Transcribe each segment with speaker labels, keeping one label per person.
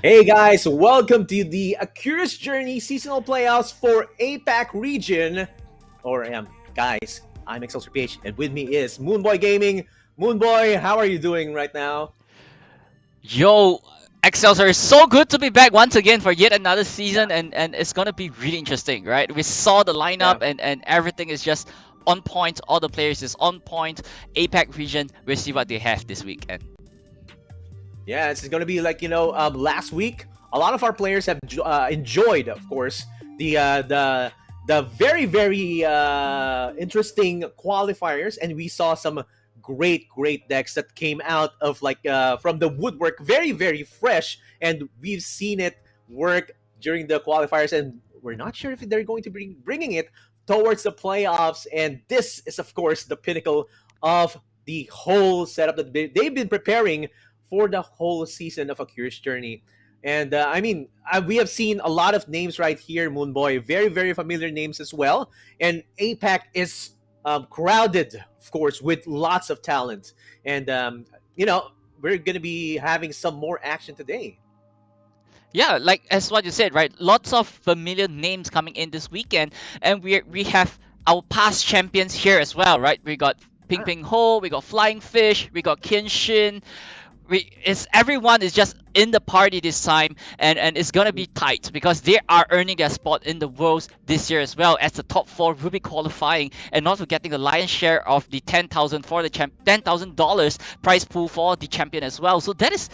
Speaker 1: Hey guys, welcome to the A Curious Journey seasonal playoffs for APAC region. Guys, I'm Excelsior PH, and with me is Moonboy Gaming. Moonboy, how are you doing right now?
Speaker 2: Yo, Excelsior, is so good to be back once again for yet another season, and it's gonna be really interesting, right? We saw the lineup
Speaker 1: Yeah,
Speaker 2: and everything is just on point. All the players is on point. APAC region, we'll see what they have this weekend.
Speaker 1: yeah, it's going to be like last week. A lot of our players have enjoyed, of course, the very interesting qualifiers, and we saw some great decks that came out of from the woodwork, very fresh, and we've seen it work during the qualifiers, and we're not sure if they're going to bringing it towards the playoffs. And this is, of course, the pinnacle of the whole setup that they've been preparing for the whole season of A Curious Journey. And we have seen a lot of names right here, Moonboy. Very familiar names as well. And APAC is crowded, of course, with lots of talent. And, we're going to be having some more action today.
Speaker 2: Yeah, like as what you said, right? Lots of familiar names coming in this weekend, and we have our past champions here as well, right? We got Ping
Speaker 1: Yeah.
Speaker 2: Ping Ho, we got Flying Fish, we got Kinshin, it's everyone is just in the party this time, and it's gonna be tight because they are earning their spot in the worlds this year as well as the top four will be qualifying and not getting the lion's share of the 10,000 for the $10,000 prize pool for the champion as well. So that is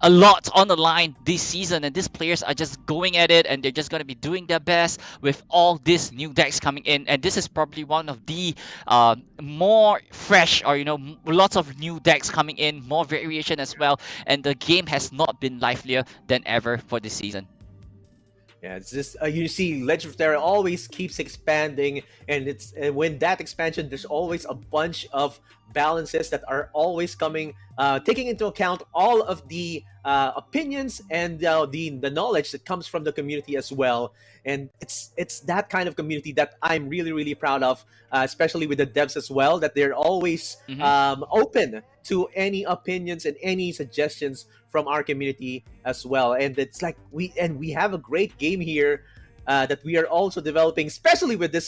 Speaker 2: a lot on the line this season, and these players are just going at it, and they're just going to be doing their best with all these new decks coming in. And this is probably one of the more fresh, or lots of new decks coming in, more variation as well. And the game has not been livelier than ever for this season.
Speaker 1: Yeah, it's just you see, Legend of Terra always keeps expanding, and when that expansion, there's always a bunch of balances that are always coming, taking into account all of the opinions and the knowledge that comes from the community as well. And it's that kind of community that I'm really proud of, especially with the devs as well, that they're always
Speaker 2: Hmm.
Speaker 1: open to any opinions and any suggestions from our community as well. And it's like we have a great game here that we are also developing, especially with this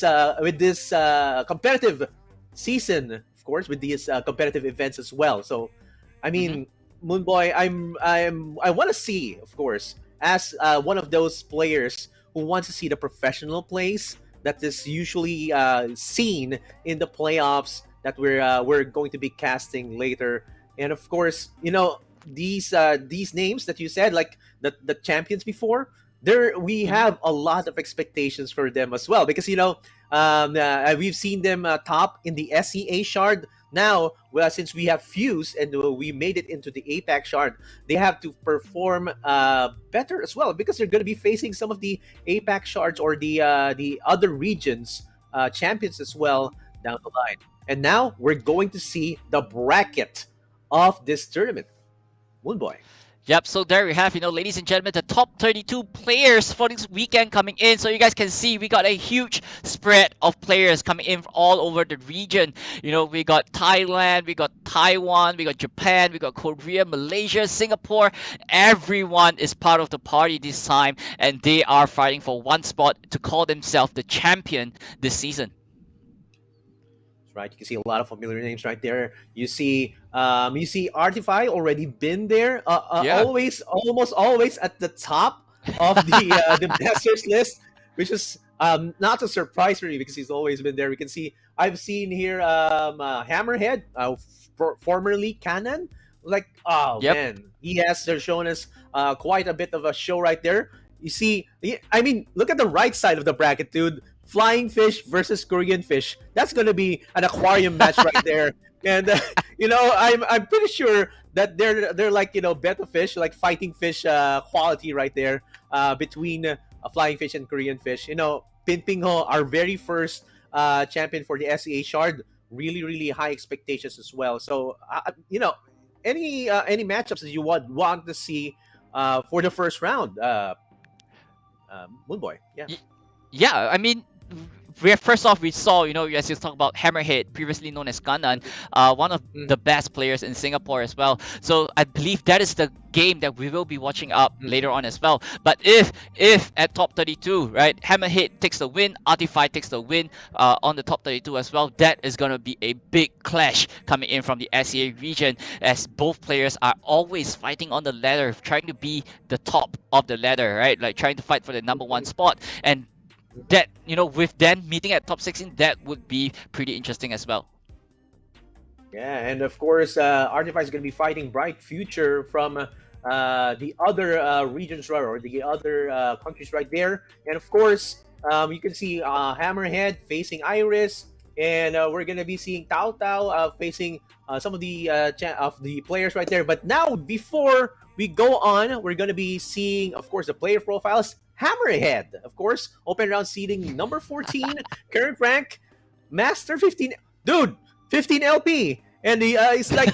Speaker 1: competitive season, of course, with these competitive events as well. So, I
Speaker 2: Hmm.
Speaker 1: mean, Moonboy, I want to see, of course, as one of those players who wants to see the professional plays that is usually seen in the playoffs that we're going to be casting later. And of course, these names that you said, like the champions before, there we
Speaker 2: Hmm.
Speaker 1: have a lot of expectations for them as well, because we've seen them top in the SEA shard. Now, well, since we have Fuse and we made it into the APAC shard, they have to perform better as well, because they're going to be facing some of the APAC shards or the other regions champions as well down the line. And now we're going to see the bracket of this tournament. Moonboy.
Speaker 2: Yep, so there we have, ladies and gentlemen, the top 32 players for this weekend coming in. So you guys can see we got a huge spread of players coming in all over the region. We got Thailand, we got Taiwan, we got Japan, we got Korea, Malaysia, Singapore. Everyone is part of the party this time, and they are fighting for one spot to call themselves the champion this season.
Speaker 1: Right, you can see a lot of familiar names right there. You see Artify already been there,
Speaker 2: Yeah.
Speaker 1: always, almost always at the top of the Masters list, which is not a surprise for me because he's always been there. We can see I've seen here Hammerhead, formerly Canon. Like, oh
Speaker 2: Yep.
Speaker 1: man, he has shown us quite a bit of a show right there. You see, I mean, look at the right side of the bracket, dude. Flying fish versus Korean fish. That's gonna be an aquarium match right there. And I'm pretty sure that they're like betta fish, like fighting fish quality right there between flying fish and Korean fish. Pin Ping Ho, our very first champion for the SEA shard, really high expectations as well. So any matchups that you would want to see for the first round, Moonboy. Yeah.
Speaker 2: Y- yeah, I mean, first off, we saw, as you talk about Hammerhead, previously known as Kanan, one of the
Speaker 1: Mhm.
Speaker 2: best players in Singapore as well. So I believe that is the game that we will be watching up
Speaker 1: Mhm.
Speaker 2: later on as well. But if at top 32, right, Hammerhead takes the win, Artify takes the win on the top 32 as well, that is gonna be a big clash coming in from the SEA region, as both players are always fighting on the ladder, trying to be the top of the ladder, right? Like trying to fight for the number one
Speaker 1: Mhm.
Speaker 2: spot. And that, with them meeting at top 16, that would be pretty interesting as well.
Speaker 1: Yeah, and of course, Artifact is going to be fighting Bright Future from the other regions, right, or the other countries right there. And of course, you can see Hammerhead facing Iris, and we're going to be seeing Tao Tao facing some of the players right there. But now, before we go on, we're going to be seeing, of course, the player profiles. Hammerhead, of course, open round seeding number 14, current rank, Master 15. Dude, 15 LP, and it's like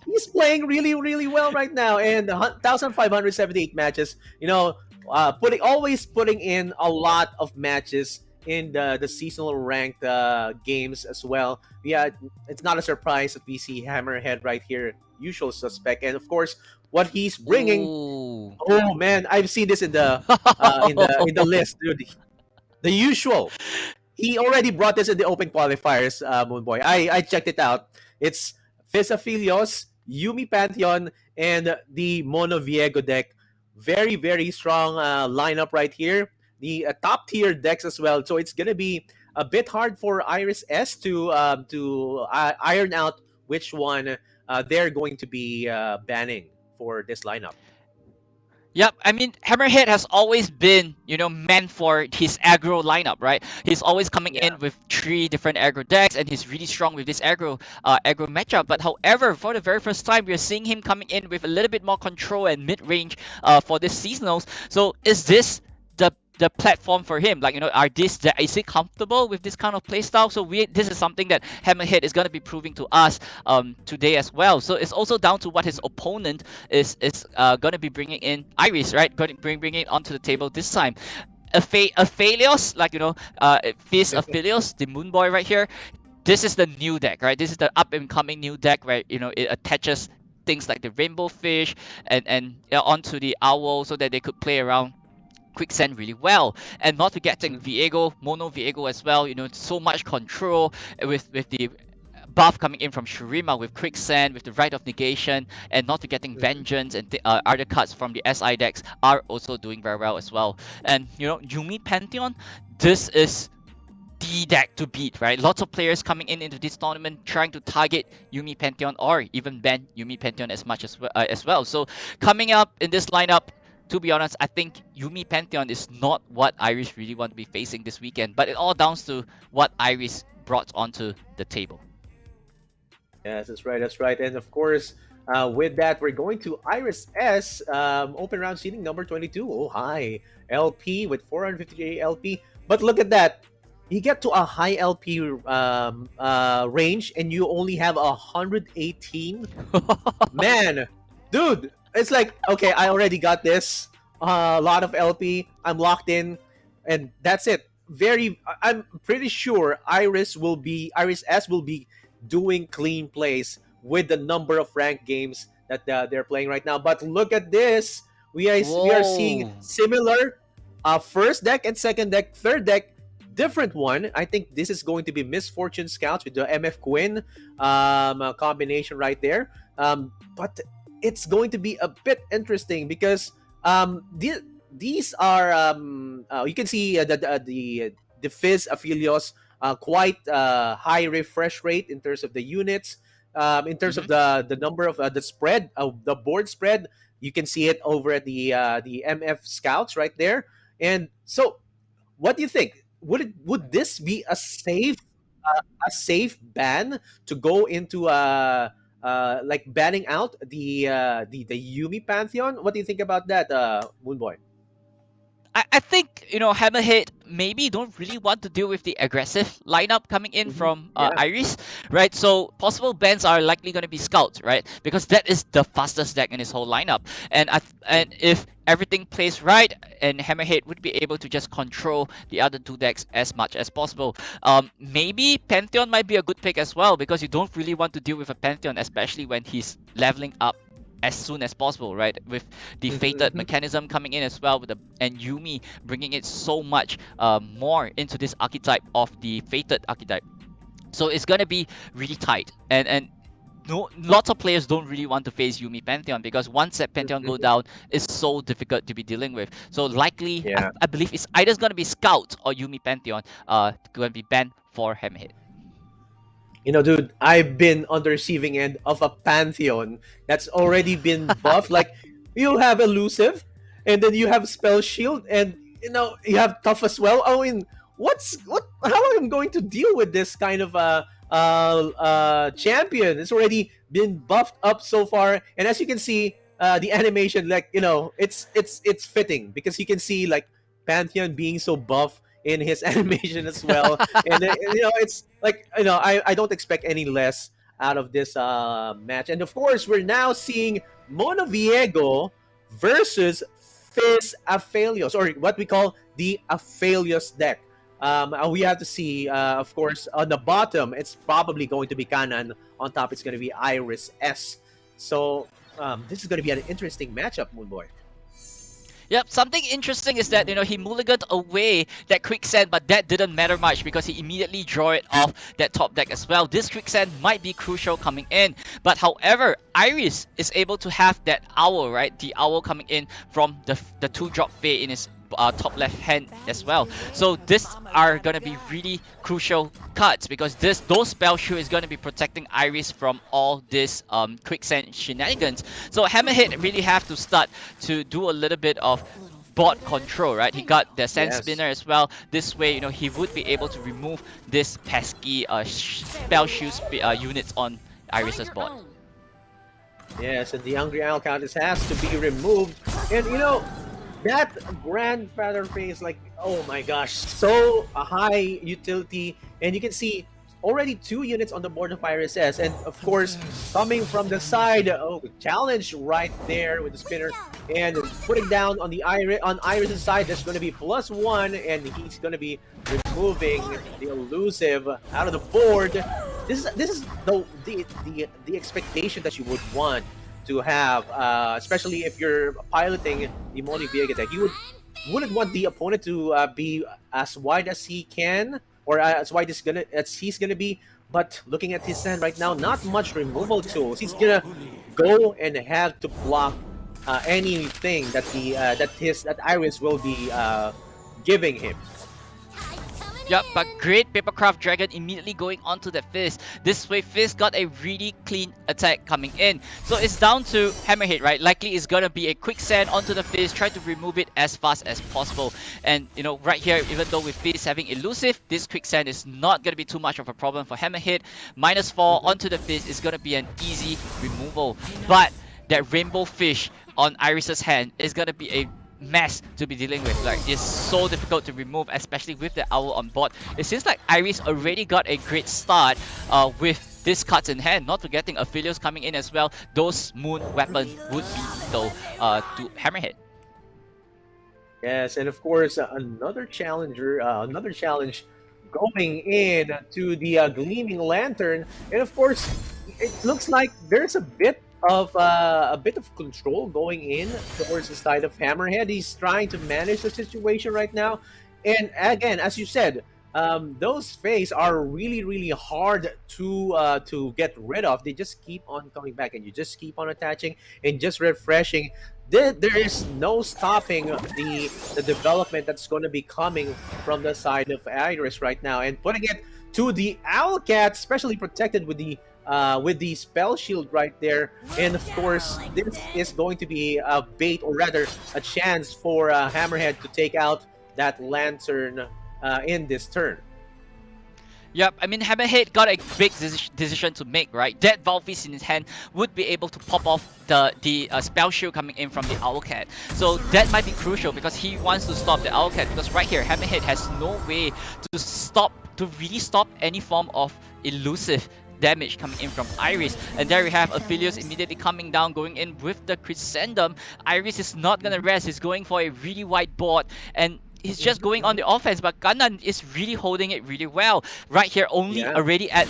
Speaker 1: he's playing really really well right now, and 1,578 matches. Putting in a lot of matches in the seasonal ranked games as well. Yeah, it's not a surprise that we see Hammerhead right here, usual suspect, and of course what he's bringing.
Speaker 2: Ooh.
Speaker 1: Oh man, I've seen this in the list, dude. The usual. He already brought this in the open qualifiers, Moonboy. I checked it out. It's Fisaphilios, Yumi Pantheon, and the Mono Viego deck. Very, very strong lineup right here. The top tier decks as well. So it's gonna be a bit hard for Iris S to iron out which one they're going to be banning for this lineup.
Speaker 2: Yep, I mean Hammerhead has always been, meant for his aggro lineup, right? He's always coming
Speaker 1: Yeah.
Speaker 2: in with three different aggro decks, and he's really strong with this aggro matchup. But however, for the very first time, we're seeing him coming in with a little bit more control and mid range for this seasonals. So is this the platform for him? Like, is he comfortable with this kind of playstyle? So this is something that Hammerhead is gonna be proving to us today as well. So it's also down to what his opponent is going to be bringing in. Iris, right? Going to bringing it onto the table this time. Aphelios, like, Fizz Aphelios, the Moon Boy right here. This is the new deck, right? This is the up and coming new deck where, it attaches things like the Rainbow Fish and onto the Owl so that they could play around Quicksand really well, and not forgetting Viego, Mono Viego as well. So much control with the buff coming in from Shurima with Quicksand, with the Right of Negation, and not forgetting Vengeance and other cards from the SI decks are also doing very well as well. And Yumi Pantheon, this is the deck to beat, right? Lots of players coming into this tournament trying to target Yumi Pantheon or even ban Yumi Pantheon as much as well. So coming up in this lineup, to be honest, I think Yumi Pantheon is not what Iris really want to be facing this weekend, but it all downs to what Iris brought onto the table.
Speaker 1: Yes, that's right. That's right. And of course, with that, we're going to Iris S. Open round seating number 22. Oh, hi. LP with 453 LP. But look at that. You get to a high LP range and you only have 118. Man, dude, it's like, okay, I already got this. A lot of LP. I'm locked in. And that's it. I'm pretty sure Iris S will be doing clean plays with the number of ranked games that they're playing right now. But look at this. We are seeing
Speaker 2: Whoa.
Speaker 1: similar first deck and second deck, third deck, different one. I think this is going to be Misfortune Scouts with the MF Quinn combination right there. But it's going to be a bit interesting because these are you can see the Fizz Aphelios quite high refresh rate in terms of the units. In terms of
Speaker 2: Hmm.
Speaker 1: the number of the spread, the board spread, you can see it over at the MF Scouts right there. And so, what do you think? Would this be a safe ban to go into like banning out the Yumi Pantheon? What do you think about that, Moonboy?
Speaker 2: I think Hammerhead maybe don't really want to deal with the aggressive lineup coming in from
Speaker 1: Yeah.
Speaker 2: Iris, right? So possible bans are likely going to be Scout, right? Because that is the fastest deck in his whole lineup, and if everything plays right, and Hammerhead would be able to just control the other two decks as much as possible. Maybe Pantheon might be a good pick as well because you don't really want to deal with a Pantheon, especially when he's leveling up as soon as possible, right? With the fated
Speaker 1: Mhm.
Speaker 2: mechanism coming in as well, and Yumi bringing it so much more into this archetype of the fated archetype. So it's gonna be really tight, and no, lots of players don't really want to face Yumi Pantheon because once that Pantheon go
Speaker 1: Mhm.
Speaker 2: down, it's so difficult to be dealing with. So likely,
Speaker 1: Yeah.
Speaker 2: I believe it's either gonna be Scout or Yumi Pantheon gonna be banned for Hammerhead.
Speaker 1: Dude, I've been on the receiving end of a Pantheon that's already been buffed. Like, you have Elusive, and then you have Spell Shield, and you have Tough as well. I mean, how am I going to deal with this kind of champion? It's already been buffed up so far, and as you can see, the animation, like, it's fitting because you can see like Pantheon being so buff in his animation as well, and it's like, I don't expect any less out of this match. And of course, we're now seeing Monoviego versus Fizz Aphelios, or what we call the Aphelios deck. We have to see, of course, on the bottom, it's probably going to be Kanan. On top, it's going to be Iris S. So this is going to be an interesting matchup, Moonboy.
Speaker 2: Yep, something interesting is that he mulliganed away that quicksand, but that didn't matter much because he immediately drew it off that top deck as well. This quicksand might be crucial coming in, but however, Iris is able to have that owl, right? The owl coming in from the 2-drop Fae in his top left hand as well. So this are gonna be really crucial cards because those spell shield is gonna be protecting Iris from all this quicksand shenanigans. So Hammerhead really have to start to do a little bit of board control, right? He got the sand
Speaker 1: Yes.
Speaker 2: spinner as well. This way, he would be able to remove this pesky spell shield units on Iris's board.
Speaker 1: Yes, and the Hungry Owl Countess has to be removed. And that grandfather phase, like, oh my gosh, so a high utility. And you can see already 2 units on the board of Iris S. And of course, coming from the side, challenge right there with the spinner. And putting down on Iris's side, there's going to be +1, and he's going to be removing the elusive out of the board. This is the expectation that you would want to have, especially if you're piloting the Moni Viega deck. You wouldn't want the opponent to be as wide as he can, or as wide as he's gonna be. But looking at his hand right now, not much removal tools. He's gonna go and have to block anything that that Iris will be giving him.
Speaker 2: Yep, but great Papercraft Dragon immediately going onto the Fizz. This way, Fizz got a really clean attack coming in. So it's down to Hammerhead, right? Likely it's gonna be a quicksand onto the Fizz, try to remove it as fast as possible. And right here, even though with Fizz having elusive, this quicksand is not gonna be too much of a problem for Hammerhead. -4 onto the Fizz is gonna be an easy removal. But that Rainbow Fish on Iris's hand is gonna be a mess to be dealing with. Like, it's so difficult to remove, especially with the owl on board. It seems like Iris already got a great start with these cards in hand, not forgetting Aphelios coming in as well. Those moon weapons would be lethal to Hammerhead.
Speaker 1: Yes, and of course, another challenge going in to the Gleaming Lantern, and of course, it looks like there's a bit of control going in towards the side of Hammerhead. He's trying to manage the situation right now, and again, as you said, those Fays are really, really hard to get rid of. They just keep on coming back, and you just keep on attaching and just refreshing. There is no stopping the development that's going to be coming from the side of Iris right now, and putting it to the Owlcat, especially protected with the spell shield right there. And of course, this is going to be a bait, or rather a chance for Hammerhead to take out that lantern in this turn.
Speaker 2: Yep, I mean Hammerhead got a big decision to make, right? That Valfist in his hand would be able to pop off the spell shield coming in from the Owlcat. So that might be crucial because he wants to stop the Owlcat, because right here Hammerhead has no way to really stop any form of elusive damage coming in from Iris. And there we have Aphelios immediately coming down, going in with the Crescendum. Iris is not gonna rest, he's going for a really wide board, and he's just going on the offense, but Ganon is really holding it really well. Right here,
Speaker 1: Yeah,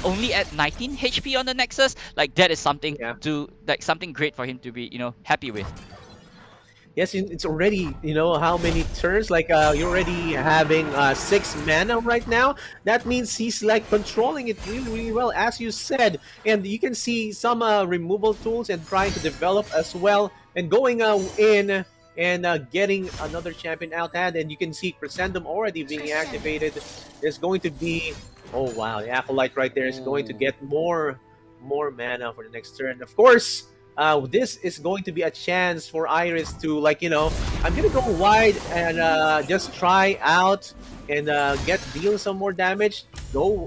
Speaker 2: only at 19 HP on the Nexus. Like that is something
Speaker 1: yeah.
Speaker 2: something great for him to be, happy with.
Speaker 1: Yes, it's already, how many turns? Like, you're already having 6 mana right now. That means he's like controlling it really, really well, as you said. And you can see some removal tools and trying to develop as well. And going in and getting another champion out hand. And you can see Crescendum already being activated. There's going to be, oh wow, the Acolyte right there is going to get more mana for the next turn. Of course, this is going to be a chance for Iris to, like, I'm gonna go wide and just try out and deal some more damage.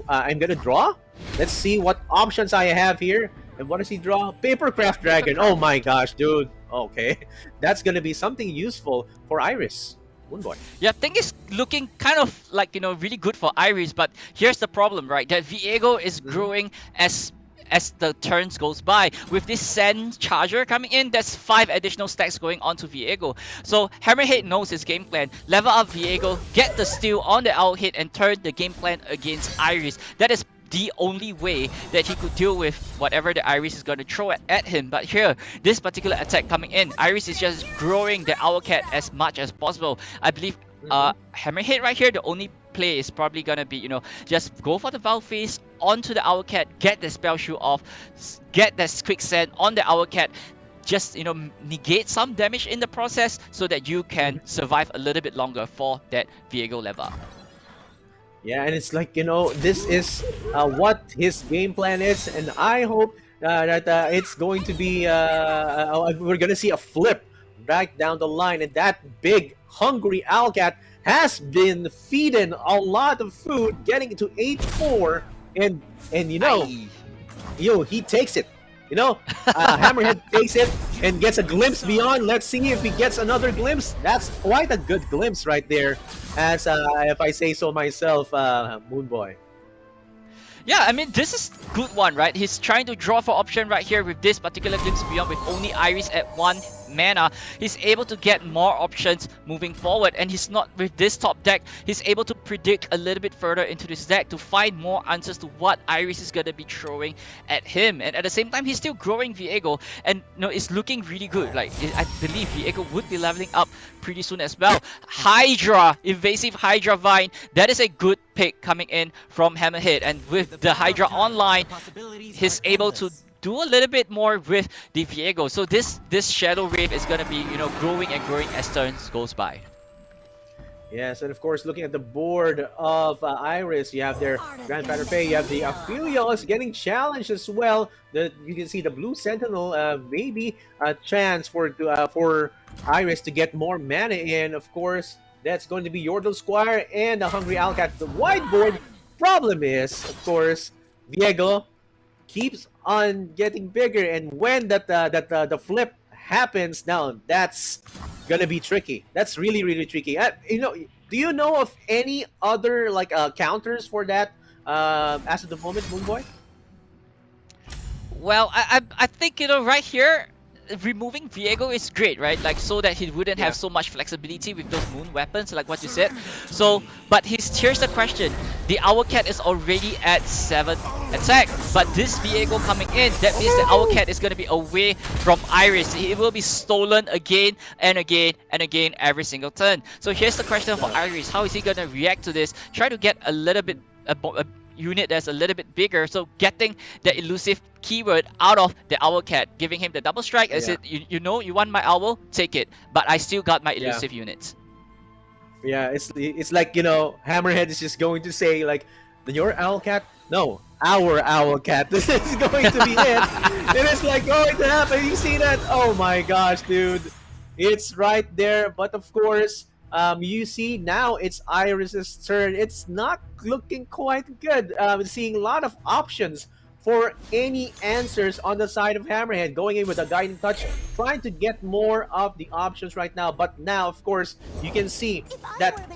Speaker 1: I'm gonna draw. Let's see what options I have here. And what does he draw? Papercraft Dragon. Oh my gosh, dude. Okay, that's gonna be something useful for Iris. Moonboy.
Speaker 2: Yeah, I think it's looking kind of like, really good for Iris, but here's the problem, right? That Viego is growing as the turns goes by. With this Sand Charger coming in, that's 5 additional stacks going on to Viego. So Hammerhead knows his game plan. Level up Viego, get the steal on the Owlhead, and turn the game plan against Iris. That is the only way that he could deal with whatever the Iris is going to throw at him. But here, this particular attack coming in, Iris is just growing the Owlcat as much as possible. I believe Hammerhead right here, the only play is probably gonna be, just go for the Valface onto the Owlcat, get the spell shield off, get that quicksand on the Owlcat, just negate some damage in the process so that you can survive a little bit longer for that Viego level.
Speaker 1: Yeah, and it's like, this is what his game plan is, and I hope that it's going to be, we're going to see a flip right down the line, and that big, hungry Owlcat has been feeding a lot of food, getting to 8-4, and
Speaker 2: Aye.
Speaker 1: he takes it. Hammerhead takes it and gets a glimpse beyond. Let's see if he gets another glimpse. That's quite a good glimpse right there, as if I say so myself, Moonboy.
Speaker 2: Yeah, I mean, this is good one, right? He's trying to draw for option right here with this particular Glimpse Beyond with only Iris at 1 mana. He's able to get more options moving forward, and he's not, with this top deck, he's able to predict a little bit further into this deck to find more answers to what Iris is going to be throwing at him. And at the same time, he's still growing Viego, and it's looking really good. Like, I believe Viego would be leveling up pretty soon as well. Hydra, Invasive Hydra Vine, that is a good pick coming in from Hammerhead, and with the Hydra online, he's able to do a little bit more with the Viego. So this Shadow Wave is gonna be, growing and growing as turns goes by.
Speaker 1: Yes, and of course, looking at the board of Iris, you have their Grandfather Pay, you have the Aphelios getting challenged as well. You can see the Blue Sentinel, maybe a chance for Iris to get more mana in. Of course, that's going to be Yordle Squire and the Hungry Owlcat. The whiteboard problem is, of course, Viego keeps on getting bigger, and when the flip happens, now that's gonna be tricky. That's really, really tricky. Do you know of any other counters for that as of the moment, Moonboy?
Speaker 2: Well, I think, right here, removing Viego is great, right? Like, so that he wouldn't have so much flexibility with those moon weapons, like what you said. So, but here's the question. The Owlcat is already at 7 attack, but this Viego coming in, that means the Owlcat is going to be away from Iris. It will be stolen again and again and again every single turn. So here's the question for Iris. How is he going to react to this? Try to get a little bit a unit that's a little bit bigger, so getting the elusive keyword out of the Owlcat, giving him the double strike. Is it, you want my owl, take it, but I still got my elusive units.
Speaker 1: Yeah, it's like, Hammerhead is just going to say, like, your Owlcat? No, our Owlcat. This is going to be it. It is like going to happen. You see that? Oh my gosh, dude. It's right there. But of course, You see now it's Iris's turn. It's not looking quite good. Seeing a lot of options for any answers on the side of Hammerhead, going in with a guiding touch, trying to get more of the options right now. But now, of course, you can see that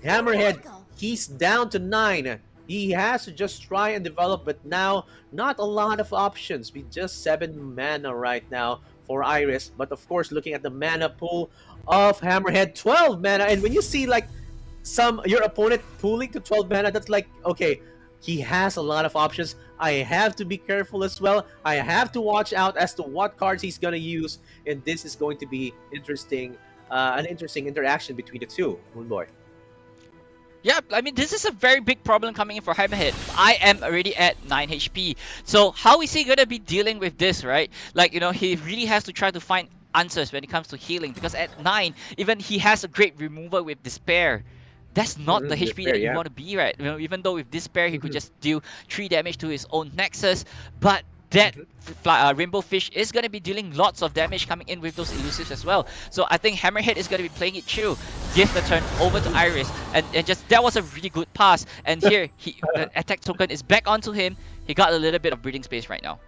Speaker 1: Hammerhead, he's down to 9. He has to just try and develop, but now not a lot of options with just 7 mana right now for Iris. But of course, looking at the mana pool of Hammerhead, 12 mana. And when you see like your opponent pooling to 12 mana, that's like, okay, he has a lot of options. I have to be careful as well. I have to watch out as to what cards he's gonna use, and this is going to be interesting, an interesting interaction between the two, Moonboy.
Speaker 2: Yeah, I mean, this is a very big problem coming in for Hammerhead. I am already at 9 HP. So how is he going to be dealing with this, right? Like, you know, he really has to try to find answers when it comes to healing. Because at 9, even he has a great remover with Despair. That's not the HP that you want to be, right? You know, even though with Despair, he could just deal 3 damage to his own Nexus. But that Rainbow Fish is going to be dealing lots of damage coming in with those elusives as well. So I think Hammerhead is going to be playing it through. Give the turn over to Iris. And just that was a really good pass. And here, the attack token is back onto him. He got a little bit of breathing space right now.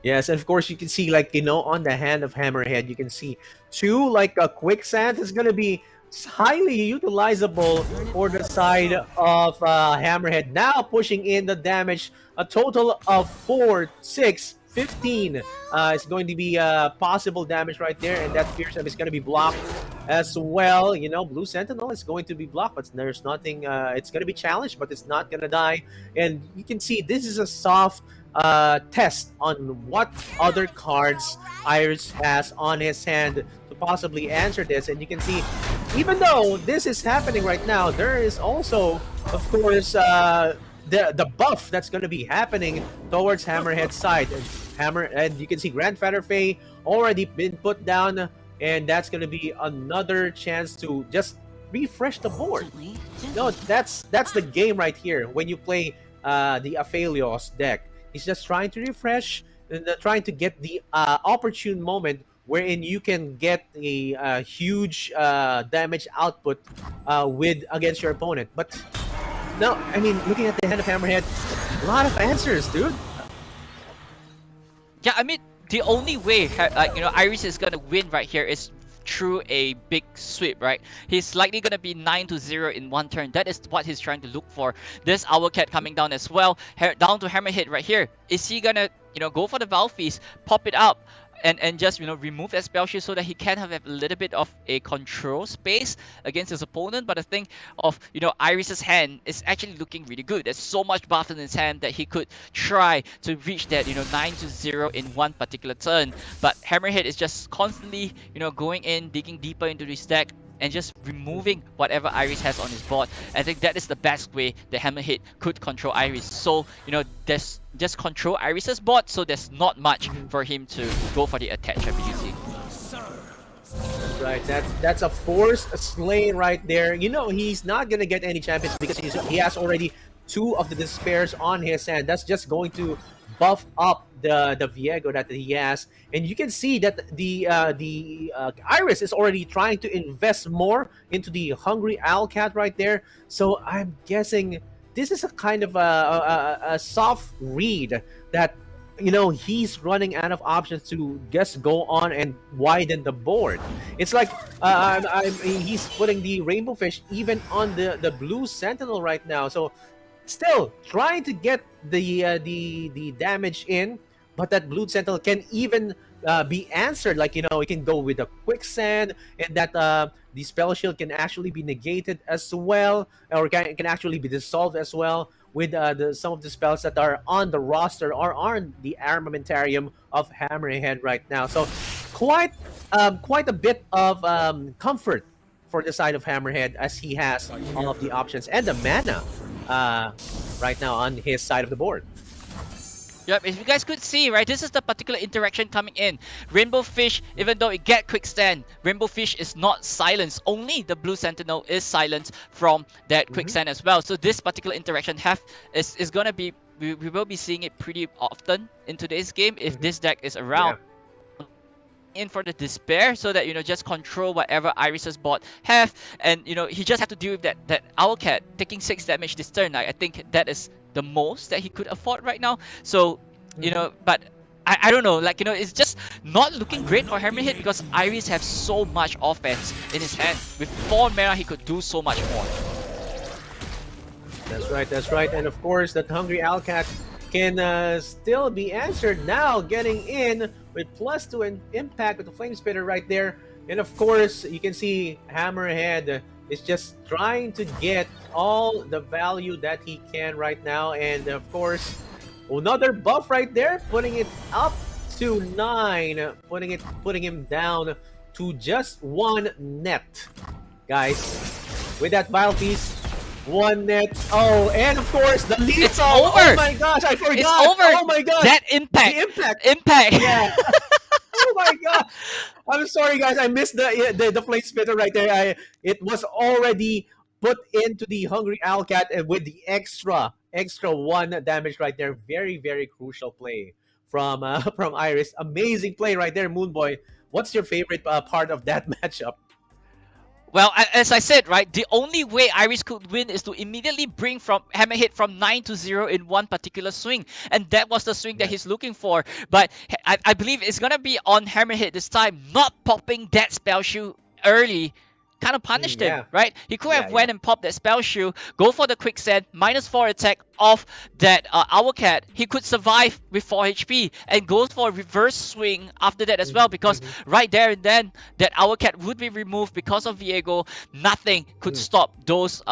Speaker 1: Yes, and of course you can see, like, you know, on the hand of Hammerhead, you can see 2, like a quicksand is going to be highly utilizable for the side of Hammerhead. Now pushing in the damage, a total of 4, 6, 15 is going to be possible damage right there, and that Fearsome is going to be blocked as well. You know, Blue Sentinel is going to be blocked, but there's nothing, it's going to be challenged, but it's not going to die. And you can see this is a soft test on what other cards Iris has on his hand to possibly answer this. And you can see, even though this is happening right now, there is also, of course, the buff that's going to be happening towards Hammerhead's side. And you can see Grandfather Faye already been put down, and that's going to be another chance to just refresh the board. No, that's the game right here when you play the Aphelios deck. He's just trying to refresh and trying to get the opportune moment wherein you can get a huge damage output against your opponent. But no, I mean, looking at the hand of Hammerhead, a lot of answers, dude.
Speaker 2: Yeah, I mean, the only way, like, you know, Iris is gonna win right here is through a big sweep, right? He's likely gonna be 9-0 in one turn. That is what he's trying to look for. There's Owlcat coming down as well, down to Hammerhead right here. Is he gonna, you know, go for the Val Feast, pop it up, and just, you know, remove that spell shield so that he can have a little bit of a control space against his opponent? But the thing of, you know, Iris's hand is actually looking really good. There's so much buff in his hand that he could try to reach that, you know, 9-0 in one particular turn. But Hammerhead is just constantly, you know, going in, digging deeper into this deck, and just removing whatever Iris has on his board. I think that is the best way that Hammerhead could control Iris. So, you know, there's just control Iris's board, so there's not much for him to go for the attach ability.
Speaker 1: Right, that's a forced slay right there. You know, he's not gonna get any champions because he has already 2 of the Despairs on his hand. That's just going to buff up the Viego that he has, and you can see that the Iris is already trying to invest more into the Hungry Owlcat right there. So I'm guessing this is a kind of a soft read that, you know, he's running out of options to just go on and widen the board. It's like he's putting the Rainbow Fish even on the Blue Sentinel right now. So still trying to get the damage in, but that Blue Sentinel can even be answered. Like, you know, it can go with a quicksand, and that the spell shield can actually be negated as well, or can actually be dissolved as well with some of the spells that are on the roster or on the armamentarium of Hammerhead right now. So quite a bit of comfort for the side of Hammerhead, as he has all of the options and the mana right now on his side of the board.
Speaker 2: Yep, if you guys could see, right, this is the particular interaction coming in. Rainbow Fish, even though it get quick stand, Rainbow Fish is not silenced. Only the Blue Sentinel is silenced from that quick stand as well. So this particular interaction is gonna be, we will be seeing it pretty often in today's game if this deck is around. in for the despair so that, just control whatever Iris's bot have, and he just have to deal with that Owlcat taking 6 damage this turn. I think that is the most that he could afford right now. So but I don't know, like, it's just not looking great for Hammerhead because Iris have so much offense in his hand. With 4 mana, he could do so much more.
Speaker 1: That's right. And of course, that Hungry Owlcat can still be answered now, getting in with +2 and impact with the Flame Spitter right there. And of course, you can see Hammerhead is just trying to get all the value that he can right now. And of course, another buff right there, putting it up to 9, putting him down to just 1 net, guys. With that Vile Feast, 1 net. Oh, and of course the lead.
Speaker 2: It's over.
Speaker 1: Oh my gosh, I forgot.
Speaker 2: It's over.
Speaker 1: Oh my god.
Speaker 2: That impact.
Speaker 1: The impact.
Speaker 2: Impact.
Speaker 1: Yeah. Oh my god. I'm sorry, guys. I missed the Flame Spitter right there. It was already put into the Hungry Owlcat, and with the extra 1 damage right there. Very, very crucial play from Iris. Amazing play right there, Moonboy. What's your favorite part of that matchup?
Speaker 2: Well, as I said, right, the only way Iris could win is to immediately bring from Hammerhead from 9 to 0 in one particular swing, and that was the swing that he's looking for. But I believe it's gonna be on Hammerhead this time, not popping that spell shoe early. Kind of punished him, right? He could have went and popped that spell shoe, go for the quicksand, -4 attack off that Owlcat. He could survive with 4 HP and goes for a reverse swing after that as well, because right there and then that Owlcat would be removed because of Viego. Nothing could stop those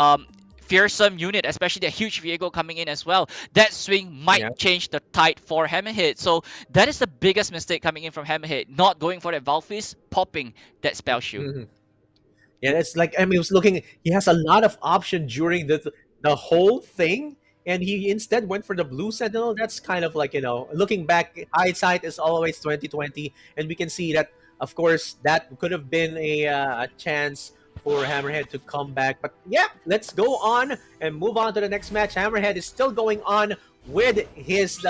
Speaker 2: fearsome unit, especially the huge Viego coming in as well. That swing might change the tide for Hammerhead. So that is the biggest mistake coming in from Hammerhead, not going for that Valfist, popping that spell shoe.
Speaker 1: Yeah, it's like, I mean, he was looking. He has a lot of option during the whole thing, and he instead went for the Blue Sentinel. That's kind of like, looking back, hindsight is always 2020, and we can see that, of course, that could have been a chance for Hammerhead to come back. But yeah, let's go on and move on to the next match. Hammerhead is still going on with his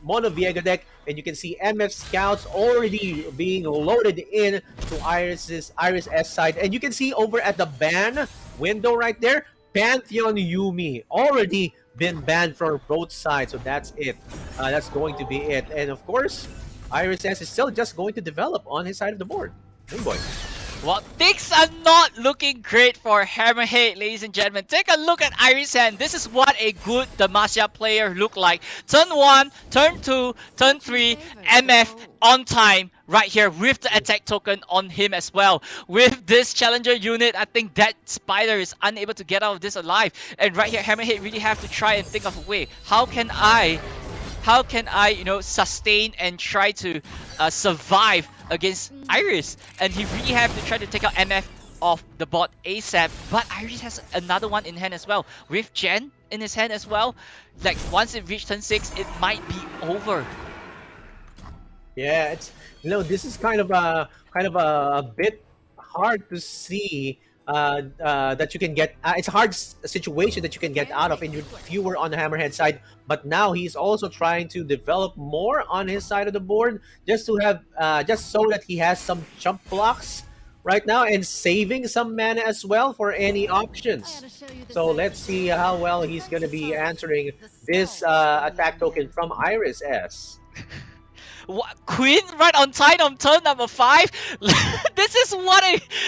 Speaker 1: Mono Viego deck, and you can see MF Scouts already being loaded in to Iris S side, and you can see over at the ban window right there, Pantheon Yuumi already been banned for both sides, so that's it. That's going to be it, and of course, Iris S is still just going to develop on his side of the board. Hey boy.
Speaker 2: Well, things are not looking great for Hammerhead, ladies and gentlemen. Take a look at Iris' hand. This is what a good Demacia player look like. Turn 1, turn 2, turn 3, MF on time right here with the attack token on him as well. With this challenger unit, I think that Spider is unable to get out of this alive. And right here, Hammerhead really have to try and think of a way. How can I, sustain and try to survive against Iris? And he really have to try to take out MF off the bot ASAP. But Iris has another one in hand as well, with Jen in his hand as well. Like, once it reaches turn 6, it might be over.
Speaker 1: Yeah, it's this is kind of a bit hard to see that you can get. It's a hard situation that you can get out of, and if you were on the Hammerhead side. But now he's also trying to develop more on his side of the board, just to have just so that he has some jump blocks right now, and saving some mana as well for any options. So let's see how well he's gonna be answering this attack token from Iris S.
Speaker 2: What, Queen right on time on turn number 5? This is what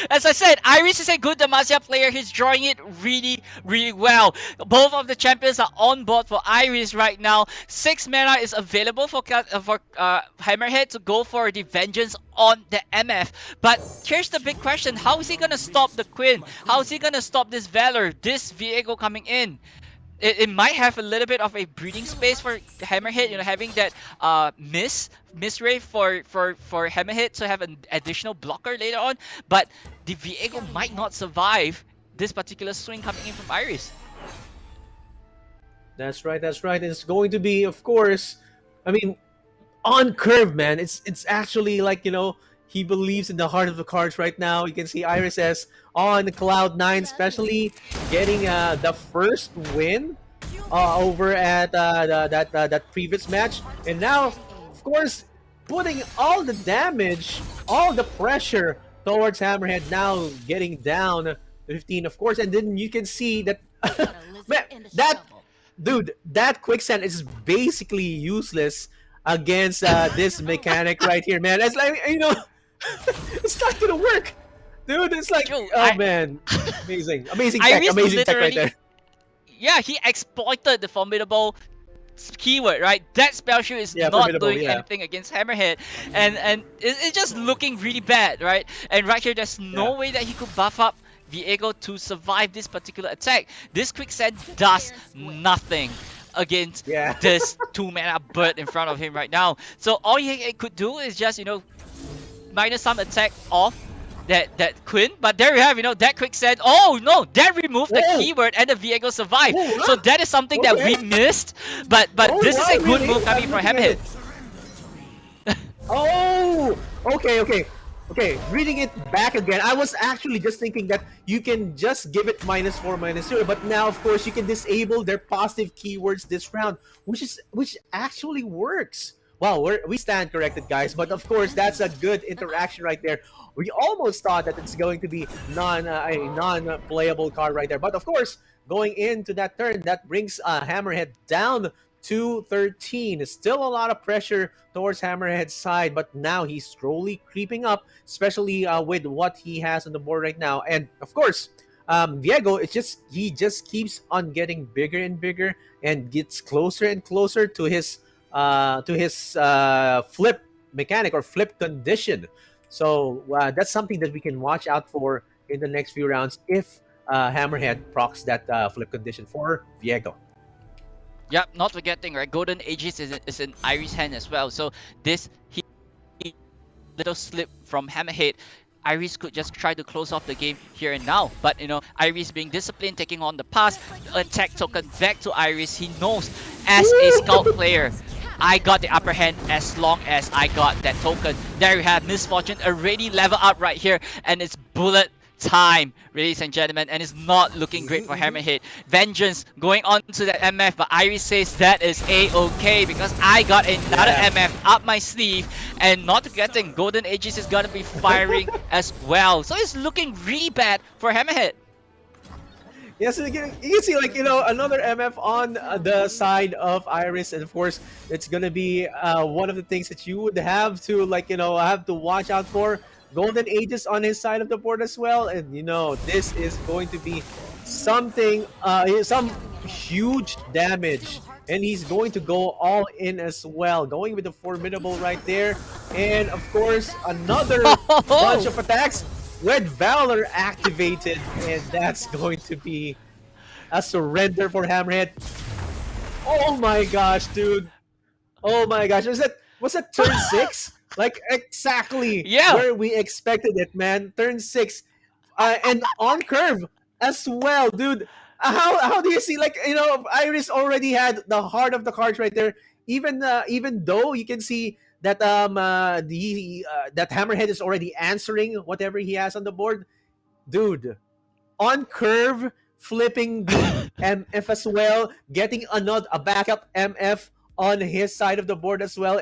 Speaker 2: as I said, Iris is a good Demacia player. He's drawing it really, really well. Both of the champions are on board for Iris right now. 6 mana is available for Hammerhead to go for the vengeance on the MF. But here's the big question. How is he gonna stop the Queen? How is he gonna stop this Valor, this Viego coming in? It might have a little bit of a breathing space for Hammerhead, having that misray for Hammerhead to have an additional blocker later on. But the Viego might not survive this particular swing coming in from Iris.
Speaker 1: That's right. It's going to be, of course, I mean, on curve, man. It's actually like, he believes in the heart of the cards right now. You can see Iris S on cloud 9, especially getting the first win over at that previous match. And now, of course, putting all the damage, all the pressure towards Hammerhead, now getting down to 15, of course. And then you can see that, man, that dude, that quicksand is basically useless against this mechanic right here, man. It's like, it's not gonna work, dude. It's like,
Speaker 2: Yo,
Speaker 1: oh man, amazing
Speaker 2: Iris
Speaker 1: tech right there.
Speaker 2: Yeah, he exploited the formidable keyword, right? That spell shield is
Speaker 1: Yeah,
Speaker 2: not
Speaker 1: formidable,
Speaker 2: doing
Speaker 1: yeah.
Speaker 2: anything against Hammerhead, and it's just looking really bad, right? And right here, there's no
Speaker 1: Yeah.
Speaker 2: way that he could buff up Viego to survive this particular attack. This quicksand does nothing against
Speaker 1: Yeah.
Speaker 2: this 2-mana bird in front of him right now. So all he could do is just, minus some attack off that Quinn, but there you have, that quicksand. Oh no, that removed the
Speaker 1: Whoa.
Speaker 2: keyword and the Viego survived.
Speaker 1: Oh,
Speaker 2: So
Speaker 1: wow.
Speaker 2: that is something that we
Speaker 1: Okay.
Speaker 2: missed, but
Speaker 1: Oh,
Speaker 2: this is
Speaker 1: wow,
Speaker 2: a good
Speaker 1: really?
Speaker 2: move coming
Speaker 1: I'm
Speaker 2: from
Speaker 1: looking at
Speaker 2: Hammerhead.
Speaker 1: Oh, okay. Reading it back again, I was actually just thinking that you can just give it -4, -0, but now, of course, you can disable their positive keywords this round, which actually works. Wow, we stand corrected, guys. But of course, that's a good interaction right there. We almost thought that it's going to be a non-playable card right there, but of course, going into that turn, that brings Hammerhead down to 13. Still a lot of pressure towards Hammerhead's side, but now he's slowly creeping up, especially with what he has on the board right now. And of course, Viego, he just keeps on getting bigger and bigger and gets closer and closer to his flip mechanic or flip condition. So that's something that we can watch out for in the next few rounds if Hammerhead procs that flip condition for Viego.
Speaker 2: Yep, not forgetting, right? Golden Aegis is in Iris' hand as well. So this little slip from Hammerhead, Iris could just try to close off the game here and now. But Iris being disciplined, taking on the pass, attack token back to Iris. He knows as a scout player, I got the upper hand as long as I got that token. There you have Misfortune already level up right here, and it's bullet time, ladies and gentlemen, and it's not looking great for Hammerhead. Vengeance going on to that MF, but Iris says that is a-okay because I got another MF up my sleeve, and not forgetting Golden Aegis is gonna be firing as well. So it's looking really bad for Hammerhead.
Speaker 1: Yes, you can see another MF on the side of Iris, and of course it's gonna be one of the things that you would have to have to watch out for. Golden Aegis on his side of the board as well, and this is going to be something, some huge damage, and he's going to go all in as well, going with the formidable right there, and of course another bunch of attacks. Red Valor activated, and that's going to be a surrender for Hammerhead. Oh my gosh, dude! Oh my gosh, was that turn 6? Like exactly where we expected it, man. Turn 6, and on curve as well, dude. How do you see? Iris already had the heart of the cards right there. Even though you can see that that Hammerhead is already answering whatever he has on the board, dude. On curve, flipping the MF as well, getting a backup MF on his side of the board as well.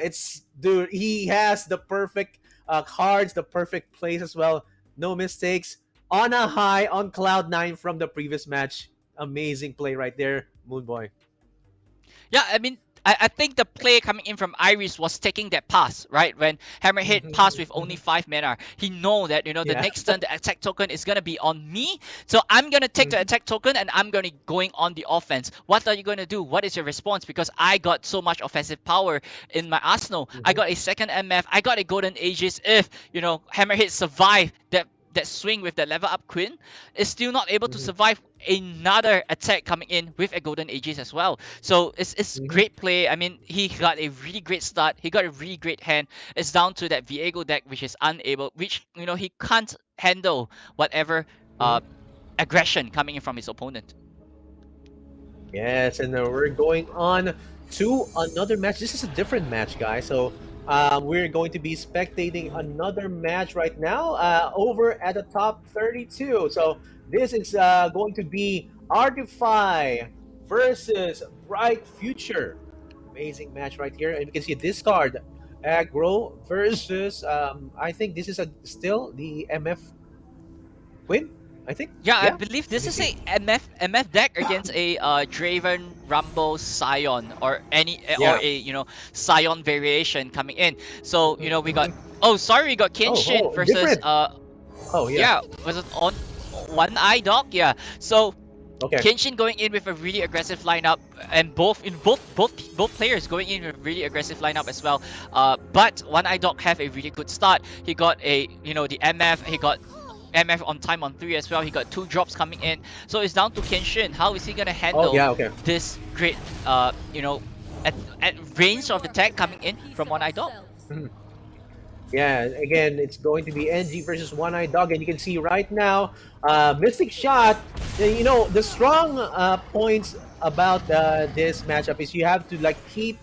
Speaker 1: Dude, he has the perfect cards, the perfect plays as well. No mistakes. On a high, on cloud 9 from the previous match. Amazing play right there, Moonboy.
Speaker 2: Yeah, I mean, I think the play coming in from Iris was taking that pass, right? When Hammerhead passed with only 5 mana, he know that, the next turn the attack token is going to be on me. So I'm going to take the attack token and I'm going to going on the offense. What are you going to do? What is your response? Because I got so much offensive power in my arsenal. I got a second MF. I got a Golden Aegis. If, Hammerhead survive that swing with the level up Queen, is still not able to survive another attack coming in with a Golden Aegis as well. So it's great play. I mean, he got a really great start. He got a really great hand. It's down to that Viego deck which is unable, which he can't handle whatever aggression coming in from his opponent.
Speaker 1: Yes, and we're going on to another match. This is a different match, guys. So we're going to be spectating another match right now over at the top 32. So this is going to be Artify versus Bright Future. Amazing match right here. And you can see this card Aggro versus I think this is still the MF win. I think.
Speaker 2: Yeah, I
Speaker 1: Yeah.
Speaker 2: believe
Speaker 1: Let
Speaker 2: this
Speaker 1: me
Speaker 2: is
Speaker 1: see.
Speaker 2: a MF deck against a Draven Rumble Scion or any or
Speaker 1: Yeah.
Speaker 2: a Scion variation coming in. So we got, oh sorry, we got
Speaker 1: Oh,
Speaker 2: Kenshin
Speaker 1: oh,
Speaker 2: versus
Speaker 1: different. Oh, yeah.
Speaker 2: yeah, was it on One Eye Dog? Yeah. So
Speaker 1: Okay.
Speaker 2: Kenshin going in with a really aggressive lineup, and both players going in with a really aggressive lineup as well. But One Eye Dog have a really good start. He got the MF. He got MF on time on 3 as well. He got 2 drops coming in. So it's down to Kenshin. How is he gonna
Speaker 1: Oh,
Speaker 2: handle
Speaker 1: yeah. Okay.
Speaker 2: this great at range of attack coming in from One Eye Dog?
Speaker 1: Mhm. Yeah, again, it's going to be NG versus One Eye Dog, and you can see right now, Mystic Shot. The strong points about this matchup is you have to like keep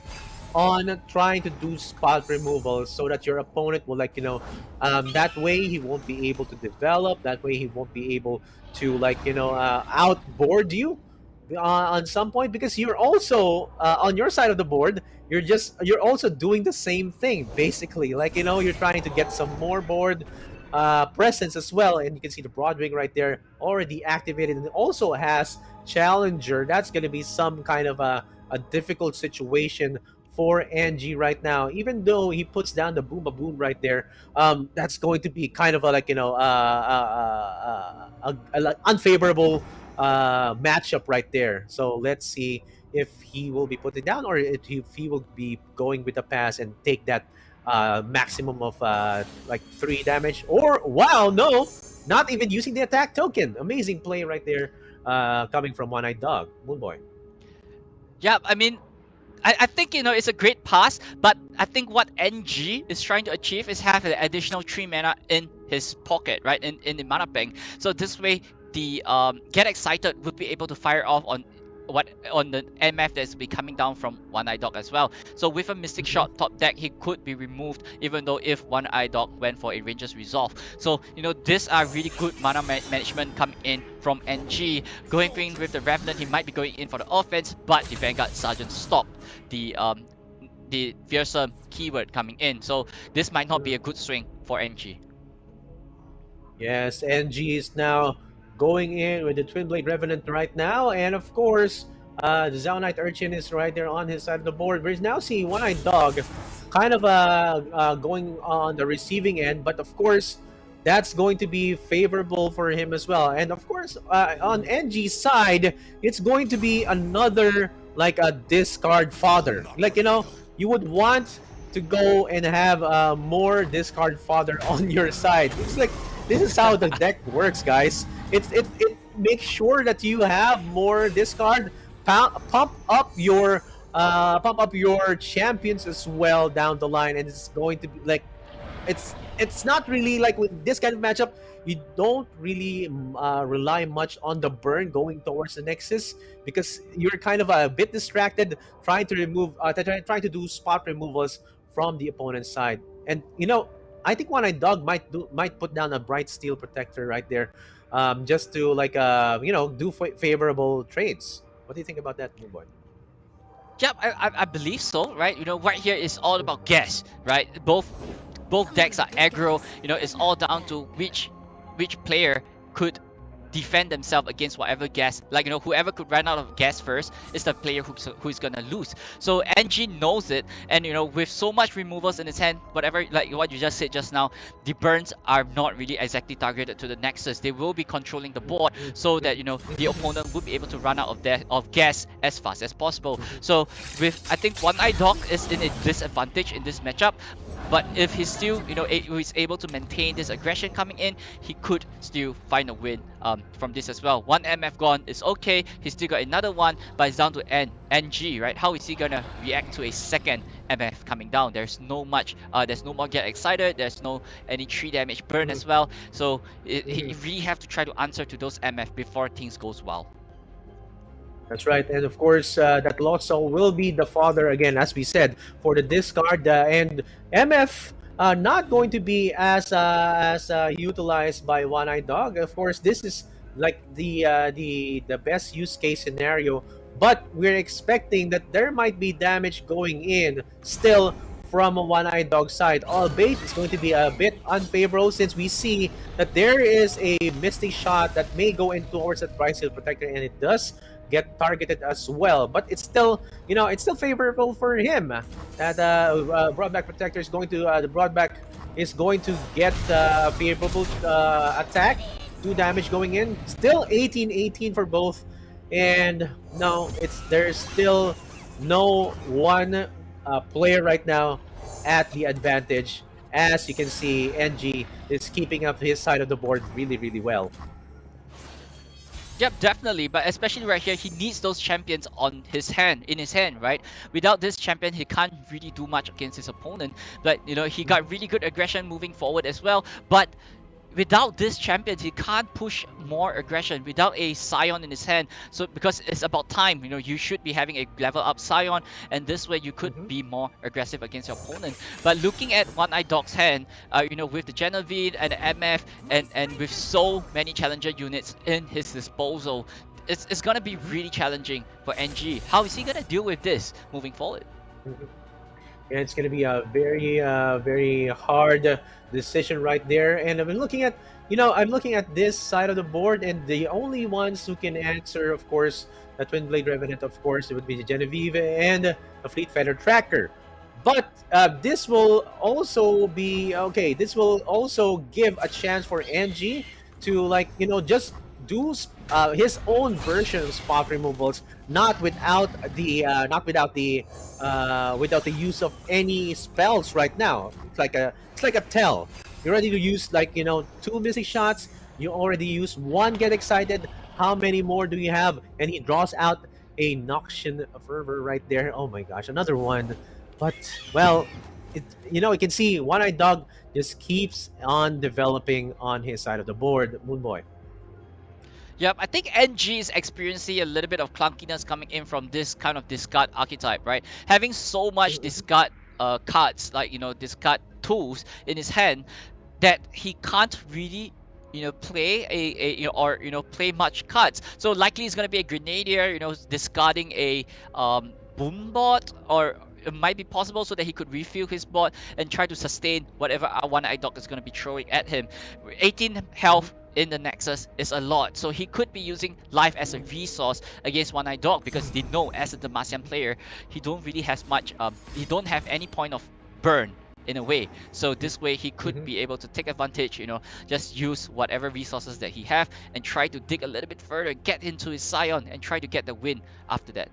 Speaker 1: on trying to do spot removal so that your opponent will that way he won't be able to develop. That way he won't be able to outboard you on some point because you're also on your side of the board you're also doing the same thing basically, you're trying to get some more board presence as well. And you can see the Broadwing right there already activated, and it also has Challenger. That's going to be some kind of a difficult situation for Angie right now. Even though he puts down the boom boom right there, that's going to be kind of a unfavorable matchup right there. So let's see if he will be putting down or if he will be going with the pass and take that maximum of 3 damage. Or wow, no, not even using the attack token. Amazing play right there, coming from One Eyed Dog, Moonboy.
Speaker 2: Yeah, I mean, I think it's a great pass, but I think what NG is trying to achieve is have an additional 3 mana in his pocket, right? In the mana bank. So this way the Get Excited would be able to fire off on the MF that's be coming down from One Eye Dog as well. So with a Mystic Shot top deck, he could be removed even though if One Eye Dog went for a Ranger's Resolve. So these are really good mana management coming in from NG. Going in with the Revenant, he might be going in for the offense, but the Vanguard Sergeant stopped the fearsome keyword coming in. So this might not be a good swing for NG.
Speaker 1: Yes, NG is now going in with the Twin Blade Revenant right now, and of course, the Zaunite Urchin is right there on his side of the board. We're now seeing One Eyed Dog kind of going on the receiving end, but of course, that's going to be favorable for him as well. And of course, on NG's side, it's going to be another like a discard fodder. You would want to go and have more discard fodder on your side. It's like this is how the deck works, guys. It makes sure that you have more discard. Pump up your champions as well down the line, and it's going to be like it's not really like with this kind of matchup. You don't really rely much on the burn going towards the Nexus because you're kind of a bit distracted trying to trying to do spot removals from the opponent's side. And I think One Eyed Dog might put down a Bright Steel Protector right there, just to do favorable trades. What do you think about that, Moonboy?
Speaker 2: Yeah, I believe so, right? Right here is all about guess, right? Both decks are aggro. It's all down to which player could defend themselves against whatever gas. Whoever could run out of gas first is the player who's gonna lose. So NG knows it, and with so much removals in his hand, whatever, like what you just said just now, the burns are not really exactly targeted to the Nexus. They will be controlling the board so that the opponent will be able to run out of gas as fast as possible. So I think One Eye Dog is in a disadvantage in this matchup. But if he's still, he's able to maintain this aggression coming in, he could still find a win from this as well. One MF gone is okay. He's still got another one, but it's down to NG, right? How is he gonna react to a second MF coming down? There's no more Get Excited. There's no any 3 damage burn as well. So he really have to try to answer to those MF before things goes well.
Speaker 1: That's right, and of course, that Lotso will be the father again, as we said, for the discard, and MF not going to be as utilized by One Eye Dog. Of course, this is like the best use case scenario, but we're expecting that there might be damage going in still from a one-eyed dog side, albeit it's going to be a bit unfavorable since we see that there is a misty shot that may go in towards that Bright Shield Protector, and it does get targeted as well. But it's still, it's still favorable for him. That Broadback Protector is going to the Broadback is going to get a favorable attack. 2 damage going in. Still 18-18 for both. And no, there's still no one player right now at the advantage. As you can see, NG is keeping up his side of the board really, really well.
Speaker 2: Yep, definitely. But especially right here, he needs those champions in his hand, right? Without this champion, he can't really do much against his opponent. But he got really good aggression moving forward as well. But without this champion, he can't push more aggression without a Scion in his hand. So because it's about time, you should be having a level up Scion, and this way you could be more aggressive against your opponent. But looking at One Eye Dog's hand, with the Genevieve and the MF, and with so many challenger units in his disposal, it's gonna be really challenging for NG. How is he gonna deal with this moving forward?
Speaker 1: And it's going to be a very, very hard decision right there. And I'm looking at, this side of the board, and the only ones who can answer, of course, the Twin Blade Revenant, of course, it would be the Genevieve and the Fleet Feather Tracker. But this will also be okay. This will also give a chance for NG to just do his own version of spot removals, not without the use of any spells right now. It's like a tell. You're ready to use 2 missing shots. You already used 1. Get excited. How many more do you have? And he draws out a Noxian Fervor right there. Oh my gosh, another one. But well, you can see One Eyed Dog just keeps on developing on his side of the board. Moonboy.
Speaker 2: Yep, I think NG is experiencing a little bit of clunkiness coming in from this kind of discard archetype, right? Having so much discard cards, discard tools in his hand, that he can't really play play much cards. So likely it's gonna be a Grenadier, discarding a Boombot, or it might be possible so that he could refill his bot and try to sustain whatever One Eye Dog is going to be throwing at him. 18 health in the Nexus is a lot, so he could be using life as a resource against One Eye Dog, because they know as a Demacian player, he don't really have much, he don't have any point of burn in a way. So this way he could be able to take advantage, just use whatever resources that he have and try to dig a little bit further, get into his Scion and try to get the win after that.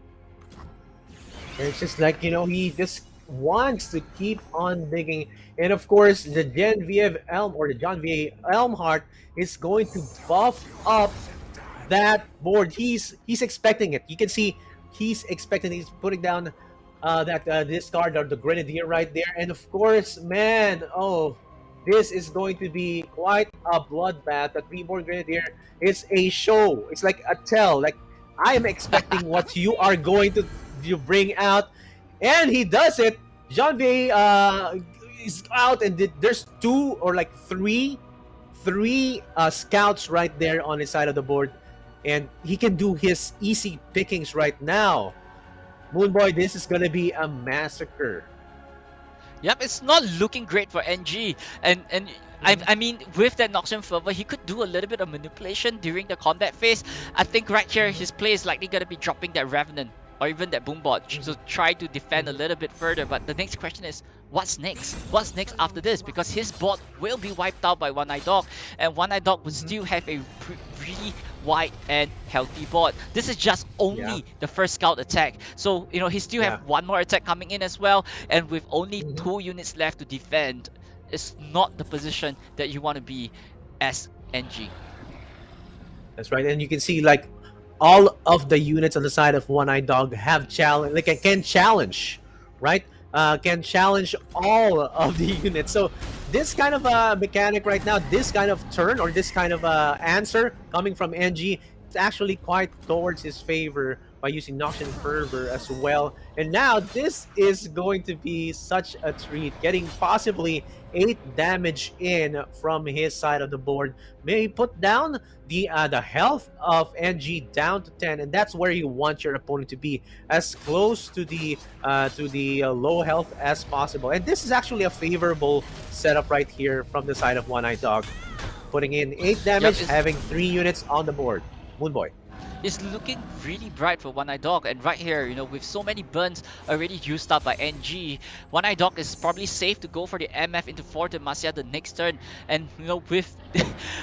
Speaker 1: It's just he just wants to keep on digging. And of course, the Genevieve Elm, or the John V. Elmhart, is going to buff up that board. He's expecting it. You can see he's expecting. He's putting down that discard, or the Grenadier right there. And of course, man, this is going to be quite a bloodbath. That Reborn Grenadier is a show. It's like a tell. Like, I am expecting what you are going to bring out, and he does it. Jean-Vier is out, and there's 2 or 3 scouts right there on his side of the board, and he can do his easy pickings right now. Moonboy, this is gonna be a massacre.
Speaker 2: Yep, it's not looking great for NG, and I mean, with that Noxian Fervor, he could do a little bit of manipulation during the combat phase. I think right here his play is likely gonna be dropping that Revenant or even that Boombot, so try to defend a little bit further. But the next question is, what's next? What's next after this? Because his bot will be wiped out by One Eye Dog, and One Eye Dog would still have a really wide and healthy bot. This is just only the first scout attack, so he still have 1 more attack coming in as well, and with only 2 units left to defend, it's not the position that you want to be as NG.
Speaker 1: That's right, and you can see all of the units on the side of One Eye Dog have challenge, can challenge, right? Can challenge all of the units. So this kind of mechanic right now, this kind of turn, or this kind of answer coming from NG, it's actually quite towards his favor by using Noxian Fervor as well. And now this is going to be such a treat, getting possibly 8 damage in from his side of the board. May put down the health of NG down to 10, and that's where you want your opponent to be, as close to the low health as possible. And this is actually a favorable setup right here from the side of One Eye Dog, putting in 8
Speaker 2: Yep,
Speaker 1: damage, having 3 units on the board. Moonboy.
Speaker 2: it's looking really bright for One Eye Dog, and right here, with so many burns already used up by NG, One Eye Dog is probably safe to go for the MF into 4 Demacia the next turn. And with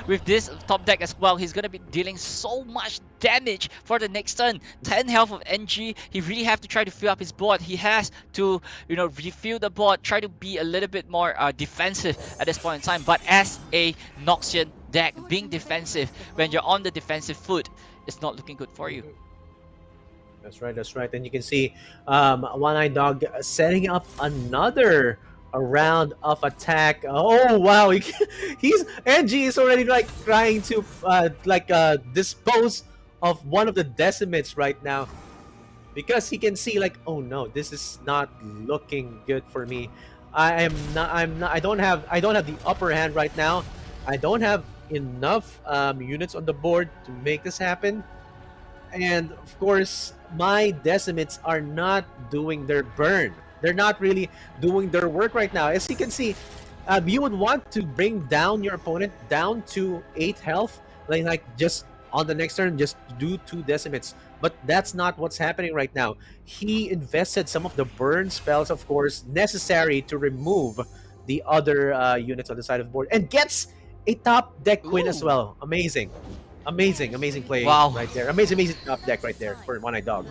Speaker 2: with this top deck as well, he's gonna be dealing so much damage for the next turn. 10 health of NG, he really have to try to fill up his board. He has to refill the board, try to be a little bit more defensive at this point in time. But as a Noxian deck, being defensive when you're on the defensive foot, it's not looking good for you.
Speaker 1: That's right, that's right. And you can see One Eye Dog setting up another round of attack. Oh wow, he's NG is already like trying to dispose of one of the decimates right now, because he can see like, oh no, this is not looking good for me. I don't have the upper hand right now. I don't have enough units on the board to make this happen. And of course, my decimates are not doing their burn. They're not really doing their work right now. As you can see, you would want to bring down your opponent down to 8 health, like just on the next turn, just do 2 decimates. But that's not what's happening right now. He invested some of the burn spells, of course, necessary to remove the other units on the side of the board, and gets a top deck win as
Speaker 2: Ooh.
Speaker 1: well. Amazing. Amazing play
Speaker 2: Wow.
Speaker 1: right there. Amazing top deck right there for One Eye Dog.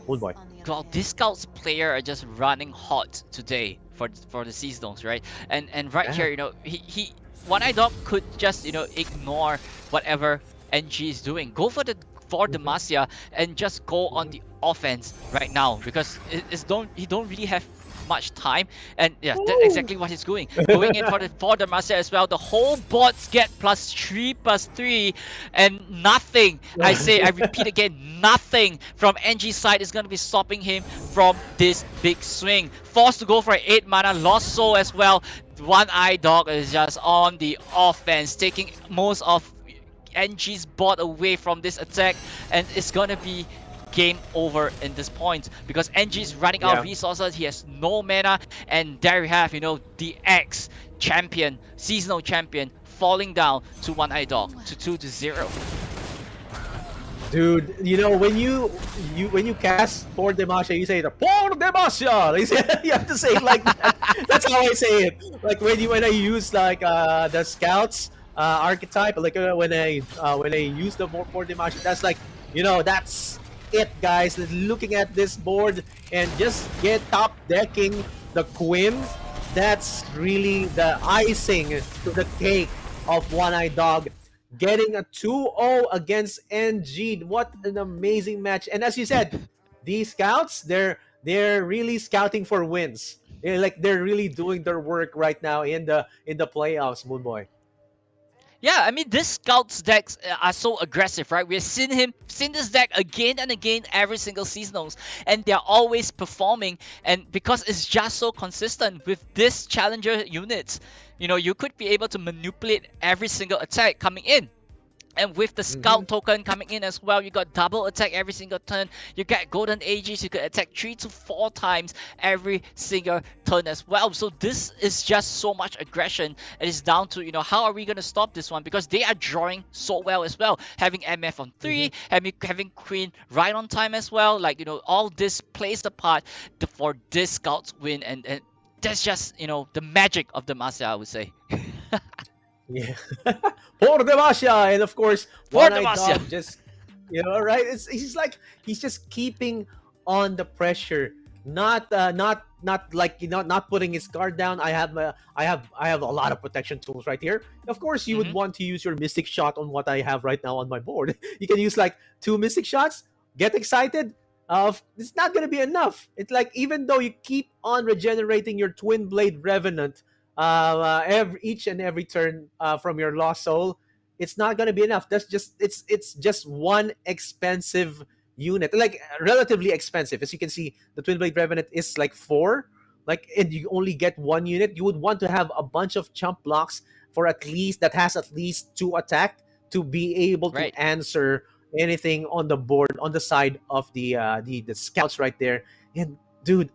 Speaker 1: Moonboy.
Speaker 2: Well, these scouts player are just running hot today for the seasonals, right? And right
Speaker 1: Yeah.
Speaker 2: here, he One Eye Dog could just ignore whatever NG is doing. Go for the Demacia and just go on the offense right now, because he don't really have much time. And yeah, that's exactly what he's doing. Going in for the Demacia as well. The whole bots get +3/+3, and nothing. I repeat again, nothing from NG's side is going to be stopping him from this big swing. Forced to go for 8 mana, lost soul as well. One Eye Dog is just on the offense, taking most of NG's bot away from this attack, and it's gonna be game over in this point, because NG is running out of resources. He has no mana, and there you have the ex champion, seasonal champion, falling down to One Eye Dog to 2-0.
Speaker 1: Dude, when you cast for Demacia, you say the for Demacia. You have to say it like that. That's how I say it. Like when I use like the scouts archetype, like when I use the for Demacia, that's like, that's it, guys. Looking at this board and just get top decking the Queen, that's really the icing to the cake of One Eye Dog, getting a 2-0 against NG. What an amazing match. And as you said, these scouts, they're really scouting for wins. They're really doing their work right now in the playoffs, Moonboy.
Speaker 2: Yeah, I mean, these scouts decks are so aggressive, right? We've seen this deck again and again every single seasonals, and they're always performing. And because it's just so consistent with this challenger units, you could be able to manipulate every single attack coming in. And with the scout token coming in as well, you got double attack every single turn. You get golden ages, you could attack 3 to 4 times every single turn as well. So this is just so much aggression. It is down to, how are we going to stop this one? Because they are drawing so well as well. Having MF on 3, having Queen right on time as well. Like, all this plays a part for this scout's win. And that's just, the magic of the Demacia, I would say.
Speaker 1: Yeah. For Demacia, and of course, One Eye Dog just, right? He's just keeping on the pressure, not putting his guard down. I have a lot of protection tools right here. Of course, you would want to use your Mystic Shot on what I have right now on my board. You can use like 2 Mystic Shots. Get excited. It's not gonna be enough. It's like, even though you keep on regenerating your Twin Blade Revenant each and every turn from your lost soul, it's not gonna be enough. It's just one expensive unit, like relatively expensive. As you can see, the Twin Blade Revenant is like 4, like, and you only get 1 unit. You would want to have a bunch of chump blocks for at least that has at least 2 attack to be able to
Speaker 2: Right.
Speaker 1: answer anything on the board on the side of the scouts right there. And dude,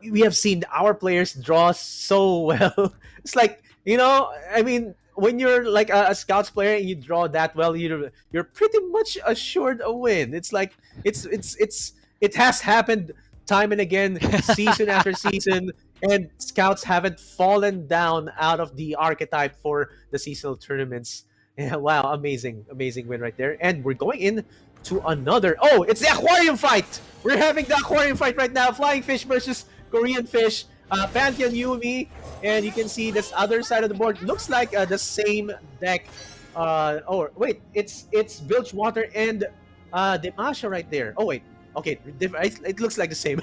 Speaker 1: we have seen our players draw so well. It's like, I mean, when you're like a scouts player and you draw that well, you're pretty much assured a win. It's like it has happened time and again, season after season, and scouts haven't fallen down out of the archetype for the seasonal tournaments. Yeah, wow, amazing win right there. And we're going in to another. Oh, it's the aquarium fight. We're having the aquarium fight right now. Flying fish versus Korean fish. Pantheon Yumi, and you can see this other side of the board looks like the same deck. Oh wait, it's Bilgewater and Demasha right there. Oh wait, okay, it looks like the same.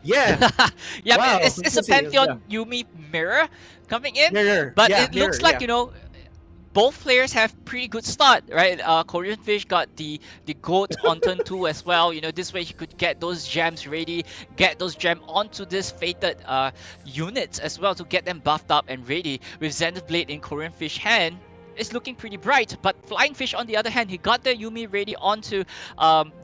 Speaker 1: Yeah,
Speaker 2: Yeah,
Speaker 1: wow.
Speaker 2: it's a Pantheon Yumi mirror coming in,
Speaker 1: Mirror,
Speaker 2: but
Speaker 1: yeah,
Speaker 2: it looks
Speaker 1: mirror,
Speaker 2: like
Speaker 1: yeah.
Speaker 2: both players have pretty good start, right? Korean Fish got the goat on turn 2 as well. This way he could get those gems ready, get those gems onto this fated units as well to get them buffed up and ready. With Zenith Blade in Korean Fish hand, it's looking pretty bright. But Flying Fish on the other hand, he got the Yumi ready onto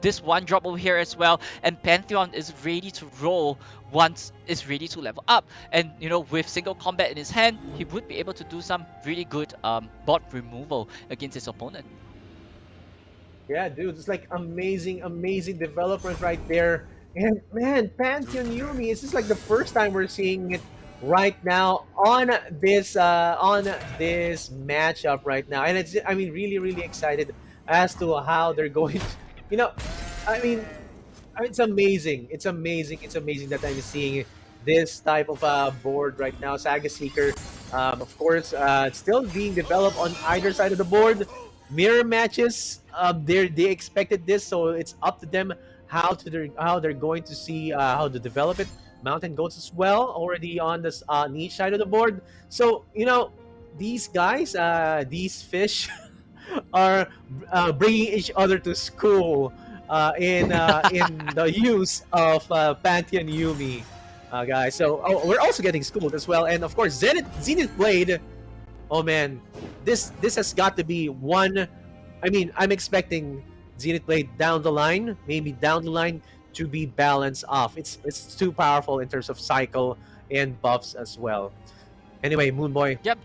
Speaker 2: this one drop over here as well, and Pantheon is ready to roll once is ready to level up. And with single combat in his hand, he would be able to do some really good bot removal against his opponent.
Speaker 1: Yeah, dude, it's like amazing development right there. And man, Pantheon Yumi, it's just like the first time we're seeing it right now on this matchup right now. And I mean, really excited as to how they're going to, you know, I mean, it's amazing. It's amazing that I'm seeing this type of board right now. Saga Seeker, of course, still being developed on either side of the board. Mirror matches, they expected this, so it's up to them how they're going to see how to develop it. Mountain Goats as well, already on this each side of the board. So these guys, these fish, are bringing each other to school in the use of Pantheon Yumi, guys. So we're also getting schooled as well, and of course Zenith Blade. Oh man, this has got to be one. I mean, I'm expecting Zenith Blade down the line, maybe down the line, to be balanced off. It's too powerful in terms of cycle and buffs as well. Anyway, Moon Boy.
Speaker 2: Yep,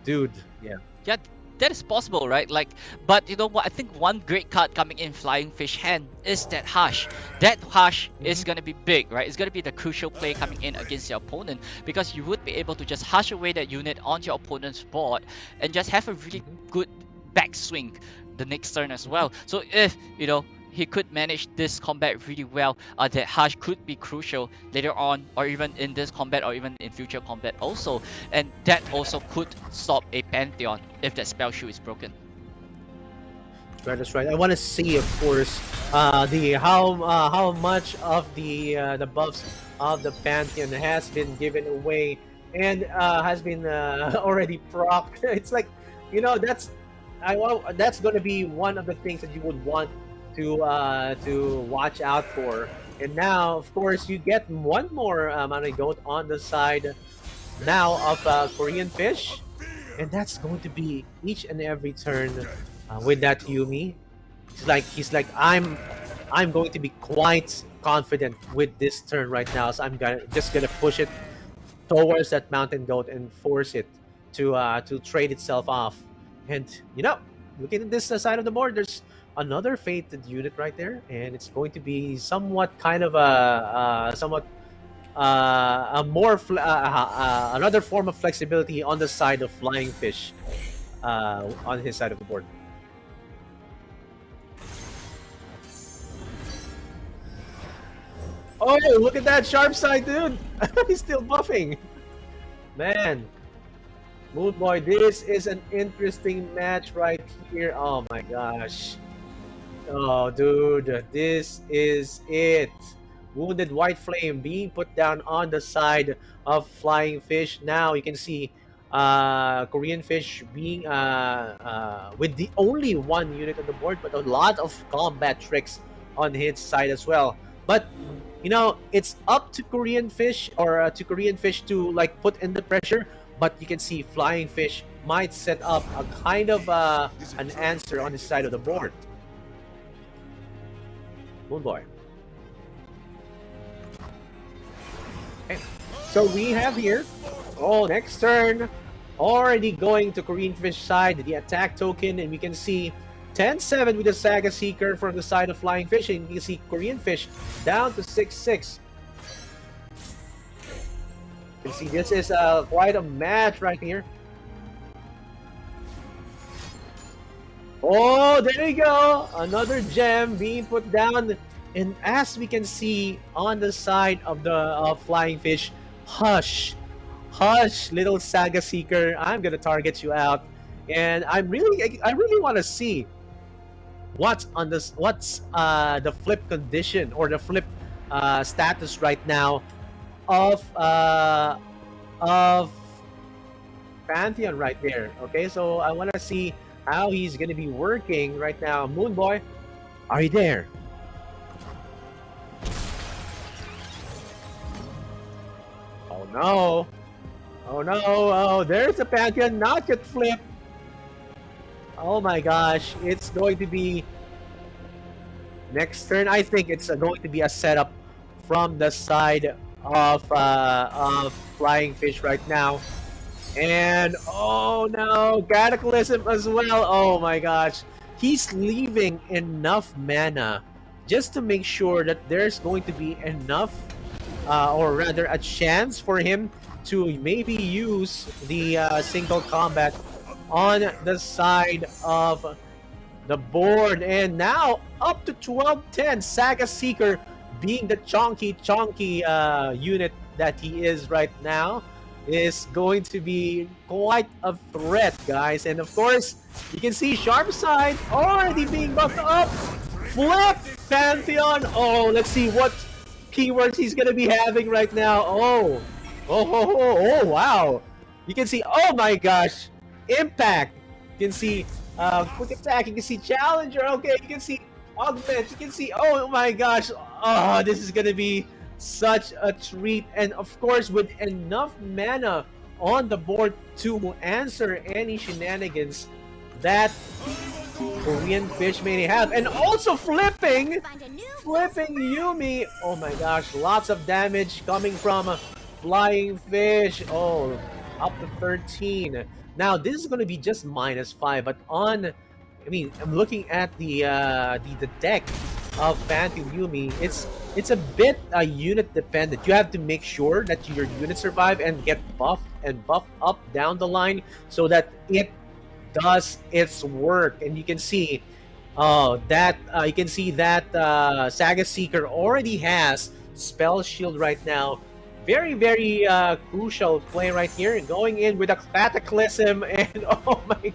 Speaker 1: dude. Yeah.
Speaker 2: Yeah, that is possible, right? Like, but you know what? I think one great card coming in Flying Fish hand is that Hush. That Hush is gonna be big, right? It's gonna be the crucial play coming in against your opponent, because you would be able to just hush away that unit on your opponent's board and just have a really good backswing the next turn as well. So if he could manage this combat really well, that Hush could be crucial later on, or even in this combat, or even in future combat also. And that also could stop a Pantheon if that spell shoe is broken.
Speaker 1: That's right. I want to see, of course, the how much of the buffs of the Pantheon has been given away and has been already procced. It's like, that's going to be one of the things that you would want to watch out for. And now, of course, you get one more Mountain Goat on the side now of Korean Fish, and that's going to be each and every turn with that Yumi. He's like I'm going to be quite confident with this turn right now, so I'm just gonna push it towards that Mountain Goat and force it to trade itself off. And looking at this side of the board, there's another fated unit right there, and it's going to be somewhat kind of a more another form of flexibility on the side of Flying Fish on his side of the board. Oh, look at that sharp side, dude. He's still buffing. Man, Moon Boy, this is an interesting match right here. Oh my gosh. Oh, dude, this is it. Wounded White Flame being put down on the side of Flying Fish. Now you can see Korean Fish being with the only one unit on the board, but a lot of combat tricks on his side as well. But you know, it's up to Korean Fish or to Korean Fish to like put in the pressure. But you can see Flying Fish might set up a kind of an answer on his side of the board. Moon Boy. Okay. So we have here, oh, next turn, already going to Korean Fish side, the attack token, and we can see 10-7 with the Saga Seeker from the side of Flying Fish, and you can see Korean Fish down to 6-6. You can see this is quite a match right here. Oh, there you go! Another gem being put down. And as we can see on the side of the Flying Fish, hush, hush, little Saga Seeker, I'm gonna target you out. And I really want to see what's on this, what's the flip condition or the flip status right now of Pantheon right there. Okay, so I want to see how he's gonna be working right now. Moon Boy, are you there? Oh no! Oh no! Oh, there's a Pantheon, not yet flip. Oh my gosh, it's going to be next turn. I think it's going to be a setup from the side of Flying Fish right now. And oh no, Cataclysm as well. Oh my gosh, he's leaving enough mana just to make sure that there's going to be enough, or rather a chance for him to maybe use the single combat on the side of the board. And now up to 12-10, Saga Seeker being the chonky unit that he is right now is going to be quite a threat, guys. And of course, you can see Sharp Side already being buffed up. Flip Pantheon. Oh, let's see what keywords he's gonna be having right now. Oh, wow. You can see, oh my gosh, Impact. You can see Quick Attack. You can see Challenger. Okay, you can see Augment. You can see, oh my gosh. Oh, this is gonna be such a treat. And of course, with enough mana on the board to answer any shenanigans that Korean Fish may have. And also flipping Yumi. Oh my gosh, lots of damage coming from Flying Fish. Oh, up to 13. Now this is going to be just -5, but on, I mean, I'm looking at the deck of Pantheon Yumi. It's a bit unit dependent. You have to make sure that your units survive and get buffed up down the line so that it does its work. And you can see that Saga Seeker already has Spell Shield right now. Very crucial play right here, going in with a Cataclysm, and oh my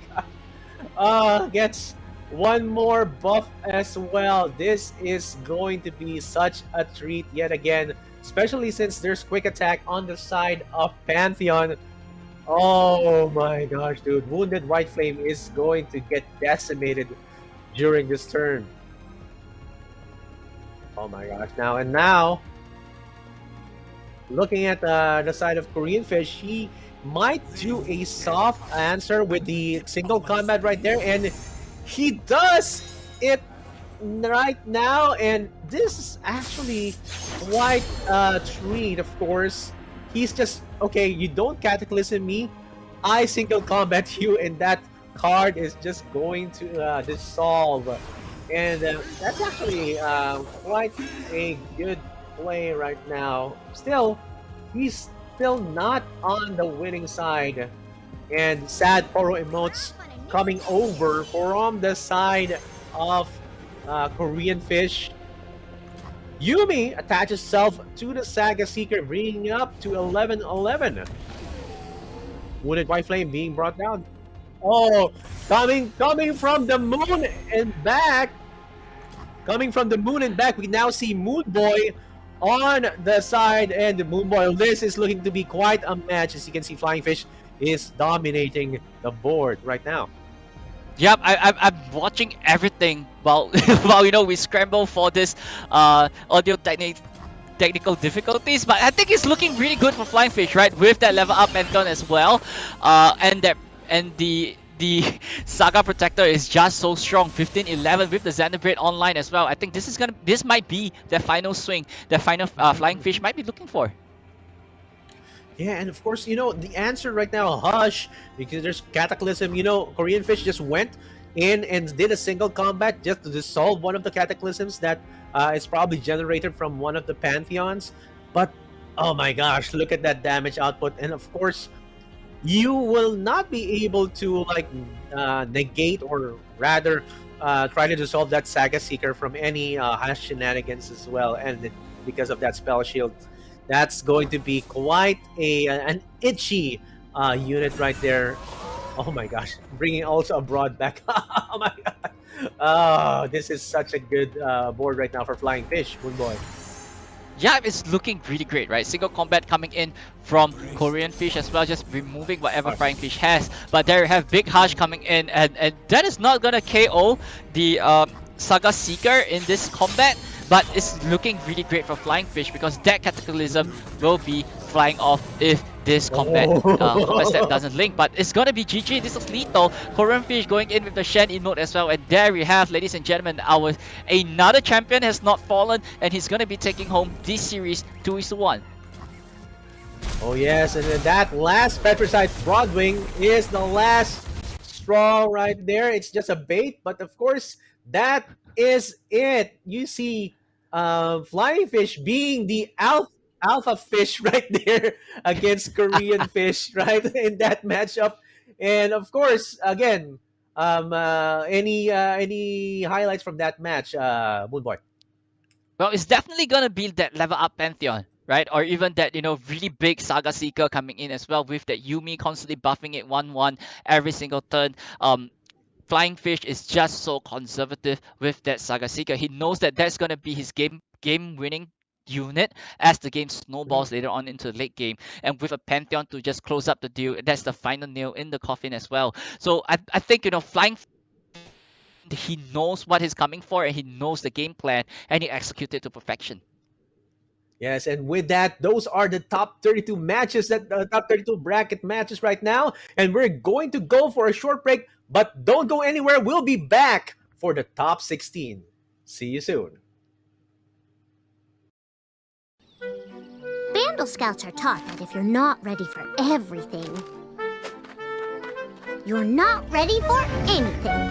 Speaker 1: god, gets one more buff as well. This is going to be such a treat yet again, especially since there's Quick Attack on the side of Pantheon. Oh my gosh, dude, Wounded White Flame is going to get decimated during this turn. Oh my gosh, now looking at the side of Korean Fish, he might do a soft answer with the single combat right there, and he does it right now. And this is actually quite a treat. Of course, he's just, okay, you don't Cataclysm me, I single combat you, and that card is just going to dissolve. And that's actually quite a good play right now. Still, he's still not on the winning side, and sad Poro emotes coming over from the side of Korean Fish. Yumi attaches herself to the Saga Seeker, bringing up to 11-11. Wounded White Flame being brought down. Oh, coming from the moon and back. Coming from the moon and back, we now see Moon Boy on the side, and the Moon Boy, this is looking to be quite a match. As you can see, Flying Fish is dominating the board right now.
Speaker 2: Yep, I'm watching everything while while we scramble for this audio technical difficulties, but I think it's looking really good for Flying Fish, right? With that level up Pantheon as well, and the Saga Protector is just so strong. 15-11 with the Xenoblade online as well. I think this might be their final swing, their final Flying Fish might be looking for.
Speaker 1: Yeah, and of course, the answer right now, hush, because there's Cataclysm. Korean Fish just went in and did a single combat just to dissolve one of the Cataclysms that is probably generated from one of the Pantheons. But, oh my gosh, look at that damage output. And of course, you will not be able to, negate or rather try to dissolve that Saga Seeker from any hash shenanigans as well. And because of that spell shield, that's going to be quite an itchy unit right there. Oh my gosh, bringing also abroad back. Oh my god. Oh, this is such a good board right now for Flying Fish, Moon Boy.
Speaker 2: Yeah, it's looking really great, right? Single combat coming in from Korean Fish as well, just removing whatever Flying Fish has. But there you have Big Hush coming in, and that is not gonna KO the Saga Seeker in this combat. But it's looking really great for Flying Fish because that Cataclysm will be flying off if this combat step doesn't link. But it's gonna be GG. This is lethal. Korean Fish going in with the Shen emote as well. And there we have, ladies and gentlemen, another champion has not fallen, and he's gonna be taking home this series 2-1.
Speaker 1: Oh yes, and then that last Petricide Broadwing is the last straw right there. It's just a bait, but of course that is it. You see Flying Fish being the alpha fish right there against Korean Fish, right, in that matchup. And of course, again, any highlights from that match, Moon Boy?
Speaker 2: Well, it's definitely gonna be that level up Pantheon, right? Or even that, really big Saga Seeker coming in as well with that Yumi constantly buffing it 1-1 every single turn. Flying Fish is just so conservative with that Saga Seeker. He knows that that's gonna be his game winning unit as the game snowballs later on into the late game, and with a Pantheon to just close up the deal, that's the final nail in the coffin as well. So I think Flying, he knows what he's coming for, and he knows the game plan, and he executes it to perfection.
Speaker 1: Yes, and with that, those are the top 32 matches, that top 32 bracket matches right now. And we're going to go for a short break, but don't go anywhere. We'll be back for the top 16. See you soon.
Speaker 3: Vandal Scouts are taught that if you're not ready for everything, you're not ready for anything.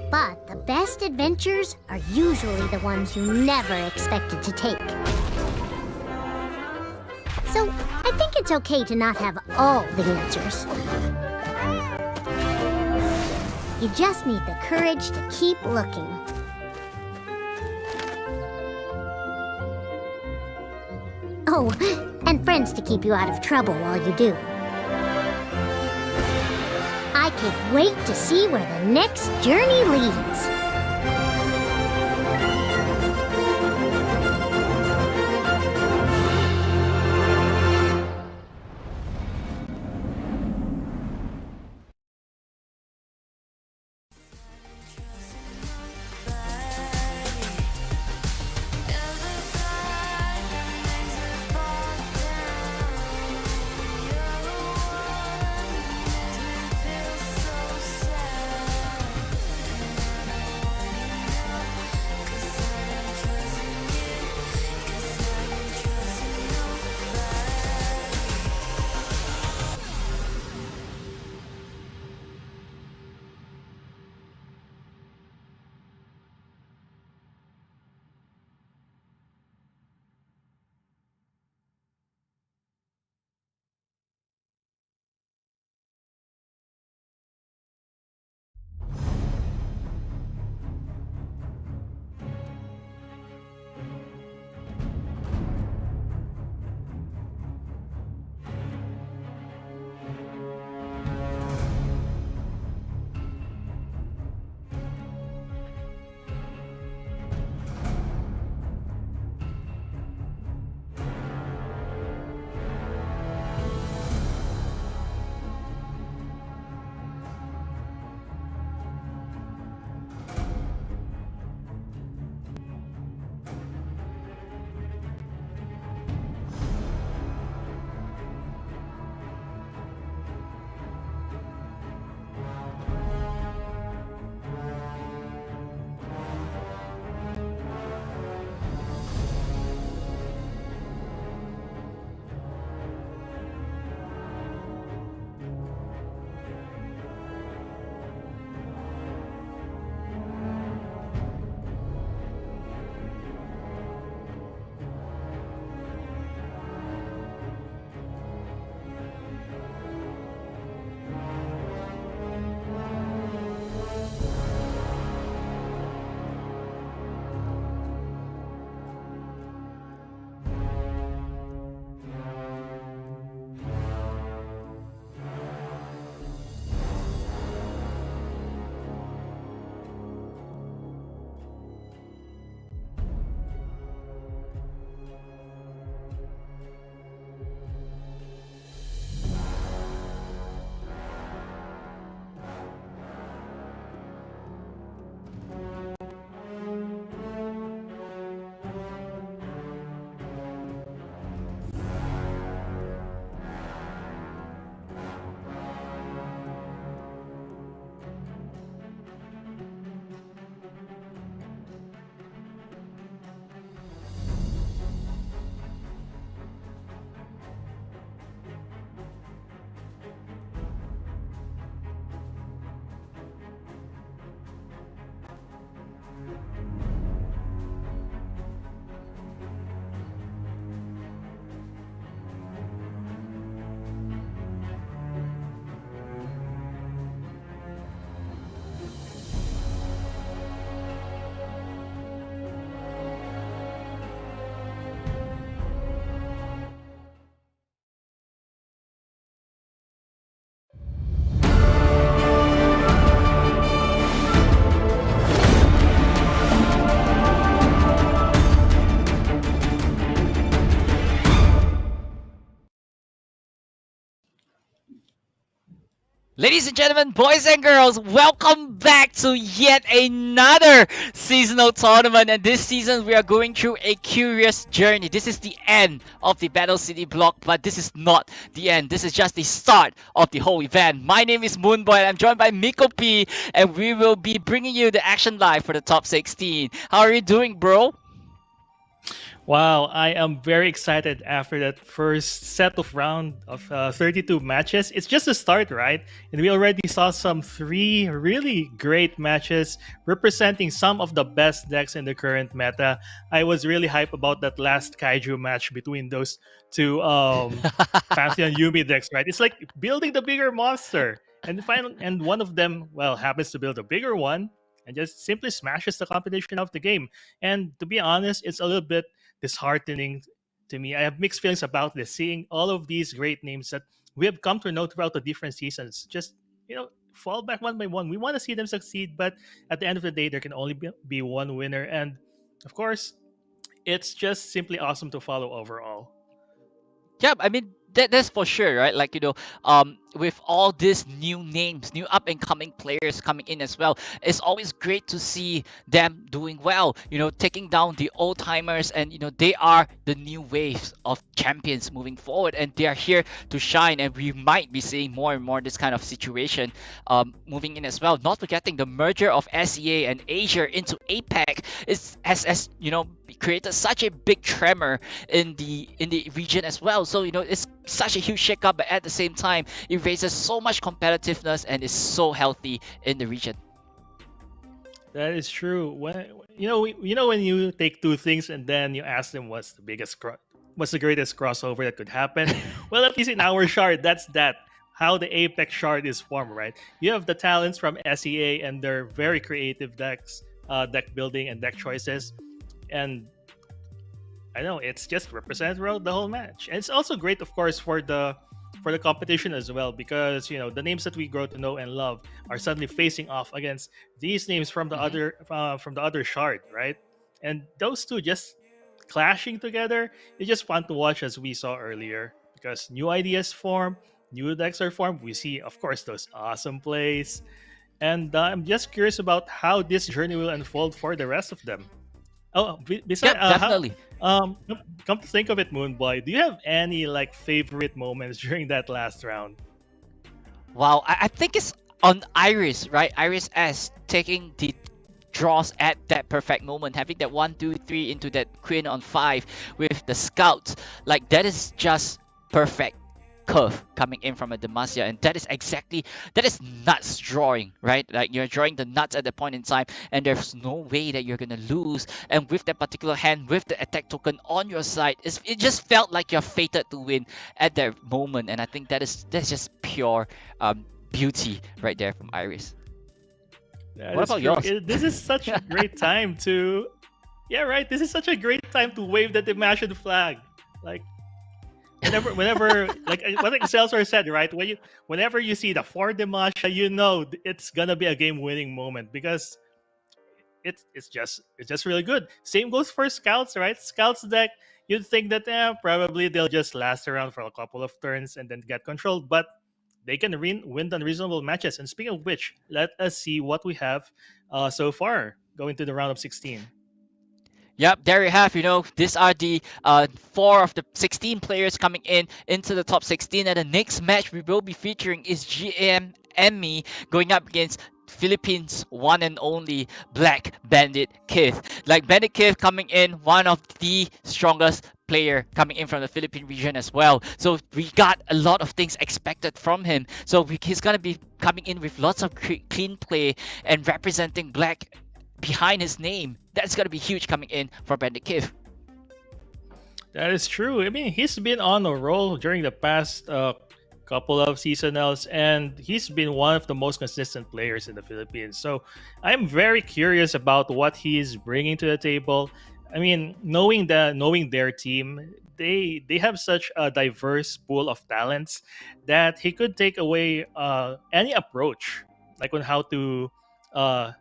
Speaker 3: But the best adventures are usually the ones you never expected to take. So, I think it's okay to not have all the answers. You just need the courage to keep looking. Oh, and friends to keep you out of trouble while you do. I can't wait to see where the next journey leads.
Speaker 2: Ladies and gentlemen, boys and girls, welcome back to yet another seasonal tournament. And this season, we are going through a curious journey. This is the end of the Battle City block, but this is not the end. This is just the start of the whole event. My name is Moonboy, and I'm joined by Miko P, and we will be bringing you the action live for the top 16. How are you doing, bro?
Speaker 4: Wow, I am very excited after that first set of round of 32 matches. It's just a start, right? And we already saw some three really great matches representing some of the best decks in the current meta. I was really hyped about that last Kaiju match between those two Pantheon Yumi decks, right? It's like building the bigger monster. And one of them, well, happens to build a bigger one and just simply smashes the competition of the game. And to be honest, it's a little bit disheartening to me. I have mixed feelings about this, seeing all of these great names that we have come to know throughout the different seasons just, fall back one by one. We want to see them succeed, but at the end of the day, there can only be one winner. And of course, it's just simply awesome to follow overall.
Speaker 2: Yeah, I mean that's for sure, right? Like with all these new names, new up and coming players coming in as well, it's always great to see them doing well. Taking down the old timers, and they are the new waves of champions moving forward, and they are here to shine. And we might be seeing more and more this kind of situation moving in as well. Not forgetting the merger of SEA and Asia into APAC is has created such a big tremor in the region as well. So it's such a huge shakeup, but at the same time, it raises so much competitiveness and is so healthy in the region.
Speaker 4: That is true. When you take two things and then you ask them what's the greatest crossover that could happen. Well, at least in our shard, that's that. How the Apex shard is formed, right? You have the talents from SEA and their very creative decks, deck building and deck choices, and I know it's just represented throughout the whole match. And it's also great, of course, for the competition as well, because the names that we grow to know and love are suddenly facing off against these names from the other shard, right? And those two just clashing together, it's just fun to watch, as we saw earlier, because new ideas form, new decks are formed. We see, of course, those awesome plays, and I'm just curious about how this journey will unfold for the rest of them. Oh,
Speaker 2: Yep,
Speaker 4: besides,
Speaker 2: definitely.
Speaker 4: come to think of it, Moonboy, do you have any like favorite moments during that last round?
Speaker 2: Wow, I think it's on Iris, right? Iris S taking the draws at that perfect moment, having that 1, 2, 3 into that queen on 5 with the scouts. Like that is just perfect curve coming in from a Demacia, and that is nuts drawing, right? Like you're drawing the nuts at that point in time, and there's no way that you're gonna lose. And with that particular hand, with the attack token on your side, it just felt like you're fated to win at that moment. And I think that's just pure beauty right there from Iris.
Speaker 4: That
Speaker 2: What
Speaker 4: is
Speaker 2: about
Speaker 4: true.
Speaker 2: yours?
Speaker 4: This is such a great time to, yeah, right. This is such a great time to wave the Dimashed flag. Like whenever, like what Excelsior said, right? Whenever you see the four Dimasha, it's gonna be a game-winning moment because it's just really good. Same goes for Scouts, right? Scouts deck, you'd think that probably they'll just last around for a couple of turns and then get controlled, but they can win the reasonable matches. And speaking of which, let us see what we have so far. going to the round of 16.
Speaker 2: Yep, there you have. These are the four of the 16 players coming into the top 16. And the next match we will be featuring is GM Emmy going up against Philippines' one and only Black Bandit Kith. Like Bandit Kith coming in, one of the strongest player coming in from the Philippine region as well. So we got a lot of things expected from him. So he's gonna be coming in with lots of clean play and representing Black behind his name. That's gonna be huge coming in for Bandit Cave.
Speaker 4: That is true. I mean, he's been on a roll during the past couple of seasonals, and he's been one of the most consistent players in the Philippines. So I'm very curious about what he's bringing to the table. I mean, knowing their team, they have such a diverse pool of talents that he could take away any approach, like on how to uh,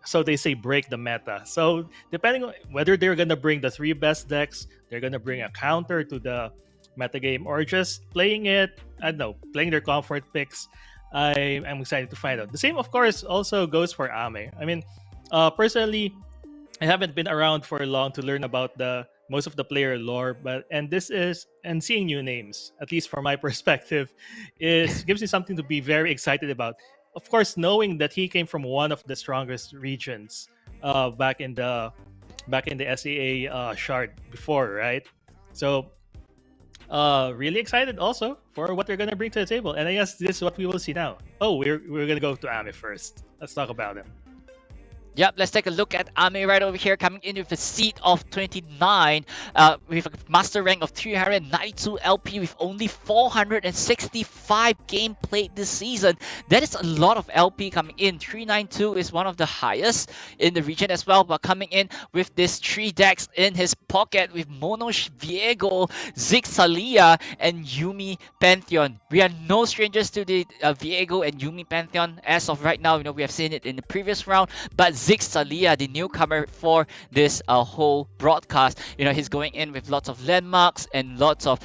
Speaker 4: so they say break the meta. So depending on whether they're gonna bring the three best decks, they're gonna bring a counter to the metagame, or just playing it, I don't know, playing their comfort picks. I'm excited to find out. The same, of course, also goes for Ame. I mean, personally, I haven't been around for long to learn about the most of the player lore, but and seeing new names, at least from my perspective, is gives me something to be very excited about. Of course, knowing that he came from one of the strongest regions back in the SEA shard before, right? So really excited also for what they're gonna bring to the table, and I guess this is what we will see now. Oh, we're gonna go to Ame first. Let's talk about him.
Speaker 2: Yep, let's take a look at Ame right over here, coming in with a seat of 29, with a master rank of 392 LP with only 465 game played this season. That is a lot of LP coming in. 392 is one of the highest in the region as well, but coming in with this 3 decks in his pocket with Mono Viego, Zig Salia, and Yumi Pantheon. We are no strangers to the Viego and Yumi Pantheon as of right now. We have seen it in the previous round, but Zig Salia, the newcomer for this whole broadcast, he's going in with lots of landmarks and lots of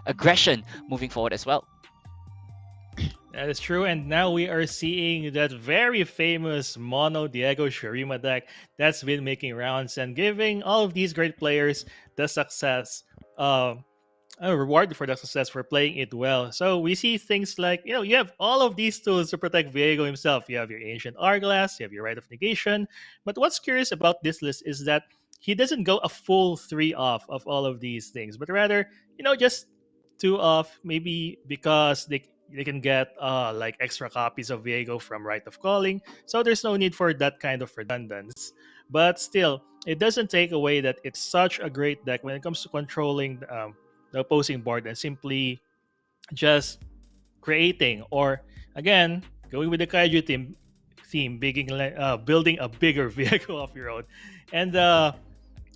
Speaker 2: aggression moving forward as well.
Speaker 4: That is true, and now we are seeing that very famous Mono Diego Shurima deck that's been making rounds and giving all of these great players the success, a reward for the success for playing it well. So we see things like, you have all of these tools to protect Viego himself. You have your Ancient Hourglass, you have your Rite of Negation. But what's curious about this list is that he doesn't go a full 3 off of all of these things, but rather, just 2 off, maybe because they can get like extra copies of Viego from Rite of Calling. So there's no need for that kind of redundance. But still, it doesn't take away that it's such a great deck when it comes to controlling the opposing board and simply just creating, or again, going with the Kaiju theme, building a bigger vehicle of your own. And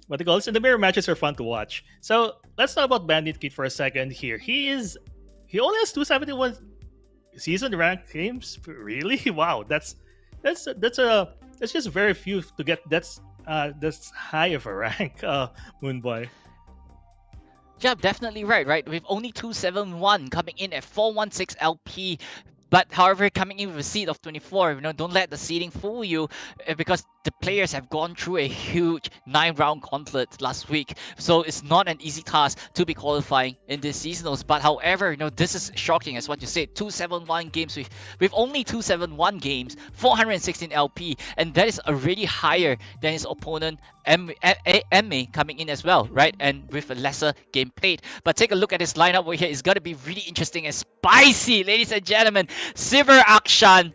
Speaker 4: what they call this, and the mirror matches are fun to watch. So let's talk about Bandit Kid for a second here. He only has 271 season ranked games. Really? Wow, that's just very few to get that's high of a rank, Moonboy.
Speaker 2: Yeah, definitely right? With only 271 coming in at 416 LP. But however, coming in with a seed of 24, don't let the seeding fool you, because the players have gone through a huge 9-round gauntlet last week. So it's not an easy task to be qualifying in this seasonals. But however, this is shocking as what you said. 271 games with only 271 games, 416 LP, and that is already higher than his opponent MA coming in as well, right? And with a lesser game played. But take a look at his lineup over here. It's gonna be really interesting and spicy, ladies and gentlemen. Silver Akshan,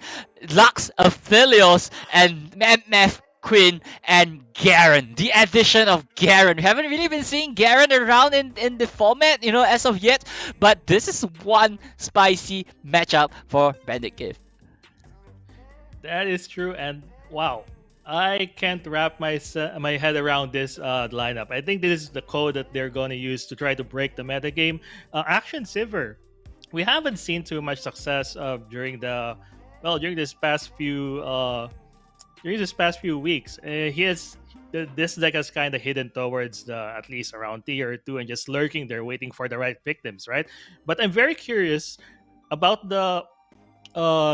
Speaker 2: Lux Aphelios, and MF Quinn and Garen. The addition of Garen. We haven't really been seeing Garen around in the format, as of yet. But this is one spicy matchup for Bandit Cave.
Speaker 4: That is true, and wow, I can't wrap my head around this lineup. I think this is the code that they're going to use to try to break the metagame. Action Silver, we haven't seen too much success during this past few weeks. This deck has kind of hidden towards at least around tier 2 and just lurking there waiting for the right victims, right? But I'm very curious about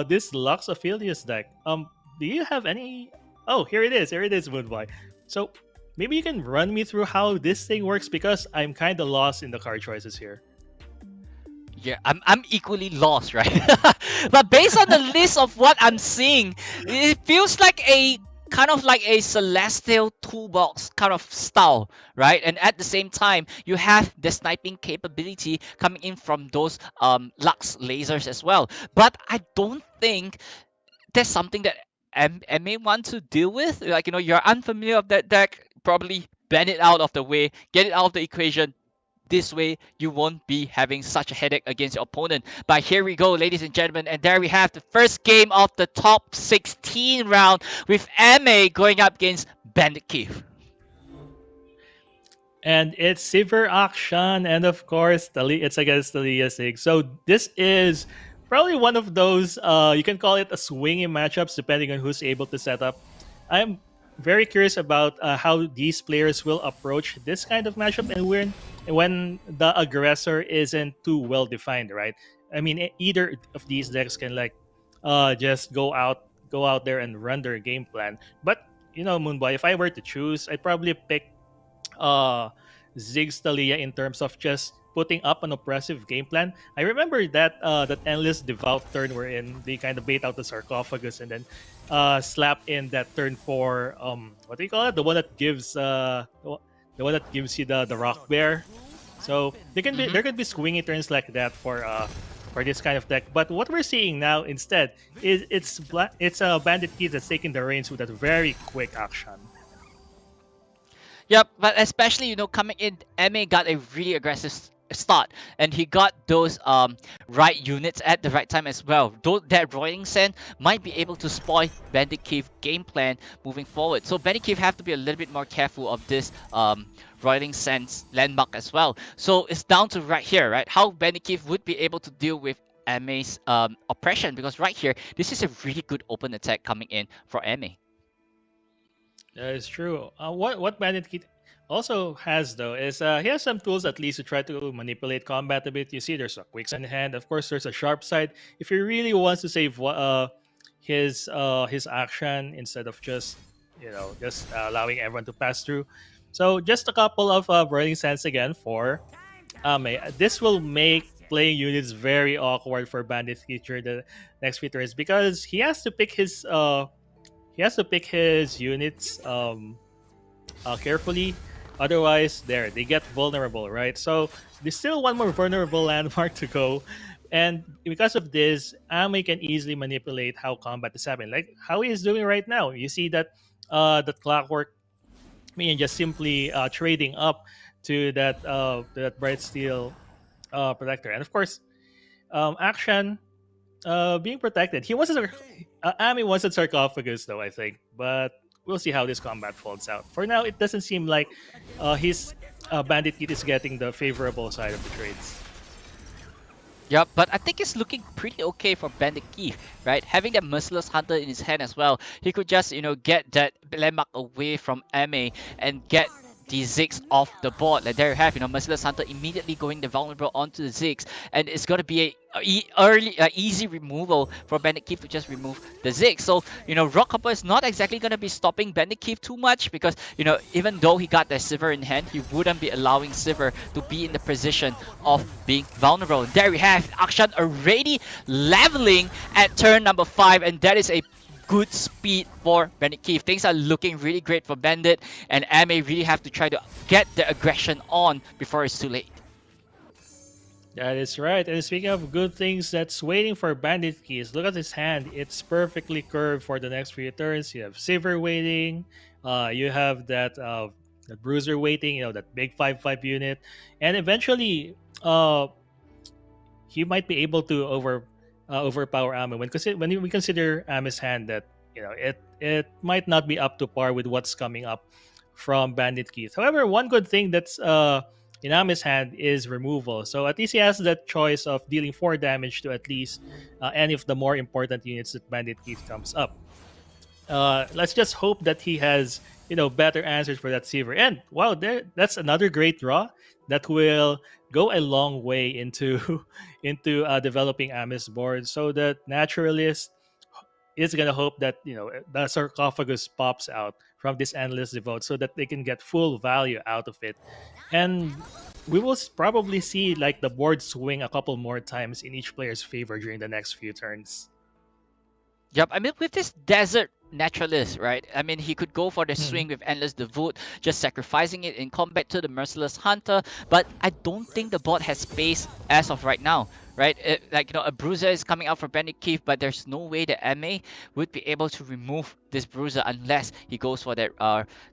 Speaker 4: this Lux Aphelios deck. Do you have any Oh, here it is. Here it is, Moonboy. So maybe you can run me through how this thing works because I'm kind of lost in the card choices here.
Speaker 2: Yeah, I'm equally lost, right? But based on the list of what I'm seeing, it feels like a kind of like a celestial toolbox kind of style, right? And at the same time, you have the sniping capability coming in from those Lux lasers as well. But I don't think there's something that I may want to deal with. Like, you're unfamiliar of that deck, probably ban it out of the way, get it out of the equation. This way, you won't be having such a headache against your opponent. But here we go, ladies and gentlemen, and there we have the first game of the top 16 round with MA going up against Bandit Keith.
Speaker 4: And it's Silver Action, and of course, it's against the Leah Sig. So this is probably one of those you can call it a swinging matchups depending on who's able to set up. I'm very curious about how these players will approach this kind of matchup and when the aggressor isn't too well defined, right? I mean, either of these decks can like just go out there and run their game plan. But Moonboy, if I were to choose, I'd probably pick uh Ziggs Talia in terms of just putting up an oppressive game plan. I remember that endless devout turn wherein they kind of bait out the sarcophagus and then slap in that turn for what do you call it? The one that gives the one that gives you the rock bear. So there could be swingy turns like that for this kind of deck. But what we're seeing now instead is it's a Bandit Keith that's taking the reins with that very quick action.
Speaker 2: Yep, but especially coming in, MA got a really aggressive start, and he got those right units at the right time as well. That Roiling Sand might be able to spoil Bandit Keith game plan moving forward. So Bandit Keith have to be a little bit more careful of this Roiling Sand's landmark as well. So it's down to right here, right? How Bandit Keith would be able to deal with MA's oppression, because right here, this is a really good open attack coming in for MA.
Speaker 4: That is true. What Bandit Kid also has though is he has some tools at least to try to manipulate combat a bit. You see, there's a quick sand hand. Of course, there's a sharp side. If he really wants to save his action instead of just allowing everyone to pass through. So just a couple of Burning Sands again for this will make playing units very awkward for Bandit Teacher the next few turns because he has to pick his units carefully. Otherwise, they get vulnerable, right? So there's still one more vulnerable landmark to go. And because of this, Ame can easily manipulate how combat is happening. Like how he is doing right now. You see that clockwork and just simply trading up to that bright steel protector. And of course, action being protected. Ami wants a sarcophagus though, I think, but we'll see how this combat folds out. For now, it doesn't seem like his Bandit Kid is getting the favorable side of the trades.
Speaker 2: Yep, but I think it's looking pretty okay for Bandit Keith, right? Having that Merciless Hunter in his hand as well, he could just, get that landmark away from MA and get the Ziggs off the board. Like there you have, Merciless Hunter immediately going the vulnerable onto the Ziggs, and it's gonna be a easy removal for Bandit Keith to just remove the Ziggs. So Rockhopper is not exactly gonna be stopping Bandit Keith too much because even though he got that Sivir in hand, he wouldn't be allowing Sivir to be in the position of being vulnerable. And there we have Akshan already leveling at turn number 5, and that is a good speed for Bandit Keith. Things are looking really great for Bandit, and MA really have to try to get the aggression on before it's too late.
Speaker 4: That is right. And speaking of good things that's waiting for Bandit Keys, look at his hand. It's perfectly curved for the next few turns. You have Sivir waiting. You have that Bruiser waiting, that big 5/5 unit. And eventually, he might be able to overpower Ame when we consider Ame's hand that it might not be up to par with what's coming up from Bandit Keith. However, one good thing that's in Ame's hand is removal. So at least he has that choice of dealing 4 damage to at least any of the more important units that Bandit Keith comes up. Let's just hope that he has better answers for that Sivir. And wow, that's another great draw that will go a long way into developing Ame's board. So that Naturalist is gonna hope that the sarcophagus pops out from this endless devote so that they can get full value out of it, and we will probably see like the board swing a couple more times in each player's favor during the next few turns.
Speaker 2: Yep, I mean with this desert naturalist, right? I mean he could go for the swing with endless devote, just sacrificing it in combat to the merciless hunter. But I don't think the bot has space as of right now, right? Like a bruiser is coming out for Bandit Keith, but there's no way that MA would be able to remove this bruiser unless he goes for that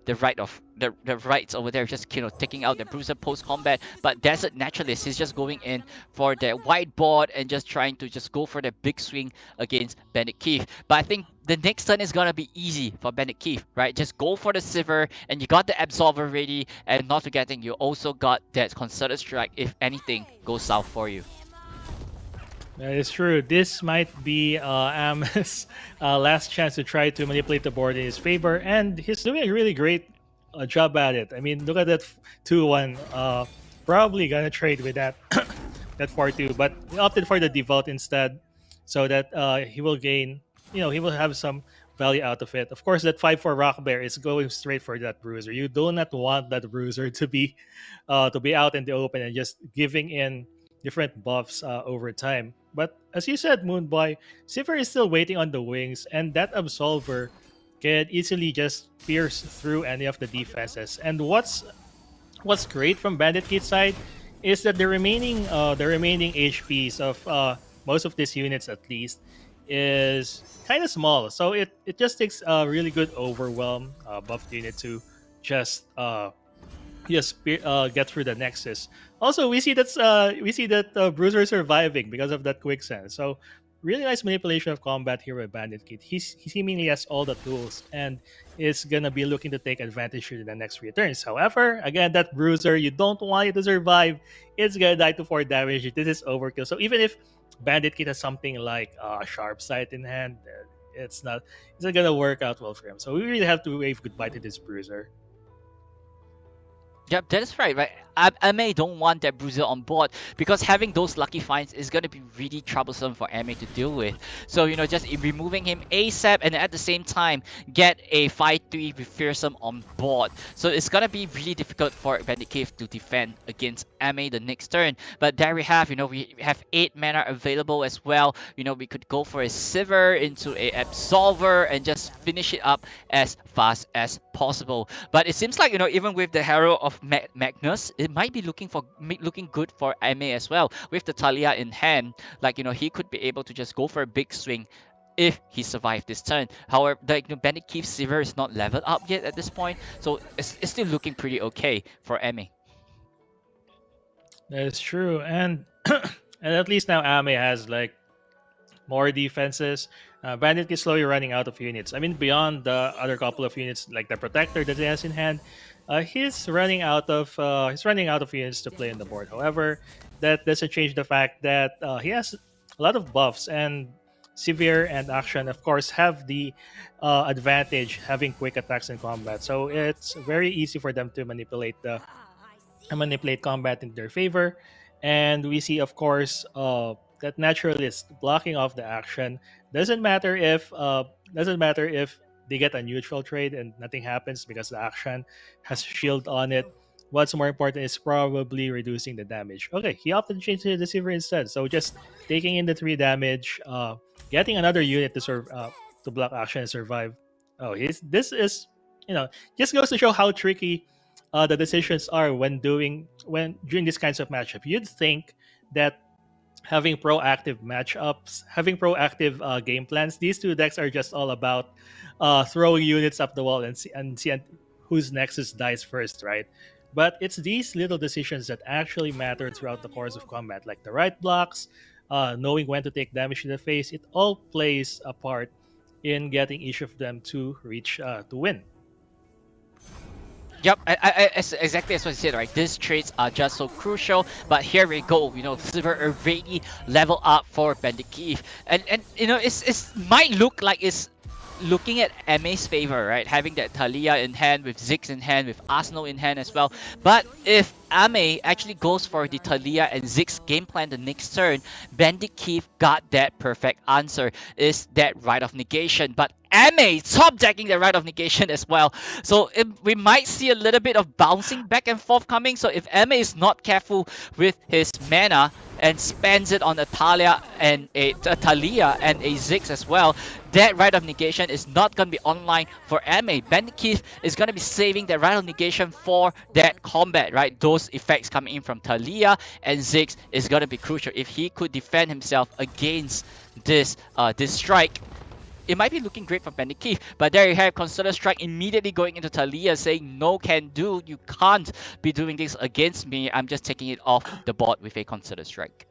Speaker 2: the rights over there, just taking out the bruiser post combat. But desert naturalist, he's just going in for the white board and just trying to just go for the big swing against Bandit Keith. But I think the next turn is gonna be easy for Bandit Keith, right? Just go for the Sivir, and you got the Absolver ready, and not forgetting you also got that Concerted Strike if anything goes south for you.
Speaker 4: That is true. This might be Am's last chance to try to manipulate the board in his favor, and he's doing a really great job at it. I mean, look at that 2-1. Probably gonna trade with that that 4-2, but he opted for the devout instead, so that he will gain. He will have some value out of it. Of course, that 5-4 Rock Bear is going straight for that bruiser. You do not want that bruiser to be out in the open and just giving in different buffs over time. But as you said, Moonboy, Sivir is still waiting on the wings, and that Absolver can easily just pierce through any of the defenses. And what's great from Bandit Kid's side is that the remaining HPs of most of these units at least is kind of small. So it just takes a really good overwhelm buffed unit to just get through the Nexus. Also, we see that Bruiser is surviving because of that quicksand. So really nice manipulation of combat here with Bandit Kid. He seemingly has all the tools and is gonna be looking to take advantage in the next few turns. However, again, that Bruiser, you don't want it to survive. It's gonna die to 4 damage. This is overkill. So even if Bandit Kid has something like Sharp Sight in hand, it's not gonna work out well for him. So we really have to wave goodbye to this Bruiser.
Speaker 2: Yep, that is right. MA don't want that bruiser on board because having those lucky finds is going to be really troublesome for MA to deal with. So, just removing him ASAP and at the same time get a 5-3 with Fearsome on board. So it's going to be really difficult for Bandit Cave to defend against MA the next turn. But there we have, we have 8 mana available as well. We could go for a Sivir into a Absolver and just finish it up as fast as possible. But it seems like, even with the Hero of Magnus, it might be looking good for MA as well. With the Talia in hand, he could be able to just go for a big swing if he survived this turn. However, Bandit Keith Sivir is not leveled up yet at this point, so it's still looking pretty okay for MA.
Speaker 4: That is true, and and at least now Ame has more defenses. Bandit is slowly running out of units. I mean, beyond the other couple of units like the Protector that he has in hand, he's running out of units to play on the board. However, that doesn't change the fact that he has a lot of buffs, and Severe and Action, of course, have the advantage having quick attacks in combat. So it's very easy for them to manipulate combat in their favor. And we see, of course, that Naturalist blocking off the action. Doesn't matter if they get a neutral trade and nothing happens because the action has shield on it. What's more important is probably reducing the damage. Okay, he opted to change to the Sivir instead. So just taking in the 3 damage, getting another unit to block action and survive. This is just goes to show how tricky the decisions are when during these kinds of matchup. You'd think that having proactive matchups, having proactive game plans, these 2 decks are just all about throwing units up the wall and see whose Nexus dies first, right? But it's these little decisions that actually matter throughout the course of combat, like the right blocks, knowing when to take damage to the face. It all plays a part in getting each of them to reach to win.
Speaker 2: Yep, exactly as what you said, right? These trades are just so crucial, but here we go. Sivir already level up for Bandit Keith, and it might look like it's looking at MA's favor, right? Having that Talia in hand, with Ziggs in hand, with Arsenal in hand as well. But if Ame actually goes for the Talia and Ziggs game plan the next turn, Bandit Keith got that perfect answer, is that Rite of Negation. But Ame top decking the Rite of Negation as well. So we might see a little bit of bouncing back and forth coming. So if Ame is not careful with his mana and spends it on a Talia and a Talia and a Ziggs as well, that Rite of Negation is not going to be online for Ame. Bandit Keith is going to be saving that Rite of Negation for that combat, right? Those effects coming in from Talia and Ziggs is going to be crucial. If he could defend himself against this strike, it might be looking great for Bandit Keith, but there you have Consider Strike immediately going into Talia saying, no can do, you can't be doing this against me, I'm just taking it off the board with a Consider Strike.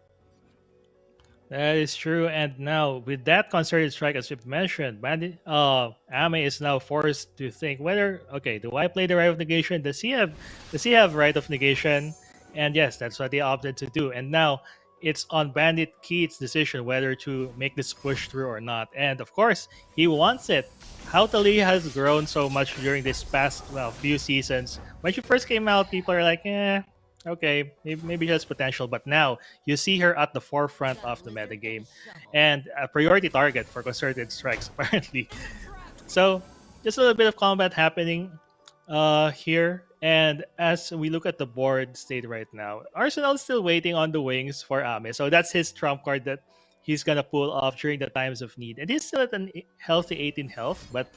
Speaker 4: That is true. And now with that concerted strike, as you've mentioned, Ame is now forced to think whether, okay, do I play the Rite of Negation? Does he have Rite of Negation? And yes, that's what they opted to do. And now it's on Bandit Keith's decision whether to make this push through or not. And of course, he wants it. How Talia has grown so much during this past few seasons. When she first came out, people are like, okay, maybe has potential, but now you see her at the forefront of the metagame and a priority target for concerted strikes, apparently. So, just a little bit of combat happening here. And as we look at the board state right now, Arsenal is still waiting on the wings for Ame. So, that's his trump card that he's going to pull off during the times of need. And he's still at a healthy 18 health, but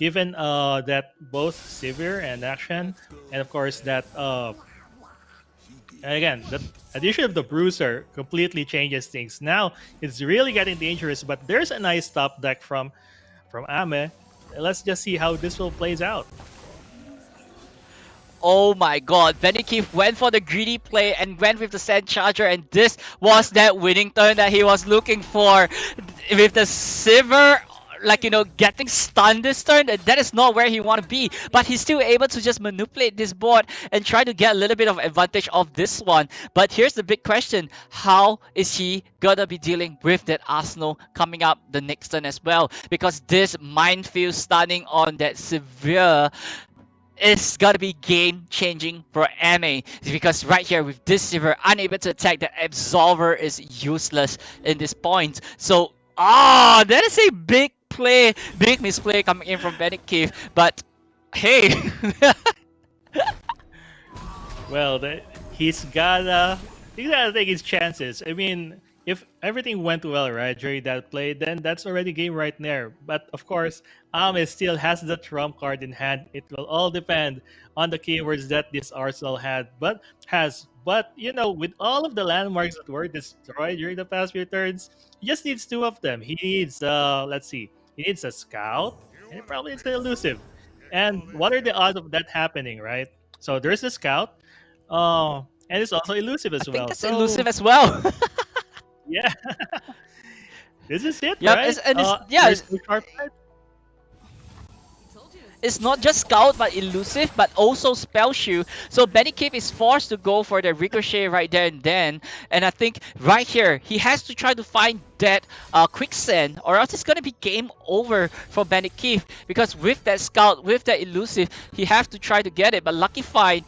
Speaker 4: given that both Severe and Action, and of course that and again, the addition of the Bruiser completely changes things. Now it's really getting dangerous, but there's a nice top deck from Ame. Let's just see how this will plays out.
Speaker 2: Oh my god, Bandit Keith went for the greedy play and went with the Sand Charger, and this was that winning turn that he was looking for. With the Sivir, like, you know, getting stunned this turn, that is not where he want to be, but he's still able to just manipulate this board and try to get a little bit of advantage of this one. But here's the big question, how is he gonna be dealing with that Arsenal coming up the next turn as well? Because this minefield stunning on that Severe is gonna be game changing for Ame, because right here with this Severe unable to attack, the Absolver is useless in this point. So that is a big play, big misplay coming in from Bandit Keith, but hey.
Speaker 4: Well, he's gotta take his chances. I mean, if everything went well, right, during that play, then that's already game right there. But of course, Ame still has the trump card in hand. It will all depend on the keywords that this Arsenal but you know, with all of the landmarks that were destroyed during the past few turns, he just needs two of them. He needs let's see, he needs a scout, and he probably needs an elusive. And what are the odds of that happening, right? So there's the scout, and it's also elusive as
Speaker 2: I
Speaker 4: well.
Speaker 2: think it's elusive as well.
Speaker 4: Yeah. This is it,
Speaker 2: Yeah,
Speaker 4: right?
Speaker 2: it's
Speaker 4: there's the sharp edge.
Speaker 2: It's not just Scout, but Elusive, but also Spell Shield. So Bandit Keith is forced to go for the Ricochet right there and then. And I think right here, he has to try to find that Quicksand, or else it's going to be game over for Bandit Keith. Because with that Scout, with that Elusive, he has to try to get it. But Lucky Find,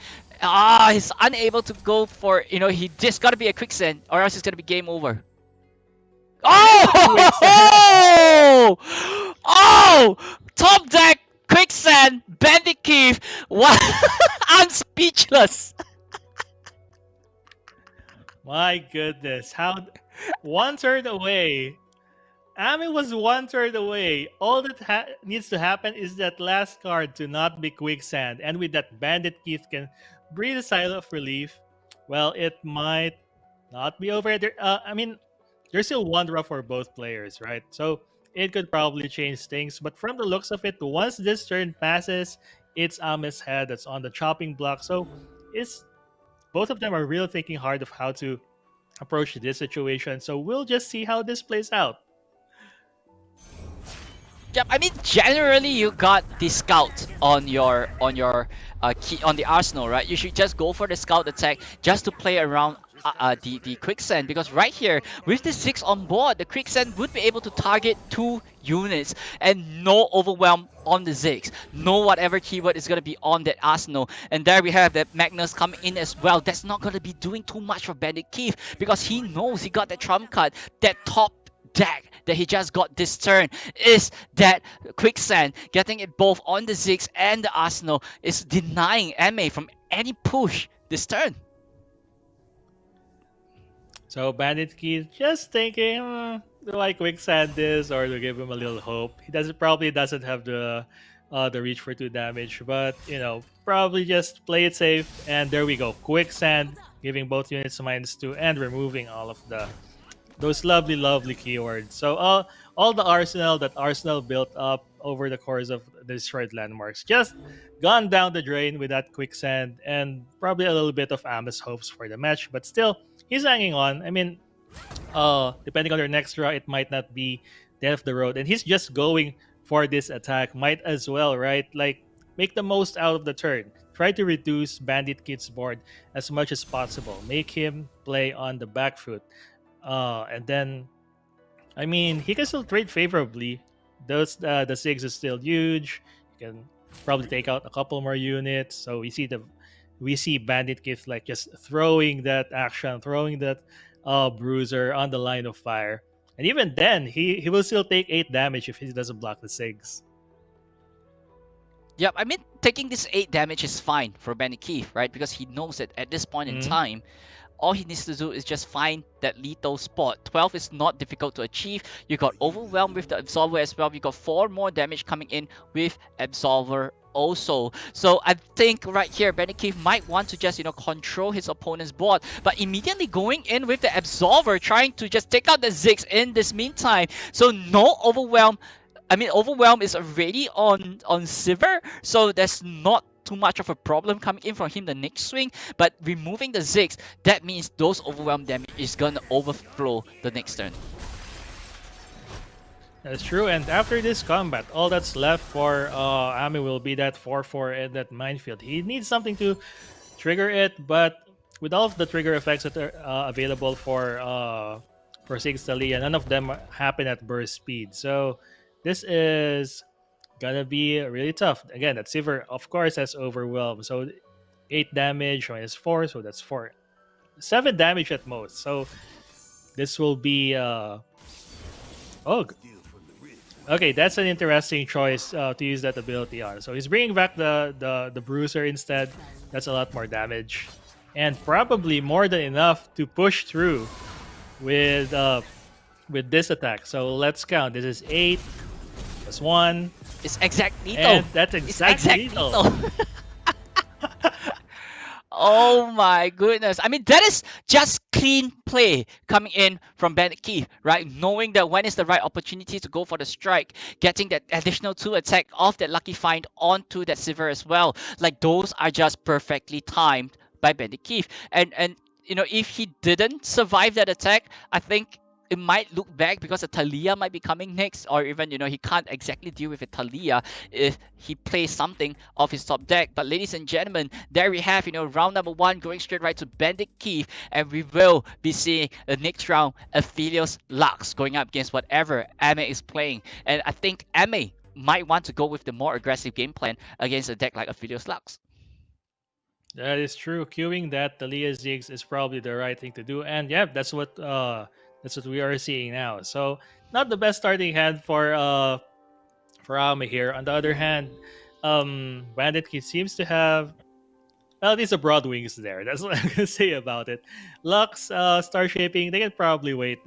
Speaker 2: he's unable to go for, you know, he just got to be a Quicksand, or else it's going to be game over. Oh! Oh! Top deck! Quicksand, Bandit Keith, what? I'm speechless.
Speaker 4: My goodness, how one turn away. Ame was one turn away. All that needs to happen is that last card to not be Quicksand, and with that, Bandit Keith can breathe a sigh of relief. Well, it might not be over. I mean, there's still one draw for both players, right? So it could probably change things, but from the looks of it, once this turn passes, it's Ame's head that's on the chopping block. So both of them are really thinking hard of how to approach this situation. So we'll just see how this plays out.
Speaker 2: Yeah, I mean, generally you got the Scout on your key on the Arsenal, right? You should just go for the Scout attack just to play around the quicksand, because right here with the 6 on board, the quicksand would be able to target 2 units and no overwhelm on the Ziggs, no whatever keyword is going to be on that arsenal. And there we have that Magnus coming in as well. That's not going to be doing too much for Bandit Keith, because he knows he got that trump card. That top deck that he just got this turn is that quicksand. Getting it both on the Ziggs and the arsenal is denying MA from any push this turn.
Speaker 4: So Bandit Keith just thinking, do I quicksand this or to give him a little hope? He probably doesn't have the reach for 2 damage, but probably just play it safe. And there we go, quicksand, giving both units -2 and removing all of those lovely keywords. So all the arsenal that Arsenal built up over the course of the destroyed landmarks just gone down the drain with that quicksand, and probably a little bit of Amos hopes for the match, but still he's hanging on. I mean, depending on their next draw, it might not be the end of the road, and he's just going for this attack. Might as well, right? Like, make the most out of the turn. Try to reduce Bandit Keith's board as much as possible. Make him play on the back foot. And then, I mean, he can still trade favorably. The Ziggs is still huge. You can probably take out a couple more units. So we see Bandit Keith like just throwing that action, throwing that bruiser on the line of fire. And even then, he will still take 8 damage if he doesn't block the Ziggs.
Speaker 2: Yep, I mean, taking this 8 damage is fine for Bandit Keith, right? Because he knows that at this point in time, all he needs to do is just find that lethal spot. 12 is not difficult to achieve. You got overwhelmed with the Absolver as well. You got 4 more damage coming in with Absolver also. So I think right here, Bandit Keith might want to just, control his opponent's board. But immediately going in with the Absolver, trying to just take out the Ziggs in this meantime. So no overwhelm. I mean, overwhelm is already on Sivir, so there's not too much of a problem coming in from him the next swing. But removing the Ziggs, that means those overwhelm damage is gonna overflow the next turn.
Speaker 4: That's true, and after this combat, all that's left for Ami will be that 4/4 and that minefield. He needs something to trigger it, but with all of the trigger effects that are available for Ziggs Talia, none of them happen at burst speed. So this is gonna be really tough. Again, that Sivir, of course, has overwhelm. So 8 damage minus 4, so that's 4. 7 damage at most. So this will be okay, that's an interesting choice to use that ability on. So he's bringing back the bruiser instead. That's a lot more damage, and probably more than enough to push through with this attack. So let's count. This is 8 plus 1.
Speaker 2: It's exact lethal.
Speaker 4: And that's exact lethal.
Speaker 2: Oh my goodness. I mean, that is just clean play coming in from Bandit Keith, right? Knowing that when is the right opportunity to go for the strike, getting that additional 2 attack off that lucky find onto that Sivir as well. Like, those are just perfectly timed by Bandit Keith. And if he didn't survive that attack, I think it might look back because a Talia might be coming next, or even, he can't exactly deal with a Talia if he plays something off his top deck. But ladies and gentlemen, there we have, round number 1 going straight right to Bandit Keith, and we will be seeing the next round Aphelios Lux going up against whatever Ame is playing. And I think Ame might want to go with the more aggressive game plan against a deck like Aphelios Lux.
Speaker 4: That is true. Queuing that Talia Ziggs is probably the right thing to do, and yeah, that's what we are seeing now. So not the best starting hand for Ame here. On the other hand, Bandit Keith seems to have at least a broad wings there. That's what I'm gonna say about it. Lux, star shaping, they can probably wait,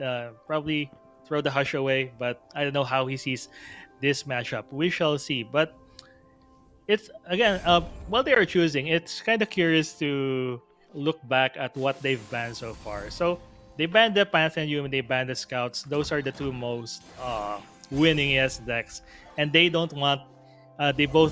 Speaker 4: probably throw the hush away, but I don't know how he sees this matchup. We shall see. But it's again, while they are choosing, it's kind of curious to look back at what they've banned so far. So they banned the Pantheon Human, they banned the Scouts. Those are the 2 most winningest decks, and they both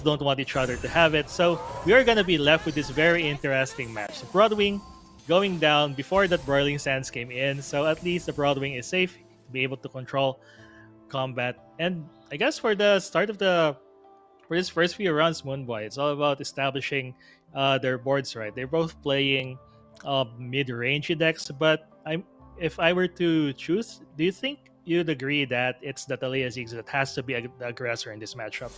Speaker 4: don't want each other to have it. So we are gonna be left with this very interesting match. Broadwing going down before that Broiling Sands came in, so at least the Broadwing is safe to be able to control combat. And I guess for the start of for this first few rounds, Moonboy, it's all about establishing their boards right. They're both playing mid-range decks. But if I were to choose, do you think you'd agree that it's the Talia Ziggs that has to be the aggressor in this matchup?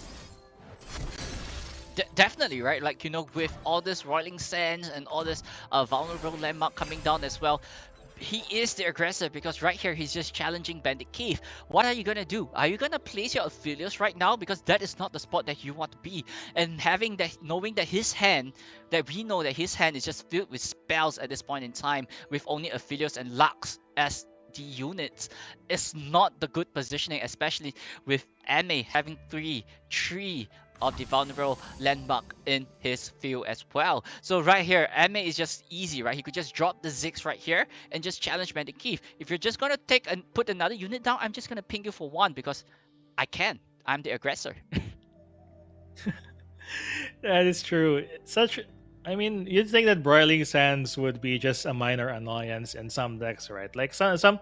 Speaker 2: Definitely, right? Like, with all this Roiling Sands and all this vulnerable landmark coming down as well, he is the aggressor because right here he's just challenging Bandit Keith. What are you gonna do? Are you gonna place your Aphelios right now? Because that is not the spot that you want to be. And knowing that his hand, that we know that his hand is just filled with spells at this point in time, with only Aphelios and Lux as the units, is not the good positioning, especially with Ame having three of the vulnerable landmark in his field as well. So right here, Ame is just easy, right? He could just drop the Ziggs right here and just challenge Bandit Keith. If you're just gonna take and put another unit down, I'm just gonna ping you for one because I can. I'm the aggressor.
Speaker 4: That is true. I mean, you'd think that Broiling Sands would be just a minor annoyance in some decks, right? Like some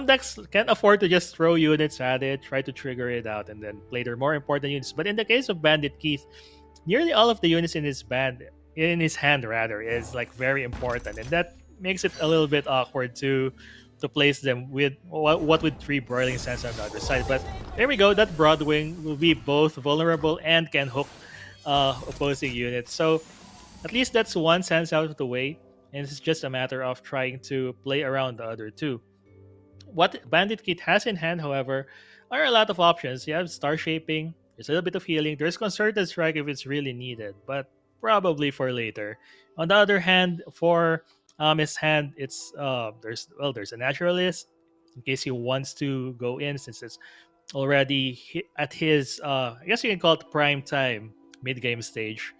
Speaker 4: decks can't afford to just throw units at it, try to trigger it out, and then play their more important units. But in the case of Bandit Keith, nearly all of the units in his hand rather, is like very important, and that makes it a little bit awkward to place them with what with three Broiling Sands on the other side. But there we go. That Broadwing will be both vulnerable and can hook opposing units. So at least that's one sense out of the way, and it's just a matter of trying to play around the other two. What Bandit Kit has in hand, however, are a lot of options. You have Star Shaping, there's a little bit of healing, there's Concerted Strike if it's really needed, but probably for later. On the other hand, for his hand, it's there's a Naturalist in case he wants to go in, since it's already at his I guess you can call it prime time mid game stage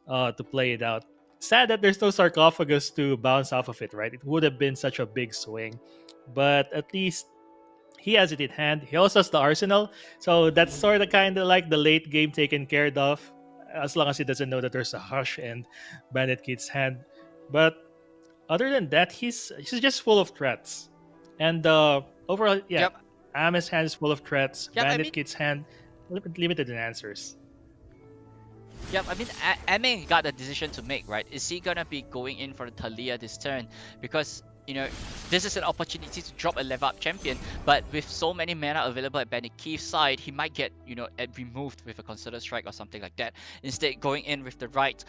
Speaker 4: to play it out. Sad that there's no sarcophagus to bounce off of it, right? It would have been such a big swing, but at least he has it in hand. He also has the arsenal, so that's sort of kind of like the late game taken care of, as long as he doesn't know that there's a hush in Bandit Kid's hand. But other than that, he's just full of threats, and overall, yeah,
Speaker 2: Yep.
Speaker 4: Ame's hand is full of threats.
Speaker 2: Yep, I
Speaker 4: Bandit
Speaker 2: mean,
Speaker 4: Kid's hand limited in answers.
Speaker 2: Yep, I mean, Ame got a decision to make, right? Is he gonna be going in for the Talia this turn? Because, this is an opportunity to drop a level up champion, but with so many mana available at Bandit Keith's side, he might get, removed with a Consider Strike or something like that. Instead, going in with the rights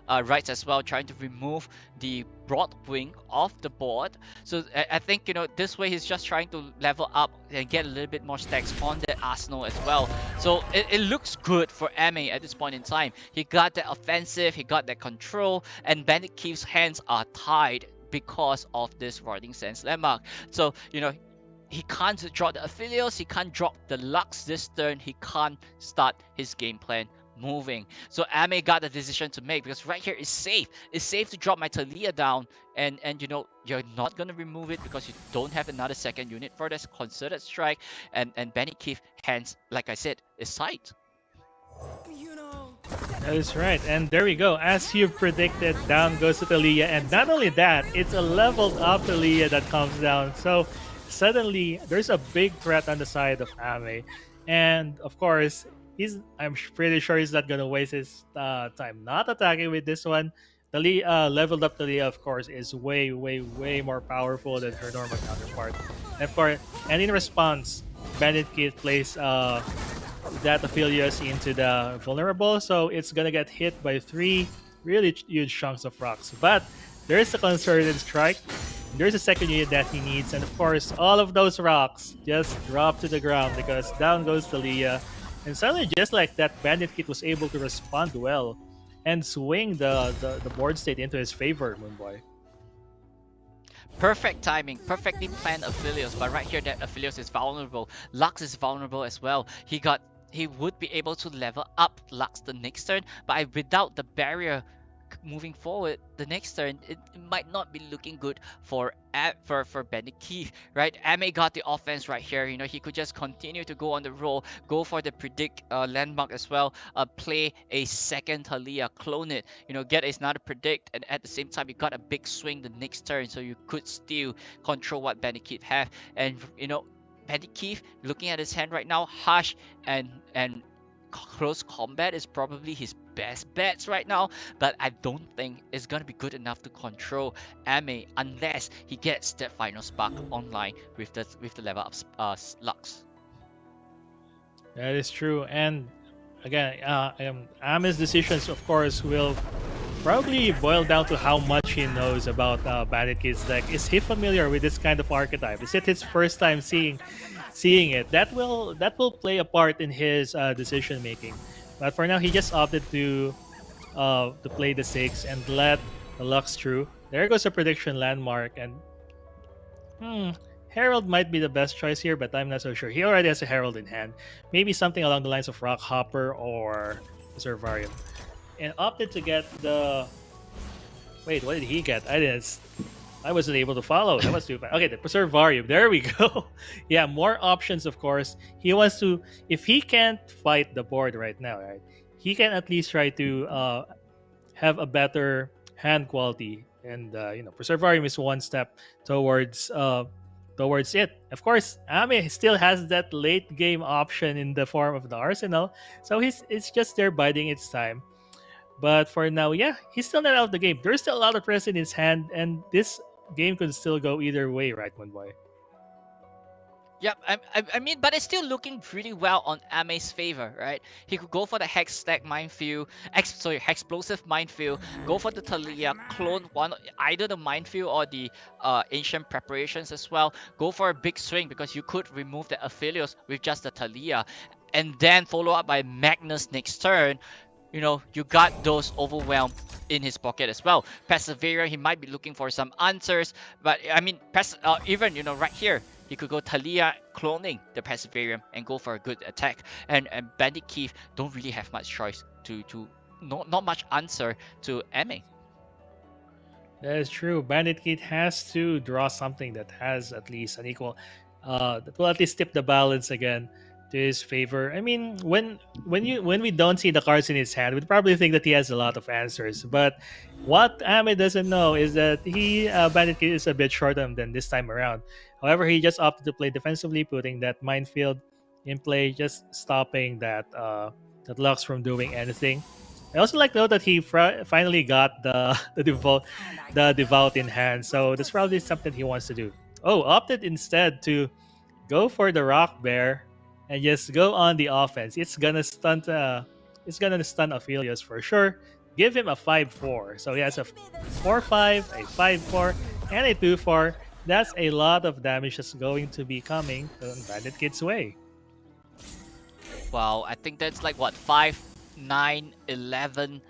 Speaker 2: as well, trying to remove the broad wing off the board. So I think, this way he's just trying to level up and get a little bit more stacks on that arsenal as well. So it looks good for Ame at this point in time. He got that offensive, he got that control, and Bandit Keith's hands are tied because of this Roiling Sands landmark. So, he can't drop the Aphelios, he can't drop the Lux this turn, he can't start his game plan moving. So Ame got a decision to make, because right here is safe. It's safe to drop my Talia down, and you're not gonna remove it because you don't have another second unit for this Concerted Strike, and Bandit Keith hands, like I said, is tight.
Speaker 4: That is right, and there we go. As you predicted, down goes to Talia, and not only that, it's a leveled up Talia that comes down. So suddenly, there's a big threat on the side of Ame, and of course, I'm pretty sure he's not gonna waste his time not attacking with this one. Talia, leveled up Talia, of course, is way, way, way more powerful than her normal counterpart. And of course, and in response, Bandit Kid plays that Aphelios into the vulnerable, so it's gonna get hit by three really huge chunks of rocks. But there's a Concerted Strike, there's a second unit that he needs, and of course, all of those rocks just drop to the ground because down goes Talia. And suddenly, just like that, Bandit Kid was able to respond well and swing the board state into his favor, Moonboy.
Speaker 2: Perfect timing, perfectly planned Aphelios, but right here that Aphelios is vulnerable. Lux is vulnerable as well. He would be able to level up Lux the next turn, but without the barrier moving forward the next turn, it might not be looking good for Bandit Keith, right? Ame got the offense right here. He could just continue to go on the roll, go for the predict landmark as well, play a second Talia, clone it, get another predict, and at the same time you got a big swing the next turn, so you could still control what Bandit Keith have. And Bandit Keith, looking at his hand right now, Hush and close combat is probably his best bets right now, but I don't think it's gonna be good enough to control Ame unless he gets that final spark online with the level up Lux.
Speaker 4: That is true. And again, Ame's decisions, of course, will probably boil down to how much he knows about Bandit Kid's deck. Is he familiar with this kind of archetype? Is it his first time seeing it? That will play a part in his decision making. But for now, he just opted to play the 6 and let the Lux through. There goes a prediction landmark, and Herald might be the best choice here, but I'm not so sure. He already has a Herald in hand. Maybe something along the lines of Rock Hopper or Servarium. And opted to get the... Wait, what did he get? I wasn't able to follow. That was too fast. Okay, the Preservarium. There we go. Yeah, more options, of course. He wants to... If he can't fight the board right now, right, he can at least try to have a better hand quality. And, Preservarium is one step towards it. Of course, Ame still has that late game option in the form of the Arsenal. So it's just there biding its time. But for now, yeah, he's still not out of the game. There's still a lot of press in his hand, and this game could still go either way, right, Moonboy?
Speaker 2: Yep, I mean, but it's still looking pretty well on Ame's favor, right? He could go for the Hex Stack Minefield, Explosive Minefield, go for the Talia, clone one, either the Minefield or the Ancient Preparations as well. Go for a big swing because you could remove the Aphelios with just the Talia, and then follow up by Magnus next turn. You got those overwhelmed in his pocket as well. Persevere, he might be looking for some answers, but I mean, even right here, he could go Talia cloning the Perseverium and go for a good attack. And Bandit Keith don't really have much choice to not much answer to Ame.
Speaker 4: That is true. Bandit Kid has to draw something that has at least an equal, that will at least tip the balance again to his favor. I mean, when we don't see the cards in his hand, we'd probably think that he has a lot of answers. But what Ame doesn't know is that Bandit Kid is a bit shorter than this time around. However, he just opted to play defensively, putting that Minefield in play, just stopping that Lux from doing anything. I also like to note that he finally got the devout in hand, so that's probably something he wants to do. Oh, opted instead to go for the Rock Bear and just go on the offense. It's gonna stun Aphelios for sure. Give him a 5/4. So he has a 4/5, a 5/4, and a 2/4. That's a lot of damage that's going to be coming from Bandit Kid's way.
Speaker 2: Wow, I think that's like what, 5, 9, 11,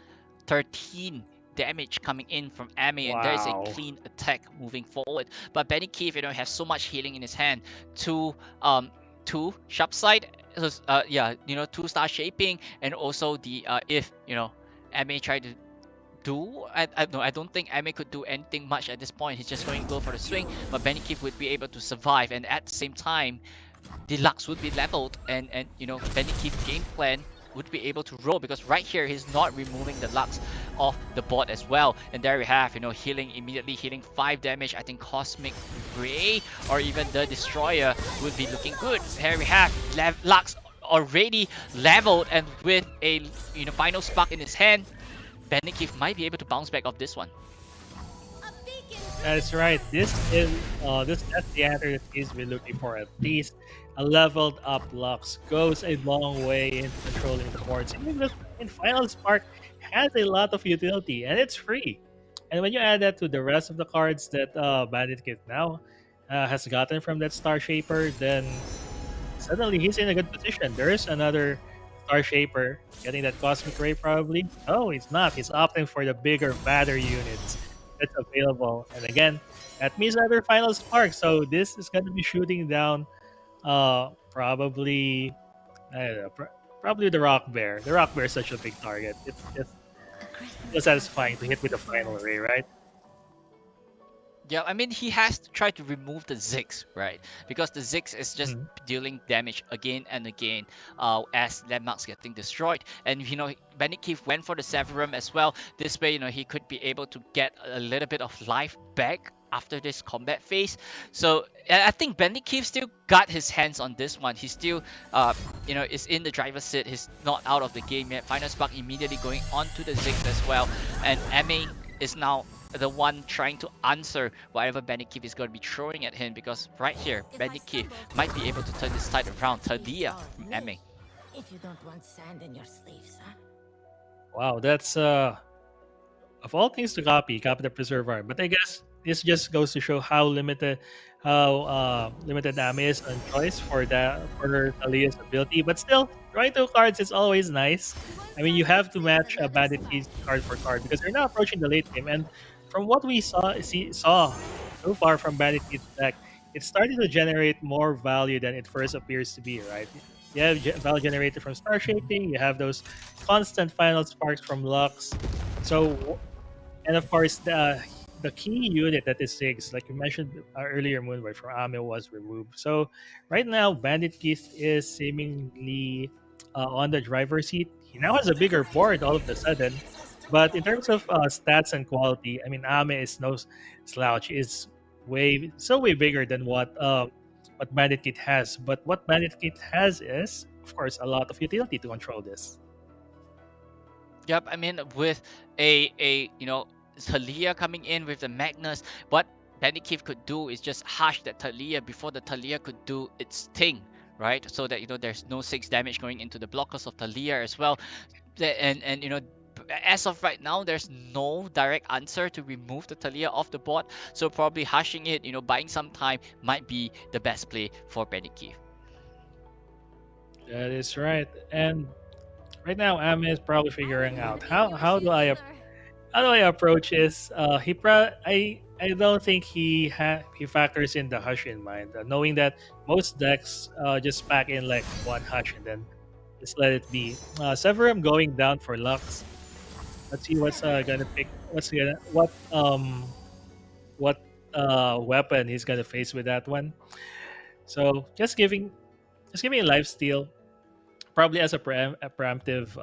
Speaker 2: 13 damage coming in from Ame, and there's a
Speaker 4: Wow.
Speaker 2: clean attack moving forward. But Benny Keith, has so much healing in his hand. Two sharp side, 2-star shaping, and also the if Ame tried to do. I don't think Ame could do anything much at this point. He's just going to go for the swing, but Benny Keith would be able to survive, and at the same time, the Lux would be leveled, and Benny Keith's game plan would be able to roll, because right here he's not removing the Lux off the board as well. And there we have, immediately healing 5 damage. I think Cosmic Ray or even the Destroyer would be looking good. Here we have Lux already leveled, and with a final spark in his hand, Benny Keith might be able to bounce back off this one.
Speaker 4: That's right. That's the answer that he's been looking for. At least a leveled up Lux goes a long way in controlling the boards. And Final Spark has a lot of utility, and it's free. And when you add that to the rest of the cards that Bandit Kid now has gotten from that Star Shaper, then suddenly he's in a good position. There is another Star Shaper getting that Cosmic Ray probably. No, he's not. He's opting for the bigger, badder units that's available. And again, that means another Final Spark. So this is going to be shooting down probably, I don't know, probably the Rock Bear. The Rock Bear is such a big target. It's just so satisfying to hit with the Final Ray, right?
Speaker 2: Yeah, I mean, he has to try to remove the Ziggs, right? Because the Ziggs is just dealing damage again and again as landmarks getting destroyed. And, Benny Keith went for the Severum as well. This way, he could be able to get a little bit of life back after this combat phase. So I think Bandit Keith still got his hands on this one. He's still, is in the driver's seat. He's not out of the game yet. Final Spark immediately going on to the Ziggs as well. And MA is now the one trying to answer whatever Bandit Keith is going to be throwing at him, because right here, Bandit Keith might be able to turn this tide around. Talia from MA.
Speaker 5: If you don't want sand in your sleeves, huh?
Speaker 4: Wow, that's of all things to copy the preserver. But I guess this just goes to show how limited Ame is on choice for Talia's ability. But still, drawing two cards is always nice. I mean, you have to match a Bandit Keys card for card because you're now approaching the late game. And from what we saw so far from Bandit Keys deck, it's starting to generate more value than it first appears to be, right? You have value generated from Star Shaping, you have those constant final sparks from Lux. So, and of course, the key unit that is Ziggs, like you mentioned earlier, Moonboy from Ame was removed. So, right now, Bandit Keith is seemingly on the driver's seat. He now has a bigger board all of a sudden. But in terms of stats and quality, I mean, Ame is no slouch. It's way bigger than what Bandit Kit has. But what Bandit Kit has is, of course, a lot of utility to control this.
Speaker 2: Yep, I mean, with a Talia coming in with the Magnus, what Bandit Keith could do is just hush that Talia before the Talia could do its thing, right? So that there's no 6 damage going into the blockers of Talia as well. And as of right now, there's no direct answer to remove the Talia off the board. So probably hushing it, buying some time might be the best play for Bandit Keith.
Speaker 4: That is right. And right now, Ame is probably figuring out how do I approach this. I don't think he factors in the hush in mind, knowing that most decks just pack in like one hush and then just let it be. Severum going down for Lux. Let's see what's gonna pick. What weapon he's gonna face with that one. So just giving a life steal, probably as a preemptive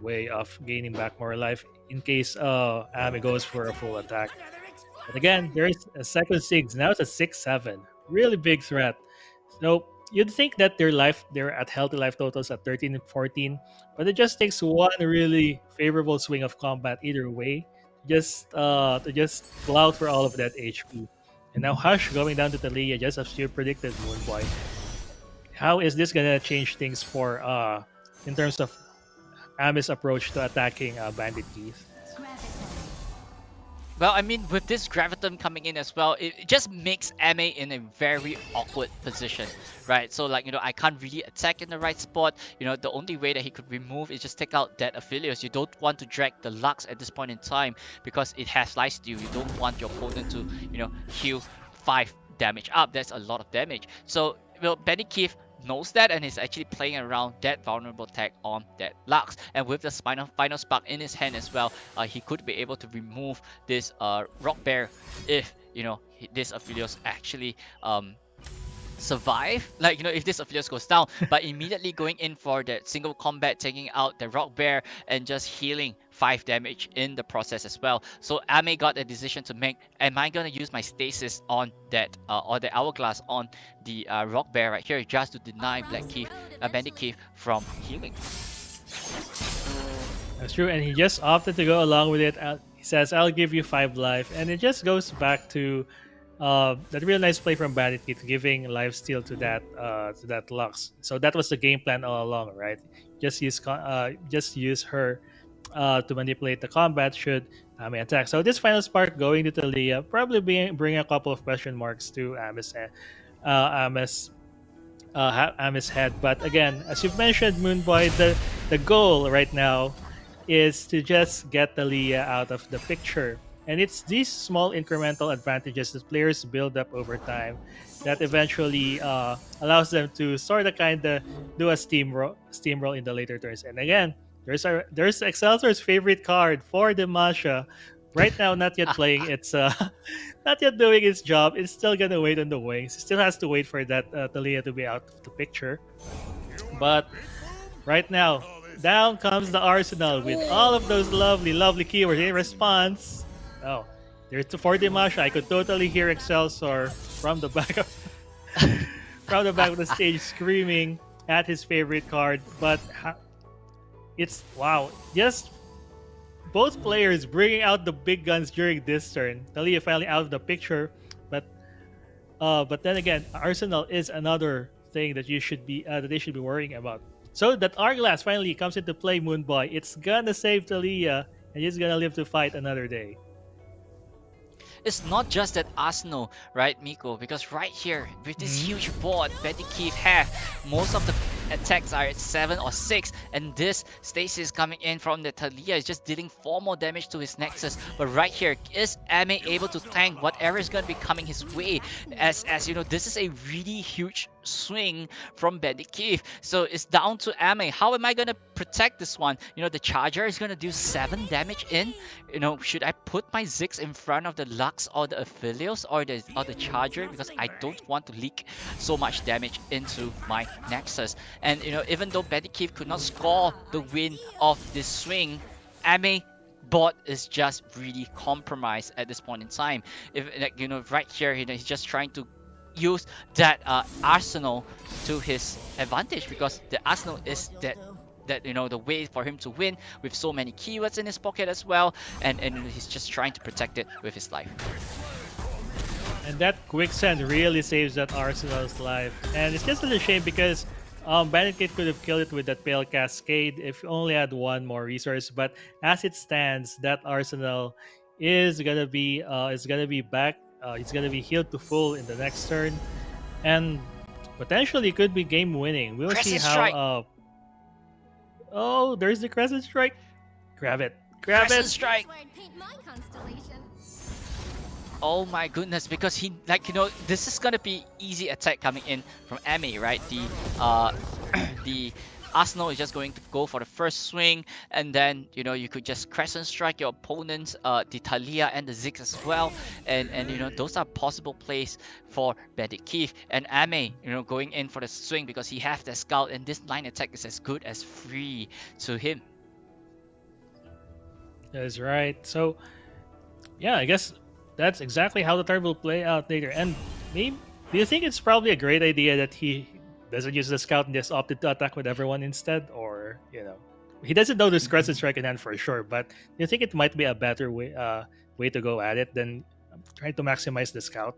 Speaker 4: way of gaining back more life in case Ame goes for a full attack. But again, there's a second Ziggs. Now it's a 6/7. Really big threat. So you'd think that they're at healthy life totals at 13 and 14, but it just takes one really favorable swing of combat either way to just plow for all of that HP. And now Hush going down to Talia, just as you predicted, Moonboy. How is this gonna change things for in terms of Ame's approach to attacking Bandit Keith?
Speaker 2: Well, I mean, with this Graviton coming in as well, it just makes Ame in a very awkward position, right? So, like, I can't really attack in the right spot. The only way that he could remove is just take out that Aphelios. You don't want to drag the Lux at this point in time because it has lifesteal. You don't want your opponent to, heal 5 damage up. That's a lot of damage. So, Bandit Keith knows that and is actually playing around that vulnerable tag on that Lux, and with the final spark in his hand as well, he could be able to remove this rock bear if this Aphelios actually survive, if this Aphelios goes down. But immediately going in for that single combat, taking out the rock bear and just healing 5 damage in the process as well. So Ame got a decision to make. Am I gonna use my stasis on that or the hourglass on the rock bear right here just to deny Bandit Keith from healing?
Speaker 4: That's true, and he just opted to go along with it. He says, "I'll give you 5 life," and it just goes back to that real nice play from Bandit Keith, giving life steal to that Lux. So that was the game plan all along, right? Just use her to manipulate the combat should Ame attack. So this final spark going to Talia probably bring a couple of question marks to Ame's head. But again, as you've mentioned, Moonboy, the goal right now is to just get Talia out of the picture. And it's these small incremental advantages that players build up over time that eventually allows them to sort of kind of do a steamroll in the later turns. And again, there's Excelsior's favorite card for the Masha. Right now, not yet playing. It's not yet doing its job. It's still gonna wait on the wings. It still has to wait for that Talia to be out of the picture. But right now, down comes the arsenal with all of those lovely keywords in response. Oh, There's the for Dimash. I could totally hear Excelsior from the back of from the back of the stage screaming at his favorite card. But it's wow, just both players bringing out the big guns during this turn. Talia finally out of the picture, but then again, Arsenal is another thing that you should be that they should be worrying about. So that Hourglass finally comes into play, Moonboy. It's gonna save Talia, and he's gonna live to fight another day.
Speaker 2: It's not just that Arsenal, right, Miko? Because right here, with this huge board, Betty Keith have most of the attacks are at 7 or 6, and this Stasis coming in from the Talia is just dealing 4 more damage to his Nexus. But right here, is Ame able to tank whatever is going to be coming his way? As you know, this is a really huge swing from Betty Keith. So it's down to Ame. How am I going to protect this one? You know, the Charger is going to do 7 damage in. You know, should I put my Ziggs in front of the Lux or the Aphelios or the Charger? Because I don't want to leak so much damage into my Nexus. And you know, even though Betty Keith could not score the win of this swing, Ame bot is just really compromised at this point in time. If like you know, right here, you know, he's just trying to use that Arsenal to his advantage, because the Arsenal is that you know, the way for him to win with so many keywords in his pocket as well, and he's just trying to protect it with his life.
Speaker 4: And that quicksand really saves that Arsenal's life. And it's just a shame because Bandit Kid could have killed it with that Pale Cascade if he only had one more resource. But as it stands, that Arsenal is gonna be back. It's gonna be healed to full in the next turn, and potentially could be game winning. We'll
Speaker 2: Crescent
Speaker 4: see how.
Speaker 2: Strike.
Speaker 4: Oh, there's the Crescent Strike. Grab it. Grab
Speaker 2: Crescent
Speaker 4: it.
Speaker 2: Strike. Oh my goodness, because he, like, you know, this is gonna be easy attack coming in from Ame, right? The Arsenal is just going to go for the first swing, and then you know, you could just Crescent Strike your opponents, the Talia and the Ziggs as well, and you know, those are possible plays for Bandit Keith. And Ame, you know, going in for the swing because he has the Scout, and this line attack is as good as free to him.
Speaker 4: That's right. So, yeah, I guess that's exactly how the turn will play out later. And maybe, do you think it's probably a great idea that he doesn't use the Scout and just opted to attack with everyone instead? Or, you know, he doesn't know there's Crescent Strike in hand for sure, but do you think it might be a better way to go at it than trying to maximize the Scout?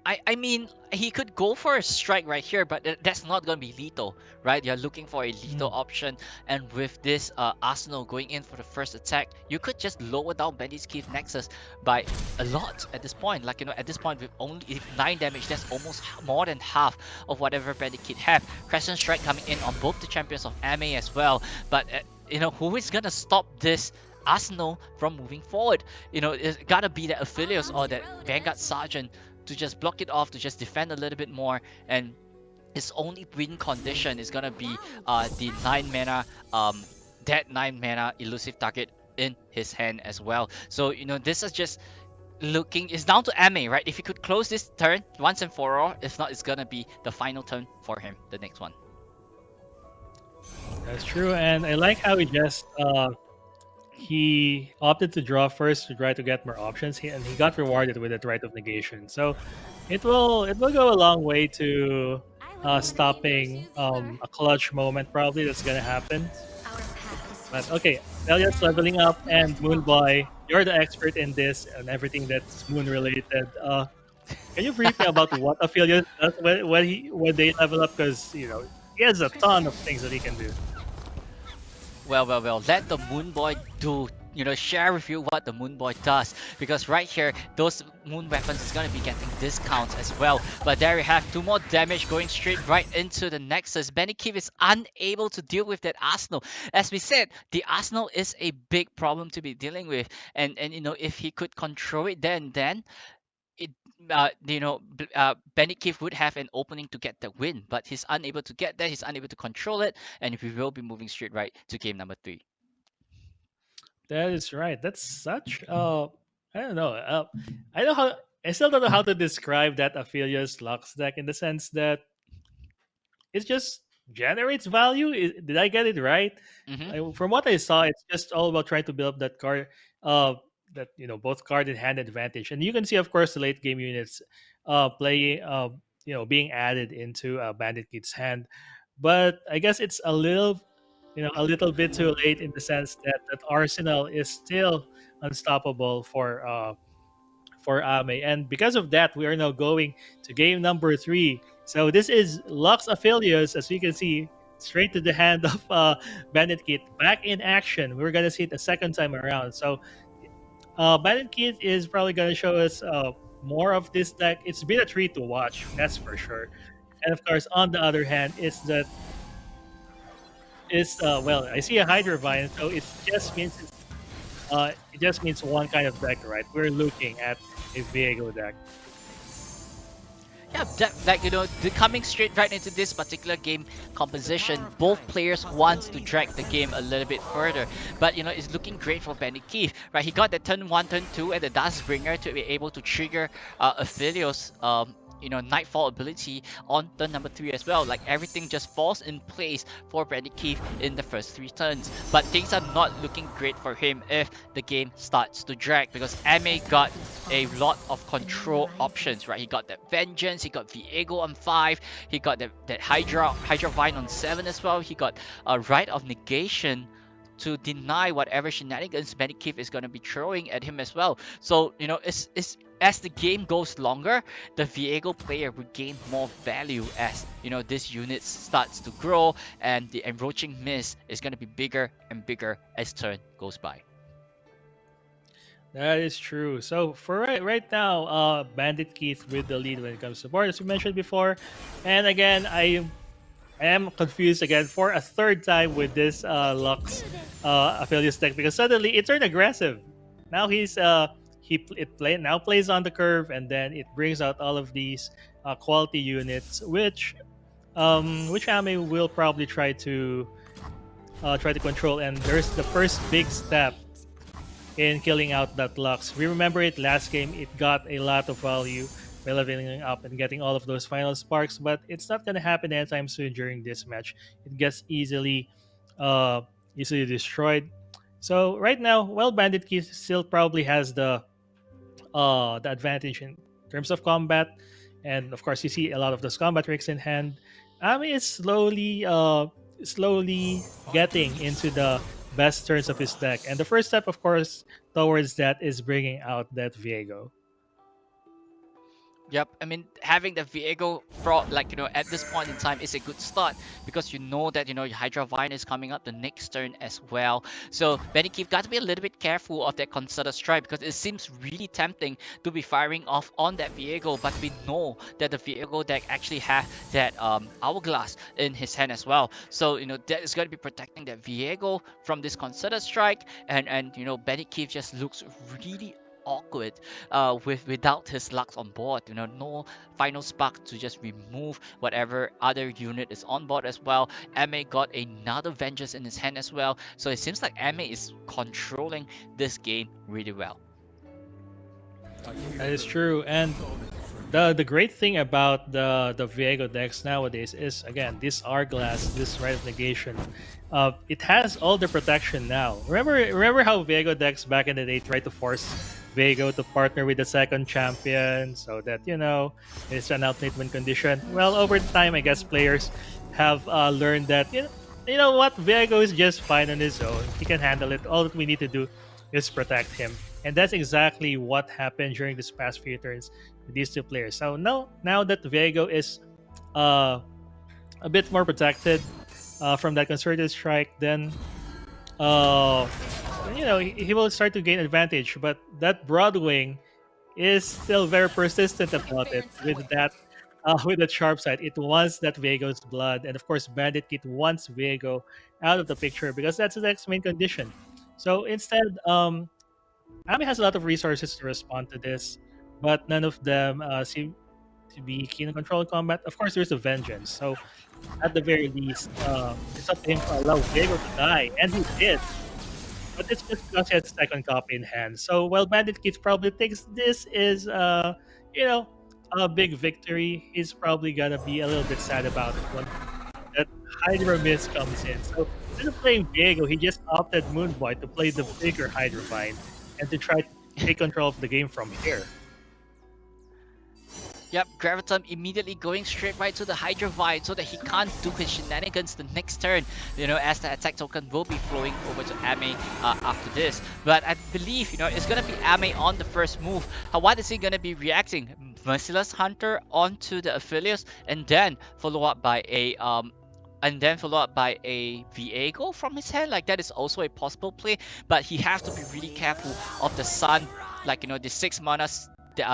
Speaker 2: I mean, he could go for a strike right here, but that's not going to be lethal, right? You're looking for a lethal option, and with this Arsenal going in for the first attack, you could just lower down Bandit Keith Nexus by a lot at this point. Like, you know, at this point with only 9 damage, that's almost more than half of whatever Bandit Keith have. Crescent Strike coming in on both the champions of MA as well, but you know, who is going to stop this Arsenal from moving forward? You know, it's gotta be that Aphelios or that Vanguard Sergeant to just block it off, to just defend a little bit more, and his only win condition is gonna be the 9 mana that 9 mana elusive target in his hand as well. So you know, this is just looking, it's down to Ame, right? If he could close this turn once and for all, if not, it's gonna be the final turn for him, the next one.
Speaker 4: That's true, and I like how he opted to draw first to try to get more options, and he got rewarded with the right of negation. So it will go a long way to stopping a clutch moment probably that's gonna happen. But okay, Elliot's leveling up, and Moonboy, you're the expert in this and everything that's moon related. Can you brief me about what Aphelios does when they level up? Because you know, he has a ton of things that he can do.
Speaker 2: Well, let the Moon Boy do, you know, share with you what the Moon Boy does, because right here, those moon weapons is going to be getting discounts as well. But there we have 2 more damage going straight right into the Nexus. Benikev is unable to deal with that Arsenal. As we said, the Arsenal is a big problem to be dealing with, and you know, if he could control it then it, you know, Benikev would have an opening to get the win, but he's unable to get that. He's unable to control it, and we will be moving straight right to game number 3.
Speaker 4: That is right. That's such I don't know. I still don't know how to describe that Aphelios Lux deck, in the sense that it just generates value. Did I get it right?
Speaker 2: Mm-hmm.
Speaker 4: From what I saw, it's just all about trying to build up that card, both card and hand advantage, and you can see, of course, the late game units playing, being added into Bandit Kid's hand. But I guess it's a little bit too late in the sense that Arsenal is still unstoppable for Ame, and because of that, we are now going to game number three. So this is Lux Aphelios, as you can see, straight to the hand of Bandit Kid, back in action. We're gonna see it a second time around. So Bandit Kid is probably gonna show us more of this deck. It's been a treat to watch, that's for sure. And of course, on the other hand, well, I see a Hydrovine, so it just means one kind of deck, right? We're looking at a Viego deck.
Speaker 2: Yeah, like coming straight right into this particular game composition, both players wants to drag the game a little bit further, but it's looking great for Benny Keith, right? He got the turn 1, turn 2, and the Dustbringer to be able to trigger Aphelios Nightfall ability on turn number 3 as well. Like, everything just falls in place for Brandy Keith in the first 3 turns. But things are not looking great for him if the game starts to drag, because MA got a lot of control options, right? He got that Vengeance, he got Viego on 5, he got that Hydra Vine on 7 as well. He got a Rite of Negation to deny whatever shenanigans Benny Keith is going to be throwing at him as well. So, it's as the game goes longer, the Viego player will gain more value as this unit starts to grow, and the Encroaching Mist is going to be bigger and bigger as turn goes by.
Speaker 4: That is true. So for right now, Bandit Keith with the lead when it comes to board, as we mentioned before. And again, I am confused again for a third time with this Lux Aphelios deck, because suddenly it turned aggressive. Now now plays on the curve, and then it brings out all of these quality units, which Ame will probably try to control. And there's the first big step in killing out that Lux. We remember it last game; it got a lot of value by leveling up and getting all of those final sparks, but it's not gonna happen anytime soon during this match. It gets easily destroyed. So right now, Bandit Keith still probably has the advantage in terms of combat, and of course you see a lot of those combat tricks in hand. Ami is slowly getting into the best turns of his deck, and the first step, of course, towards that is bringing out that Viego.
Speaker 2: Yep, I mean, having the Viego at this point in time is a good start, because that your Hydra Vine is coming up the next turn as well. So Benny Keith got to be a little bit careful of that Concerted Strike, because it seems really tempting to be firing off on that Viego, but we know that the Viego deck actually has that Hourglass in his hand as well. So that is going to be protecting that Viego from this Concerted Strike, and Benny Keith just looks really awkward without his Lux on board. No final spark to just remove whatever other unit is on board as well. Ma got another Vengeance in his hand as well, so it seems like Ma is controlling this game really well.
Speaker 4: That is true, and the great thing about the Viego decks nowadays is, again, this Hourglass, this Rite of Negation. It has all the protection now. Remember how Viego decks back in the day tried to force Viego to partner with the second champion so that it's an alternate win condition. Well, over time, I guess players have learned that you know what, Viego is just fine on his own. He can handle it. All that we need to do is protect him, and that's exactly what happened during this past few turns with these two players. So now that Viego is a bit more protected from that Concerted Strike, then he will start to gain advantage. But that Broadwing is still very persistent about it with that sharp side. It wants that Viego's blood, and of course Bandit Kid wants Viego out of the picture, because that's the next main condition. So instead, Ami has a lot of resources to respond to this, but none of them seem to be keen on controlling combat. Of course, there's a Vengeance, so at the very least, it's up to him to allow Viego to die, and he did. But it's just because he has a second copy in hand. So while Bandit Kids probably thinks this is, a big victory, he's probably gonna be a little bit sad about it when that Hydra Mist comes in. So instead of playing Viego, he just opted Moonboy to play the bigger Hydra Vine and to try to take control of the game from here.
Speaker 2: Yep, Graviton immediately going straight right to the Hydra Vine so that he can't do his shenanigans the next turn, as the attack token will be flowing over to Ame after this. But I believe, it's gonna be Ame on the first move. What is he gonna be reacting? Merciless Hunter onto the Affiliates, and then follow up by a Viego from his hand. Like, that is also a possible play, but he has to be really careful of the Sun, the 6 mana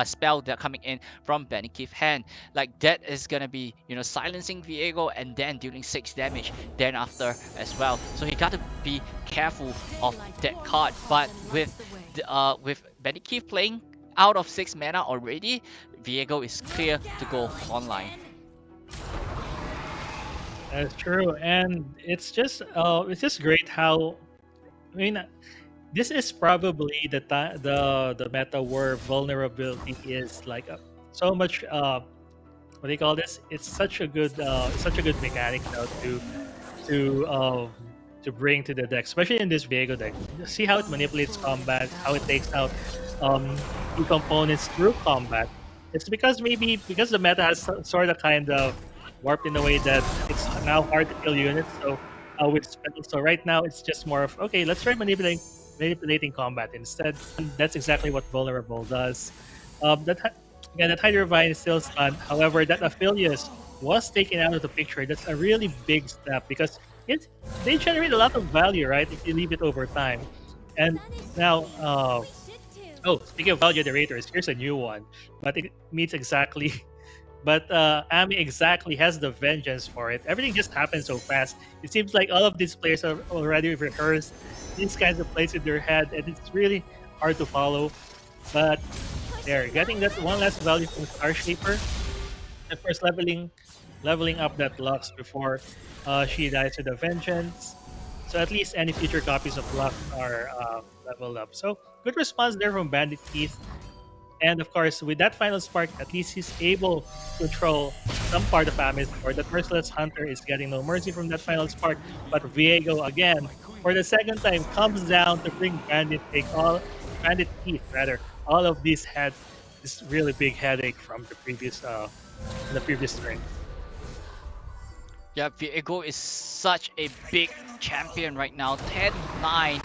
Speaker 2: spell that are coming in from Benikeith's hand. Like, that is gonna be, silencing Viego and then dealing 6 damage then after as well. So he got to be careful of that card. But with Benikeith playing out of 6 mana already, Viego is clear to go online.
Speaker 4: That's true, and it's just great how, I mean, this is probably the meta where vulnerability is like so much. What do you call this? It's such a good mechanic now to bring to the deck, especially in this Viego deck. See how it manipulates combat, how it takes out key components through combat. It's because the meta has sort of kind of warped in a way that it's now hard to kill units. So with spells, so right now it's just more of, okay, let's try manipulating combat instead. And that's exactly what Vulnerable does. That Hydra Vine is still stunned. However, that Aphelios was taken out of the picture. That's a really big step because they generate a lot of value, right? If you leave it over time. And now, speaking of value generators, here's a new one, but it meets exactly. But Ame exactly has the vengeance for it. Everything just happens so fast. It seems like all of these players have already rehearsed these kinds of plays in their head, and it's really hard to follow. But they're getting that one last value from Star Shaper. Of course, leveling up that Lux before she dies with a vengeance. So at least any future copies of Lux are leveled up. So good response there from Bandit Keith. And of course, with that final spark, at least he's able to control some part of Ame's board. That Merciless Hunter is getting no mercy from that final spark. But Viego, again, for the second time, comes down to bring Bandit Keith, all of these had this really big headache from the previous turn.
Speaker 2: Yeah, Viego is such a big champion right now. 10-9.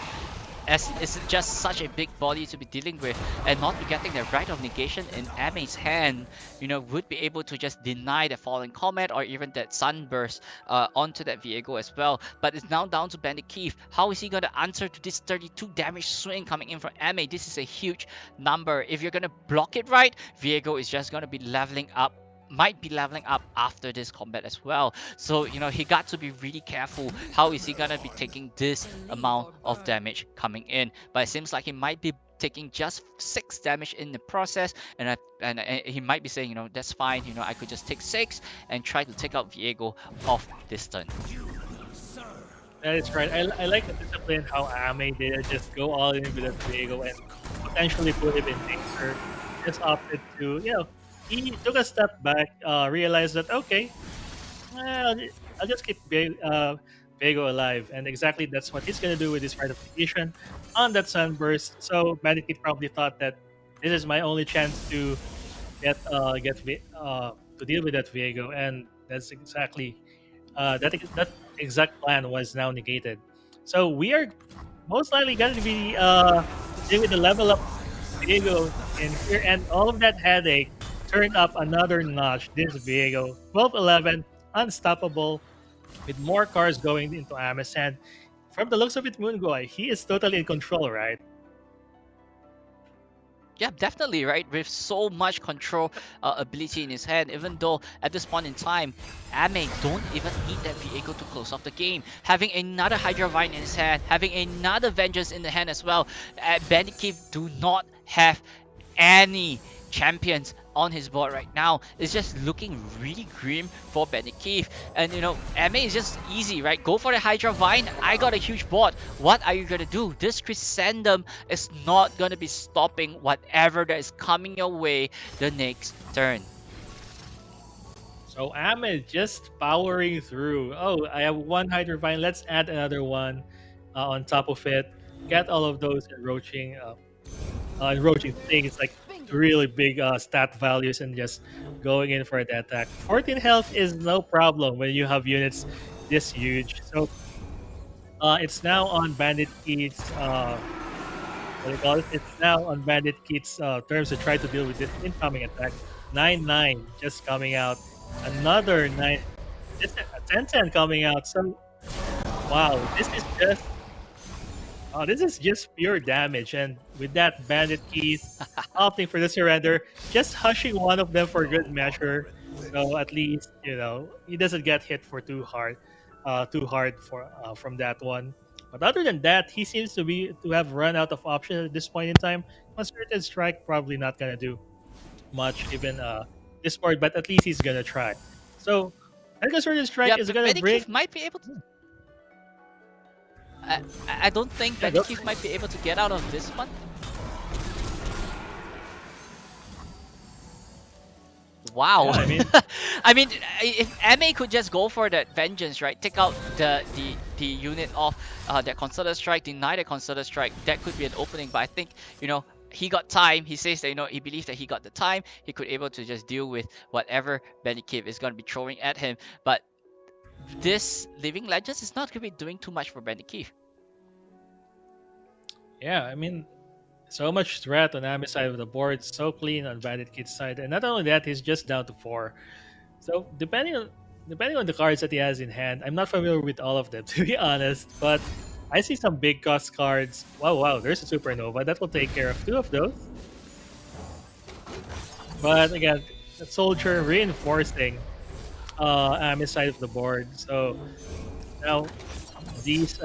Speaker 2: As it's just such a big body to be dealing with, and not be getting the right of negation in Ame's hand, would be able to just deny the falling comet or even that sunburst onto that Viego as well. But it's now down to Bandit Keith. How is he going to answer to this 32 damage swing coming in from Ame? This is a huge number. If you're going to block it right, Viego is just going to be might be leveling up after this combat as well. So, he got to be really careful. How is he gonna be taking this amount of damage coming in? But it seems like he might be taking just 6 damage in the process, and he might be saying, that's fine, I could just take 6 and try to take out Viego off this turn.
Speaker 4: That is right. I like the discipline how Ame did just go all in with Viego and potentially put him in danger. Just opted to, he took a step back, realized that, okay, well, I'll just keep Viego alive. And exactly that's what he's going to do with his Rite of Negation on that Sunburst. So Bandit Kid probably thought that this is my only chance to to deal with that Viego. And that's exactly, that exact plan was now negated. So we are most likely going to be dealing with the level up Viego in here. And all of that headache turned up another notch. This Viego, 12-11, unstoppable, with more cards going into Ame's hand. From the looks of it, Moongoy, he is totally in control, right?
Speaker 2: Yeah, definitely, right? With so much control ability in his hand, even though at this point in time, Ame don't even need that Viego to close off the game. Having another Hydra Vine in his hand, having another Vengeance in the hand as well, Bandit Keith do not have any champions on his board right now. It's just looking really grim for Bandit Keith. And Ame is just easy, right? Go for the Hydra Vine. I got a huge board. What are you gonna do? This Crescendum is not gonna be stopping whatever that is coming your way the next turn.
Speaker 4: So Ame just powering through. Oh, I have one Hydra Vine. Let's add another one on top of it. Get all of those encroaching roaching things like really big stat values and just going in for the attack. 14 health is no problem when you have units this huge. So it's now on Bandit Keith's what do you call it? It's now on Bandit Keith's terms to try to deal with this incoming attack. 9-9 just coming out. Another 9. Just a 10-10 coming out. So wow, this is just pure damage. And with that, Bandit Keith opting for the surrender, just hushing one of them for good measure. So at least he doesn't get hit for too hard for from that one. But other than that, he seems to have run out of options at this point in time. Concerted Strike probably not gonna do much even this part, but at least he's gonna try. So Concerted Strike
Speaker 2: Yeah,
Speaker 4: is
Speaker 2: but
Speaker 4: gonna bring.
Speaker 2: Benikeith might be able to. I don't think
Speaker 4: Yeah, go.
Speaker 2: Benikeith might be able to get out of this one. Wow.
Speaker 4: Yeah, I mean,
Speaker 2: I mean, if MA could just go for that vengeance, right? Take out the unit of that concerted strike, deny the concerted strike. That could be an opening. But I think he got time. He says that he believes that he got the time. He could able to just deal with whatever Benikeith is going to be throwing at him. But this Living Legends is not going to be doing too much for Benikeith.
Speaker 4: yeah, I mean, so much threat on Ami's side of the board, so clean on Bandit Kid's side, and not only that, he's just down to 4. So depending on the cards that he has in hand, I'm not familiar with all of them to be honest, but I see some big cost cards. Wow, there's a Supernova that will take care of 2 of those. But again, the Soldier reinforcing Ami's side of the board. So now these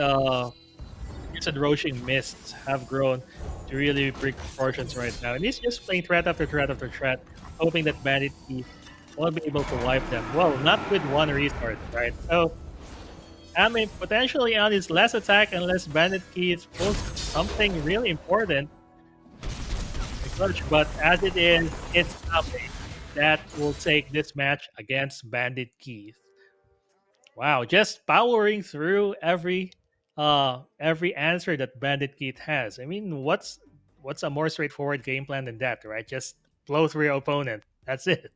Speaker 4: roaching mists have grown to really big proportions right now, and he's just playing threat after threat after threat, hoping that Bandit Keith won't be able to wipe them. Well, not with one resource, right? So Ami potentially on his last attack unless Bandit Keith pulls something really important. But as it is, it's Ami that will take this match against Bandit Keith. Wow, just powering through every answer that Bandit Keith has. I mean, what's a more straightforward game plan than that, right? Just blow through your opponent. That's it.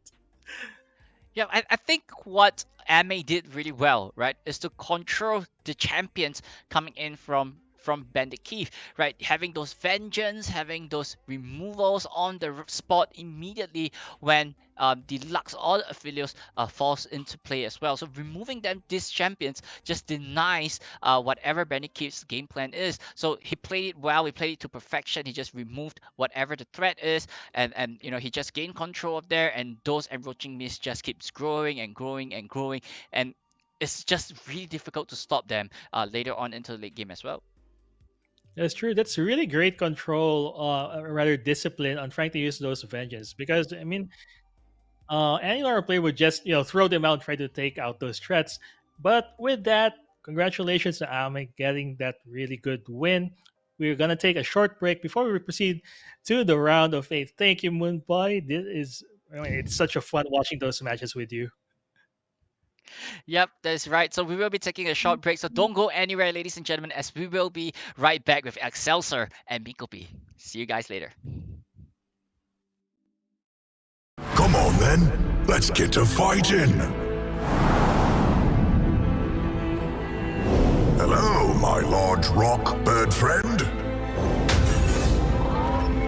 Speaker 2: Yeah, I think what Ame did really well, right, is to control the champions coming in from Bandit Keith, right? Having those vengeance, having those removals on the spot immediately when the Lux or the Aphelios falls into play as well. So removing these champions just denies whatever Bandit Keith's game plan is. So he played it well, he played it to perfection. He just removed whatever the threat is, and he just gained control of there, and those encroaching mists just keeps growing and growing and growing, and it's just really difficult to stop them later on into the late game as well.
Speaker 4: That's true. That's really great control, rather discipline on trying to use those vengeance. Because I mean, any normal player would just throw them out, and try to take out those threats. But with that, congratulations to Ame getting that really good win. We're gonna take a short break before we proceed to the round of 8. Thank you, Moonboy. It's such a fun watching those matches with you.
Speaker 2: Yep, that's right. So we will be taking a short break. So don't go anywhere, ladies and gentlemen, as we will be right back with Excelsior and Mikopi. See you guys later.
Speaker 6: Come on then, let's get to fighting. Hello, my large rock bird friend.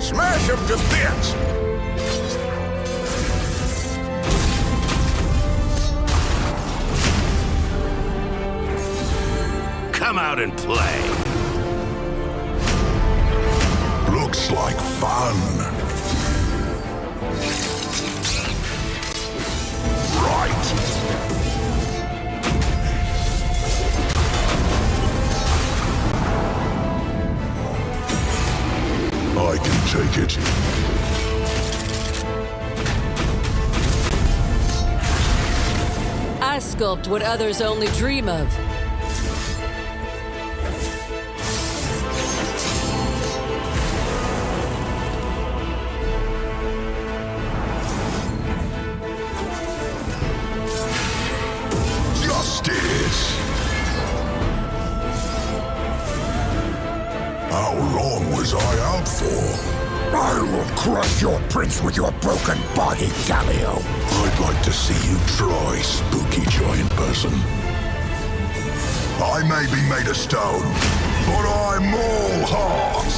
Speaker 6: Smash him to bits! Come out and play. Looks like fun. Right. I can take it.
Speaker 7: I sculpt what others only dream of.
Speaker 6: Justice. How long was I out for? I will crush your prince with your broken body, Galio. I'd like to see you try, spooky giant person. I may be made of stone, but I'm all heart.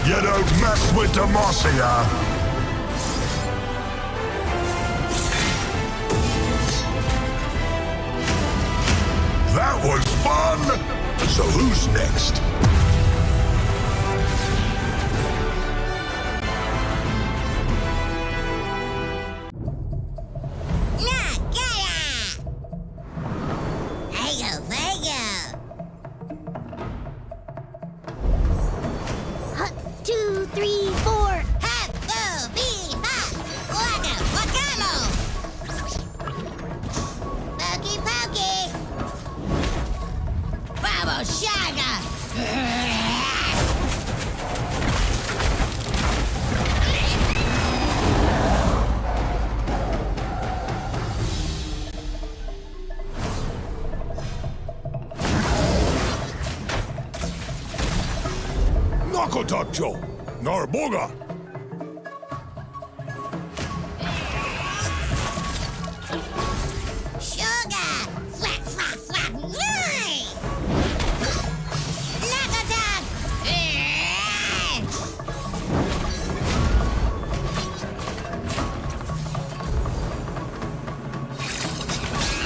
Speaker 6: You don't mess with Demacia. That was fun! So who's next?
Speaker 3: Hut, 2, 3, 4.
Speaker 6: Nakotacho! Narboga!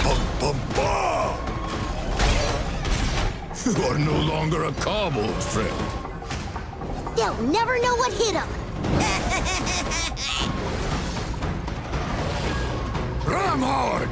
Speaker 6: Bum-bum-ba! You are no longer a cobbled friend.
Speaker 3: They'll never know what hit them.
Speaker 6: Ram hard!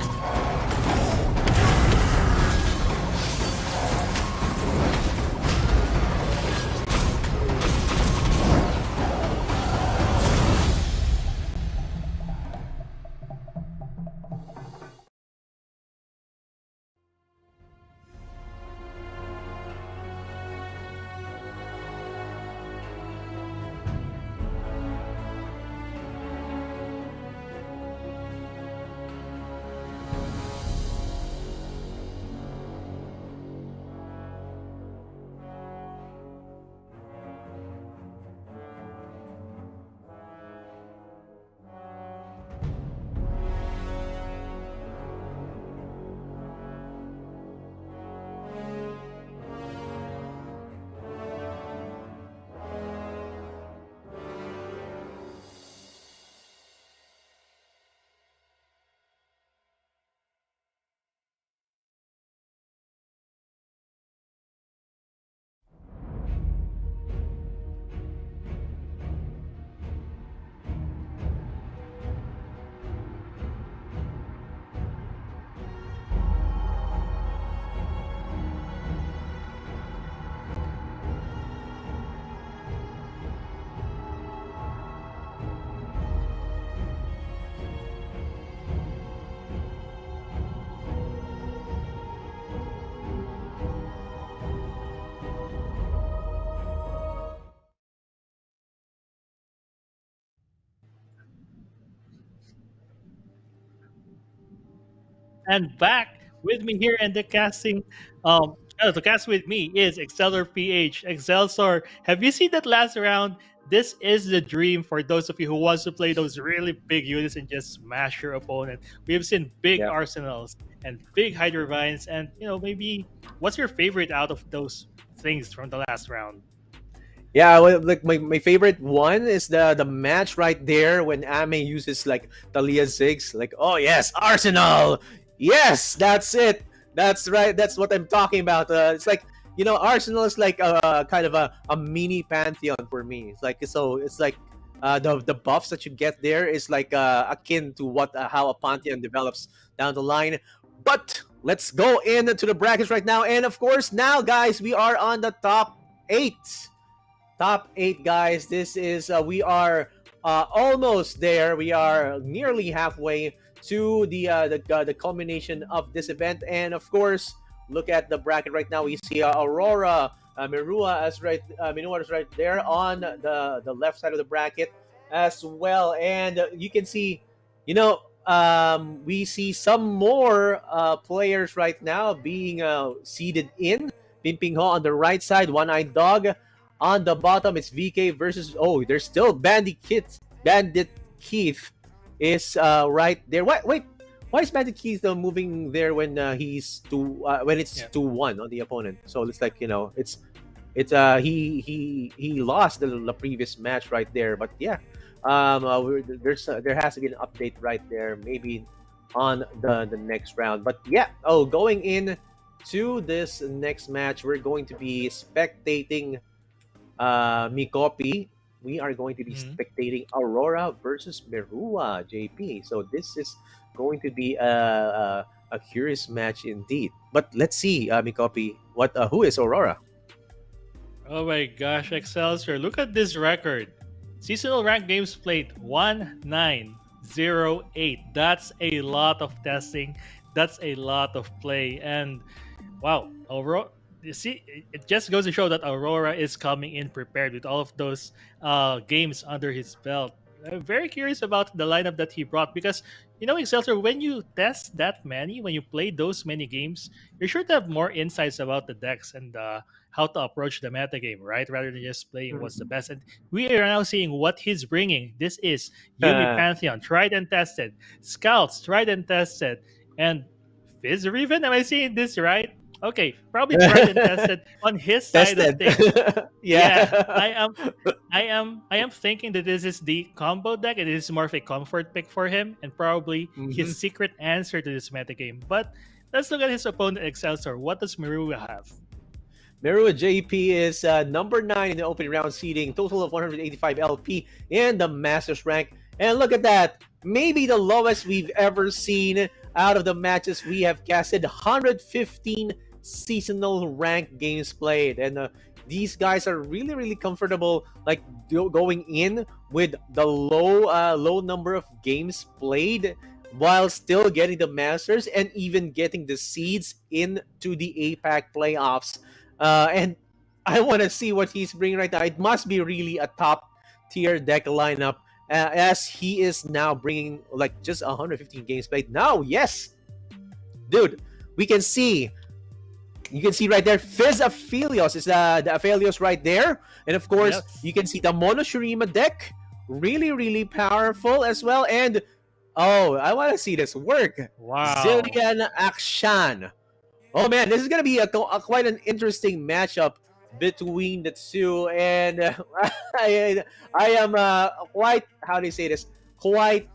Speaker 4: And back with me here in the casting, the cast with me is Excelor PH. Excelsior, have you seen that last round? This is the dream for those of you who wants to play those really big units and just smash your opponent. We've seen big
Speaker 1: Yeah.
Speaker 4: arsenals and big Hydrovines, and maybe what's your favorite out of those things from the last round?
Speaker 1: Yeah, well, like my favorite one is the match right there when Ame uses like Talia Ziggs. Like, oh yes, Arsenal. Yes, that's it. That's right. That's what I'm talking about. It's like Arsenal is like a kind of a mini pantheon for me. It's like the buffs that you get there is like akin to what how a pantheon develops down the line. But let's go into the brackets right now, and of course now, guys, we are on the top 8. Top 8, guys. This is we are almost there. We are nearly halfway to the culmination of this event, and of course, look at the bracket right now. We see Aurora, Minua is right there on the left side of the bracket as well, and you can see, we see some more players right now being seeded in. Pimping Ho on the right side, One-Eyed Dog. On the bottom, it's VK versus... Oh, there's still Bandit Keith. Bandit Keith is right there. Wait. Why is Bandit Keith moving there when when it's
Speaker 4: Yeah.
Speaker 1: 2-1 on the opponent? So it's like, he lost the previous match right there. But yeah, there has to be an update right there, maybe on the next round. But yeah, going in to this next match, we're going to be spectating Mikopi. We are going to be
Speaker 4: Mhm.
Speaker 1: spectating Aurora versus Merua, JP. So this is going to be a curious match indeed. But let's see, Mikopi, who is Aurora?
Speaker 4: Oh my gosh, Excelsior. Look at this record. Seasonal rank games played 1908. That's a lot of testing. That's a lot of play. And wow, Aurora. You see, it just goes to show that Aurora is coming in prepared with all of those games under his belt. I'm very curious about the lineup that he brought because, Excelsior, when you test that many, when you play those many games, you're sure to have more insights about the decks and how to approach the metagame, right? Rather than just playing what's the best. And we are now seeing what he's bringing. This is Yumi Pantheon, tried and tested. Scouts, tried and tested. And Fizz Riven, am I seeing this right? Okay, probably tried and tested on his side of
Speaker 1: Tested.
Speaker 4: things.
Speaker 1: Yeah.
Speaker 4: I am thinking that this is the combo deck. It is more of a comfort pick for him, and probably his secret answer to this metagame. But let's look at his opponent, Excelsior. What does Marua have?
Speaker 1: Merua JP is number 9 in the opening round seeding, total of 185 LP in the Masters rank. And look at that, maybe the lowest we've ever seen out of the matches we have casted, 115 seasonal rank games played. And these guys are really, really comfortable, like going in with the low number of games played while still getting the Masters and even getting the seeds into the APAC playoffs. And I want to see what he's bringing right now. It must be really a top tier deck lineup, as he is now bringing like just 115 games played. Now, yes, dude, we can see. You can see right there, Fizz Aphelios is the Aphelios right there. And of course,
Speaker 4: Yes.
Speaker 1: you can see the Mono Shurima deck. Really, really powerful as well. And, I want to see this work.
Speaker 4: Wow.
Speaker 1: Zillion Akshan. Oh man, this is gonna be quite an interesting matchup between the two, and I am quite, how do you say this, quite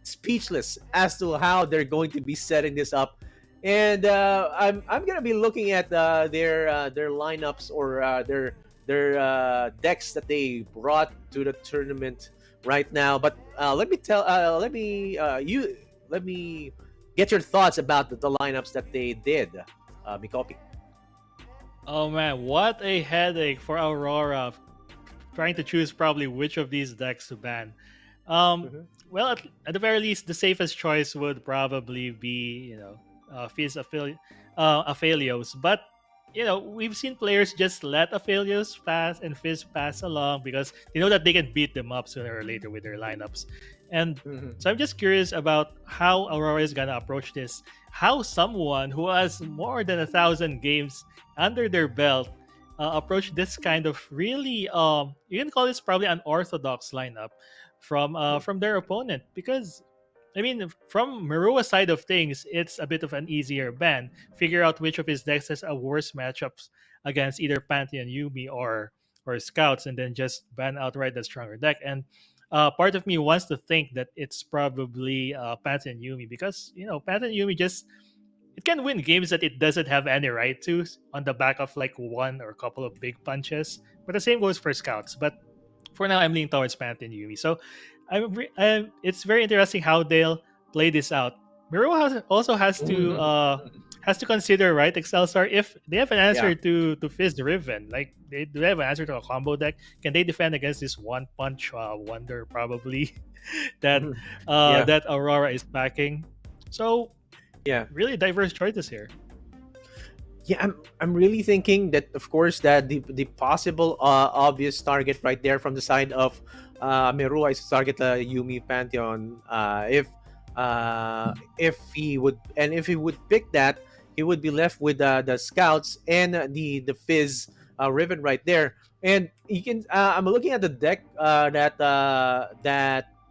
Speaker 1: speechless as to how they're going to be setting this up. And I'm gonna be looking at their lineups or their decks that they brought to the tournament right now. But let me get your thoughts about the lineups that they did, Mikopi.
Speaker 4: Oh man, what a headache for Aurora trying to choose probably which of these decks to ban. Well, at the very least, the safest choice would probably be, Fizz Aphelios. But, we've seen players just let Aphelios pass and Fizz pass along because they know that they can beat them up sooner or later with their lineups. And so I'm just curious about how Aurora is going to approach this. How someone who has more than 1,000 games under their belt approach this kind of really, you can call this probably an orthodox lineup from their opponent. Because, I mean, from Marua's side of things, it's a bit of an easier ban. Figure out which of his decks has a worse matchups against either Pantheon, Yumi, or Scouts, and then just ban outright the stronger deck. And part of me wants to think that it's probably Pantheon Yumi because Pantheon Yumi it can win games that it doesn't have any right to on the back of like one or a couple of big punches. But the same goes for Scouts. But for now, I'm leaning towards Pantheon Yumi. So it's very interesting how they'll play this out. Miro also has to consider, right, Excelsior, if they have an answer to Fizz Riven, like do they have an answer to a combo deck? Can they defend against this one punch wonder probably that that Aurora is backing? So really diverse choices here.
Speaker 1: Yeah, I'm really thinking that, of course, that the possible obvious target right there from the side of Merua is to target the Yumi Pantheon. If If he would pick that, he would be left with the scouts and the fizz ribbon right there. And you can I'm looking at the deck that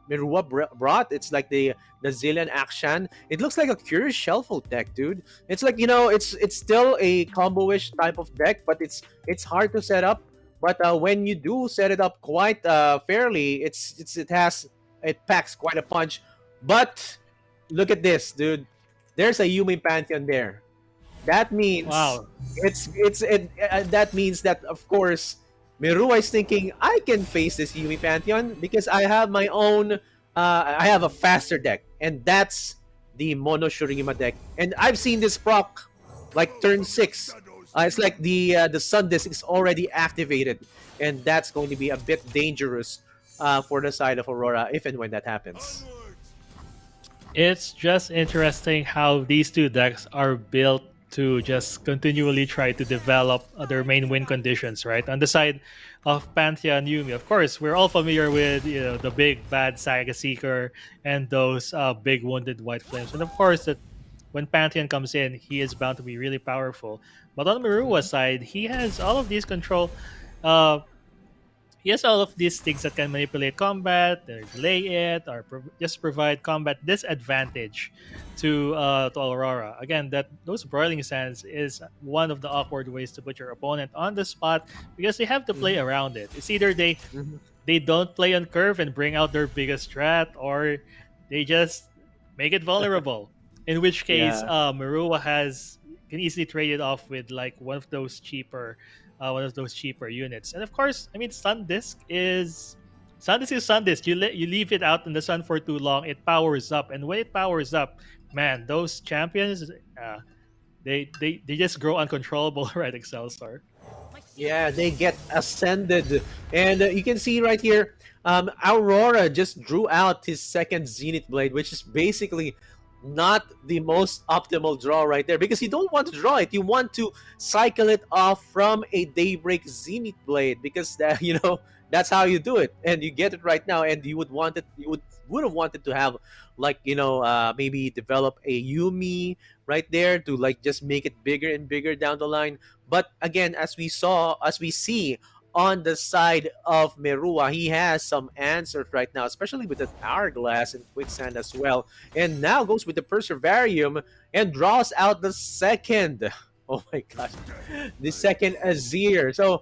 Speaker 1: Mirua brought. It's like the Zillion Action. It looks like a Curious Shuffle deck, dude. It's like, it's still a combo-ish type of deck, but it's hard to set up. But when you do set it up quite fairly, it packs quite a punch. But look at this, dude. There's a Yumi Pantheon there. That means
Speaker 4: Wow.
Speaker 1: that means that, of course, Mirua is thinking, I can face this Yumi Pantheon because I have my own I have a faster deck, and that's the Mono Shurima deck. And I've seen this proc like turn 6. It's like the Sun Disc is already activated, and that's going to be a bit dangerous for the side of Aurora if and when that happens.
Speaker 4: It's just interesting how these two decks are built to just continually try to develop their main win conditions, right? On the side of Pantheon Yumi, of course, we're all familiar with the big bad Saga Seeker and those big wounded White Flames, and of course that when Pantheon comes in, he is bound to be really powerful. But on Mirua's side, he has all of these control. Uh, he has all of these things that can manipulate combat, delay it, or just provide combat disadvantage to Aurora. Again, that those broiling sands is one of the awkward ways to put your opponent on the spot because they have to play
Speaker 1: Mhm,
Speaker 4: around it. It's either they
Speaker 1: mhm.
Speaker 4: they don't play on curve and bring out their biggest threat, or they just make it vulnerable. In which case,
Speaker 1: Yeah.
Speaker 4: Marua has can easily trade it off with like one of those cheaper units. And of course, I mean, Sun Disk is Sun Disk. You leave it out in the sun for too long, it powers up, and when it powers up, man, those champions, they just grow uncontrollable, right, Excelsior?
Speaker 1: Yeah, they get ascended. And you can see right here, Aurora just drew out his second Zenith Blade, which is basically not the most optimal draw right there because you don't want to draw it. You want to cycle it off from a Daybreak Zenith Blade because that's how you do it. And you get it right now, and you would have wanted to have like maybe develop a Yumi right there to like just make it bigger and bigger down the line. But again, as we see on the side of Merua, he has some answers right now, especially with the Hourglass and Quicksand as well. And now goes with the Perseverarium and draws out the second. Oh my gosh, the second Azir. So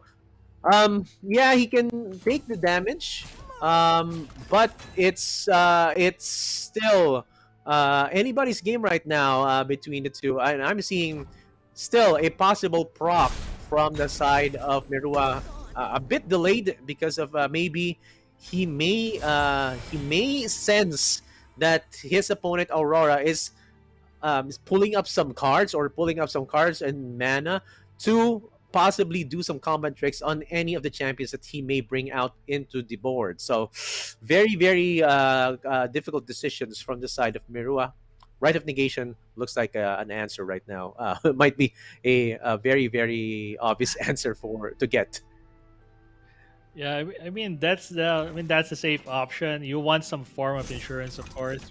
Speaker 1: yeah, he can take the damage. But it's still anybody's game right now between the two. And I'm seeing still a possible proc from the side of Merua, a bit delayed because of maybe he may sense that his opponent Aurora is pulling up some cards or pulling up some cards and mana to possibly do some combat tricks on any of the champions that he may bring out into the board. So, very, very difficult decisions from the side of Mirua. Right of negation looks like an answer right now. It might be a very, very obvious answer to get.
Speaker 4: Yeah, I mean that's the safe option. You want some form of insurance, of course,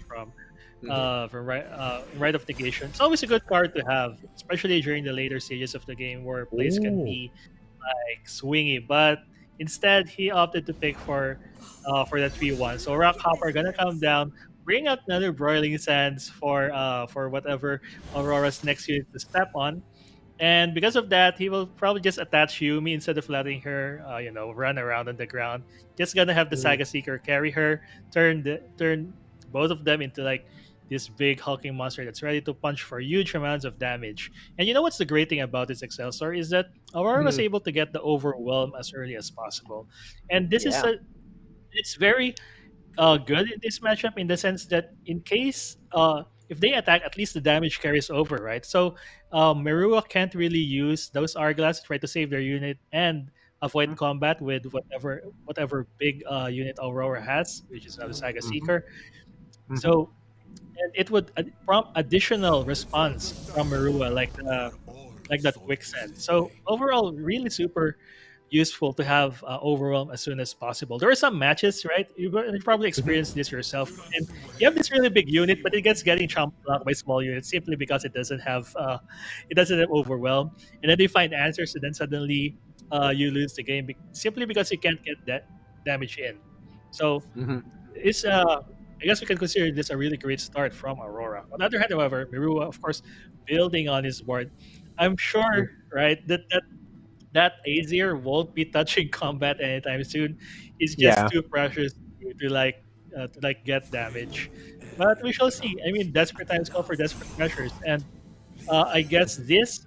Speaker 1: Mhm.
Speaker 4: from right of negation. It's always a good card to have, especially during the later stages of the game where plays can
Speaker 1: Ooh.
Speaker 4: be like swingy. But instead, he opted to pick for the 3-1. So Rock Hopper gonna come down, bring out another Broiling Sands for whatever Aurora's next unit to step on. And because of that, he will probably just attach Yumi instead of letting her, run around on the ground. Just gonna have the
Speaker 1: Mhm.
Speaker 4: Saga Seeker carry her, turn both of them into like this big hulking monster that's ready to punch for huge amounts of damage. And you know what's the great thing about this Excelsior is that Aurora was
Speaker 1: Mhm.
Speaker 4: able to get the overwhelm as early as possible, and this is
Speaker 1: Yeah.
Speaker 4: it's very good in this matchup in the sense that in case if they attack, at least the damage carries over, right? So Merua can't really use those Hourglass to try to save their unit and avoid combat with whatever big unit Aurora has, which is now the Saga
Speaker 1: Mhm.
Speaker 4: Seeker.
Speaker 1: Mhm.
Speaker 4: So and it would prompt additional response from Merua, like that quicksand. So overall, really super useful to have overwhelm as soon as possible. There are some matches, right? You probably experienced this yourself, and you have this really big unit, but it gets getting chomped blocked by small units simply because it doesn't have overwhelm, and then they find answers, and then suddenly you lose the game simply because you can't get that damage in. So
Speaker 1: Mhm.
Speaker 4: it's I guess we can consider this a really great start from Aurora. On the other hand, however, Mirua, of course, building on his board, I'm sure, right, that Azir won't be touching combat anytime soon. He's just
Speaker 1: Yeah.
Speaker 4: too precious to like get damage. But we shall see. I mean, desperate times call for desperate measures, and I guess this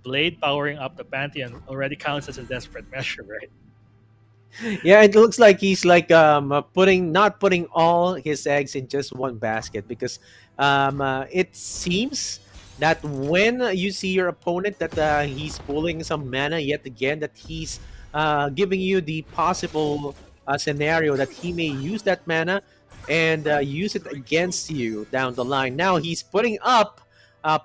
Speaker 4: blade powering up the Pantheon already counts as a desperate measure, right?
Speaker 1: Yeah, it looks like he's like putting not putting all his eggs in just one basket because it seems that when you see your opponent that he's pulling some mana yet again, that he's giving you the possible scenario that he may use that mana and use it against you down the line. Now he's putting up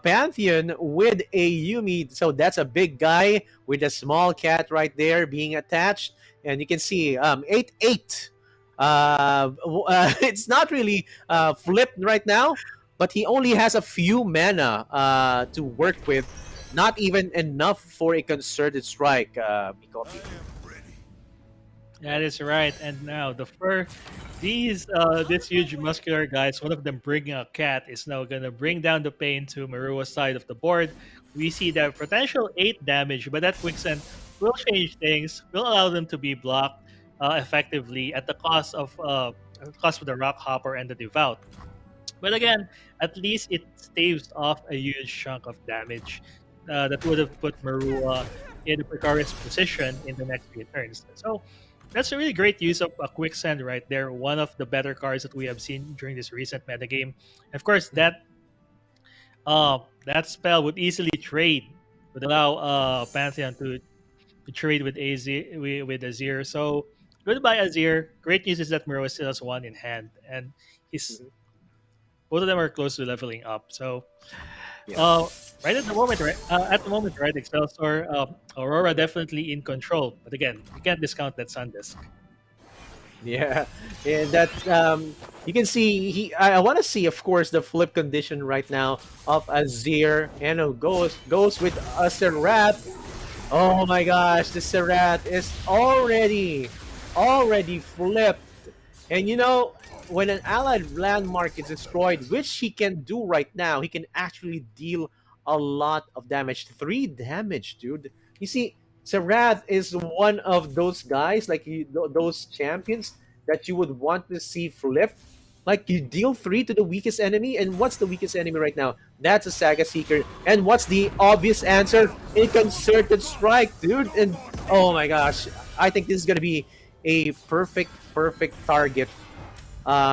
Speaker 1: Pantheon with a Yumi, so that's a big guy with a small cat right there being attached, and you can see 8-8. It's not really flipped right now, but he only has a few mana to work with, not even enough for a concerted strike, Mikofi.
Speaker 4: That is right. And now this huge muscular guys, one of them bringing a cat, is now gonna bring down the pain to Marua's side of the board. We see that potential 8 damage, but that quicksand will change things, will allow them to be blocked effectively at the cost of the rock hopper and the devout. But again, at least it staves off a huge chunk of damage that would have put Marua in a precarious position in the next few turns. So that's a really great use of a quicksand right there. One of the better cards that we have seen during this recent metagame. Of course, that spell would easily trade, would allow Pantheon to trade with Azir. So goodbye Azir. Great news is that Muro still has one in hand, and he's both of them are close to leveling up. So
Speaker 1: Yeah.
Speaker 4: right at the moment, right, Excelsior, Aurora definitely in control. But again, you can't discount that Sun Disk.
Speaker 1: Yeah, and that you can see I want to see, of course, the flip condition right now of Azir, and goes with a Seraph. Oh my gosh, the Seraph is already flipped, and when an allied landmark is destroyed, which he can do right now, he can actually deal a lot of damage. 3 damage, dude. You see, Serath is one of those guys, like those champions that you would want to see flip. Like you deal 3 to the weakest enemy, and what's the weakest enemy right now? That's a Saga Seeker. And what's the obvious answer? A concerted strike, dude. And oh my gosh, I think this is gonna be a perfect target.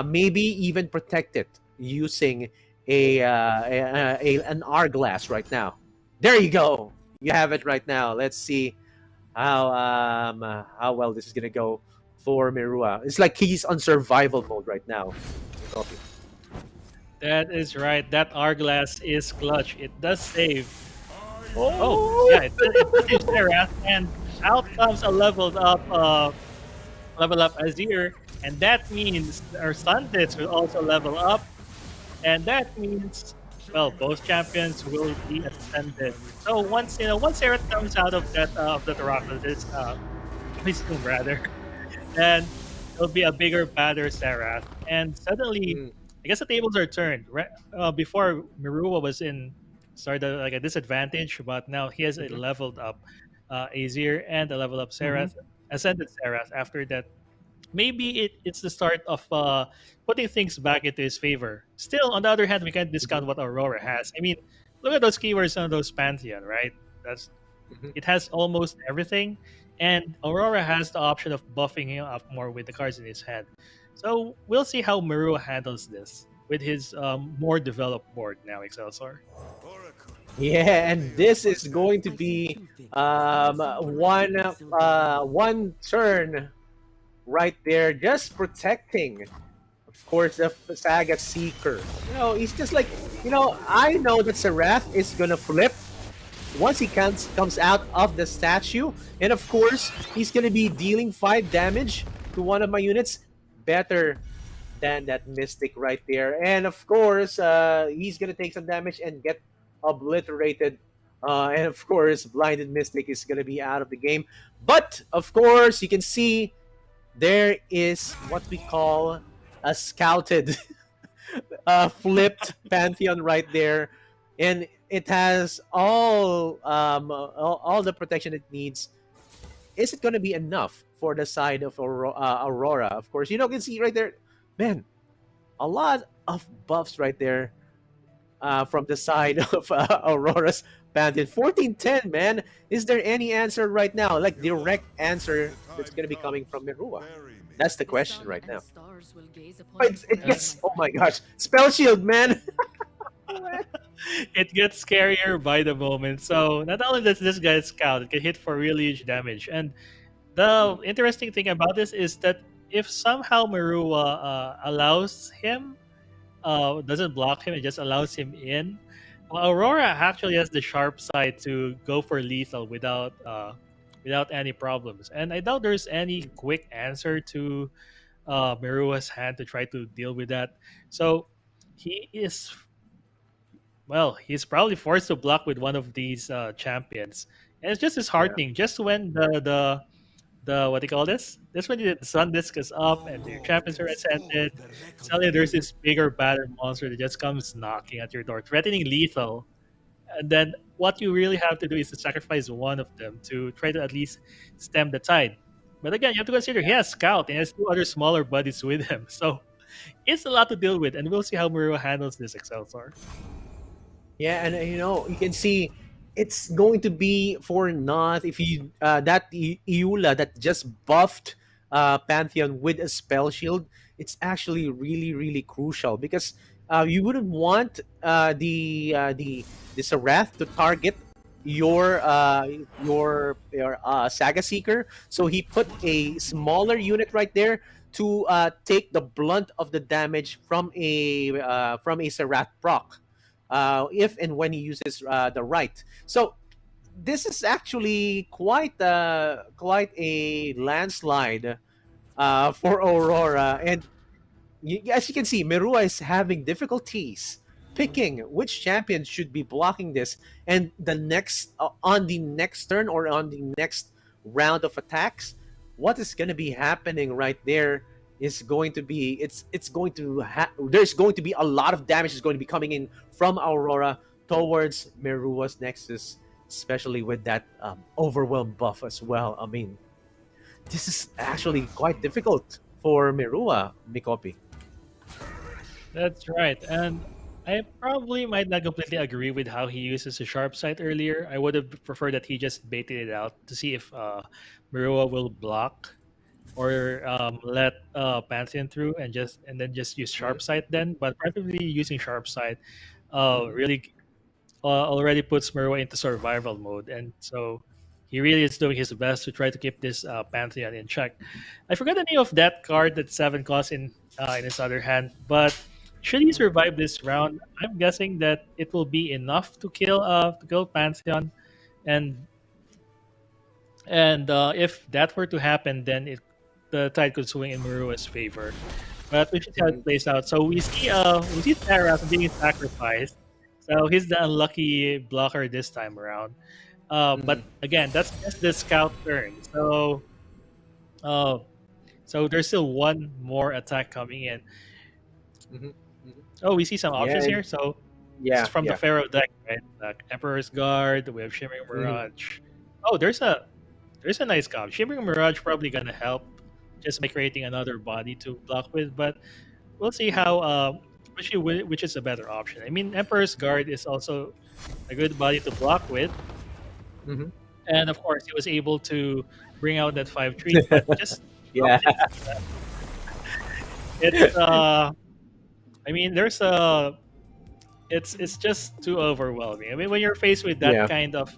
Speaker 1: Maybe even protect it using an hourglass right now. There you go. You have it right now. Let's see how well this is gonna go for Mirua. It's like he's on survival mode right now. Copy.
Speaker 4: That is right. That hourglass is clutch. It does save. Oh yeah, it does save Seraph, and out comes a level up Azir, and that means our Sundisk will also level up, and that means both champions will be ascended. So once Seraph comes out of that Oracle, this Tomb rather, then there'll be a bigger, badder Seraph, and suddenly I guess the tables are turned. Before Mirua was started like a disadvantage, but now he has a leveled up Azir and a leveled up Seraph, ascended Seraph. After that, maybe it's the start of putting things back into his favor. Still, on the other hand, we can't discount what Aurora has. I mean, look at those keywords on those Pantheon, right? It has almost everything, and Aurora has the option of buffing him up more with the cards in his hand. So we'll see how Marua handles this with his more developed board now, Excelsior.
Speaker 1: Yeah, and this is going to be one turn right there, just protecting, of course, the Saga Seeker. He's just like, I know that Seraph is gonna flip, once he comes out of the statue, and of course, he's gonna be dealing 5 damage to one of my units. Better than that Mystic right there. And of course, he's gonna take some damage and get obliterated. And of course, Blinded Mystic is gonna be out of the game. But of course, you can see there is what we call a scouted flipped Pantheon right there, and it has all the protection it needs. Is it going to be enough for the side of Aurora? Of course, you can see right there, man, a lot of buffs right there from the side of Aurora's Pantheon. 14-10, man. Is there any answer right now? Like direct answer that's going to be coming from Merua? That's the question right now. It gets, oh my gosh, Spell Shield, man.
Speaker 4: It gets scarier by the moment. So not only does this guy scout, it can hit for really huge damage. And the interesting thing about this is that if somehow Marua allows him, doesn't block him, it just allows him in. Aurora actually has the sharp side to go for lethal without any problems. And I doubt there's any quick answer to Mirua's hand to try to deal with that. So he is, well, he's probably forced to block with one of these champions. And it's just disheartening. Just when the what do you call this? This when the sun disc is up and the champions are ascended, suddenly there's this bigger battered monster that just comes knocking at your door, threatening lethal. And then what you really have to do is to sacrifice one of them to try to at least stem the tide. But again, you have to consider he has Scout and he has 2 other smaller buddies with him. So it's a lot to deal with, and we'll see how Muro handles this Excelsior.
Speaker 1: Yeah, and you can see it's going to be for naught if you that Iula that just buffed Pantheon with a spell shield. It's actually really really crucial because you wouldn't want the Sarath to target your Saga Seeker. So he put a smaller unit right there to take the blunt of the damage from a Sarath proc. If and when he uses the right. So this is actually quite a landslide for Aurora, and as you can see, Merua is having difficulties picking which champion should be blocking this, and the next on the next turn or on the next round of attacks, what is going to be happening right there is going to be it's going to there's going to be a lot of damage is going to be coming in from Aurora towards Merua's Nexus, especially with that overwhelm buff as well. I mean, this is actually quite difficult for Merua, Mikopi.
Speaker 4: That's right. And I probably might not completely agree with how he uses the sharp sight earlier. I would have preferred that he just baited it out to see if Marua will block or let Pantheon through and then just use sharp sight then. But probably using sharp sight really already puts Marua into survival mode, and so he really is doing his best to try to keep this Pantheon in check. I forgot the name of that card that Seven costs in his other hand, but should he survive this round, I'm guessing that it will be enough to kill Pantheon, and if that were to happen, then the tide could swing in Marua's favor. But we should see how it plays out. So we see Sarah being sacrificed. So he's the unlucky blocker this time around. But again, that's just the scout turn. So there's still one more attack coming in.
Speaker 1: Mm-hmm.
Speaker 4: Oh, we see some options here. So this is from the Pharaoh deck, right? Like Emperor's Guard. We have Shimmering Mirage. Oh, there's a nice comp. Shimmering Mirage probably gonna help just by creating another body to block with, but we'll see how which is a better option. I mean, Emperor's Guard is also a good body to block with, and of course, he was able to bring out that 5/3. But just it's I mean, it's just too overwhelming. I mean, when you're faced with that kind of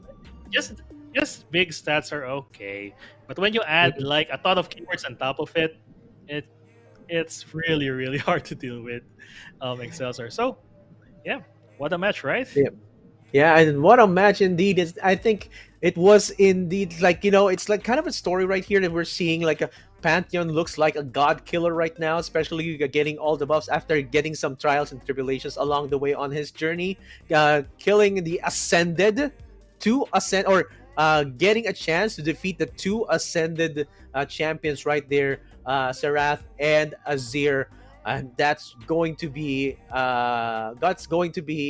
Speaker 4: just big stats are okay, but when you add like a ton of keywords on top of it, it's really really hard to deal with Excelsior. So yeah, what a match, right?
Speaker 1: Yeah, and what a match indeed is. I think it was indeed like it's like kind of a story right here that we're seeing. Like a Pantheon looks like a god killer right now, especially getting all the buffs after getting some trials and tribulations along the way on his journey, killing the ascended, two ascend or getting a chance to defeat the two ascended champions right there, Serath and Azir, and that's going to be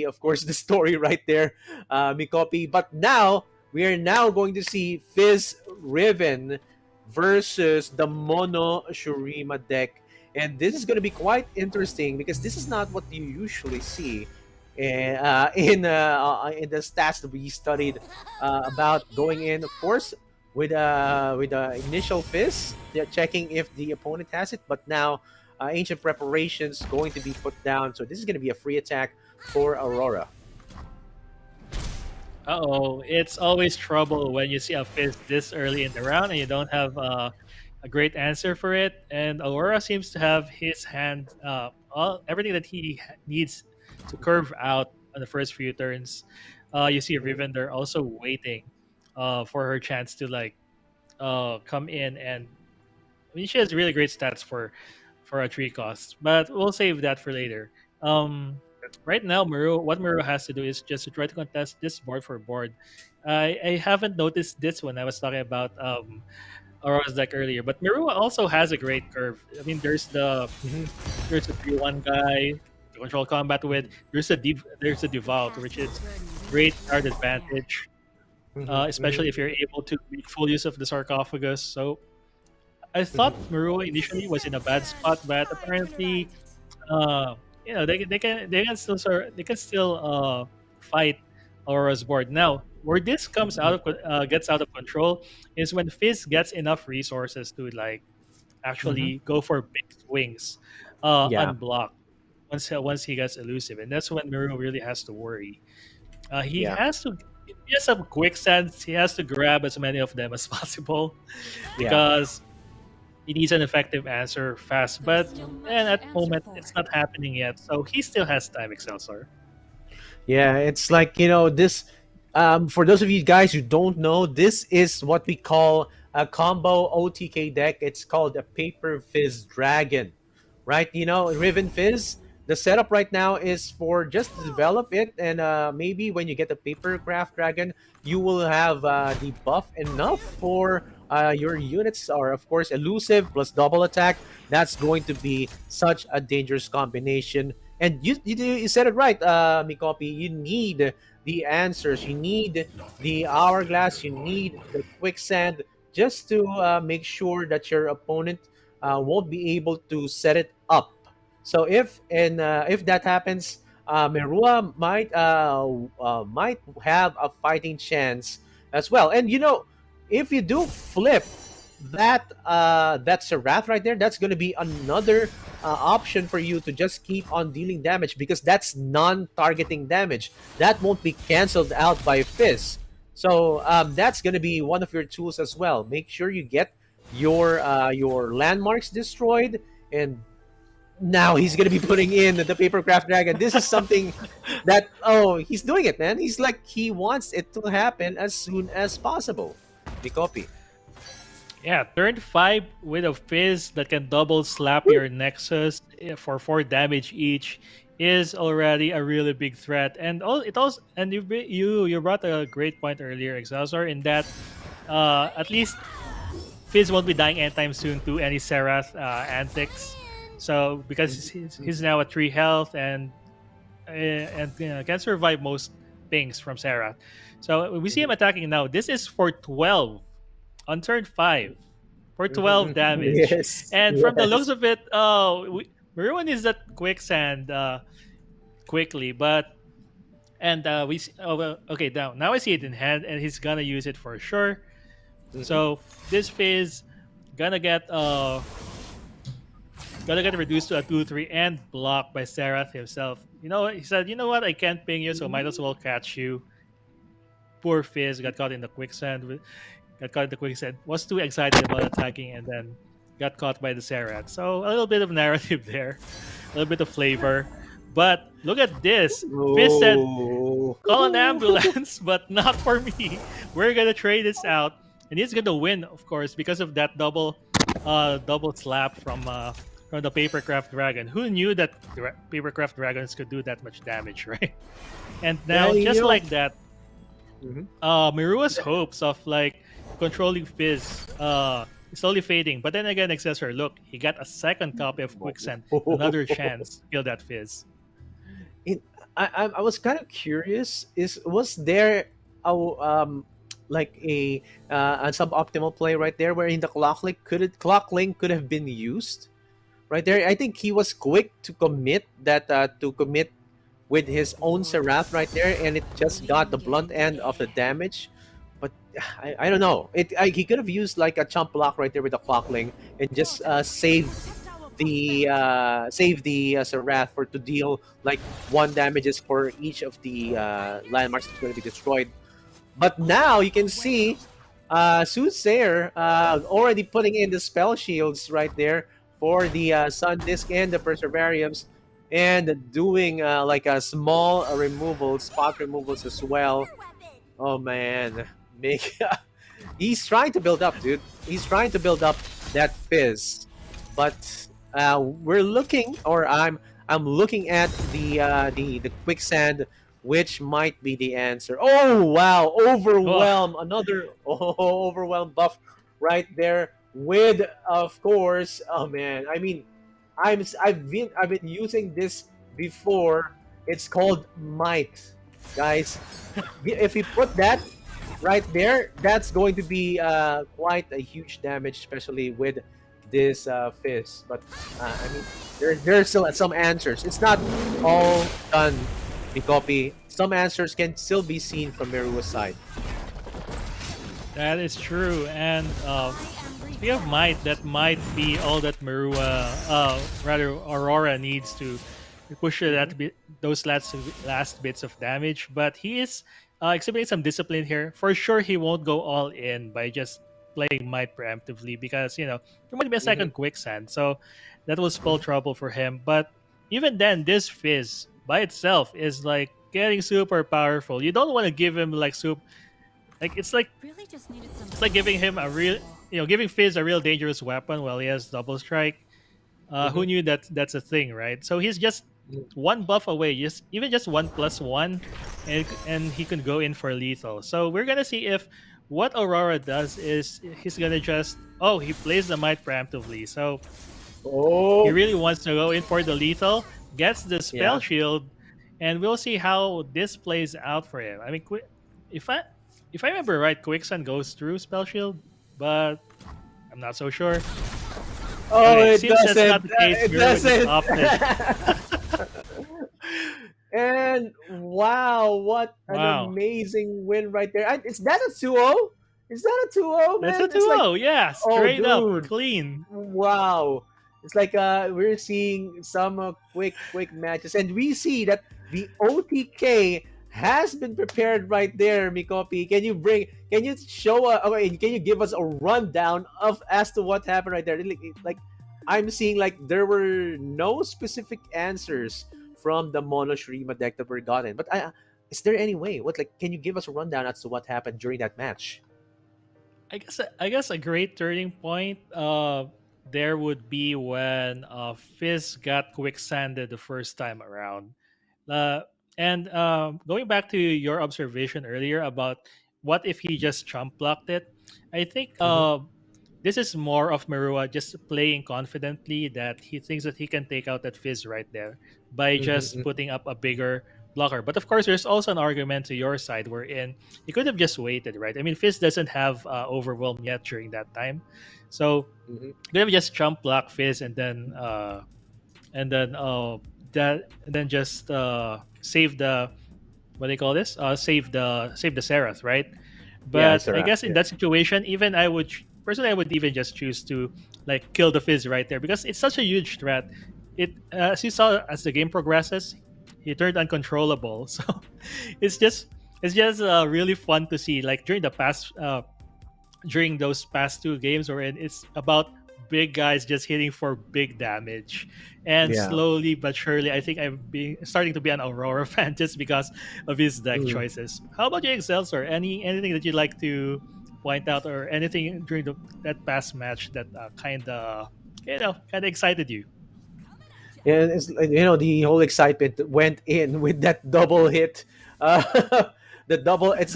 Speaker 1: of course the story right there, Mikopi. But now we are now going to see Fizz Riven versus the Mono Shurima deck, and this is going to be quite interesting because this is not what you usually see in the stats that we studied about going in, of course, with initial Fizz, they're checking if the opponent has it, but now ancient preparations going to be put down. So this is going to be a free attack for Aurora.
Speaker 4: Uh-oh, it's always trouble when you see a Fizz this early in the round and you don't have a great answer for it. And Aurora seems to have his hand, everything that he needs to curve out on the first few turns. You see Riven there also waiting for her chance to come in, and I mean she has really great stats for a 3 cost, but we'll save that for later. Right now, what Maru has to do is just to try to contest this board for board. I haven't noticed this when I was talking about Aurora's deck earlier, but Maru also has a great curve. I mean,
Speaker 1: Mhm.
Speaker 4: there's a 3-1 guy to control combat with. There's a Devout, which is great card advantage,
Speaker 1: Mhm.
Speaker 4: especially if you're able to make full use of the sarcophagus. So I thought Maru initially was in a bad spot, but apparently, uh, they can still fight Aurora's board. Now, where this gets out of control is when Fizz gets enough resources to
Speaker 1: Mhm.
Speaker 4: actually go for big swings,
Speaker 1: Yeah,
Speaker 4: unblocked once he gets elusive, and that's when Maru really has to worry. He
Speaker 1: yeah,
Speaker 4: has to. He has some quicksands. He has to grab as many of them as possible
Speaker 1: yeah.
Speaker 4: because he needs an effective answer fast, but and at the moment it's not happening yet. So he still has time, Excelsior.
Speaker 1: Yeah, it's like, this, for those of you guys who don't know, this is what we call a combo OTK deck. It's called a Paper Fizz Dragon, right? Riven Fizz, the setup right now is for just to develop it, and maybe when you get the Paper Craft Dragon, you will have the buff enough for your units are, of course, elusive plus double attack. That's going to be such a dangerous combination, and you said it right, Mikopi. You need the answers. You need the hourglass. You need the quicksand just to make sure that your opponent won't be able to set it up. So if that happens, Merua might have a fighting chance as well. And if you do flip that Serath right there, that's going to be another option for you to just keep on dealing damage, because that's non-targeting damage that won't be canceled out by Fizz. So that's going to be one of your tools as well. Make sure you get your landmarks destroyed, and now he's going to be putting in the Papercraft Dragon. This is something that, he's doing it, man. He's like, he wants it to happen as soon as possible. The copy.
Speaker 4: Yeah, turn 5 with a Fizz that can double slap your Nexus for 4 damage each is already a really big threat. And you brought a great point earlier, Excelsior, in that at least Fizz won't be dying anytime soon to any Serath antics. So because he's now at 3 health and can survive most things from Serath. So we see him attacking now. This is for 12 on turn 5 for 12 damage.
Speaker 1: Yes.
Speaker 4: And from the looks
Speaker 1: Yes.
Speaker 4: of it, Maroon is that quicksand quickly, but okay, now I see it in hand, and he's gonna use it for sure.
Speaker 1: Mhm.
Speaker 4: So this phase gonna get reduced to a 2-3 and blocked by Serath himself. He said, you know what, I can't ping you, so might as well catch you. Poor Fizz got caught in the quicksand. Was too excited about attacking, and then got caught by the Serath. So a little bit of narrative there, a little bit of flavor. But look at this. Fizz said, call an ambulance, but not for me. We're gonna trade this out, and he's gonna win, of course, because of that double slap from the papercraft dragon. Who knew that papercraft dragons could do that much damage, right? And now,
Speaker 1: Yeah,
Speaker 4: just like that,
Speaker 1: Mhm.
Speaker 4: Mirua's hopes of like controlling Fizz is slowly fading. But then again, Accessor, look, he got a second copy of Quicksand, another chance to kill that Fizz.
Speaker 1: It, I was kind of curious. Was there a like a suboptimal play right there, wherein the clock link could have been used right there? I think he was quick to commit with his own Seraph right there, and it just got the blunt end of the damage. But I don't know. He could have used like a chump block right there with the clock link and just save the Seraph for to deal like one damages for each of the landmarks that's going to be destroyed. But now you can see Soothsayer already putting in the spell shields right there for the Sun Disc and the Perseverance, and doing like a small spot removals as well. Oh man, make he's trying to build up, dude. He's trying to build up that Fizz, but we're looking, or I'm looking at the quicksand, which might be the answer. Oh wow, overwhelm, another overwhelm buff right there with, of course. Oh man, I mean, I've been using this before. It's called Might, guys. If you put that right there, that's going to be quite a huge damage, especially with this Fizz. But I mean, there's still some answers. It's not all done, Mikopi. Some answers can still be seen from Mirua's side.
Speaker 4: That is true, and speaking of might, that might be all that rather Aurora needs to push those last bits of damage. But he is exhibiting some discipline here. For sure, he won't go all in by just playing might preemptively, because there might be a second quicksand, so that will spell trouble for him. But even then, this Fizz by itself is like getting super powerful. You don't want to give him like it's like
Speaker 5: Really just needed some.
Speaker 4: it's like giving him a real, giving Fizz a real dangerous weapon while he has double strike. Who knew that's a thing, right? So he's just one buff away, even just 1+1, and he can go in for lethal. So we're gonna see if what Aurora does is he's gonna just he plays the might preemptively. So he really wants to go in for the lethal, gets the spell shield, and we'll see how this plays out for him. I mean, if I remember right, Quicksand goes through spell shield, but I'm not so sure.
Speaker 1: Oh,
Speaker 4: Okay,
Speaker 1: it
Speaker 4: seems
Speaker 1: doesn't.
Speaker 4: that's not the case.
Speaker 1: It
Speaker 4: Miro just
Speaker 1: doesn't.
Speaker 4: opted.
Speaker 1: And wow, what an amazing win right there. Is that a 2-0? Is that a 2-0, man?
Speaker 4: That's a 2-0, yeah, straight up, clean.
Speaker 1: Wow. It's like we're seeing some quick matches, and we see that the OTK has been prepared right there, Mikopi. Can you show can you give us a rundown as to what happened right there? Like I'm seeing like there were no specific answers from the Mono Shurima deck that were gotten. But is there any way? Can you give us a rundown as to what happened during that match?
Speaker 4: I guess a great turning point there would be when Fizz got quicksanded the first time around. And going back to your observation earlier about what if he just chump blocked it, I think this is more of Marua just playing confidently that he thinks that he can take out that Fizz right there by just putting up a bigger blocker. But of course, there's also an argument to your side wherein he could have just waited, right? I mean, Fizz doesn't have Overwhelm yet during that time. So they have just chump block Fizz and then just save the what do you call this? Save the Serath, right? But I guess in that situation, even I would even just choose to like kill the Fizz right there, because it's such a huge threat. It as you saw as the game progresses, he turned uncontrollable. So it's just really fun to see, like during those past two games wherein it's about big guys just hitting for big damage. And
Speaker 1: Yeah.
Speaker 4: slowly but surely, I think I'm being starting to be an Aurora fan just because of his deck
Speaker 1: Mm.
Speaker 4: choices. How about you, Excelsior? Anything that you'd like to point out, or anything during that past match that kind of excited you?
Speaker 1: And it's the whole excitement went in with that double hit. Uh, the double. It's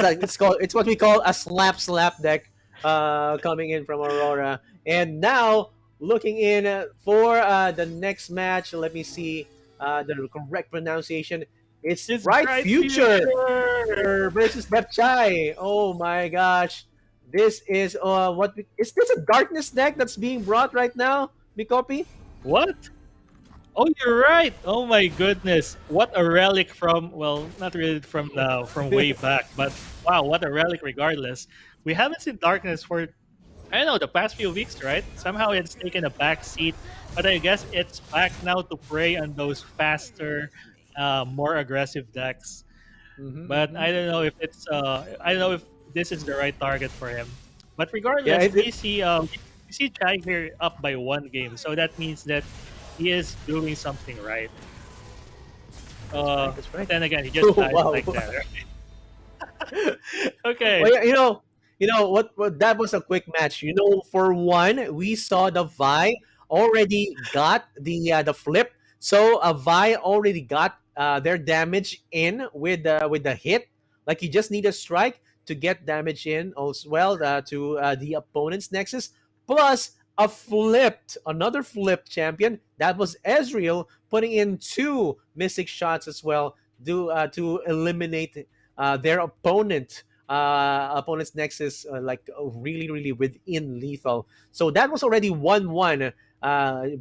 Speaker 1: what we call a slap deck. Coming in from Aurora, and now looking in for the next match. Let me see the correct pronunciation. It's
Speaker 4: It's
Speaker 1: Bright
Speaker 4: bright
Speaker 1: Future
Speaker 4: future.
Speaker 1: versus Chai. Oh my gosh, this is is this a darkness deck that's being brought right now, Mikopi?
Speaker 4: What? Oh, you're right. Oh my goodness. What a relic from, well, not really from now, from way back, but wow, what a relic regardless. We haven't seen Darkness for, I don't know, the past few weeks, right? Somehow it's taken a back seat, but I guess it's back now to prey on those faster, more aggressive decks. But
Speaker 1: Mm-hmm.
Speaker 4: I don't know if I don't know if this is the right target for him. But
Speaker 1: Yeah,
Speaker 4: regardless, we see Chai here up by 1 game, so that means that he is doing something right.
Speaker 1: that's right. That's
Speaker 4: But
Speaker 1: right.
Speaker 4: then again, he just dies
Speaker 1: Wow.
Speaker 4: like that. Okay.
Speaker 1: Well, yeah, what? That was a quick match. For one, we saw the Vi already got the flip, so Vi already got their damage in with the hit. Like you just need a strike to get damage in as well to the opponent's nexus. Plus another flipped champion. That was Ezreal putting in two mystic shots as well to eliminate their opponent's nexus like really really within lethal. So that was already 1-1.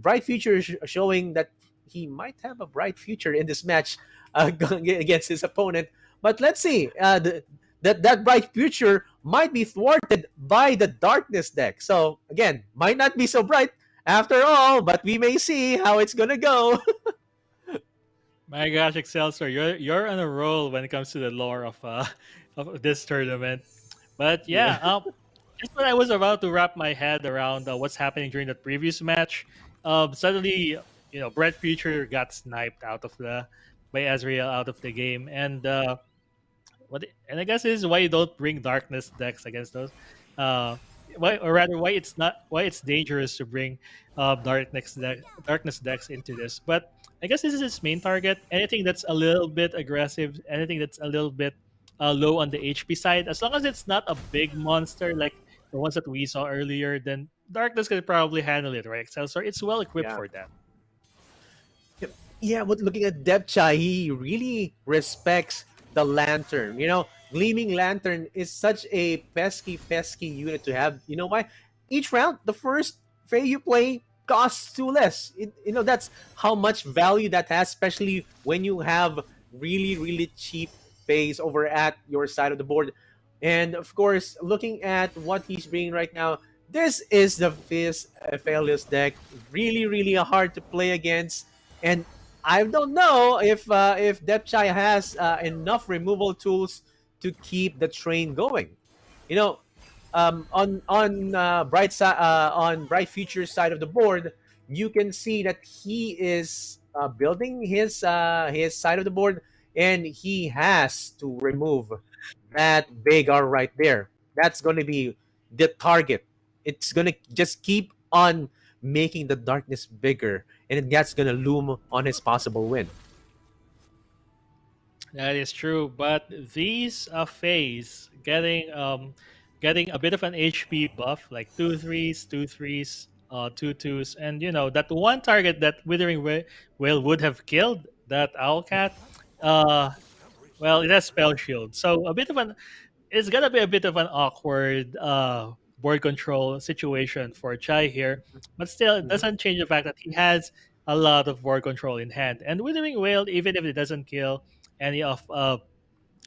Speaker 1: Bright future showing that he might have a bright future in this match against his opponent. But let's see, that bright future might be thwarted by the darkness deck. So again, might not be so bright after all, but we may see how it's gonna go.
Speaker 4: My gosh, Excelsior, you're on a roll when it comes to the lore of of this tournament. But
Speaker 1: Yeah.
Speaker 4: yeah, just when I was about to wrap my head around what's happening during the previous match, suddenly Brett Future got sniped out of the by Ezreal out of the game, and and I guess this is why you don't bring darkness decks against those. Uh, why, or rather, why it's dangerous to bring darkness decks into this. But I guess this is its main target. Anything that's a little bit aggressive, anything that's a little bit low on the HP side, as long as it's not a big monster like the ones that we saw earlier, then darkness can probably handle it, right? So it's well equipped
Speaker 1: Yeah.
Speaker 4: for that.
Speaker 1: Yeah, but looking at Depchai, he really respects the lantern. Gleaming lantern is such a pesky unit to have. You know why? Each round, the first Fey you play costs two less. That's how much value that has, especially when you have really really cheap Feys over at your side of the board. And of course, looking at what he's bringing right now, this is the Fizz Aphelios deck. Really, really hard to play against. And I don't know if Depchai has enough removal tools to keep the train going. You know, on Bright Future's side of the board, you can see that he is building his side of the board, and he has to remove that Vagar right there. That's going to be the target. It's going to just keep on making the darkness bigger, and that's going to loom on his possible win.
Speaker 4: That is true, but these Fays getting a bit of an HP buff, like two threes, two twos, and that one target that Whale would have killed, that owl cat. Uh, well, it has spell shield, so it's gonna be a bit of an awkward board control situation for Chai here, but still, it
Speaker 1: Mhm.
Speaker 4: doesn't change the fact that he has a lot of board control in hand. And Withering Whale, even if it doesn't kill any of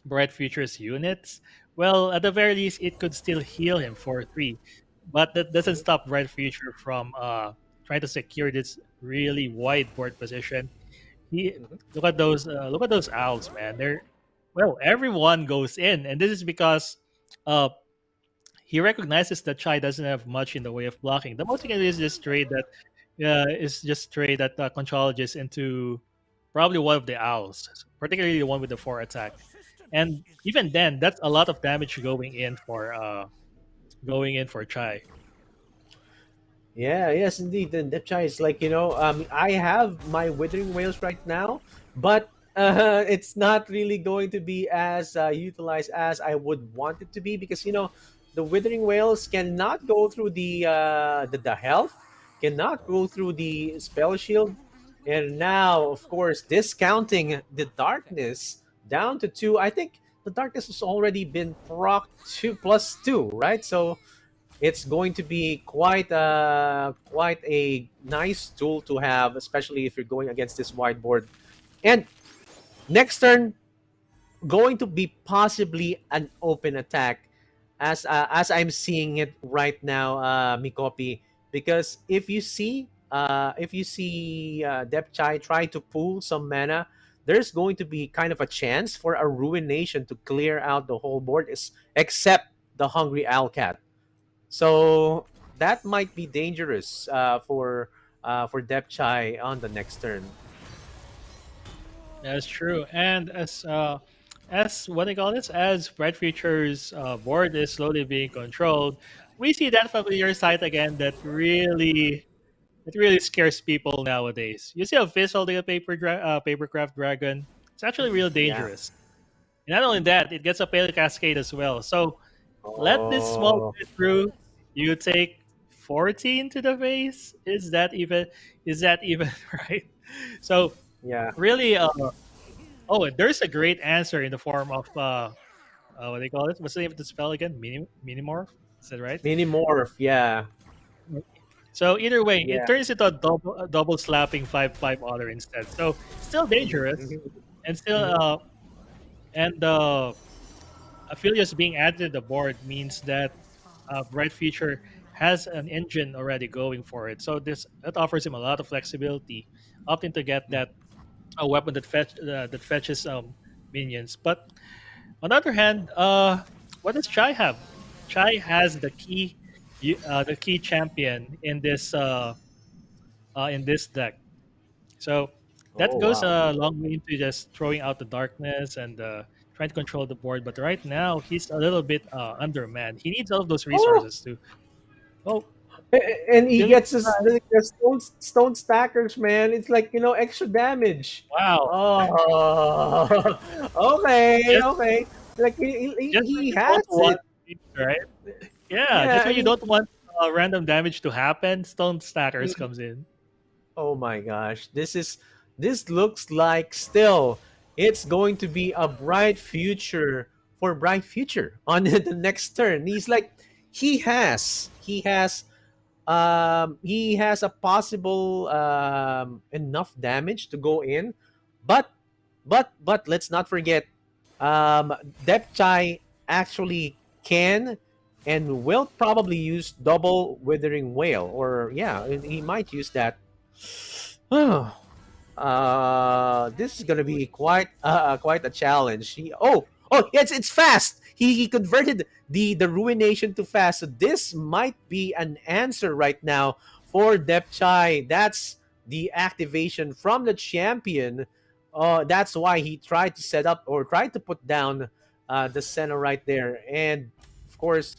Speaker 4: Bright Future's units, well, at the very least, it could still heal him for 3. But that doesn't
Speaker 1: Mhm.
Speaker 4: stop Bright Future from trying to secure this really wide board position. He
Speaker 1: Mhm.
Speaker 4: look at those owls, man. They're, well, everyone goes in, and this is because uh he recognizes that Chai doesn't have much in the way of blocking. The most he can do is just trade that Conchologist into probably one of the owls, particularly the one with the 4 attack. And even then, that's a lot of damage going in for Chai.
Speaker 1: Yeah, yes, indeed. The Depchai is like, I have my Withering Whales right now, but it's not really going to be as utilized as I would want it to be because, the Withering Whales cannot go through the health, cannot go through the spell shield, and now, of course, discounting the darkness down to 2. I think the darkness has already been proc 2 plus 2, right? So it's going to be quite a nice tool to have, especially if you're going against this whiteboard. And next turn, going to be possibly an open attack, as I'm seeing it right now, Mikopi. Because if you see Depchai try to pull some mana, there's going to be kind of a chance for a ruination to clear out the whole board, except the Hungry Owlcat. So that might be dangerous for Depchai on the next turn.
Speaker 4: That's true. And as what they call this, as Bright Future's board is slowly being controlled, we see that familiar sight again that really scares people nowadays. You see a fish holding a papercraft dragon. It's actually real
Speaker 1: Yeah.
Speaker 4: dangerous. And not only that, it gets a Pale Cascade as well. So let this small
Speaker 1: Oh,
Speaker 4: bit through. You take 14 to the face. Is that even right? So
Speaker 1: yeah.
Speaker 4: really, oh, there's a great answer in the form of what they call it. What's the name of the spell again? Minimorph. Is that right?
Speaker 1: Mini morph. Yeah.
Speaker 4: So either way, it
Speaker 1: Yeah.
Speaker 4: turns into a double slapping 5/5 otter instead. So still dangerous,
Speaker 1: Mhm.
Speaker 4: and still
Speaker 1: Mhm.
Speaker 4: Aphelios being added to the board means that Bright Future has an engine already going for it. So that offers him a lot of flexibility, opting to get that a weapon that fetches minions. But on the other hand, what does Chai have? Chai has the key champion in this deck. So that
Speaker 1: Oh
Speaker 4: goes
Speaker 1: wow.
Speaker 4: a long way into just throwing out the darkness and trying to control the board. But right now, he's a little bit undermanned. He needs all of those
Speaker 1: Oh,
Speaker 4: resources to. Oh,
Speaker 1: and he
Speaker 4: believe
Speaker 1: gets
Speaker 4: it or not,
Speaker 1: the stone stackers, man. It's like extra damage.
Speaker 4: wow!
Speaker 1: Oh, okay,
Speaker 4: Just
Speaker 1: okay. Like he,
Speaker 4: just when
Speaker 1: he
Speaker 4: you
Speaker 1: has
Speaker 4: don't want
Speaker 1: it.
Speaker 4: it, right? Yeah, just
Speaker 1: Yeah.
Speaker 4: when you don't want random damage to happen, Stone Stackers comes in.
Speaker 1: Oh my gosh, this looks like still it's going to be a bright future for bright future on the next turn. He has a possible enough damage to go in, but but let's not forget, Depchai actually can and will probably use double withering whale, or yeah, he might use that. This is gonna be quite a challenge. It's fast. He converted the ruination to fast. So this might be an answer right now for Depchai. That's the activation from the champion. That's why he tried to set up or tried to put down the center right there, and of course,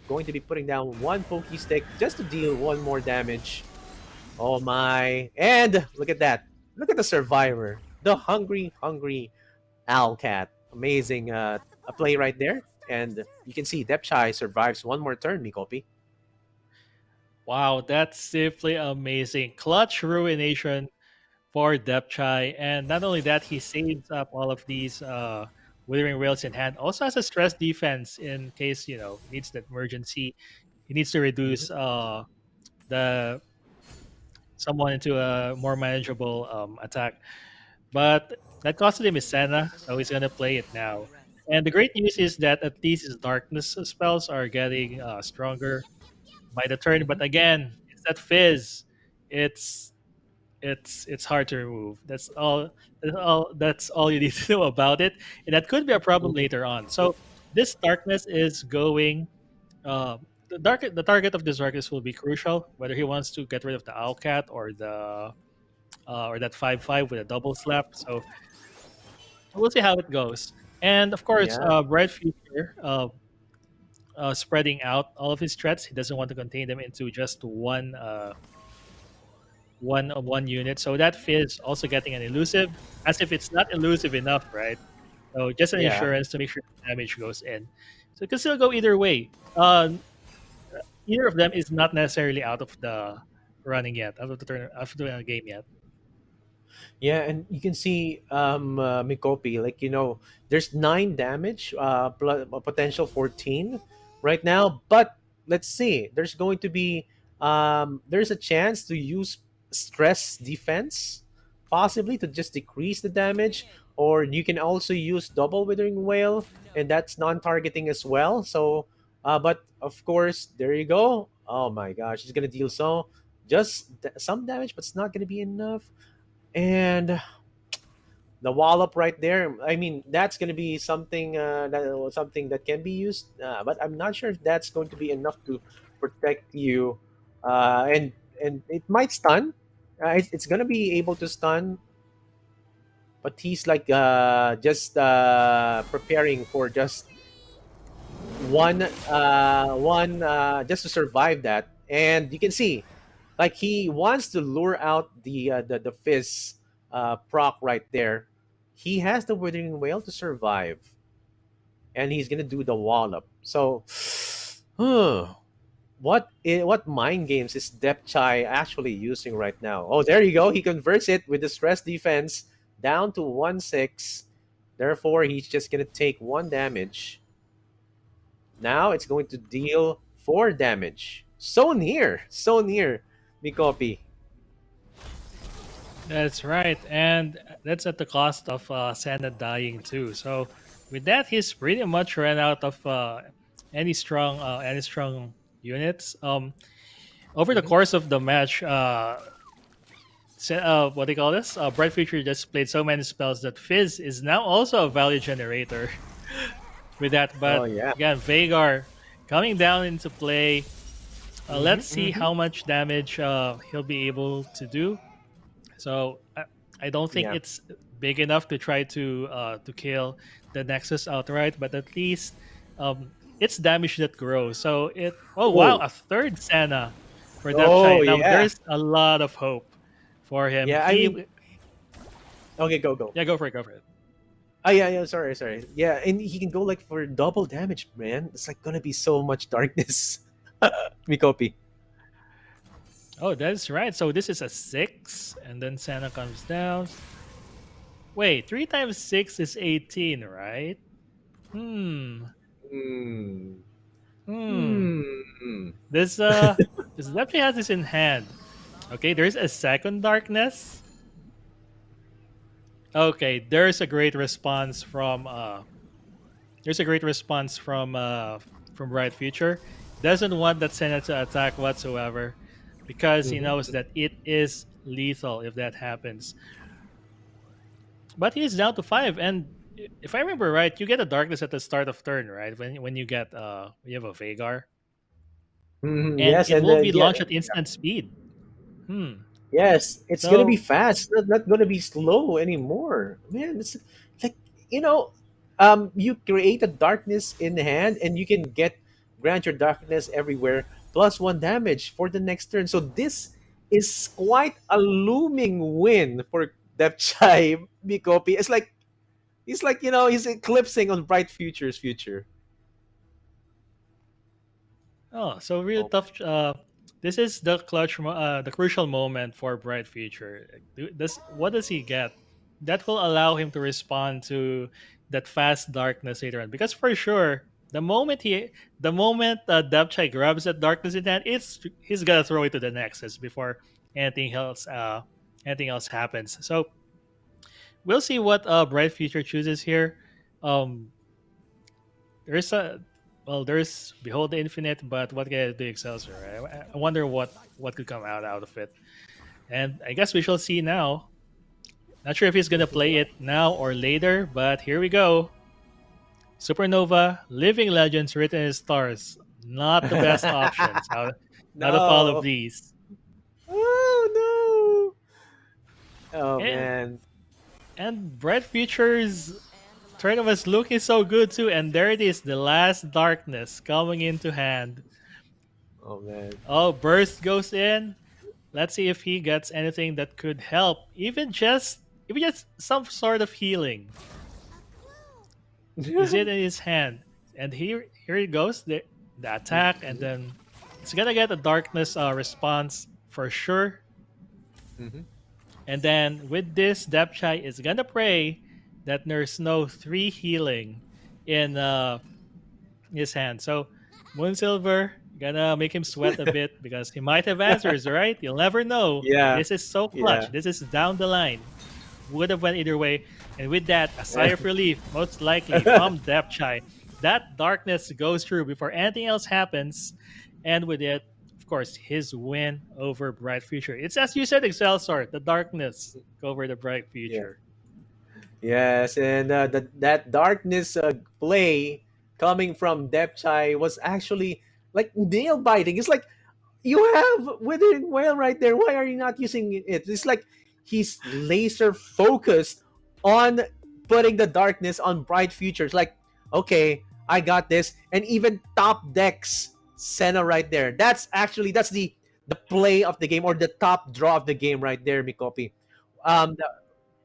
Speaker 1: going to be putting down one pokey stick just to deal one more damage. Oh my. And look at that. Look at the survivor. The hungry Owlcat. Amazing a play right there. And you can see Depchai survives one more turn, Mikopi.
Speaker 4: Wow, that's simply amazing. Clutch ruination for Depchai, and not only that, he saves up all of these withering rails in hand. Also has a stress defense in case needs that emergency. He needs to
Speaker 1: Mhm.
Speaker 4: reduce the someone into a more manageable attack. But that costed him his Senna, so he's gonna play it now. And the great news is that at least his darkness spells are getting stronger by the turn. But
Speaker 1: Mhm.
Speaker 4: again, it's that fizz. It's it's hard to remove. That's all you need to know about it, and that could be a problem
Speaker 1: Mhm.
Speaker 4: later on. So this darkness is going Uh, the target of this darkness will be crucial. Whether he wants to get rid of the Owlcat or that 5/5 with a double slap. So we'll see how it goes. And of course,
Speaker 1: Yeah.
Speaker 4: Bright Future spreading out all of his threats. He doesn't want to contain them into just one unit. So that Fizz also getting an elusive, as if it's not elusive enough, right? So just an
Speaker 1: Yeah.
Speaker 4: insurance to make sure the damage goes in. So it can still go either way. Either of them is not necessarily out of the running yet, out of the turn, out of the game yet.
Speaker 1: Yeah, and you can see Mikopi, like there's 9 damage, plus a potential 14 right now. But let's see, there's going to be there's a chance to use stress defense, possibly to just decrease the damage, or you can also use double withering whale, and that's non-targeting as well. So, but of course, there you go. Oh my gosh, it's gonna deal some damage, but it's not gonna be enough. And the wallop right there, I mean, that's going to be something that can be used, but I'm not sure if that's going to be enough to protect you. And it might stun. It's going to be able to stun, but he's like just preparing for just one just to survive that. And you can see, like, he wants to lure out the fizz proc right there. He has the withering whale to survive, and he's gonna do the wallop. So, what mind games is Depth Chai actually using right now? Oh, there you go. He converts it with the stress defense down to 1/6. Therefore, he's just gonna take 1 damage. Now it's going to deal 4 damage. So near, Mikopi.
Speaker 4: That's right, and that's at the cost of Santa dying too. So with that, he's pretty much ran out of any strong units. Over the
Speaker 1: Mhm.
Speaker 4: course of the match, what do you call this? Bright Future just played so many spells that Fizz is now also a value generator with that.
Speaker 1: Oh
Speaker 4: But
Speaker 1: yeah.
Speaker 4: again, Vagar coming down into play. Let's see
Speaker 1: Hmm.
Speaker 4: how much damage he'll be able to do. So I don't think
Speaker 1: Yeah.
Speaker 4: it's big enough to try to kill the Nexus outright, but at least it's damage that grows. So it. Oh wow,
Speaker 1: Oh.
Speaker 4: a third Senna for
Speaker 1: Oh
Speaker 4: Dapchai. Now
Speaker 1: yeah.
Speaker 4: there's a lot of hope for him.
Speaker 1: Yeah. I mean, okay, go go.
Speaker 4: Yeah, go for it, go for it.
Speaker 1: Oh yeah, yeah. Sorry. Yeah, and he can go like for double damage, man. It's like gonna be so much darkness. Mikopi.
Speaker 4: Oh, that's right. So this is a 6, and then Senna comes down. Wait, 3 times 6 is 18, right? Hmm.
Speaker 1: Hmm.
Speaker 4: Hmm.
Speaker 1: Hmm.
Speaker 4: This this definitely has this in hand. Okay, there's a second darkness. Okay, there's a great response from Bright Future. Doesn't want that Senna to attack whatsoever because he knows
Speaker 1: Mhm.
Speaker 4: that it is lethal if that happens. But he's down to 5, and if I remember right, you get a darkness at the start of turn, right? When you get when you have a Vagar,
Speaker 1: Mhm.
Speaker 4: and
Speaker 1: Yes,
Speaker 4: it
Speaker 1: and
Speaker 4: will be
Speaker 1: yeah,
Speaker 4: launched at instant speed. Hmm.
Speaker 1: yes, it's gonna be
Speaker 4: So
Speaker 1: fast. Not gonna be slow anymore, man. It's like you know, you create a darkness in hand, and you can grant your darkness everywhere plus 1 damage for the next turn. So this is quite a looming win for Depchai Mikopi. It's like he's eclipsing on Bright Future's future.
Speaker 4: oh, so real
Speaker 1: Oh
Speaker 4: tough. This is the crucial moment for Bright Future. What does he get that will allow him to respond to that fast darkness later on? Because for sure, the moment Dapchai grabs that darkness in hand, he's gonna throw it to the Nexus before anything else anything else happens. So we'll see what Bright Future chooses here. Um, there's a there's Behold the Infinite, but what can do Excelsior? Right? I wonder what could come out of it, and I guess we shall see now. Not sure if he's gonna play it now or later, but here we go. Supernova, Living Legends written in stars. Not the best options out of all of
Speaker 1: No.
Speaker 4: these.
Speaker 1: Oh no. Oh
Speaker 4: And
Speaker 1: man.
Speaker 4: and Bright Future's turn was looking so good too, and there it is, the last darkness coming into hand.
Speaker 1: Oh man.
Speaker 4: Oh, Burst goes in. Let's see if he gets anything that could help, even just some sort of healing. Is it in his hand? And here he goes, the attack, and then it's gonna get a darkness response for sure.
Speaker 1: Mhm.
Speaker 4: And then with this, Depchai is gonna pray that there's no 3 healing in his hand. So Moonsilver gonna make him sweat a bit because he might have answers, right? You'll never know.
Speaker 1: Yeah.
Speaker 4: This is so clutch.
Speaker 1: Yeah.
Speaker 4: This is down the line. Would have went either way. And with that, a sigh of relief, most likely from Depchai. That darkness goes through before anything else happens. And with it, of course, his win over Bright Future. It's as you said, Excelsior, the darkness over the Bright
Speaker 1: Yeah.
Speaker 4: Future.
Speaker 1: Yes, and that darkness play coming from Depchai was actually like nail biting. It's like you have Withering Whale right there. Why are you not using it? It's like he's laser focused on putting the darkness on Bright Futures. Like, okay, I got this, and even top decks Senna right there. That's the play of the game, or the top draw of the game right there, Mikopi. The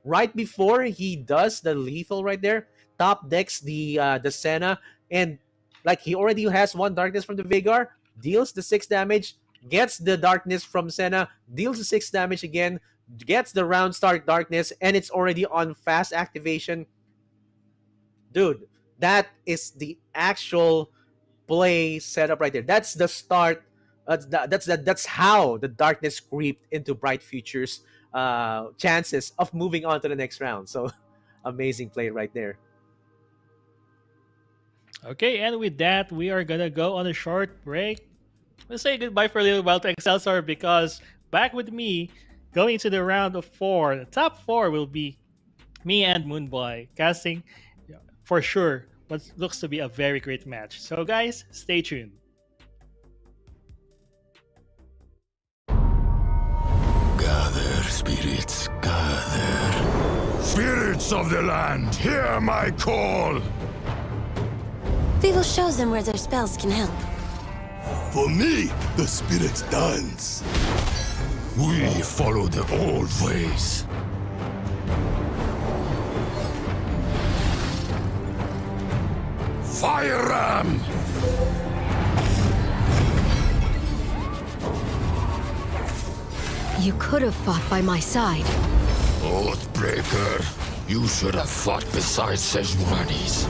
Speaker 1: right before he does the lethal right there, top decks the Senna, and like he already has one darkness from the Vagar, deals the 6 damage, gets the darkness from Senna, deals the 6 damage again, gets the round start darkness, and it's already on fast activation. Dude, that is the actual play setup right there. That's the start. That's how the darkness creeped into Bright Futures chances of moving on to the next round. So amazing play right there.
Speaker 4: Okay, and with that, we are gonna go on a short break. We'll say goodbye for a little while to Excelsior because back with me, going to the round of 4, the top 4 will be me and Moonboy casting for sure what looks to be a very great match. So guys, stay tuned.
Speaker 6: Gather, spirits, gather. Spirits of the land, hear my call!
Speaker 5: We will show them where their spells can help.
Speaker 6: For me, the spirits dance. We follow the old ways. Fire Ram!
Speaker 7: You could have fought by my side.
Speaker 6: Oathbreaker, you should have fought beside Sejuani's.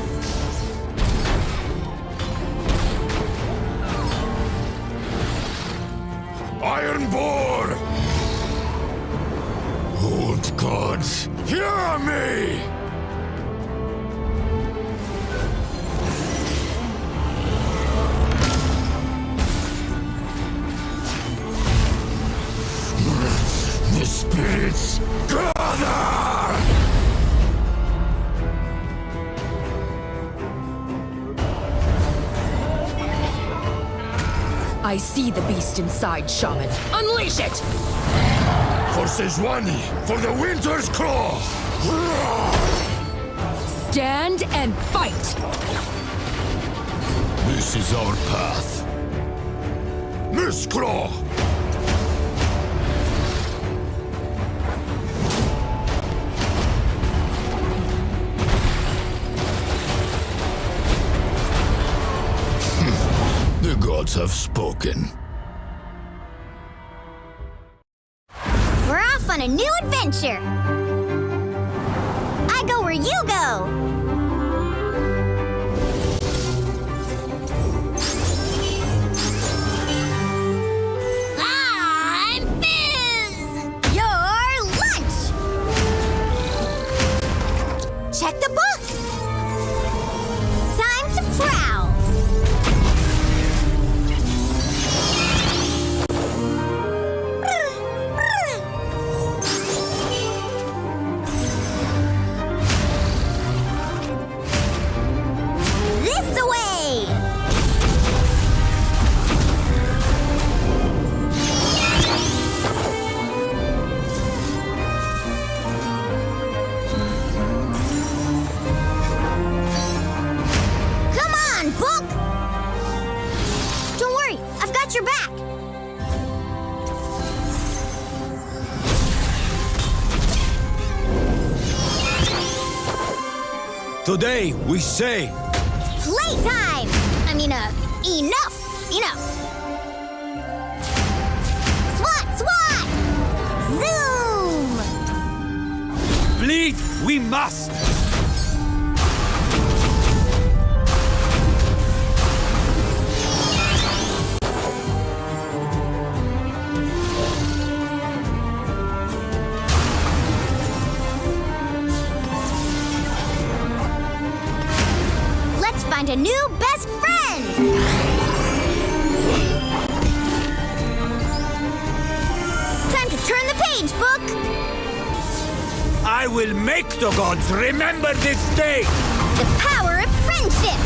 Speaker 6: Iron Boar! Old gods, hear me! The spirits gather!
Speaker 7: I see the beast inside, Shaman. Unleash it!
Speaker 6: For Sejuani, for the Winter's Claw!
Speaker 7: Stand and fight!
Speaker 6: This is our path. Miss Claw! The gods have spoken.
Speaker 3: We're off on a new adventure. I go where you go. I'm Fizz! Your lunch! Check the book! Time to prowl! This away!
Speaker 8: Today we say,
Speaker 3: Playtime! I mean, enough! Enough! SWAT! SWAT! Zoom!
Speaker 8: bleed we must!
Speaker 3: Let's find a new best friend! Time to turn the page, book!
Speaker 8: I will make the gods remember this day!
Speaker 3: The power of friendship!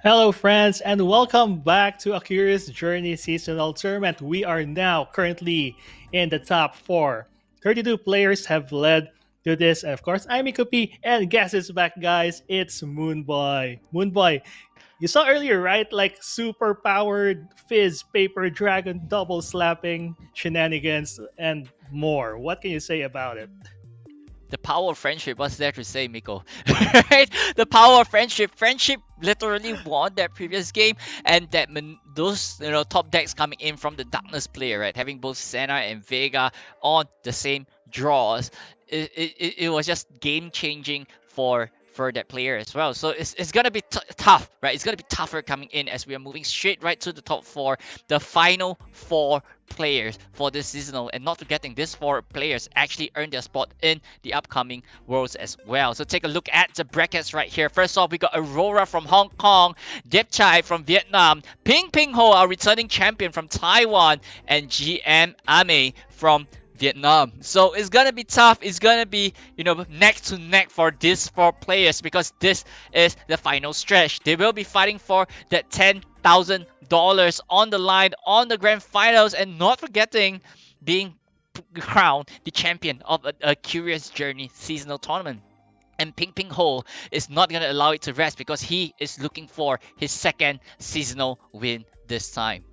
Speaker 4: Hello, friends, and welcome back to A Curious Journey Seasonal Tournament. We are now currently in the top four. 32 players have led to this, and of course, I'm Ikupi, and guess is back, guys. It's Moonboy. Moonboy, you saw earlier, right? Like super powered fizz, paper dragon, double slapping shenanigans, and more. What can you say about it?
Speaker 2: The power of friendship. What's there to say, Miko? Right? The power of friendship. Friendship literally won that previous game, and those top decks coming in from the darkness player, right? Having both Senna and Vega on the same draws, it was just game changing for that player as well. So it's gonna be tough, right? It's gonna be tougher coming in as we are moving straight right to the top four, the final four players for this seasonal, and not forgetting these four players actually earned their spot in the upcoming worlds as well. So take a look at the brackets right here. First off, we got Aurora from Hong Kong, Dep Chai from Vietnam, Ping Ping Ho, our returning champion from Taiwan, and GM Ame from Vietnam. So it's gonna be tough. It's gonna be neck to neck for these four players, because this is the final stretch. They will be fighting for that $10,000 on the line on the grand finals, and not forgetting being crowned the champion of a Curious Journey seasonal tournament. And Ping Ping Ho is not going to allow it to rest, because he is looking for his second seasonal win this time.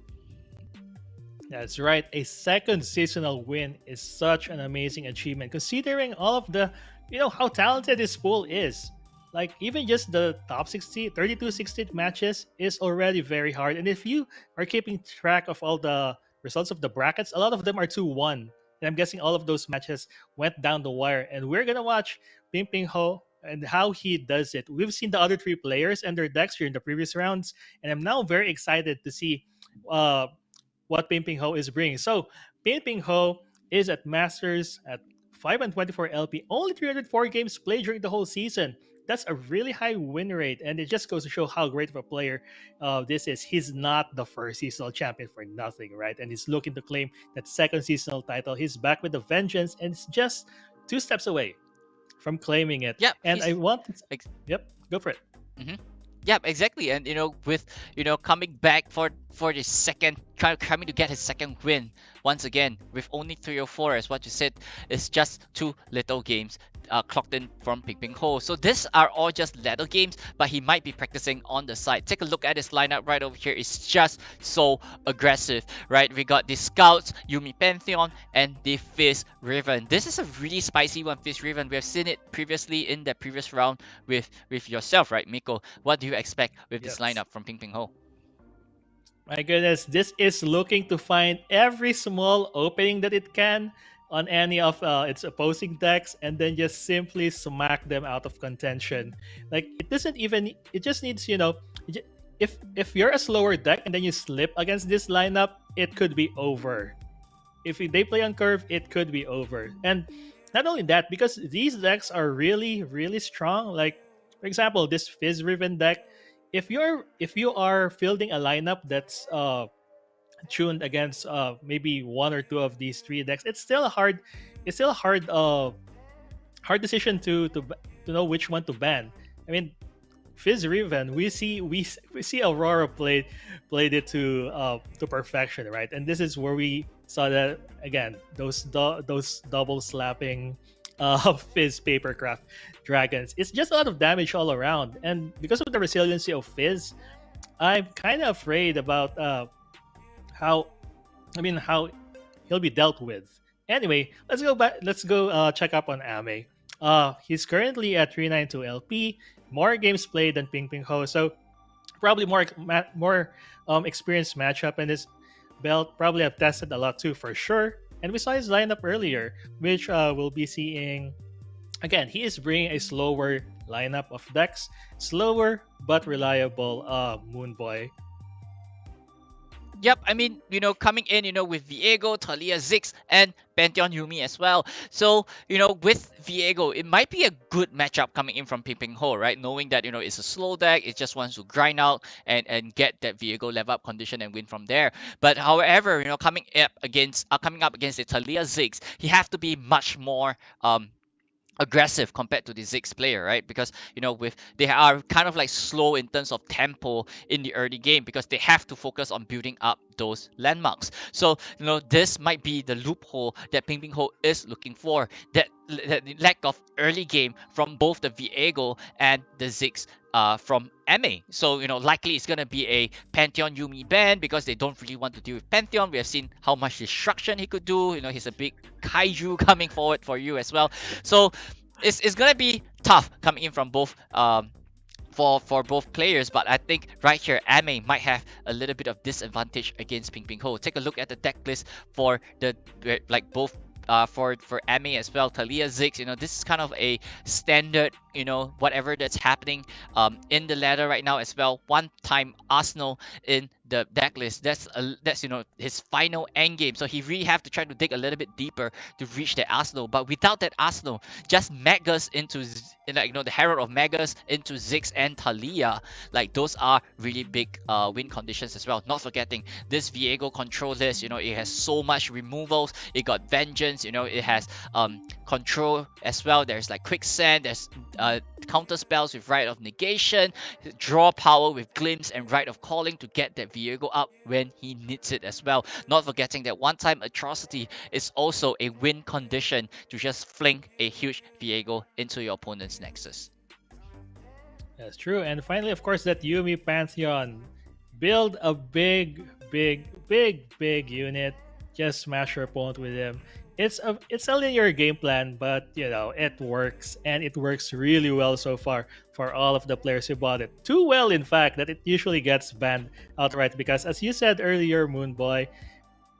Speaker 4: That's right. A second seasonal win is such an amazing achievement, considering all of the, how talented this pool is. Like, even just the top 60, 32 16 matches is already very hard. And if you are keeping track of all the results of the brackets, a lot of them are 2-1. And I'm guessing all of those matches went down the wire. And we're going to watch Ping Ping Ho and how he does it. We've seen the other three players and their decks during the previous rounds. And I'm now very excited to see what Ping Ping Ho is bringing. So Ping Ping Ho is at Masters at 524 LP, only 304 games played during the whole season. That's a really high win rate, and it just goes to show how great of a player this is. He's not the first seasonal champion for nothing, right? And he's looking to claim that second seasonal title. He's back with a vengeance, and it's just 2 steps away from claiming it.
Speaker 2: Yep.
Speaker 4: And I want to... Yep, go for it.
Speaker 2: Mm-hmm. Yeah, exactly. And with coming back for the second, coming to get his second win once again with only 304, as what you said, is just 2 little games clocked in from Ping Ping Ho. So these are all just little games, but he might be practicing on the side. Take a look at his lineup right over here. It's just so aggressive, right? We got the Scouts, Yumi Pantheon, and the Fizz Riven. This is a really spicy one, Fizz Riven. We have seen it previously in the previous round with yourself, right, Miko? What do you expect with this lineup from Ping Ping Ho?
Speaker 4: My goodness, this is looking to find every small opening that it can on any of its opposing decks, and then just simply smack them out of contention. Like, it doesn't even, it just needs, if you're a slower deck and then you slip against this lineup, it could be over. If they play on curve, it could be over. And not only that, because these decks are really, really strong. Like, for example, this Fizz Riven deck, if you are fielding a lineup that's tuned against maybe 1 or 2 of these 3 decks, it's still a hard hard decision to know which one to ban. I mean, Fizz Riven, we see Aurora played it to perfection, right? And this is where we saw that again, those double slapping Fizz papercraft dragons. It's just a lot of damage all around, and because of the resiliency of Fizz, I'm kind of afraid about how how he'll be dealt with. Anyway, let's go back. Let's go check up on Ame. He's currently at 392 LP, more games played than Ping Ping Ho, so probably more experienced matchup in his belt. Probably have tested a lot too for sure. And we saw his lineup earlier, which we'll be seeing again. He is bringing a slower lineup of decks, slower but reliable Moon Boy.
Speaker 2: Yep, I mean, coming in, with Viego, Talia, Ziggs, and Pantheon Yumi as well. So, with Viego, it might be a good matchup coming in from Ping Ping Ho, right? Knowing that, it's a slow deck, it just wants to grind out and get that Viego level up condition and win from there. But however, coming up against the Talia Ziggs, he have to be much more aggressive compared to the Ziggs player, right? Because with they are kind of like slow in terms of tempo in the early game because they have to focus on building up those landmarks. So this might be the loophole that Ping Ping Ho is looking for. That lack of early game from both the Viego and the Ziggs from MA. So likely it's gonna be a Pantheon Yumi ban because they don't really want to deal with Pantheon. We have seen how much destruction he could do. He's a big kaiju coming forward for you as well. So it's gonna be tough coming in from both for both players, but I think right here Ame might have a little bit of disadvantage against Ping Ping Ho. Take a look at the deck list for the both for Ame as well. Talia Ziggs, this is kind of a standard, whatever that's happening in the ladder right now as well. One time Arsenal in the deck list, that's his final end game, so he really have to try to dig a little bit deeper to reach that Arsenal. But without that Arsenal, just Magus into the Herald of Magus into Ziggs and Talia, those are really big win conditions as well. Not forgetting this Viego control list, it has so much removals. It got Vengeance, it has control as well. There's Quicksand, there's counter spells with Rite of Negation, draw power with Glimpse and Rite of Calling to get that Viego up when he needs it as well. Not forgetting that one time Atrocity is also a win condition to just fling a huge Viego into your opponent's Nexus.
Speaker 4: That's true. And finally, of course, that Yumi Pantheon. Build a big unit. Just smash your opponent with him. It's a linear game plan, but it works, and it works really well so far for all of the players who bought it. Too well, in fact, that it usually gets banned outright because, as you said earlier, Moon Boy,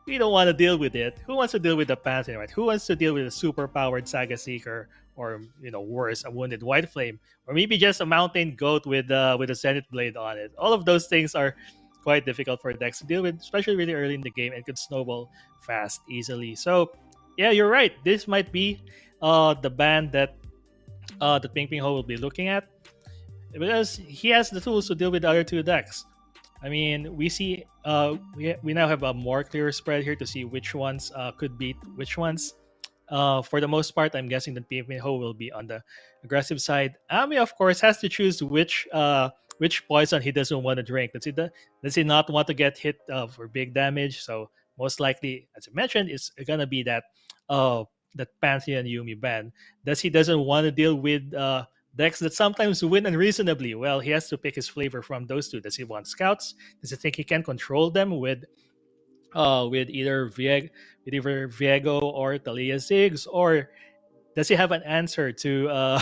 Speaker 4: we don't want to deal with it. Who wants to deal with the Pantheon, right? Who wants to deal with a super powered Saga Seeker, or worse, a Wounded White Flame, or maybe just a Mountain Goat with a Zenith Blade on it? All of those things are quite difficult for decks to deal with, especially really early in the game, and could snowball fast easily. So yeah, you're right. This might be the ban that the Ping Ping Ho will be looking at because he has the tools to deal with the other two decks. I mean, we see we now have a more clear spread here to see which ones could beat which ones. For the most part, I'm guessing that Ping Ping Ho will be on the aggressive side. Ami, of course, has to choose which poison he doesn't want to drink. Does he not want to get hit for big damage? So most likely, as I mentioned, it's gonna be that Pantheon Yumi ban. Does he doesn't want to deal with decks that sometimes win unreasonably? Well, he has to pick his flavor from those two. Does he want scouts? Does he think he can control them with either Viego or Talia Ziggs, or does he have an answer to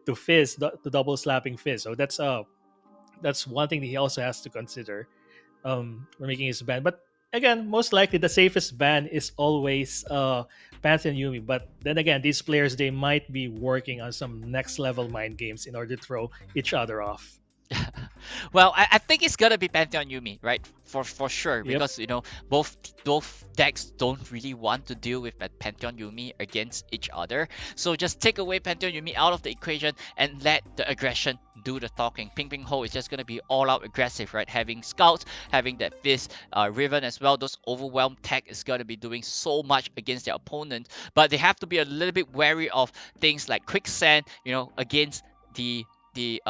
Speaker 4: to Fizz, to double slapping Fizz? So that's one thing that he also has to consider when making his ban. But again, most likely the safest ban is always Pantheon Yumi. But then again, these players, they might be working on some next level mind games in order to throw each other off.
Speaker 2: Well, I think it's gonna be Pantheon Yumi, right? For sure,
Speaker 4: Yep.
Speaker 2: because both decks don't really want to deal with Pantheon Yumi against each other. So just take away Pantheon Yumi out of the equation and let the aggression do the talking. Ping Ping Ho is just gonna be all out aggressive, right? Having scouts, having that Fizz Riven as well. Those overwhelmed tech is gonna be doing so much against their opponent, but they have to be a little bit wary of things like Quicksand, against the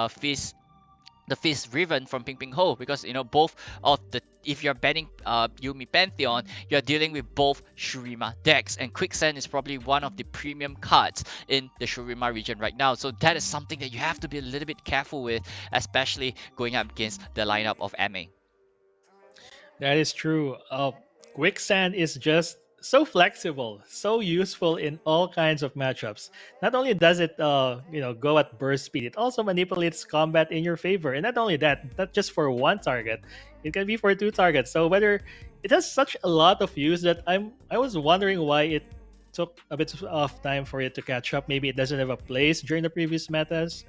Speaker 2: Fizz the Fist Riven from Ping Ping Ho, because both of the, if you're banning Yumi Pantheon, you're dealing with both Shurima decks, and Quicksand is probably one of the premium cards in the Shurima region right now. So that is something that you have to be a little bit careful with, especially going up against the lineup of MA.
Speaker 4: That is true. Quicksand is just so flexible, so useful in all kinds of matchups. Not only does it, go at burst speed, it also manipulates combat in your favor. And not only that, not just for one target, it can be for two targets. So whether it has such a lot of use that I was wondering why it took a bit of time for it to catch up. Maybe it doesn't have a place during the previous metas,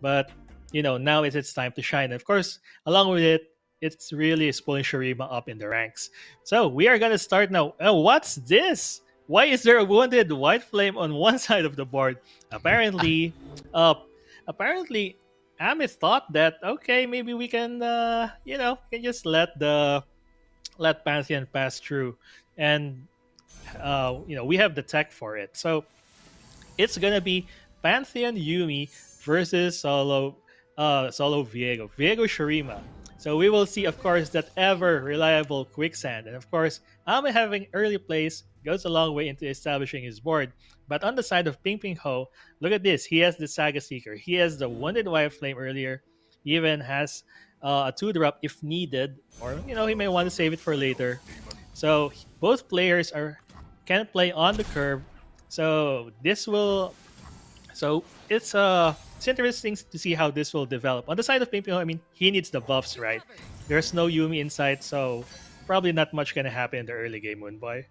Speaker 4: but now it's its time to shine. Of course, along with it, it's really pulling Shurima up in the ranks. So we are gonna start now. What's this? Why is there a wounded white flame on one side of the board? Apparently, apparently, Amit thought that okay, maybe we can, can just let Pantheon pass through, and we have the tech for it. So it's gonna be Pantheon Yumi versus solo Viego Shurima. So we will see, of course, that ever reliable Quicksand. And of course, Ame having early plays goes a long way into establishing his board. But on the side of Ping Ping Ho, look at this. He has the Saga Seeker. He has the Wounded White Flame earlier. He even has a 2-drop if needed. Or, he may want to save it for later. So both players can play on the curve. So it's interesting to see how this will develop. On the side of Ping Ping Ho, he needs the buffs, right? There's no Yumi in sight, so probably not much gonna happen in the early game, Moonboy.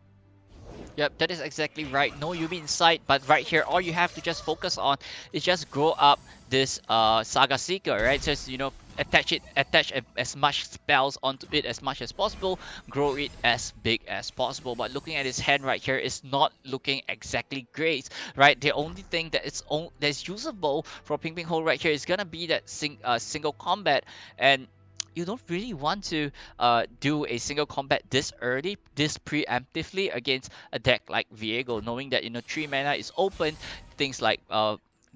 Speaker 2: Yep, that is exactly right. No Yumi in sight, but right here, all you have to just focus on is just grow up this Saga Seeker, right? Just attach as much spells onto it as much as possible, grow it as big as possible. But looking at his hand right here is not looking exactly great, right? The only thing that's usable for Ping Ping Ho right here is gonna be that single combat, and you don't really want to do a single combat this early, this preemptively against a deck like Viego, knowing that 3 mana is open. Things like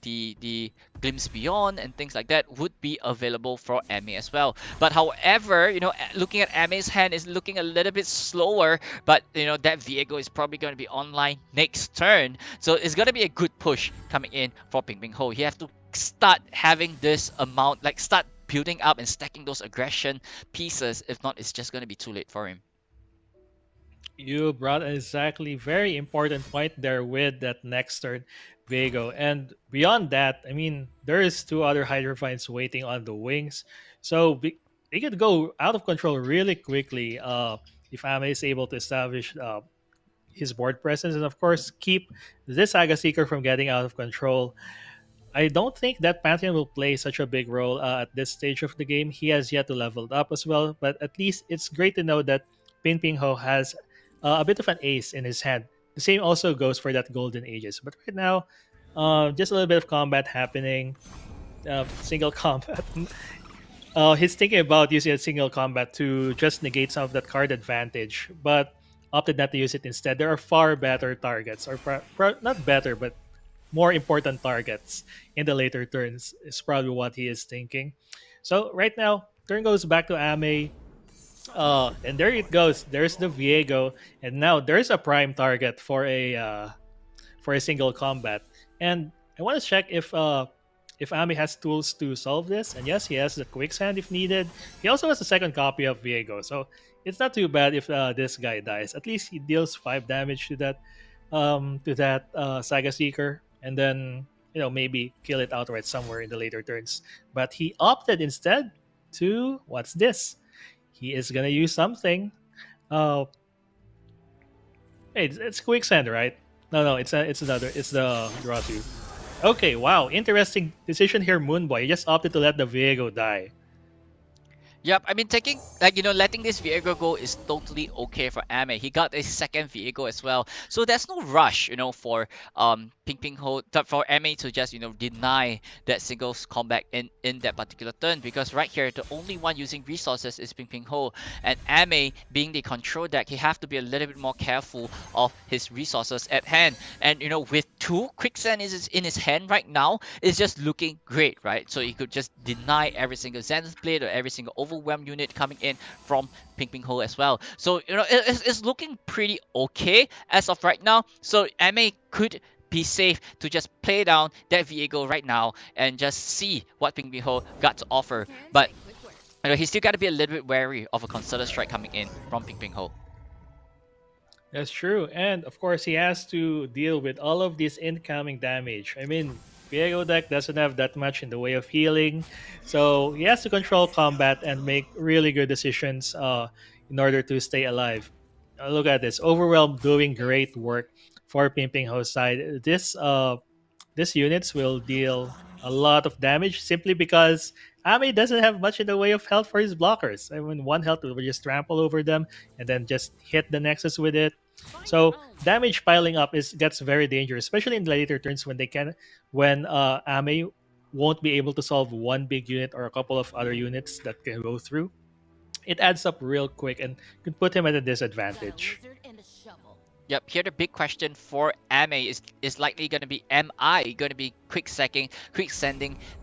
Speaker 2: the Glimpse Beyond and things like that would be available for Ame as well. But however, looking at Ame's hand is looking a little bit slower, but that Viego is probably going to be online next turn. So it's going to be a good push coming in for Ping Ping Ho. He have to start having this amount, like start building up and stacking those aggression pieces. If not, it's just going to be too late for him.
Speaker 4: You brought an exactly very important point there with that next turn, Viego. And beyond that, there is 2 other Hydrophytes waiting on the wings. So they could go out of control really quickly if Ame is able to establish his board presence and, of course, keep this Saga Seeker from getting out of control. I don't think that Pantheon will play such a big role at this stage of the game. He has yet to level up as well, but at least it's great to know that Ping Ping Ho has a bit of an ace in his hand. The same also goes for that Golden Ages. But right now, just a little bit of combat happening. Single combat. He's thinking about using a single combat to just negate some of that card advantage, but opted not to use it instead. There are far better targets, or not better, but more important targets in the later turns is probably what he is thinking. So right now, turn goes back to Ame. And there it goes. There's the Viego, and now there's a prime target for a single combat. And I want to check if Ame has tools to solve this. And yes, he has the Quicksand if needed. He also has a second copy of Viego, so it's not too bad if this guy dies. At least he deals 5 damage to that Saga Seeker, and then maybe kill it outright somewhere in the later turns. But he opted instead to what's this? He is gonna use something. Hey, it's Quicksand, right? No, it's another. It's the draw 2. Okay, wow, interesting decision here, Moonboy. He just opted to let the Viego die.
Speaker 2: Yep, taking, letting this Viego go is totally okay for Ame. He got a second Viego as well. So there's no rush, for Ping Ping Ho for MA to just deny that singles combat in that particular turn, because right here the only one using resources is Ping Ping Ho, and MA being the control deck, he have to be a little bit more careful of his resources at hand. And with two quicksand is in his hand right now, it's just looking great, right? So he could just deny every single Zenith Blade or every single overwhelm unit coming in from Ping Ping Ho as well. So it's looking pretty okay as of right now. So MA could be safe to just play down that Viego right now and just see what Ping Ping Ho got to offer. But he's still got to be a little bit wary of a concerted strike coming in from Ping Ping Ho.
Speaker 4: That's true. And of course, he has to deal with all of this incoming damage. I mean, Viego deck doesn't have that much in the way of healing. So he has to control combat and make really good decisions in order to stay alive. Look at this. Overwhelm doing great work for Pimping Ho's side. This units will deal a lot of damage simply because Ame doesn't have much in the way of health for his blockers. I mean, one health will just trample over them and then just hit the Nexus with it. So damage piling up gets very dangerous, especially in the later turns when Ame won't be able to solve one big unit or a couple of other units that can go through. It adds up real quick and could put him at a disadvantage.
Speaker 2: Yep, here the big question for MA is likely going to be, am I going to be quick sending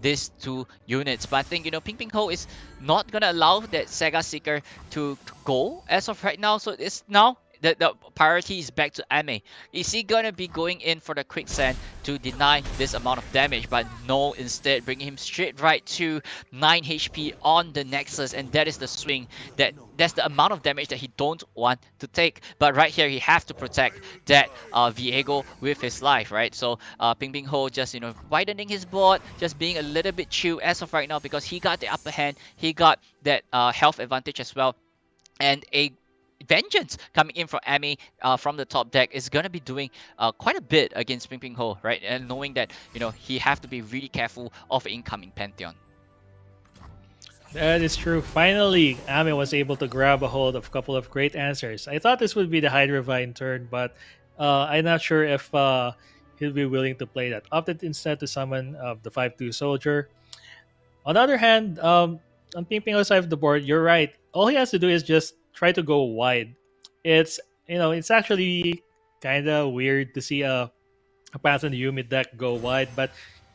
Speaker 2: these two units? But I think, Ping Ping Ho is not going to allow that Sega Seeker to go as of right now. So it's now the priority is back to MA. Is he going to be going in for the quicksand to deny this amount of damage? But no, instead bringing him straight right to 9 HP on the Nexus, and that is the swing. That's the amount of damage that he don't want to take. But right here, he have to protect that Viego with his life, right? So Ping Ping Ho just widening his board, just being a little bit chill as of right now, because he got the upper hand, he got that health advantage as well, and a Vengeance coming in from Ame from the top deck is going to be doing quite a bit against Ping Ping Ho, right? And knowing that, he have to be really careful of incoming Pantheon.
Speaker 4: That is true. Finally, Ame was able to grab a hold of a couple of great answers. I thought this would be the Hydrovine turn, but I'm not sure if he'll be willing to play that. Opted instead to summon the 5/2 Soldier. On the other hand, on Ping Ping Ho's side of the board, you're right. All he has to do is just try to go wide. It's actually kind of weird to see a Path and Yumi deck go wide, but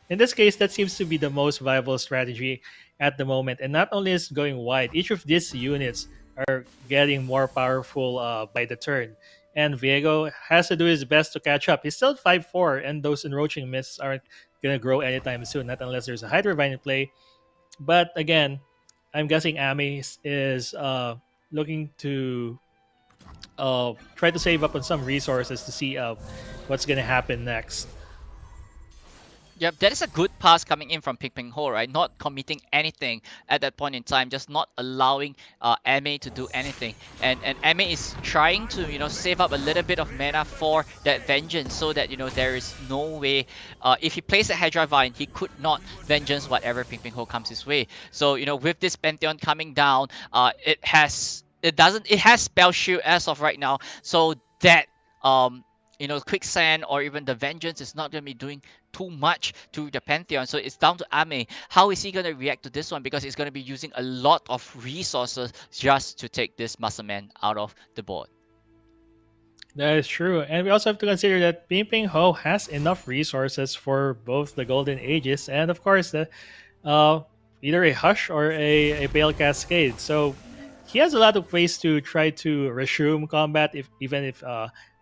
Speaker 4: in this case, that seems to be the most viable strategy at the moment. And not only is going wide, each of these units are getting more powerful by the turn. And Viego has to do his best to catch up. He's still 5-4, and those enroaching mists aren't going to grow anytime soon, not unless there's a Hydrovine in play. But again, I'm guessing Ame is looking to try to save up on some resources to see what's going to happen next.
Speaker 2: Yep, that is a good pass coming in from Ping Ping Ho, right? Not committing anything at that point in time, just not allowing MA to do anything. And MA is trying to, save up a little bit of mana for that Vengeance, so that, there is no way, if he plays a Hydrovine, he could not Vengeance whatever Ping Ping Ho comes his way. So, with this Pantheon coming down, it has Spell Shield as of right now, so that Quicksand or even the Vengeance is not going to be doing too much to the Pantheon. So it's down to Ame. How is he going to react to this one? Because he's going to be using a lot of resources just to take this Muscle Man out of the board.
Speaker 4: That is true. And we also have to consider that Ping Ping Ho has enough resources for both the Golden Ages and, of course, the either a Hush or a Pale Cascade. So he has a lot of ways to try to resume combat, even if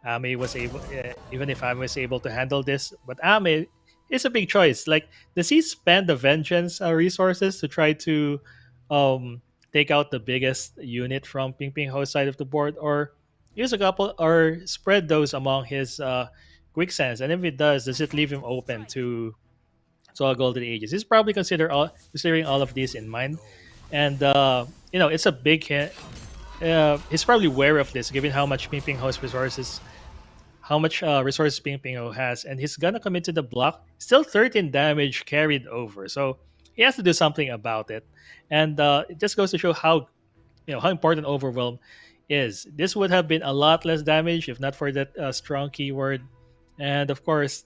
Speaker 4: Ame was able to handle this. But Ame is a big choice. Like, does he spend the Vengeance resources to try to take out the biggest unit from Ping Ping Ho's side of the board, or use a couple, or spread those among his Quicksands? And if it does it leave him open to all Golden Ages? He's probably considering all of these in mind, and it's a big hit. He's probably wary of this, given how much Ping Ping Ho's resources Ping Ping Ho has, and he's gonna commit to the block. Still 13 damage carried over, so he has to do something about it. And it just goes to show how important Overwhelm is. This would have been a lot less damage if not for that strong keyword. And of course,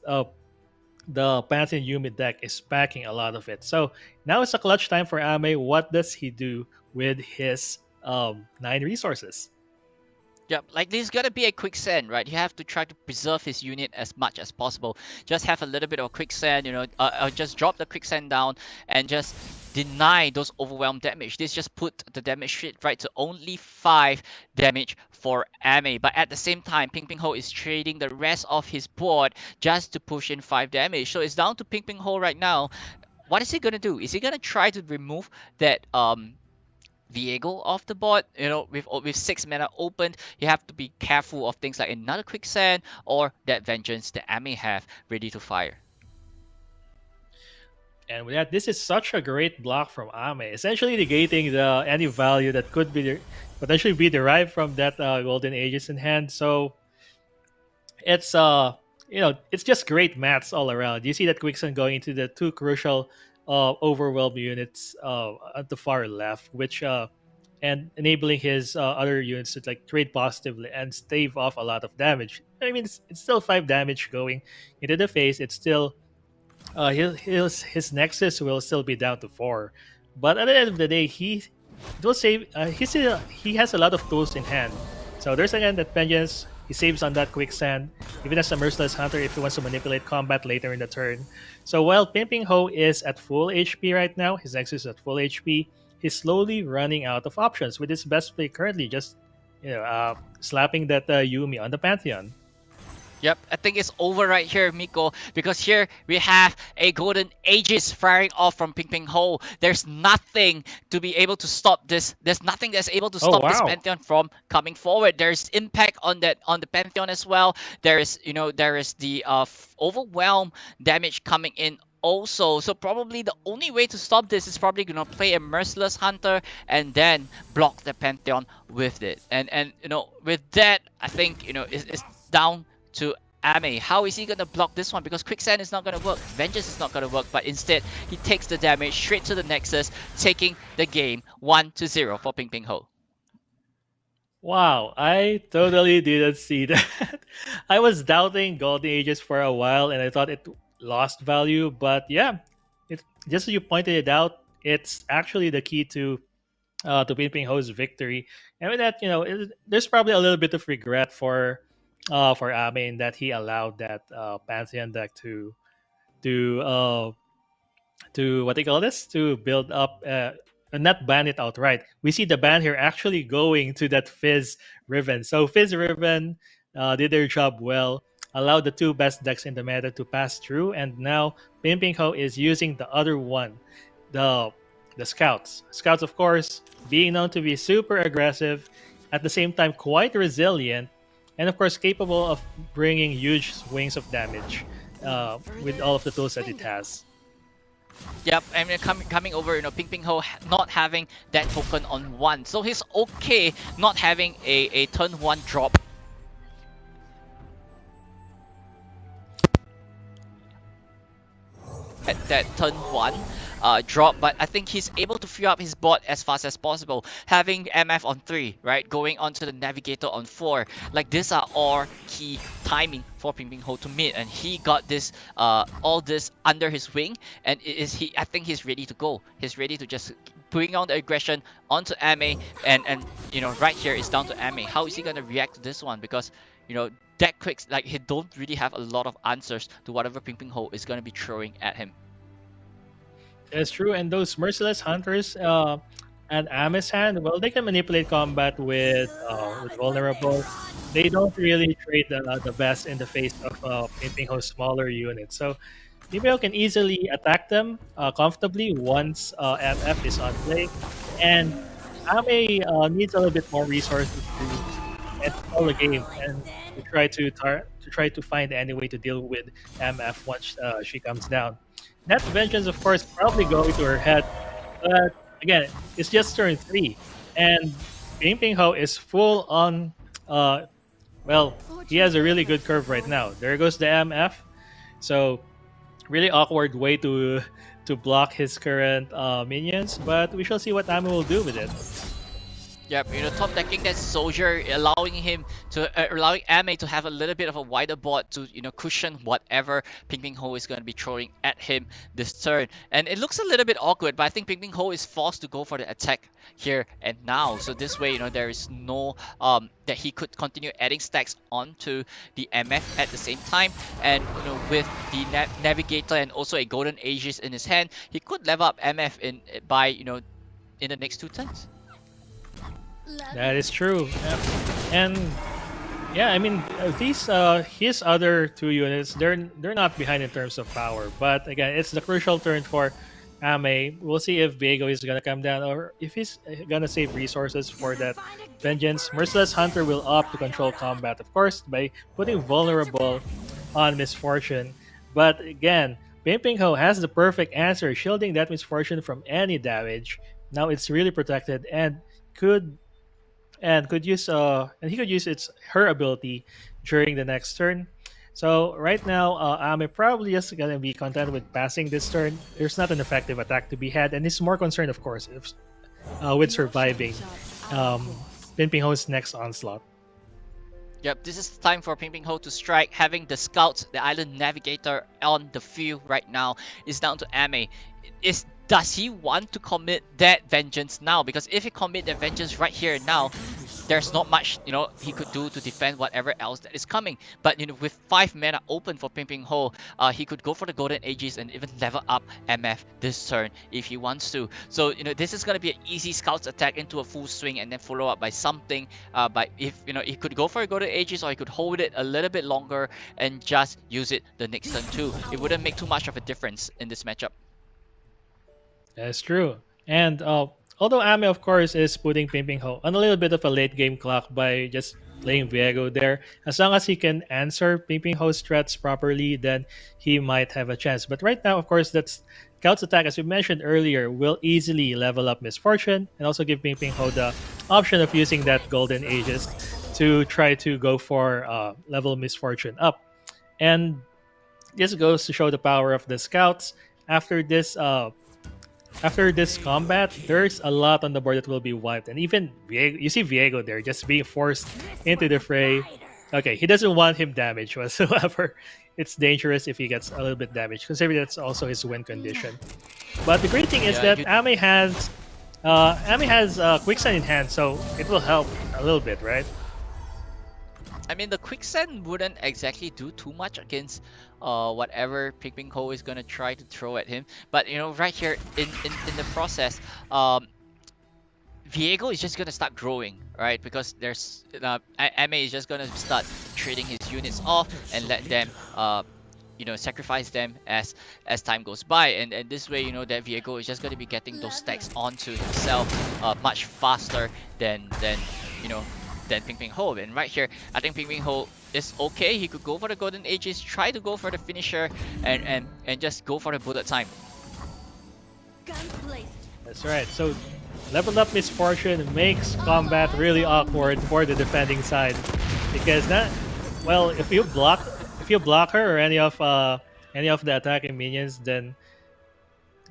Speaker 4: the Pantheon Yumi deck is packing a lot of it. So now it's a clutch time for Ame. What does he do with his 9 resources?
Speaker 2: Yep, like this is gonna be a quicksand, right? You have to try to preserve his unit as much as possible. Just have a little bit of quicksand, just drop the quicksand down and just deny those overwhelm damage. This just put the damage sheet right to only 5 damage for Ame. But at the same time, Ping Ping Ho is trading the rest of his board just to push in 5 damage. So it's down to Ping Ping Ho right now. What is he gonna do? Is he gonna try to remove that Viego off the board? With 6 mana opened, you have to be careful of things like another quicksand or that vengeance that Ame have ready to fire.
Speaker 4: And with that, this is such a great block from Ame, essentially negating any value that could be potentially be derived from that Golden Aegis in hand. So it's it's just great maths all around. You see that quicksand going into the 2 crucial overwhelm units at the far left, which and enabling his other units to like trade positively and stave off a lot of damage. I mean, it's still 5 damage going into the face. It's still his nexus will still be down to 4, but at the end of the day, he will save. He has a lot of tools in hand. So there's again that vengeance. He saves on that quicksand, even as a merciless hunter if he wants to manipulate combat later in the turn. So while Ping Ping Ho is at full HP right now, his nexus is at full HP. He's slowly running out of options with his best play currently just slapping that Yumi on the Pantheon.
Speaker 2: Yep, I think it's over right here, Miko, because here we have a Golden Aegis firing off from Ping Ping Ho. There's nothing to be able to stop this. There's nothing that's able to stop this Pantheon from coming forward. There's impact on the Pantheon as well. There is the overwhelm damage coming in also. So probably the only way to stop this is probably gonna play a Merciless Hunter and then block the Pantheon with it. And with that, I think it's down to Ame. How is he gonna block this one? Because quicksand is not gonna work, vengeance is not gonna work, but instead he takes the damage straight to the nexus, taking the game 1-0 for Ping Ping Ho.
Speaker 4: Wow, I totally didn't see that. I was doubting Golden Aegis for a while and I thought it lost value, but yeah, it just as you pointed it out, it's actually the key to Ping Ping Ho's victory. And with that, there's probably a little bit of regret for Ame in that he allowed that Pantheon deck to what they call this, to build up and not ban it outright. We see the ban here actually going to that Fizz Riven. So Fizz Riven did their job well, allowed the 2 best decks in the meta to pass through, and now Ping Ping Ho is using the other one, the Scouts. Scouts, of course, being known to be super aggressive, at the same time quite resilient, and of course capable of bringing huge swings of damage with all of the tools that it has.
Speaker 2: Yep, and coming over, Ping Ping Ho not having that token on 1, so he's okay not having a turn 1 drop. At that turn 1 drop, but I think he's able to free up his board as fast as possible. Having MF on 3, right? Going on to the Navigator on 4. Like, these are all key timing for Ping Ping Ho to meet, and he got this all this under his wing, and I think he's ready to go. He's ready to just bring on the aggression onto Ame, and right here is down to Ame. How is he gonna react to this one? Because that quick, like, he don't really have a lot of answers to whatever Ping Ping Ho is gonna be throwing at him.
Speaker 4: That's true, and those Merciless Hunters and Ame's hand, well, they can manipulate combat with vulnerable. They don't really trade the best in the face of Ping Ping Ho's smaller units. So Ping Ping Ho can easily attack them comfortably once MF is on play, and Ame needs a little bit more resources to control the game and to try to find any way to deal with MF once she comes down. That vengeance, of course, probably going to her head, but again, it's just turn 3, and Ping Ping Ho is full on. He has a really good curve right now. There goes the MF, so really awkward way to block his current minions, but we shall see what Ame will do with it.
Speaker 2: Yep, top decking that soldier, allowing him to allowing Ame to have a little bit of a wider board to cushion whatever Ping Ping Ho is going to be throwing at him this turn. And it looks a little bit awkward, but I think Ping Ping Ho is forced to go for the attack here and now. So this way, there is no that he could continue adding stacks onto the MF at the same time. And with the navigator and also a golden aegis in his hand, he could level up MF in the next 2 turns.
Speaker 4: That is true. Yep. And yeah, I mean these his other 2 units, they're not behind in terms of power, but again, it's the crucial turn for Ame. We'll see if Viego is gonna come down or if he's gonna save resources for that vengeance. Merciless Hunter will opt to control combat, of course, by putting vulnerable on Misfortune. But again, Ping Ping Ho has the perfect answer, shielding that Misfortune from any damage. Now it's really protected and could use and he could use her ability during the next turn. So right now, I'm probably just gonna be content with passing this turn. There's not an effective attack to be had, and he's more concerned, of course, with surviving Ping Ping Ho's next onslaught.
Speaker 2: Yep, this is the time for Ping Ping Ho to strike. Having the scouts, the island navigator on the field right now is down to Ame. Does he want to commit that vengeance now? Because if he commit that vengeance right here and now, there's not much he could do to defend whatever else that is coming. But with 5 mana open for Ping Ping Ho, he could go for the golden aegis and even level up MF this turn if he wants to. So this is gonna be an easy scouts attack into a full swing and then follow up by something. But if he could go for a golden aegis, or he could hold it a little bit longer and just use it the next turn too. It wouldn't make too much of a difference in this matchup.
Speaker 4: That's true. And although Ame, of course, is putting Ping Ping Ho on a little bit of a late game clock by just playing Viego there, as long as he can answer Ping Ping Ho's threats properly, then he might have a chance. But right now, of course, that's Scout's attack, as we mentioned earlier, will easily level up Misfortune and also give Ping Ping Ho the option of using that golden aegis to try to go for level Misfortune up. And this goes to show the power of the Scouts. After this combat, there's a lot on the board that will be wiped. And even Viego, you see Viego there just being forced into the fray. Okay, he doesn't want him damaged whatsoever. It's dangerous if he gets a little bit damaged, considering that's also his win condition. But the great thing is that Ame has Quicksand in hand, so it will help a little bit, right?
Speaker 2: I mean, the quicksand wouldn't exactly do too much against whatever Ping Ping Ho is gonna try to throw at him. But right here in the process, Viego is just gonna start growing, right? Because there's Ame is just gonna start trading his units off and let them sacrifice them as time goes by, and this way that Viego is just going to be getting those stacks onto himself much faster than Ping Ping Ho. And right here, I think Ping Ping Ho is okay. He could go for the golden aegis, try to go for the finisher, and just go for the bullet time.
Speaker 4: That's right. So level up Misfortune makes combat really awkward for the defending side, because if you block her or any of the attacking minions, then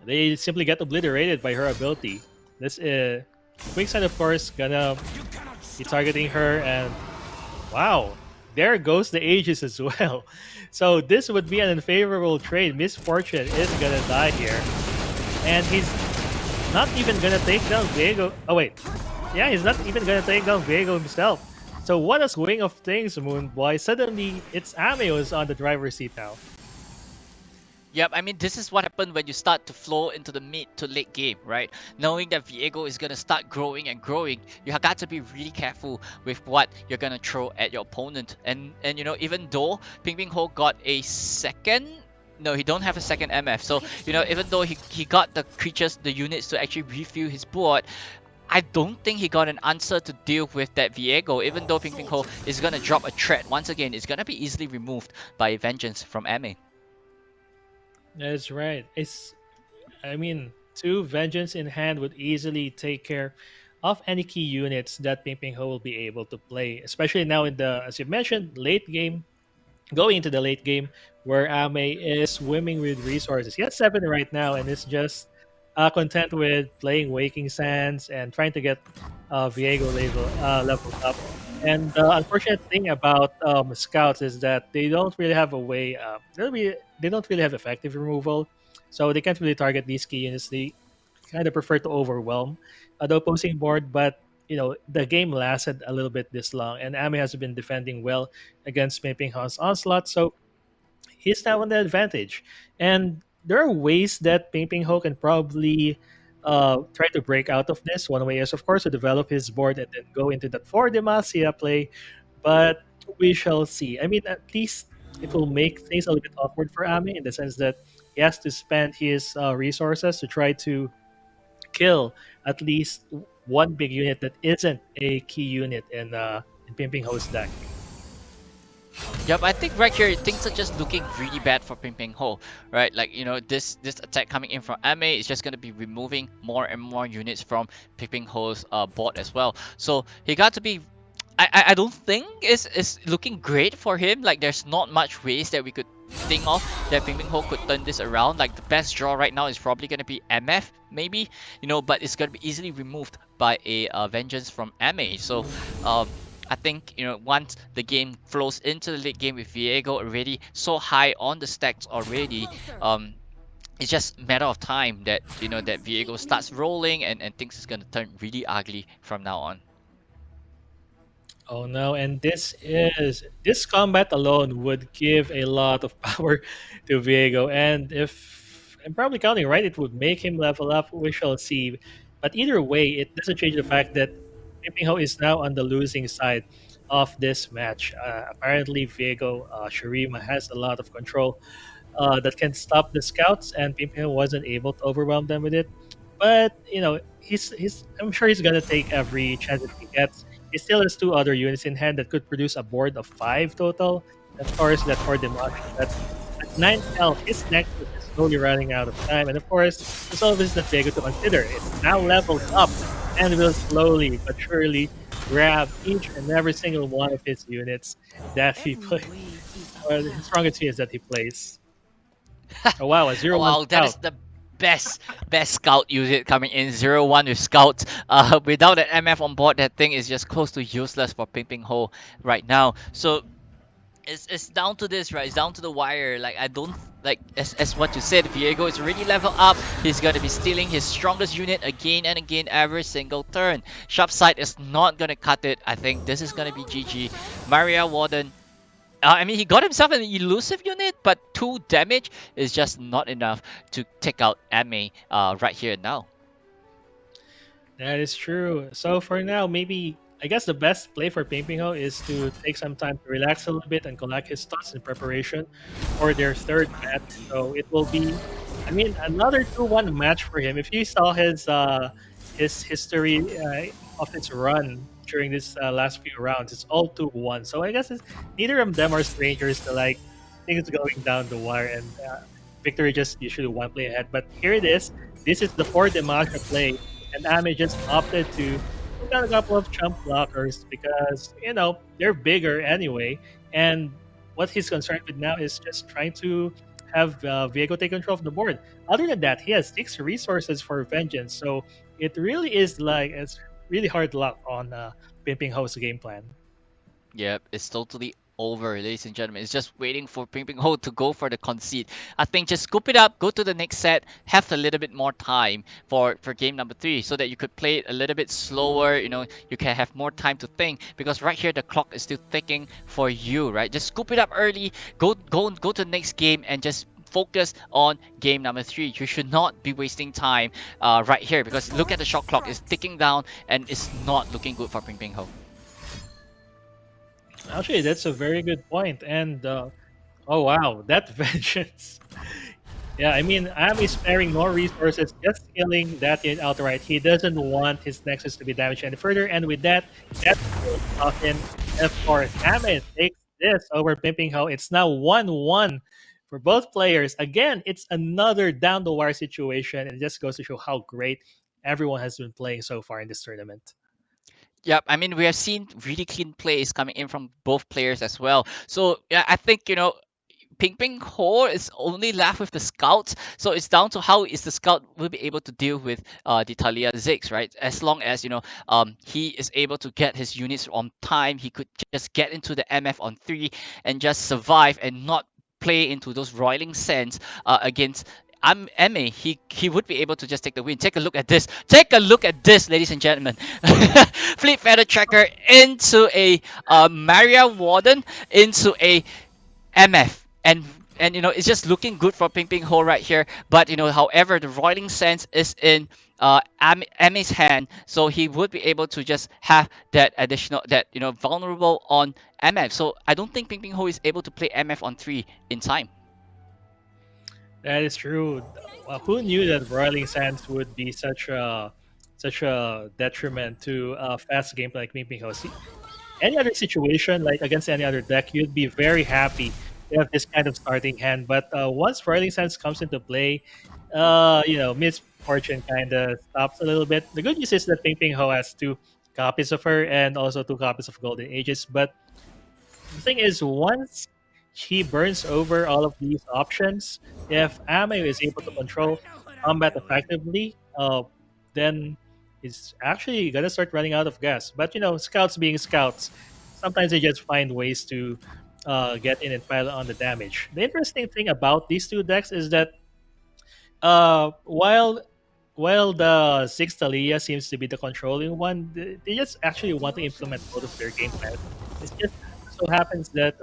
Speaker 4: they simply get obliterated by her ability. This Quicksand, of course, gonna be targeting her, and wow, there goes the Aegis as well. So this would be an unfavorable trade. Misfortune is gonna die here, and he's not even gonna take down Viego. Oh wait, yeah, he's not even gonna take down Viego himself. So what a swing of things, Moon Boy. Suddenly, it's Ame who's on the driver's seat now.
Speaker 2: Yep, I mean, this is what happened when you start to flow into the mid to late game, right? Knowing that Viego is going to start growing and growing, you have got to be really careful with what you're going to throw at your opponent. And even though Ping Ping Ho got a second... No, he don't have a second MF. So, even though he got the creatures, the units to actually refill his board, I don't think he got an answer to deal with that Viego, even though Ping Ping Ho is going to drop a threat. Once again, it's going to be easily removed by Vengeance from Ame.
Speaker 4: That's right. Two Vengeance in hand would easily take care of any key units that Ping Ping Ho will be able to play, especially now in the, as you mentioned, late game, going into the late game, where Ame is swimming with resources. He has 7 right now and is just content with playing Waking Sands and trying to get Viego leveled up. And the unfortunate thing about scouts is that they don't really have a way. They don't really have effective removal, so they can't really target these key units. They kind of prefer to overwhelm the opposing board. But the game lasted a little bit this long, and Ame has been defending well against Pimping Han's onslaught. So he's now on the advantage. And there are ways that Ping Ping Ho can probably try to break out of this. One way is, of course, to develop his board and then go into that 4 Demacia play. But we shall see. I mean, at least it will make things a little bit awkward for Ami in the sense that he has to spend his resources to try to kill at least one big unit that isn't a key unit in Ping Ping Ho's deck.
Speaker 2: Yep, I think right here things are just looking really bad for Ping Ping Ho, right? Like this attack coming in from Ma is just gonna be removing more and more units from Ping Ping Ho's board as well. So he got to be. I don't think it's looking great for him. Like there's not much ways that we could think of that Ping Ping Ho could turn this around. Like the best draw right now is probably gonna be MF maybe, but it's gonna be easily removed by a vengeance from Ma. So I think once the game flows into the late game with Viego already so high on the stacks already, it's just a matter of time that that Viego starts rolling and things is gonna turn really ugly from now on.
Speaker 4: Oh no, and this combat alone would give a lot of power to Viego, and if I'm probably counting right, it would make him level up. We shall see. But either way, it doesn't change the fact that Pimping Ho is now on the losing side of this match. Apparently, Viego Shurima has a lot of control that can stop the scouts, and Pimpin wasn't able to overwhelm them with it. But he's I'm sure he's gonna take every chance that he gets. He still has two other units in hand that could produce a board of 5 total. Of course, that for Demotion, that's at 9 health. His nexus is slowly running out of time, and of course, there's all this that Vega to consider. It's now leveled up and will slowly but surely grab each and every single one of his units that he plays. Or the strongest units that he plays. Oh wow, a
Speaker 2: Oh
Speaker 4: 0-1
Speaker 2: wow, that is
Speaker 4: scout.
Speaker 2: the best scout unit coming in 0-1 with scout. Without an MF on board, that thing is just close to useless for Ping Ping Ho right now. So it's down to this, right? It's down to the wire. Like I don't like as what you said. Viego is already level up. He's gonna be stealing his strongest unit again and again every single turn. Sharp side is not gonna cut it. I think this is gonna be GG. Maria Warden. I mean, he got himself an elusive unit, but 2 damage is just not enough to take out Ame right here and now.
Speaker 4: That is true. So for now, maybe I guess the best play for Pimpinho is to take some time to relax a little bit and collect his thoughts in preparation for their third match. So it will be, I mean, another 2-1 match for him. If you saw his history of his run during this last few rounds, it's all 2-1. So I guess neither of them are strangers to like things going down the wire and victory just usually one play ahead. But here it is. This is the 4 Demasha play, and Ame just opted to put down a couple of chump blockers because they're bigger anyway. And what he's concerned with now is just trying to have Viego take control of the board. Other than that, he has 6 resources for vengeance, so it really is like it's really hard luck on Pimping Ho's game plan.
Speaker 2: Yep, it's totally over, ladies and gentlemen. It's just waiting for Ping Ping Ho to go for the concede. I think just scoop it up, go to the next set, have a little bit more time for game number 3 so that you could play it a little bit slower, you can have more time to think because right here the clock is still ticking for you, right? Just scoop it up early, go to the next game and just focus on game number 3. You should not be wasting time right here because look at the shot clock, it's ticking down and it's not looking good for Ping Ping Ho.
Speaker 4: Actually, that's a very good point. And oh wow, that vengeance. Yeah, I mean, Am sparing more resources, just killing that unit outright. He doesn't want his Nexus to be damaged any further, and with that, that's off in. Of course, Am takes this over Pimping Ho. It's now 1-1 for both players. Again, it's another down the wire situation, and it just goes to show how great everyone has been playing so far in this tournament.
Speaker 2: Yep, I mean we have seen really clean plays coming in from both players as well. So yeah, I think Ping Ping Ho is only left with the scouts, so it's down to how is the scout will be able to deal with the Talia Ziggs, right? As long as he is able to get his units on time, he could just get into the MF on 3 and just survive and not play into those roiling sands against Eme. He would be able to just take the win. Take a look at this. Take a look at this, ladies and gentlemen. Fleet Feather Tracker into a Maria Warden into a MF, and it's just looking good for Ping Ping Ho right here. But however, the Roiling Sands is in Ami's hand, so he would be able to just have that additional that vulnerable on MF. So I don't think Ping Ping Ho is able to play MF on 3 in time.
Speaker 4: That is true. Well, who knew that Roiling Sands would be such a detriment to fast gameplay like Ping Ping Ho? Any other situation, like against any other deck, you'd be very happy to have this kind of starting hand. But once Roiling Sands comes into play, misfortune kind of stops a little bit. The good news is that Ping Ping Ho has 2 copies of her and also 2 copies of Golden Ages. But the thing is, once he burns over all of these options, if Ame is able to control combat effectively, then he's actually gonna start running out of gas. But scouts being scouts, sometimes they just find ways to get in and pile on the damage. The interesting thing about these 2 decks is that while the Six Thalia seems to be the controlling one, they just actually want to implement both of their game plans. It just so happens that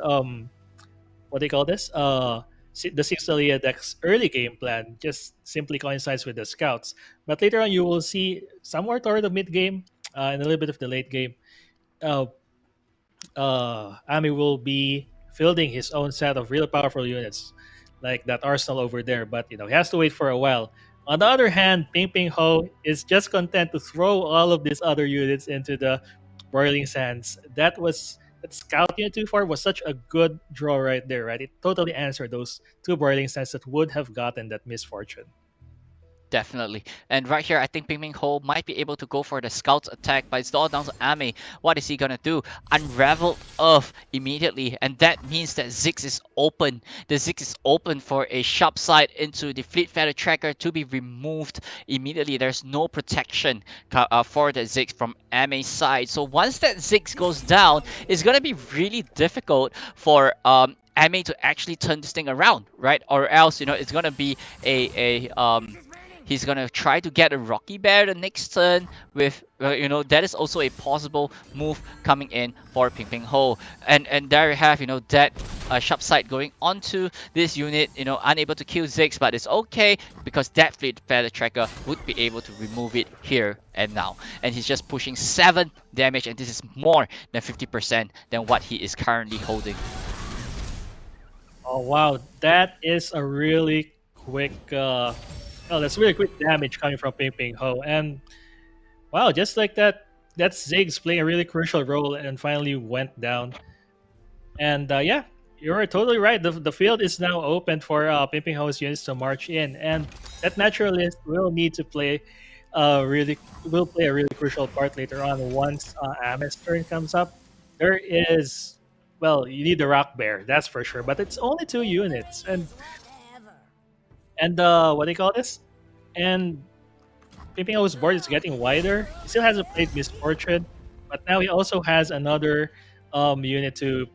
Speaker 4: what they call this the Six Thalia deck's early game plan just simply coincides with the scouts. But later on, you will see somewhere toward the mid game and a little bit of the late game, uh, Ami will be fielding his own set of really powerful units, like that arsenal over there. But he has to wait for a while. On the other hand, Ping Ping Ho is just content to throw all of these other units into the Boiling Sands. That Scout Unit 2-4 was such a good draw right there, right? It totally answered those 2 Boiling Sands that would have gotten that misfortune.
Speaker 2: Definitely. And right here, I think Ping Ping Ho might be able to go for the Scout's attack, but it's all down to Ame. What is he gonna do? Unravel Earth immediately, and that means that Ziggs is open. The Ziggs is open for a sharp side into the Fleet Feather Tracker to be removed immediately. There's no protection for the Ziggs from Ame's side. So once that Ziggs goes down, it's gonna be really difficult for Ame to actually turn this thing around, right? Or else, it's gonna be a he's gonna try to get a Rocky Bear the next turn with, that is also a possible move coming in for Ping Ping Ho. And there you have, that sharp side going onto this unit, unable to kill Ziggs, but it's okay because that Fleet Feather Tracker would be able to remove it here and now. And he's just pushing 7 damage, and this is more than 50% than what he is currently holding.
Speaker 4: Oh wow, that is a really quick. That's really quick damage coming from Ping Ping Ho, and wow, just like that, that's Ziggs playing a really crucial role and finally went down. And yeah, you're totally right. The field is now open for Ping Ping Ho's units to march in, and that naturalist will need to play will play a really crucial part later on once Ame's turn comes up. There is, well, you need the Rock Bear, that's for sure, but it's only 2 units, and what do you call this? And Ping Ping Ho's board is getting wider. He still hasn't played Misfortune, but now he also has another unit to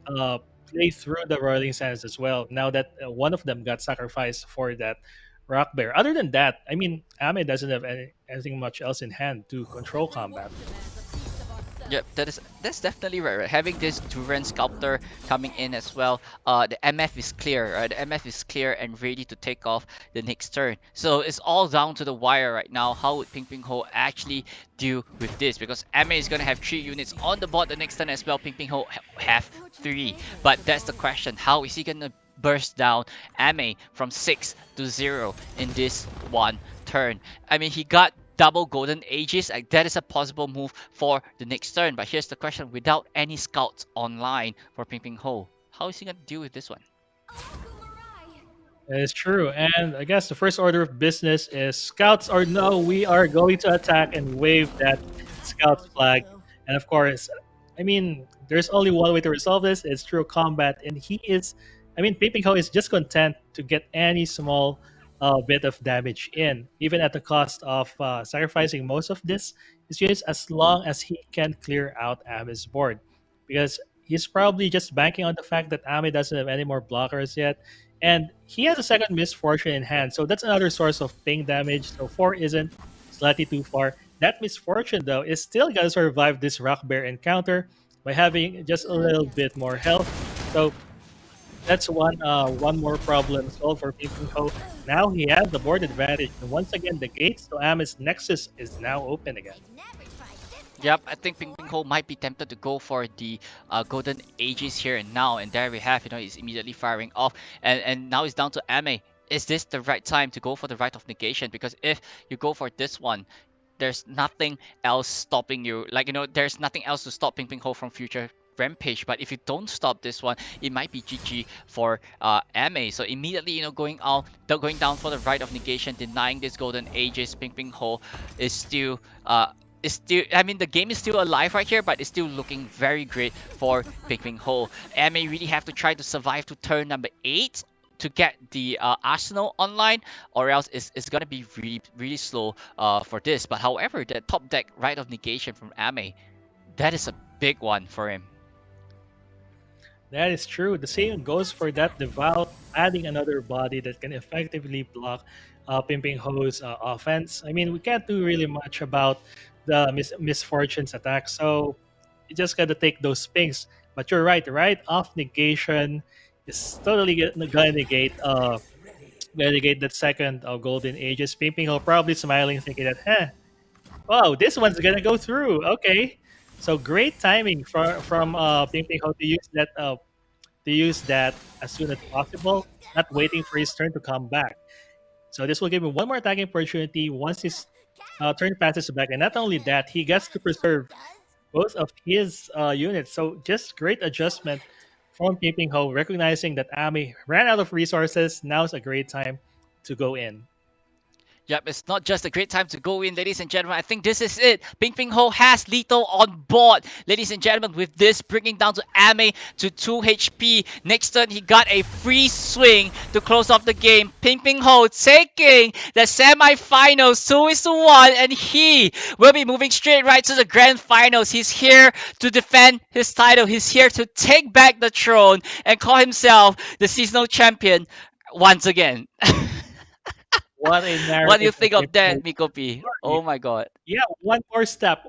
Speaker 4: play through the Roiling Sands as well. Now that one of them got sacrificed for that Rock Bear. Other than that, I mean, Ame doesn't have anything much else in hand to control combat.
Speaker 2: Yep, that's definitely right. Having this Duran Sculptor coming in as well, the MF is clear, right? The MF is clear and ready to take off the next turn. So it's all down to the wire right now. How would Ping Ping Ho actually deal with this? Because Ame is gonna have 3 units on the board the next turn as well. Ping Ping Ho have 3, but that's the question. How is he gonna burst down Ame from 6 to 0 in this one turn? I mean, he got double Golden Ages, like that is a possible move for the next turn. But here's the question: without any scouts online for Ping Ping Ho, how is he gonna deal with this one?
Speaker 4: That is true, and I guess the first order of business is scouts or no. We are going to attack and wave that scouts flag, and of course, I mean, there's only one way to resolve this. It's through combat, and he is I mean, Peeping Ho is just content to get any small bit of damage in, even at the cost of sacrificing most of this his units, as long as he can clear out Ame's board. Because he's probably just banking on the fact that Ame doesn't have any more blockers yet, and he has a second Misfortune in hand, so that's another source of ping damage. So 4 isn't slightly too far. That Misfortune, though, is still gonna survive this Rock Bear encounter by having just a little bit more health. So that's one more problem solved for Ping Ho. Now he has the board advantage, and once again, the gates to Amis Nexus is now open again.
Speaker 2: Yep, I think Ping Ping Ho might be tempted to go for the Golden Ages here and now, and there we have, he's immediately firing off, and now it's down to Ame. Is this the right time to go for the Rite of Negation? Because if you go for this one, there's nothing else stopping you. Like, there's nothing else to stop Ping Ping Ho from future Rampage. But if you don't stop this one, it might be GG for MA. So immediately, going down for the Rite of Negation, denying this Golden Ages. Ping Ping Ho is still I mean, the game is still alive right here, but it's still looking very great for Ping Ping Ho. MA really have to try to survive to turn number 8 to get the Arsenal online, or else it's gonna be really, really slow for this. But however, the top deck Rite of Negation from Ame, that is a big one for him.
Speaker 4: That is true. The same goes for that Devout, adding another body that can effectively block Ping Ping Ho's offense. I mean, we can't do really much about the Misfortune's attack, so you just gotta take those pings. But you're right, Rite of Negation is totally gonna negate that second Golden Ages. Ping Ping Ho probably smiling, thinking that, wow, this one's gonna go through. Okay, so great timing from Ping Ping Ho to use that as soon as possible, not waiting for his turn to come back. So this will give him one more attacking opportunity once his turn passes back, and not only that, he gets to preserve both of his units. So just great adjustment from Ping Ping Ho, recognizing that Ame ran out of resources. Now's a great time to go in.
Speaker 2: Yep, it's not just a great time to go in, ladies and gentlemen. I think this is it. Ping Ping Ho has Lethal on board. Ladies and gentlemen, with this bringing down to Ame to 2 HP. Next turn, he got a free swing to close off the game. Ping Ping Ho taking the semifinals 2-1, and he will be moving straight right to the grand finals. He's here to defend his title. He's here to take back the throne and call himself the seasonal champion once again.
Speaker 4: What a narrative!
Speaker 2: What do you think of that, Miko P? Oh my god.
Speaker 4: Yeah, one more step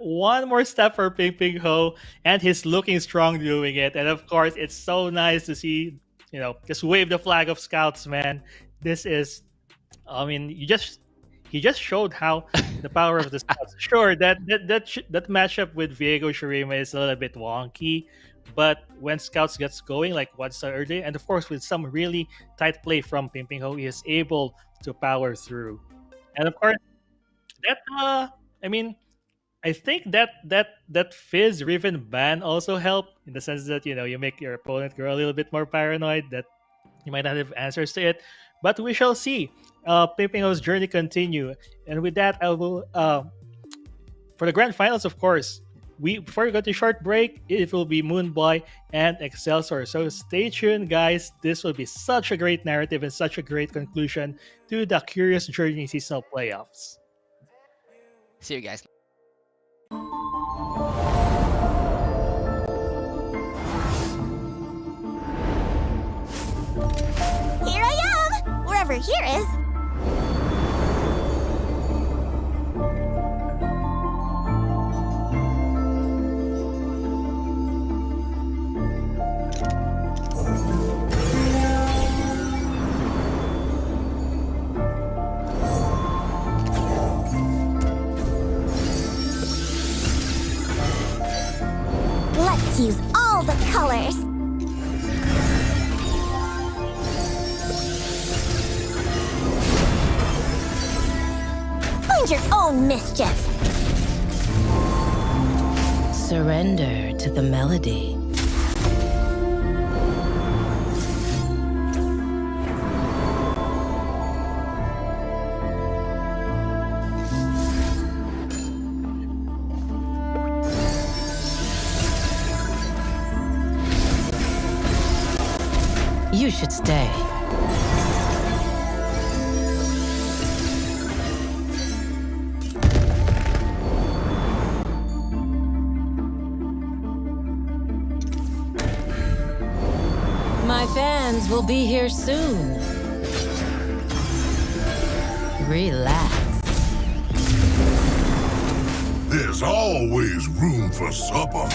Speaker 4: for Ping Ping Ho, and he's looking strong doing it. And of course, it's so nice to see, just wave the flag of Scouts, man. This is, I mean, he just showed how the power of the Scouts. Sure, that matchup with Viego Shirima is a little bit wonky, but when Scouts gets going, like what's earlier, and of course with some really tight play from Ping Ping Ho, he is able to power through. And of course, that I mean, I think that Fizz Riven ban also helped in the sense that you make your opponent grow a little bit more paranoid that you might not have answers to it. But we shall see. Ping Ping Ho's journey continue, and with that, I will for the grand finals, of course. Before we go to short break, it will be Moonboy and Excelsior. So stay tuned, guys. This will be such a great narrative and such a great conclusion to the Curious Journey seasonal playoffs.
Speaker 2: See you guys.
Speaker 3: Here I am! Wherever here is. Let's use all the colors. Find your own mischief.
Speaker 7: Surrender to the melody. You should stay. My fans will be here soon. Relax.
Speaker 6: There's always room for supper.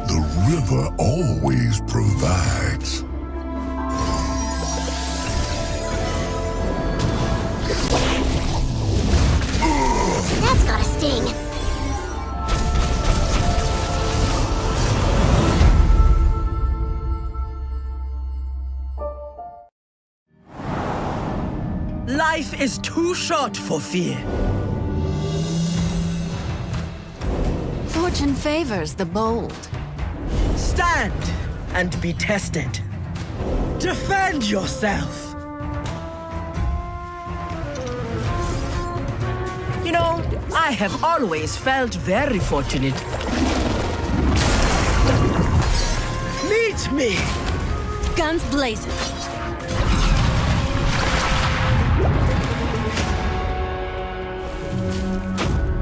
Speaker 6: The river always provides.
Speaker 3: That's gotta sting.
Speaker 9: Life is too short for fear.
Speaker 5: Fortune favors the bold.
Speaker 9: Stand and be tested. Defend yourself. You know, I have always felt very fortunate. Meet me!
Speaker 5: Guns blazing.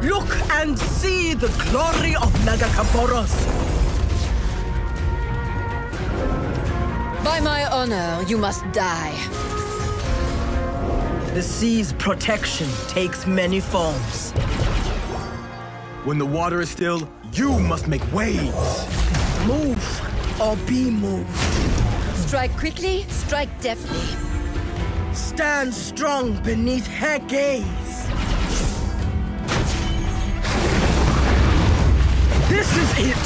Speaker 9: Look and see the glory of Nagakaboros.
Speaker 7: By my honor, you must die.
Speaker 9: The sea's protection takes many forms.
Speaker 8: When the water is still, you must make waves.
Speaker 9: Move or be moved.
Speaker 5: Strike quickly, strike deftly.
Speaker 9: Stand strong beneath her gaze. This is it!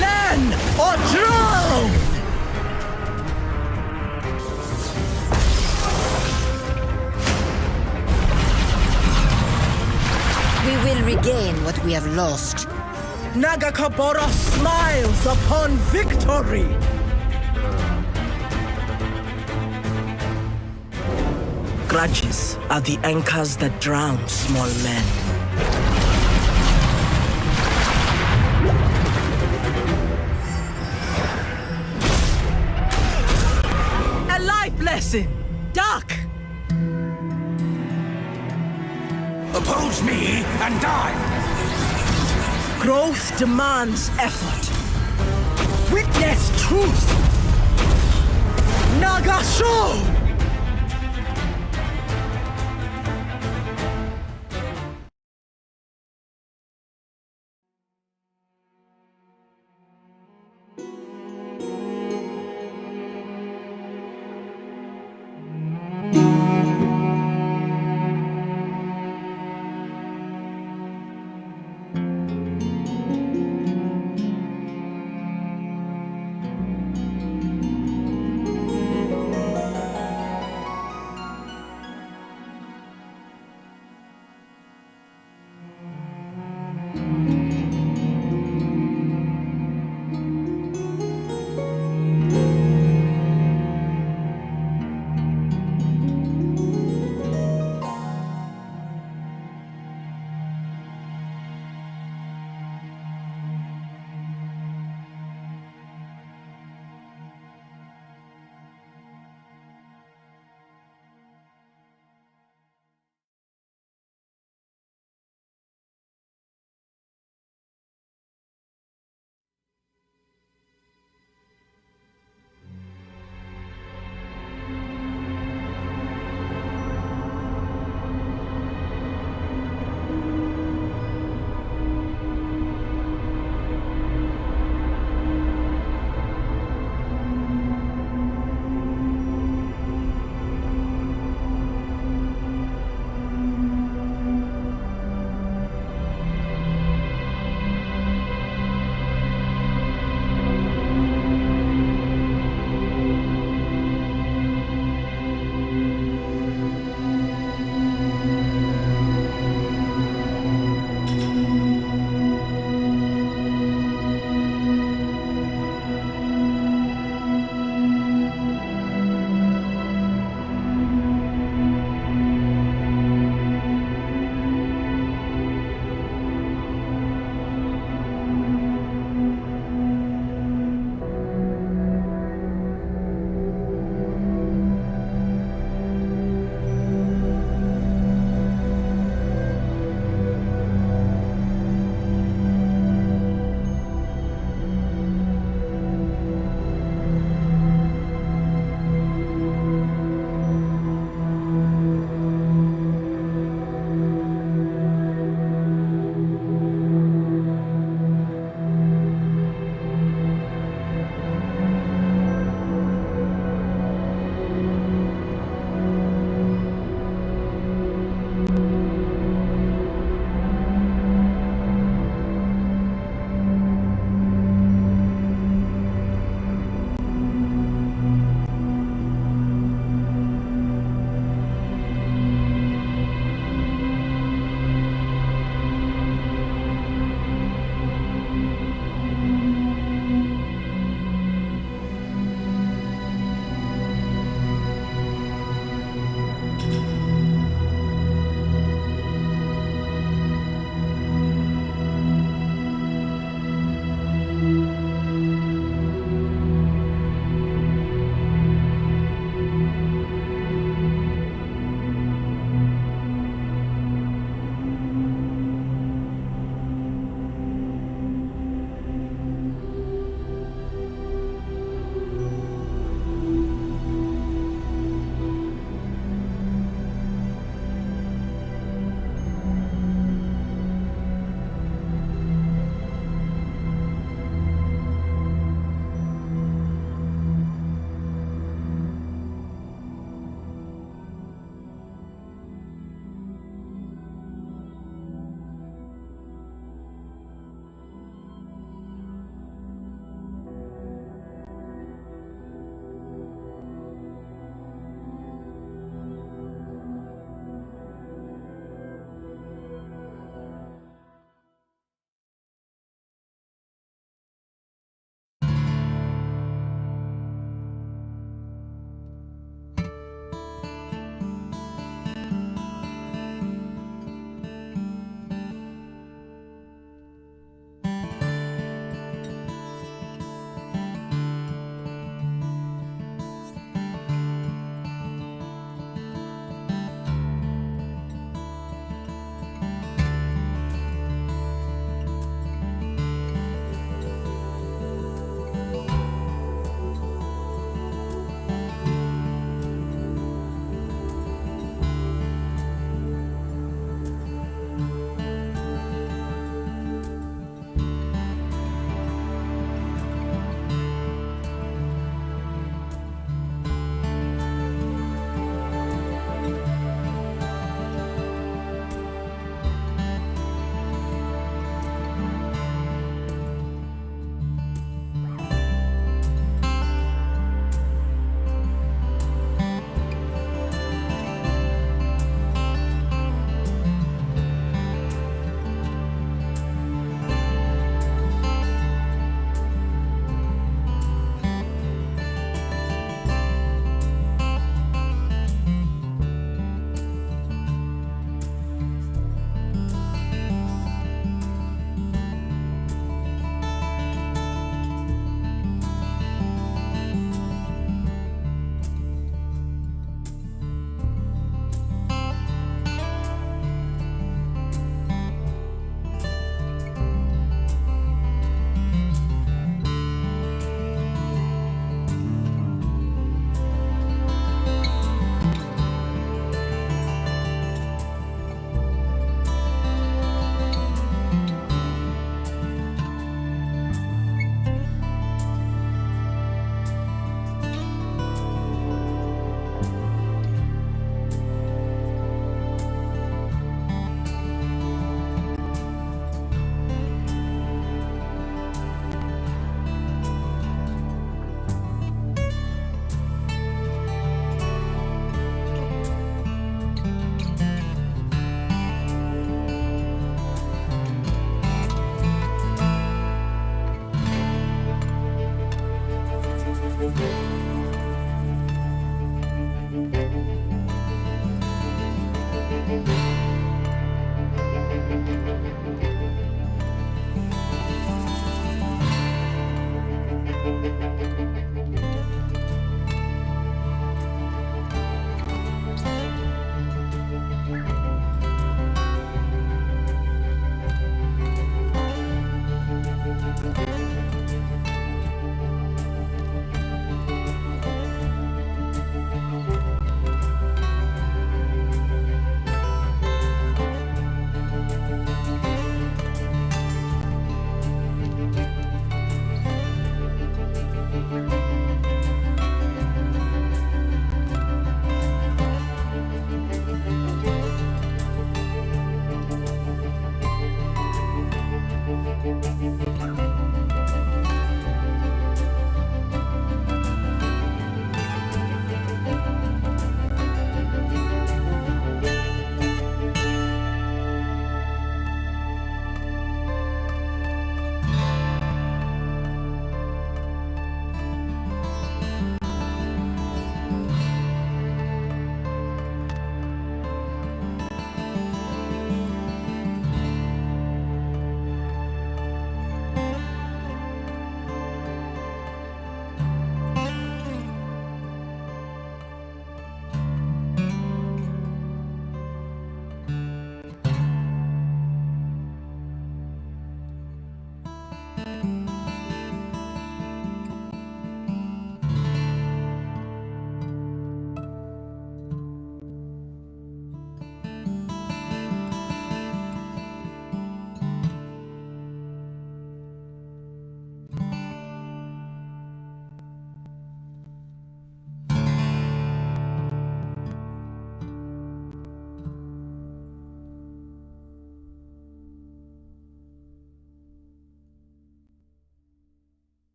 Speaker 9: Land or drown!
Speaker 5: We will regain what we have lost.
Speaker 9: Nagakaboros smiles upon victory! Grudges are the anchors that drown small men. A life lesson! Duck!
Speaker 8: Oppose me and die!
Speaker 9: Growth demands effort. Witness truth! Nagasho!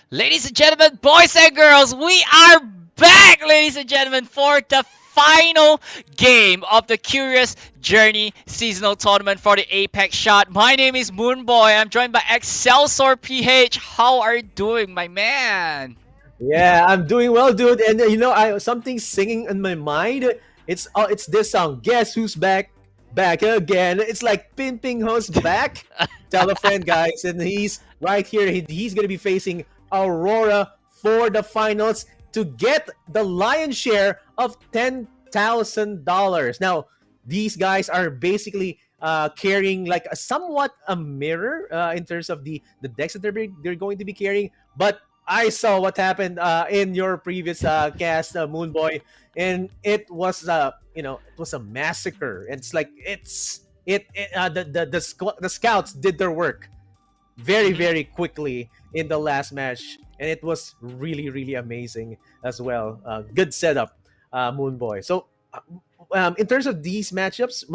Speaker 2: Ladies and gentlemen, boys and girls, we are back, ladies and gentlemen, for the final game of the Curious Journey seasonal tournament for the Apex Shot. My name is Moonboy. I'm joined by Excelsior PH. How are you doing, my man?
Speaker 1: Yeah, I'm doing well, dude. And you know, I something singing in my mind. It's this song. Guess who's back? Back again. It's like Pin Ping Ho's back. Tell a friend, guys, and he's right here. He's gonna be facing Aurora for the finals to get the lion's share of $10,000. Now, these guys are basically carrying like a somewhat a mirror in terms of the decks that they're going to be carrying, but I saw what happened in your previous cast, Moonboy, and it was it was a massacre. It's like the scouts did their work very very quickly in the last match, and it was really really amazing as well. Good setup, Moonboy. So, in terms of these matchups,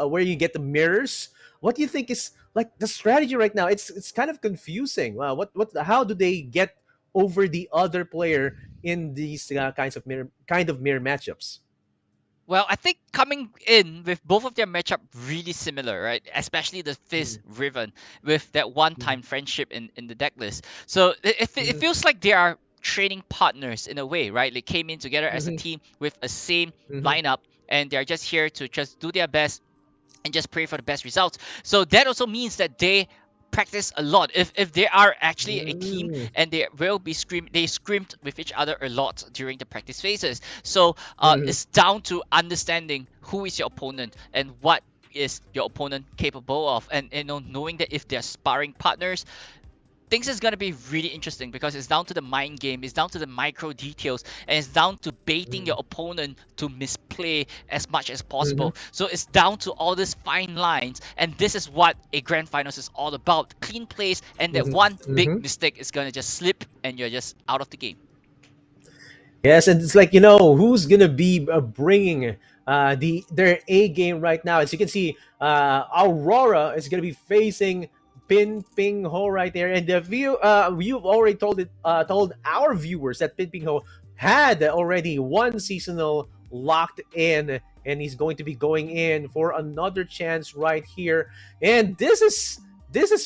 Speaker 1: where you get the mirrors, what do you think is like the strategy right now? It's kind of confusing. How do they get over the other player in these kind of mirror matchups?
Speaker 2: Well, I think coming in with both of their matchup really similar, right? Especially the Fizz Riven with that one-time friendship in the deck list. So it feels like they are training partners in a way, right? They came in together as a team with a same lineup, and they're just here to just do their best and just pray for the best results. So that also means that they practice a lot. If they are actually a team, and they will be they scrimmed with each other a lot during the practice phases. So it's down to understanding who is your opponent and what is your opponent capable of, and knowing that if they're sparring partners, things is going to be really interesting because it's down to the mind game, it's down to the micro details, and it's down to baiting your opponent to misplay as much as possible. So it's down to all these fine lines, and this is what a grand finals is all about. Clean plays, and that one big mistake is going to just slip and you're just out of the game.
Speaker 1: Yes, and it's like who's gonna be bringing their A game right now. As you can see, Aurora is gonna be facing Pin Ping Ho right there, and the view you've already told our viewers that Pin Ping Ho had already one seasonal locked in, and he's going to be going in for another chance right here. And this is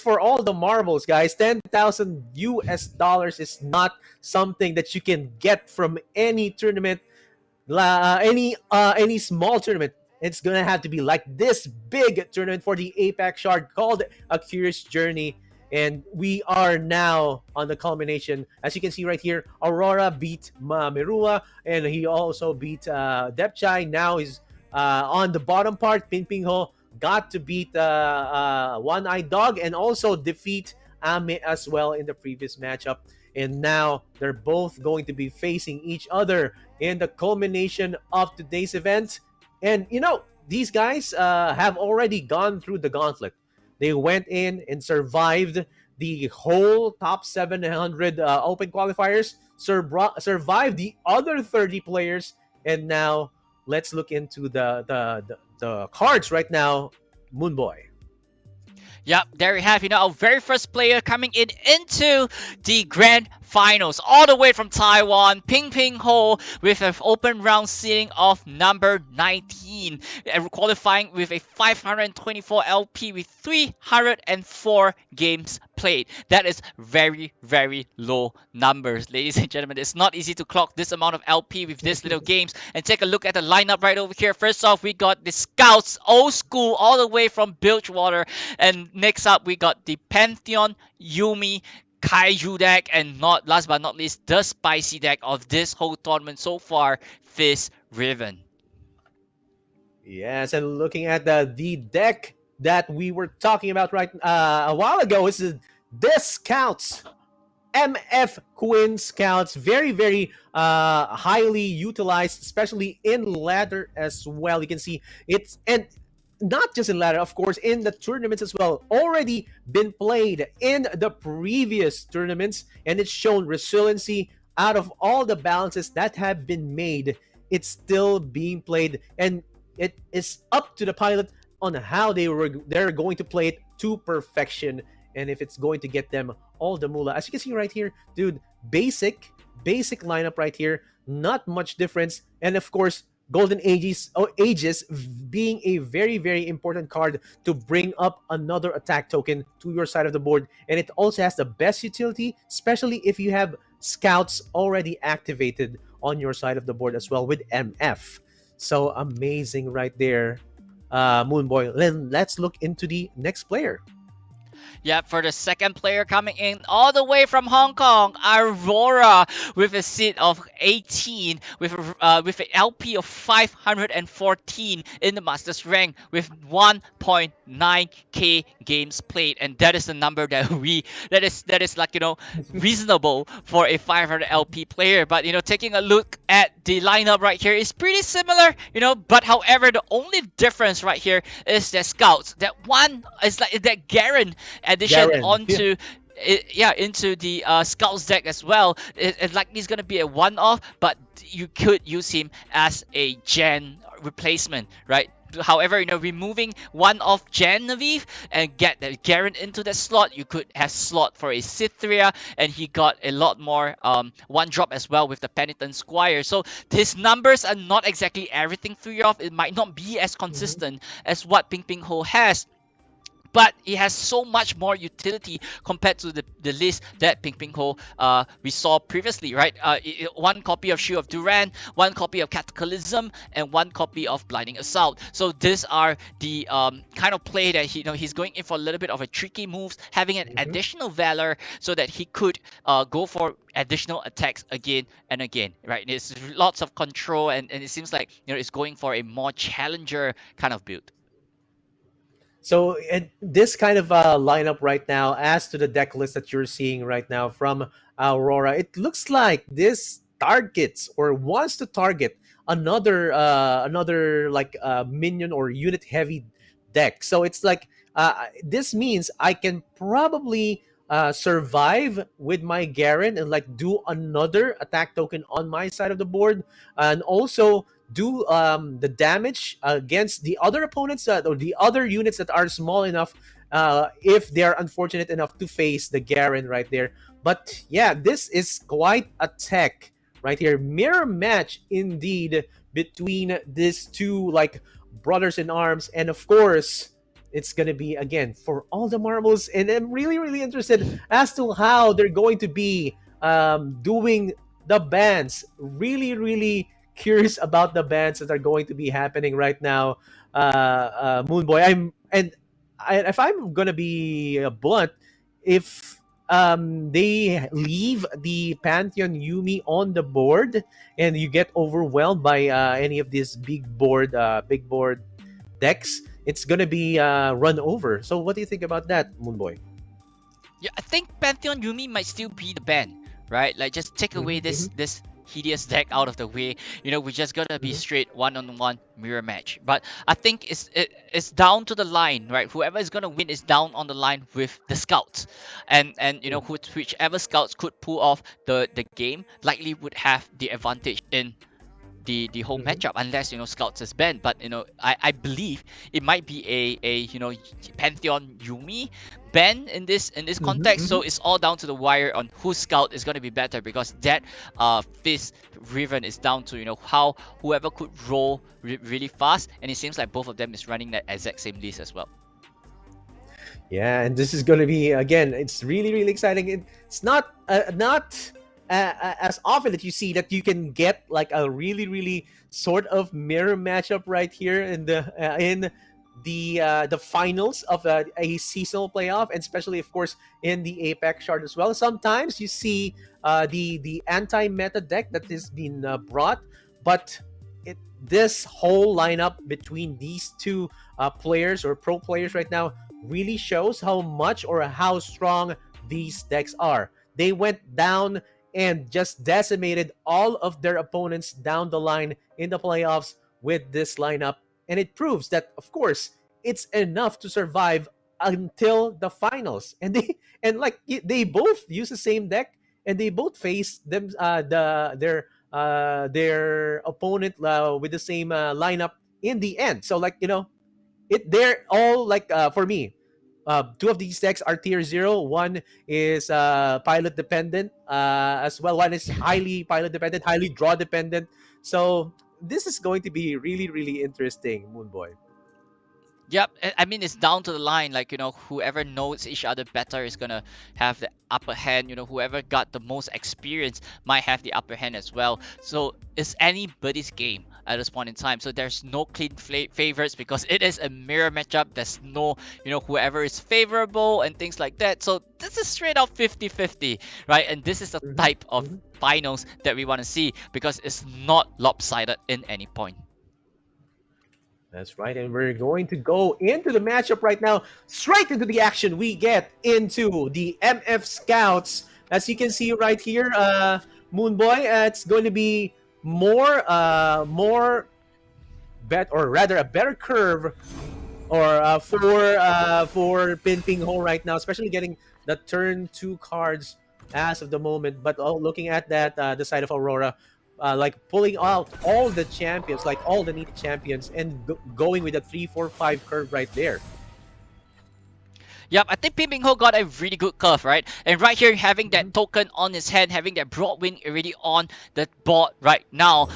Speaker 1: for all the marbles, guys. $10,000 is not something that you can get from any tournament, any small tournament. It's gonna have to be like this big tournament for the Apex Shard called A Curious Journey. And we are now on the culmination. As you can see right here, Aurora beat Merua, and he also beat Depchai. Now he's on the bottom part. Pin Ping Ho got to beat One-Eyed Dog and also defeat Ame as well in the previous matchup. And now they're both going to be facing each other in the culmination of today's event. And these guys have already gone through the gauntlet. They went in and survived the whole top 700 open qualifiers, survived the other 30 players, and now let's look into the cards right now, Moonboy.
Speaker 2: Yep, there we have, our very first player coming into the grand finals, all the way from Taiwan, Ping Ping Ho, with an open round seeding of number 19, qualifying with a 524 LP with 304 games played. That is very, very low numbers, ladies and gentlemen. It's not easy to clock this amount of LP with this little games. And take a look at the lineup right over here. First off, we got the Scouts, old school, all the way from Bilgewater. And next up, we got the Pantheon, Yumi, Kaiju deck, and last but not least, the spicy deck of this whole tournament so far, Fizz Riven.
Speaker 1: Yes, and looking at the deck that we were talking about right a while ago, is this Scouts, MF Queen Scouts, very very highly utilized, especially in ladder as well. You can see it's, and not just in ladder, of course, in the tournaments as well. Already been played in the previous tournaments, and it's shown resiliency out of all the balances that have been made. It's still being played, and it is up to the pilot on how they're going to play it to perfection. and if it's going to get them all the moolah. As you can see right here, dude, basic lineup right here, not much difference. And of course, Golden Ages being a very, very important card to bring up another attack token to your side of the board. And it also has the best utility, especially if you have scouts already activated on your side of the board as well with MF. So amazing right there, Moonboy. Then let's look into the next player.
Speaker 2: Yeah, for the second player coming in all the way from Hong Kong, Aurora, with a seed of 18, with an LP of 514 in the Masters rank, with 1.9k games played, and that is the number that is like, reasonable for a 500 LP player. But taking a look at the lineup right here is pretty similar, but however, the only difference right here is the scouts. That one is like that Garen addition onto into the scouts deck as well. It likely is going to be a one-off, but you could use him as a gen replacement, right? However, removing one off Genevieve and get the Garen into that slot, you could have slot for a Cytherea, and he got a lot more one drop as well with the Penitent Squire. So his numbers are not exactly everything 3-off. It might not be as consistent as what Ping Ping Ho has, but it has so much more utility compared to the list that Ping Ping Ho we saw previously, right? One copy of Shield of Duran, one copy of Cataclysm, and one copy of Blinding Assault. So these are the kind of play that he's going in for a little bit of a tricky moves, having an additional Valor so that he could go for additional attacks again and again, right? There's lots of control, and it seems like it's going for a more challenger kind of build.
Speaker 1: So this kind of lineup right now, as to the deck list that you're seeing right now from Aurora, it looks like this targets or wants to target another like minion or unit heavy deck. So it's like this means I can probably survive with my Garen and like do another attack token on my side of the board, and also do the damage against the other opponents or the other units that are small enough if they're unfortunate enough to face the Garen right there. But yeah, this is quite a tech right here. Mirror match indeed between these two like brothers in arms, and of course it's gonna be again for all the marbles, and I'm really interested as to how they're going to be doing the bans. Really curious about the bans that are going to be happening right now, Moonboy. If I'm gonna be blunt, if they leave the Pantheon Yumi on the board and you get overwhelmed by any of these big board decks, it's gonna be run over. So what do you think about that, Moonboy?
Speaker 2: Yeah, I think Pantheon Yumi might still be the ban, right? Like, just take away this hideous deck out of the way. We're just gonna be straight one-on-one mirror match. But I think it's down to the line, right? Whoever is gonna win is down on the line with the scouts, and whichever scouts could pull off the game likely would have the advantage in the whole matchup, unless scouts is banned. But I believe it might be a Pantheon Yumi ban in this context. So it's all down to the wire on whose scout is going to be better, because that Fist Riven is down to how whoever could roll really fast, and it seems like both of them is running that exact same list as well.
Speaker 1: Yeah, and this is going to be, again, it's really exciting. It's not as often that you see that you can get like a really sort of mirror matchup right here in the finals of a seasonal playoff, and especially of course in the Apex shard as well. Sometimes you see the anti-meta deck that has been brought, but this whole lineup between these two players or pro players right now really shows how much or how strong these decks are. They went down and just decimated all of their opponents down the line in the playoffs with this lineup. And it proves that, of course, it's enough to survive until the finals. And they both use the same deck, and they both face them their opponent with the same lineup in the end. So they're all like for me, two of these decks are tier 0. One is pilot dependent as well. One is highly pilot dependent, highly draw dependent. So this is going to be really, really interesting, Moonboy.
Speaker 2: Yep, I mean it's down to the line. Like whoever knows each other better is gonna have the upper hand. Whoever got the most experience might have the upper hand as well. So it's anybody's game at this point in time. So there's no clean favorites because it is a mirror matchup. There's no whoever is favorable and things like that. So this is straight up 50-50, right? And this is the type of finals that we want to see because it's not lopsided in any point.
Speaker 1: That's right, and we're going to go into the matchup right now. Straight into the action, we get into the MF Scouts. As you can see right here, Moonboy, it's going to be a better curve or for Pin Ping Ho right now, especially getting the turn 2 cards as of the moment. But looking at that, the side of Aurora, like pulling out all the champions, like all the needed champions, and going with a 3-4-5 curve right there.
Speaker 2: Yep, I think Pin Ping Ho got a really good curve, right? And right here, having that token on his hand, having that Broadwind already on the board right now,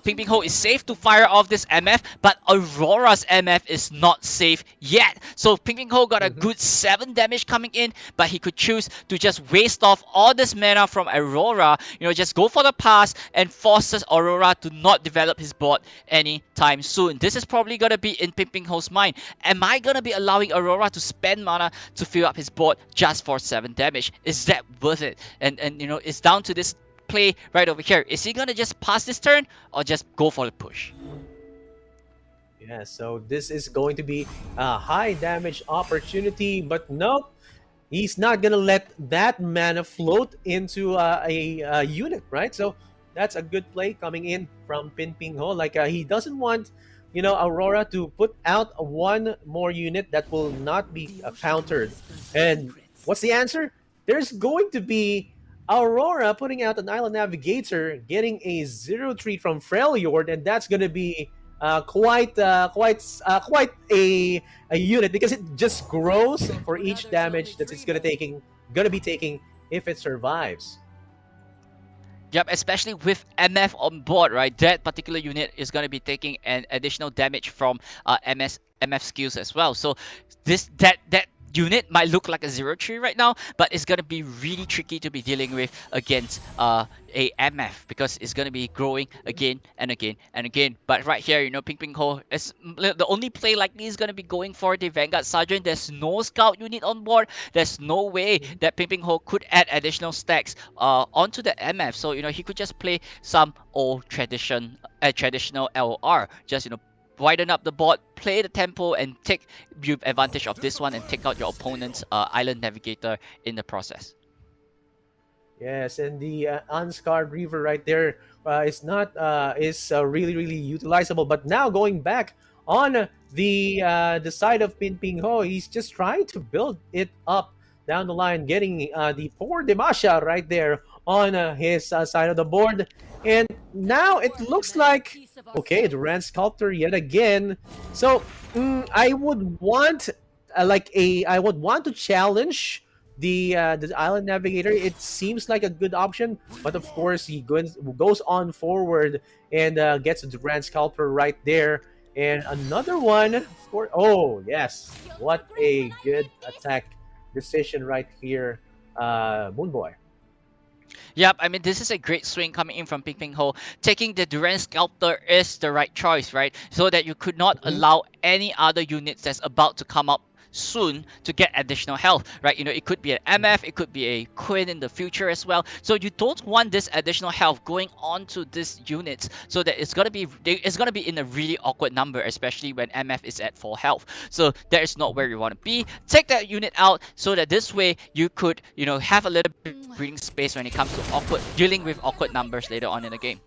Speaker 2: Pin Ping Ho is safe to fire off this MF, but Aurora's MF is not safe yet. So Pin Ping Ho got a good 7 damage coming in, but he could choose to just waste off all this mana from Aurora, just go for the pass and forces Aurora to not develop his board anytime soon. This is probably going to be in Pin Ping Ho's mind. Am I going to be allowing Aurora to spend mana to fill up his board just for 7 damage? Is that worth it? And it's down to this play right over here. Is he gonna just pass this turn or just go for the push?
Speaker 1: Yeah, so this is going to be a high damage opportunity, but no, he's not gonna let that mana float into a unit, right? So that's a good play coming in from Pin Ping Ho. Like he doesn't want Aurora to put out one more unit that will not be countered. And what's the answer? There's going to be Aurora putting out an Island Navigator, getting a 0-3 from Freljord, and that's going to be quite a unit because it just grows for each damage that it's going to be taking if it survives.
Speaker 2: Yep, especially with MF on board, right? That particular unit is going to be taking an additional damage from MF skills as well. So that unit might look like a 0-3 right now, but it's going to be really tricky to be dealing with against a MF because it's going to be growing again and again and again. But right here, Ping Ping Ho, the only play likely is going to be going for the Vanguard Sergeant. There's no scout unit on board. There's no way that Ping Ping Ho could add additional stacks onto the MF. So he could just play some old traditional LR, just widen up the board, play the tempo, and take advantage of this one and take out your opponent's Island Navigator in the process.
Speaker 1: Yes, and the Unscarred Reaver right there is really, really utilizable. But now going back on the side of Pin Ping Ho, he's just trying to build it up down the line, getting the poor Demasha right there on his side of the board. And now it looks like, okay, the Rand Sculptor yet again. So I would want to challenge the Island Navigator. It seems like a good option, but of course he goes on forward and gets the Rand Sculptor right there. And another one, of course. Oh yes, what a good attack decision right here, Moonboy.
Speaker 2: Yep, I mean, this is a great swing coming in from Ping Ping Ho. Taking the Duran Sculptor is the right choice, right? So that you could not allow any other units that's about to come up soon to get additional health, right? It could be an MF, it could be a Quinn in the future as well. So you don't want this additional health going on to this unit, so that it's gonna be in a really awkward number, especially when MF is at full health. So that is not where you want to be. Take that unit out so that this way you could have a little bit of breathing space when it comes to dealing with awkward numbers later on in the game.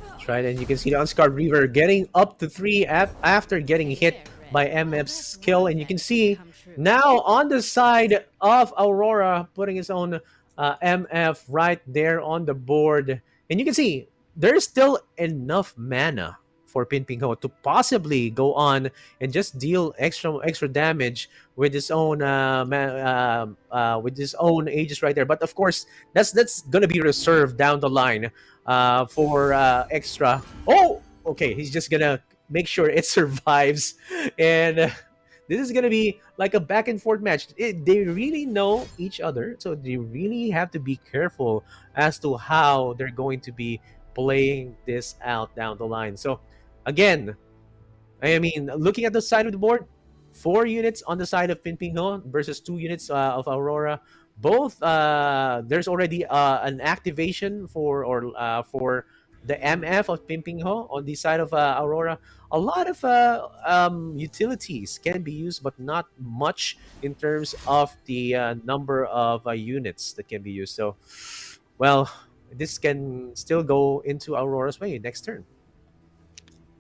Speaker 1: That's right, and you can see the Unscarred Reaver getting up to 3 after getting hit by MF's skill, and you can see now on the side of Aurora putting his own MF right there on the board, and you can see there's still enough mana for Pin Ping Ho to possibly go on and just deal extra damage with his own with his own Aegis right there. But of course, that's gonna be reserved down the line for extra. Oh, okay, he's just gonna make sure it survives, and this is gonna be like a back and forth match. They really know each other, so they really have to be careful as to how they're going to be playing this out down the line. So again, I mean, looking at the side of the board, 4 units on the side of Pin Ping Ho versus 2 units of Aurora. Both there's already an activation for the MF of Pin Ping Ho on the side of Aurora. A lot of utilities can be used, but not much in terms of the number of units that can be used. So, well, this can still go into Aurora's way next turn.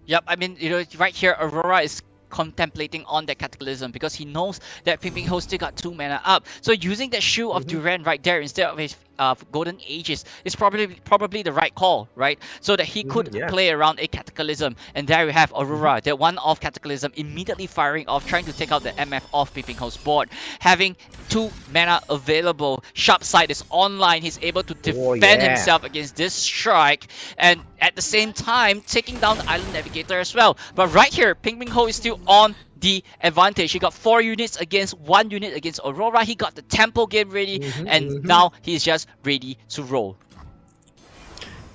Speaker 2: Yep, I mean, right here, Aurora is contemplating on that Cataclysm because he knows that Ping Ping Ho still got 2 mana up. So using that Shoe of Duran right there instead of his Golden Aegis is probably the right call, right? So that he could play around a Cataclysm. And there we have Aurora, that one off Cataclysm immediately firing off, trying to take out the MF off Ping Ping Ho's board. Having 2 mana available, Sharp Side is online, he's able to defend himself against this strike, and at the same time taking down the Island Navigator as well. But right here, Ping Ping Ho is still on the advantage. He got 4 units against 1 unit against Aurora. He got the tempo game ready, and now he's just ready to roll.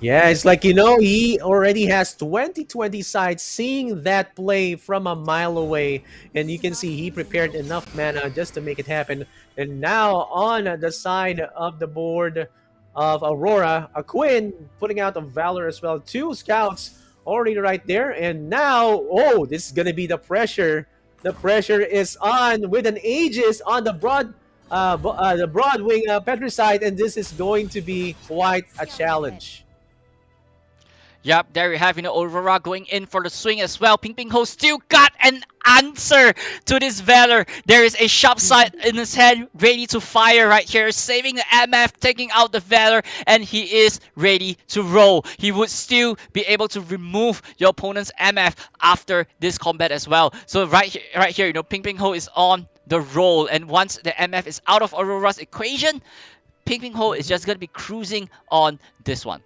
Speaker 1: Yeah, it's like, he already has 20/20 sides, seeing that play from a mile away, and you can see he prepared enough mana just to make it happen. And now on the side of the board of Aurora, a Quinn putting out a Valor as well. 2 scouts already right there, and now, this is gonna be the pressure. The pressure is on with an Aegis on the broad wing Petricide, and this is going to be quite a challenge.
Speaker 2: Yep, there we have, Aurora going in for the swing as well. Ping Ping Ho still got an answer to this Valor. There is a Sharp Side in his hand, ready to fire right here, saving the MF, taking out the Valor, and he is ready to roll. He would still be able to remove your opponent's MF after this combat as well. So right here, Ping Ping Ho is on the roll, and once the MF is out of Aurora's equation, Ping Ping Ho is just going to be cruising on this one.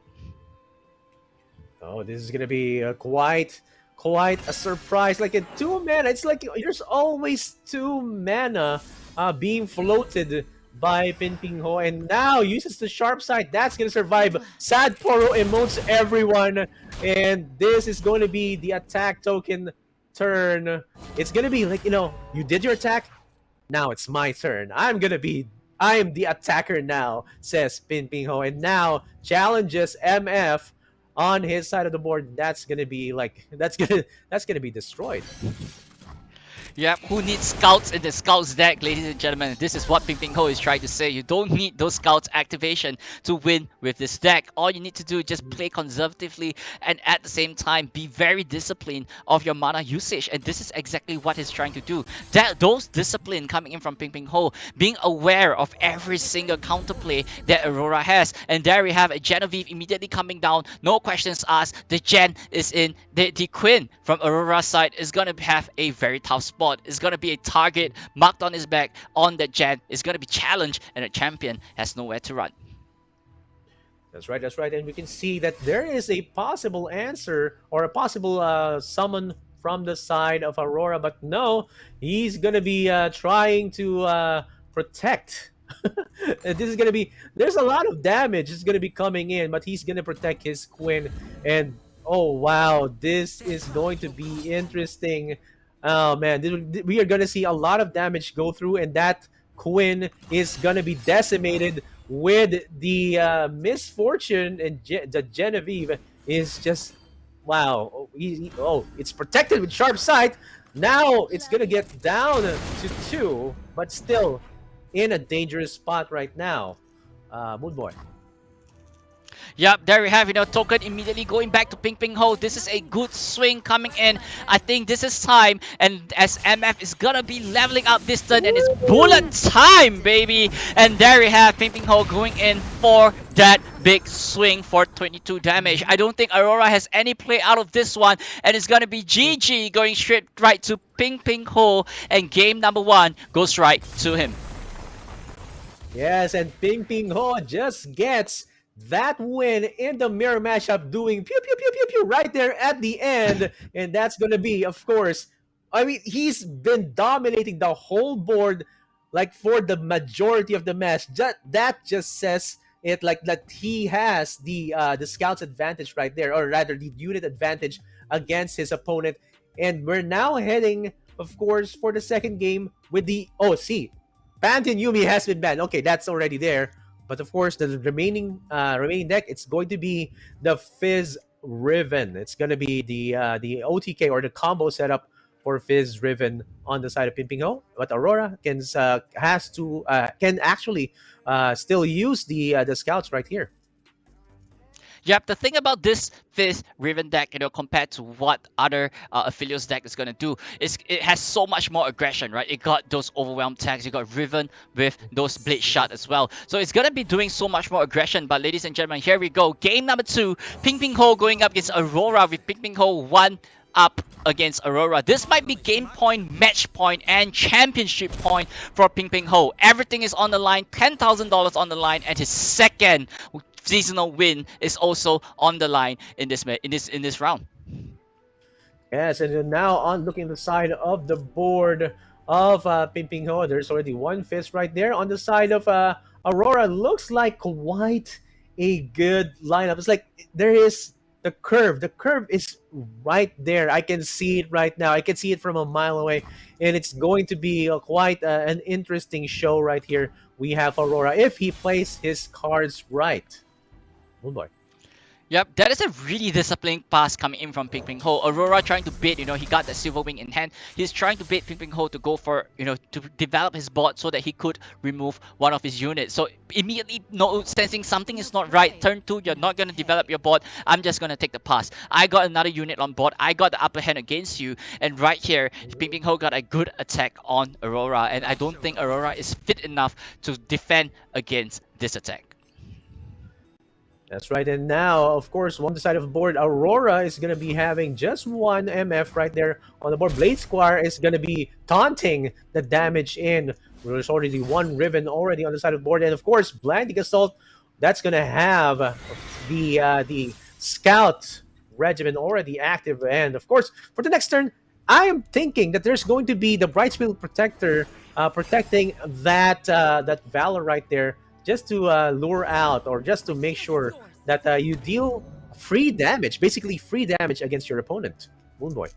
Speaker 1: Oh, this is gonna be quite a surprise. Like a 2 mana, it's like there's always 2 mana being floated by Pin Ping Ho, and now uses the Sharp Side. That's gonna survive. Sad Poro emotes everyone, and this is going to be the attack token turn. It's gonna be like, you did your attack, now it's my turn. I am the attacker now, says Pin Ping Ho, and now challenges MF on his side of the board. That's gonna be be destroyed.
Speaker 2: Yeah, who needs scouts in the scouts deck, ladies and gentlemen? This is what Ping Ping Ho is trying to say. You don't need those scouts activation to win with this deck. All you need to do is just play conservatively and at the same time be very disciplined of your mana usage. And this is exactly what he's trying to do. Those discipline coming in from Ping Ping Ho, being aware of every single counterplay that Aurora has. And there we have a Genevieve immediately coming down. No questions asked. The Gen is in. The Quinn from Aurora's side is going to have a very tough spot. Is going to be a target marked on his back on the Gen. Is going to be challenged, and a champion has nowhere to run.
Speaker 1: That's right. And we can see that there is a possible answer or a possible summon from the side of Aurora, but no, he's going to be trying to protect. This is going to be, there's a lot of damage is going to be coming in, but he's going to protect his Quinn. And oh wow, this is going to be interesting. Oh man, we are going to see a lot of damage go through, and that Quinn is going to be decimated with the misfortune, and the Genevieve is just, wow. It's protected with Sharp Sight. Now it's going to get down to 2, but still in a dangerous spot right now. Moon Boy.
Speaker 2: Yep, there we have, Token immediately going back to Ping Ping Ho. This is a good swing coming in. I think this is time, and as MF is gonna be leveling up this turn, and it's bullet time, baby! And there we have Ping Ping Ho going in for that big swing for 22 damage. I don't think Aurora has any play out of this one, and it's gonna be GG going straight right to Ping Ping Ho, and game number 1 goes right to him.
Speaker 1: Yes, and Ping Ping Ho just gets that win in the mirror matchup, doing pew pew pew pew pew right there at the end. And that's gonna be, of course, I mean, he's been dominating the whole board like for the majority of the match. That just says it, like that he has the scout's advantage right there, or rather the unit advantage against his opponent. And we're now heading, of course, for the second game with the Pantheon Yumi has been banned. Okay, that's already there. But of course, the remaining deck, it's going to be the Fizz Riven. It's going to be the OTK or the combo setup for Fizz Riven on the side of Ping Ping Ho. But Aurora can actually still use the scouts right here.
Speaker 2: Yep, the thing about this Fizz Riven deck, compared to what other Aphelios deck is gonna do, is it has so much more aggression, right? It got those overwhelm tags, you got Riven with those Blade Shot as well. So it's gonna be doing so much more aggression. But ladies and gentlemen, here we go. Game number 2, Ping Ping Ho going up against Aurora, with Ping Ping Ho 1 up against Aurora. This might be game point, match point, and championship point for Ping Ping Ho. Everything is on the line, $10,000 on the line, and his second seasonal win is also on the line in this round.
Speaker 1: Yes, and now on looking at the side of the board of Ping Ping Ho, there's already one fist right there. On the side of Aurora, looks like quite a good lineup. It's like there is the curve. The curve is right there. I can see it right now. I can see it from a mile away, and it's going to be quite an interesting show right here. We have Aurora if he plays his cards right. Oh boy.
Speaker 2: Yep, that is a really disciplined pass coming in from Ping Ping Ho. Aurora trying to bait, he got that Silver Wing in hand. He's trying to bait Ping Ping Ho to go for, to develop his board so that he could remove one of his units. So immediately sensing something is not right. Turn 2, you're not going to develop your board. I'm just going to take the pass. I got another unit on board. I got the upper hand against you. And right here, Ping Ping Ho got a good attack on Aurora. And I don't think Aurora is fit enough to defend against this attack.
Speaker 1: That's right, and now, of course, on the side of the board, Aurora is going to be having just one MF right there on the board. Blade Squire is going to be taunting the damage in. There's already one Riven already on the side of the board, and of course, Blinding Assault, that's going to have the Scout Regimen already active. And of course, for the next turn, I am thinking that there's going to be the Brightspeed Protector protecting that Valor right there, just to lure out, or just to make sure that you deal free damage, basically free damage against your opponent. Moonboy.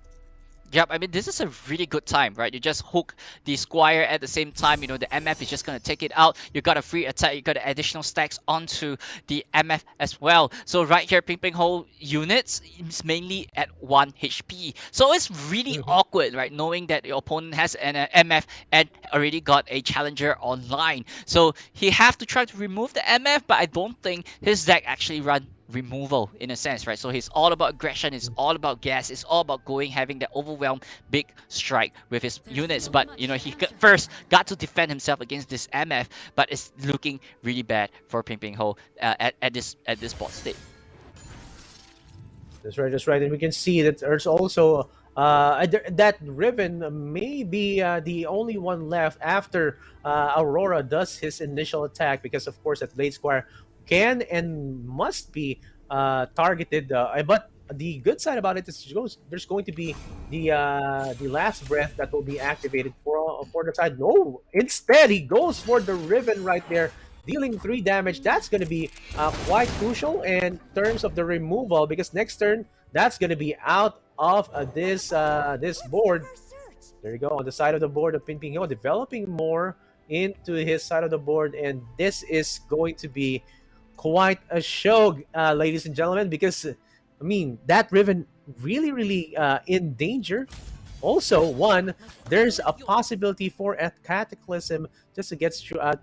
Speaker 2: Yep, I mean, this is a really good time, right? You just hook the Squire at the same time, the MF is just going to take it out. You got a free attack, you got additional stacks onto the MF as well. So right here, Ping Ping Ho units is mainly at 1 HP. So it's really awkward, right? Knowing that your opponent has an MF and already got a challenger online. So he have to try to remove the MF, but I don't think his deck actually run removal in a sense, right? So he's all about aggression, it's all about gas, it's all about having that overwhelm big strike with his units. But he first got to defend himself against this MF, but it's looking really bad for Ping Ping Ho at this board state.
Speaker 1: That's right, and we can see that there's also that Riven may be the only one left after Aurora does his initial attack, because of course that Blade Squire can and must be targeted. But the good side about it is there's going to be the last breath that will be activated for the side. No, instead he goes for the Riven right there, dealing 3 damage. That's going to be quite crucial in terms of the removal, because next turn that's going to be out of this board. There you go, on the side of the board of Ping Ping Ho, developing more into his side of the board, and this is going to be quite a show, ladies and gentlemen, because I mean that Riven really in danger. Also, there's a possibility for a Cataclysm just to get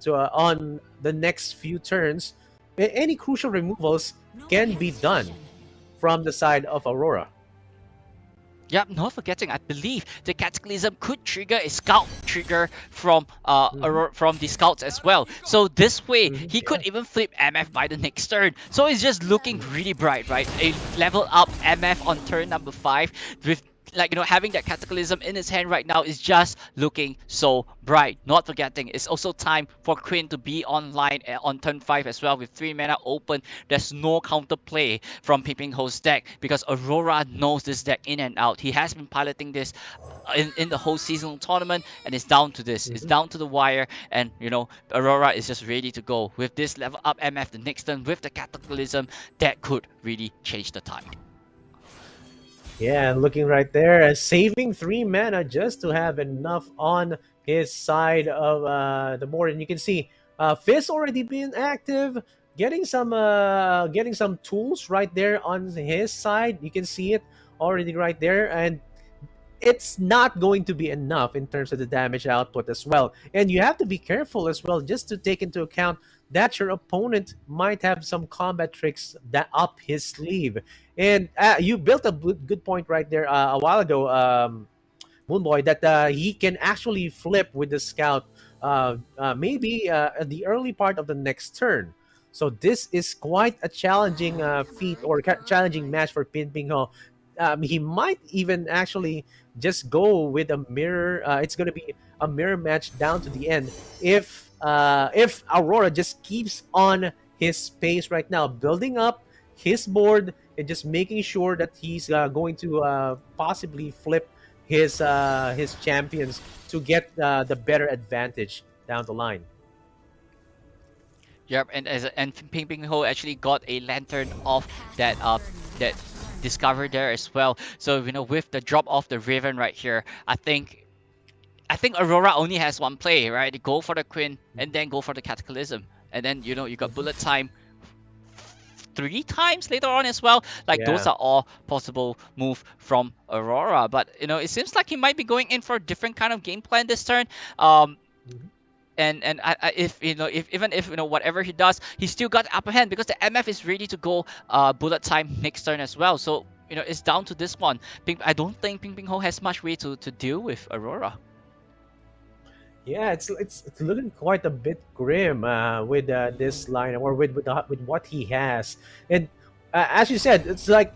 Speaker 1: on the next few turns. Any crucial removals can be done from the side of Aurora.
Speaker 2: Yep, not forgetting, I believe the Cataclysm could trigger a scout trigger from from the scouts as well. So this way, he could even flip MF by the next turn. So it's just looking really bright, right? A level up MF on turn number 5 with, like, having that Cataclysm in his hand right now is just looking so bright. Not forgetting, it's also time for Quinn to be online on turn 5 as well with 3 mana open. There's no counterplay from Ping Ho's deck because Aurora knows this deck in and out. He has been piloting this in the whole seasonal tournament, and it's down to this. It's down to the wire, and Aurora is just ready to go. With this level up MF the next turn with the Cataclysm, that could really change the tide.
Speaker 1: Yeah, and looking right there, saving 3 mana just to have enough on his side of the board. And you can see Fizz already been active, getting some tools right there on his side. You can see it already right there, and it's not going to be enough in terms of the damage output as well. And you have to be careful as well, just to take into account that your opponent might have some combat tricks that up his sleeve. And you built a good point right there a while ago, Moonboy, that he can actually flip with the scout maybe at the early part of the next turn. So this is quite a challenging feat or challenging match for Ping Ho. He might even actually just go with a mirror. It's going to be a mirror match down to the end if Aurora just keeps on his pace right now, building up his board and just making sure that he's going to possibly flip his champions to get the better advantage down the line.
Speaker 2: Yep, and Ping Ho actually got a lantern off that that Discover there as well. So with the drop off the Raven right here, I think Aurora only has one play, right? Go for the Queen and then go for the Cataclysm, and then you got bullet time 3 times later on as well. Like, those are all possible move from Aurora, but it seems like he might be going in for a different kind of game plan this turn. And if whatever he does, he still got the upper hand because the MF is ready to go bullet time next turn as well. So it's down to this one. I don't think Ping Ho has much way to deal with Aurora.
Speaker 1: Yeah, it's looking quite a bit grim with this line, or with what he has. And as you said,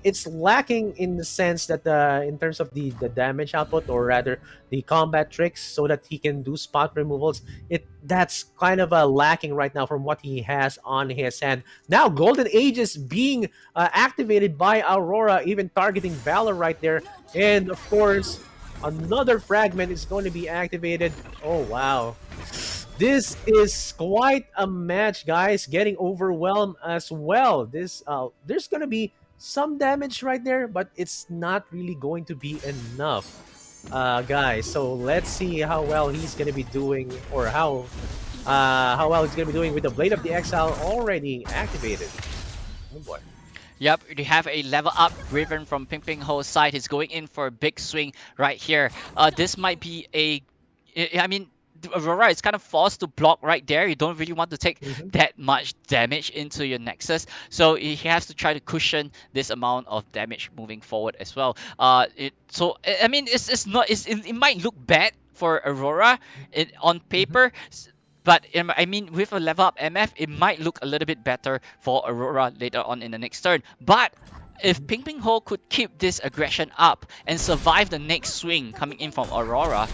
Speaker 1: it's lacking in the sense that in terms of the damage output, or rather the combat tricks, so that he can do spot removals. That's kind of lacking right now from what he has on his hand. Now Golden Age is being activated by Aurora, even targeting Valor right there, and of course another fragment is going to be activated. Oh wow. This is quite a match, guys. Getting overwhelmed as well. There's going to be some damage right there, but it's not really going to be enough, guys. So let's see how well he's going to be doing, or how well he's going to be doing with the Blade of the Exile already activated. Oh boy.
Speaker 2: Yep, we have a level up Raven from Ping Ho's side. He's going in for a big swing right here. This might be I mean, Aurora is kind of forced to block right there. You don't really want to take that much damage into your Nexus, so he has to try to cushion this amount of damage moving forward as well. It might look bad for Aurora on paper, but I mean, with a level up MF, it might look a little bit better for Aurora later on in the next turn. But if Ping Ho could keep this aggression up and survive the next swing coming in from Aurora,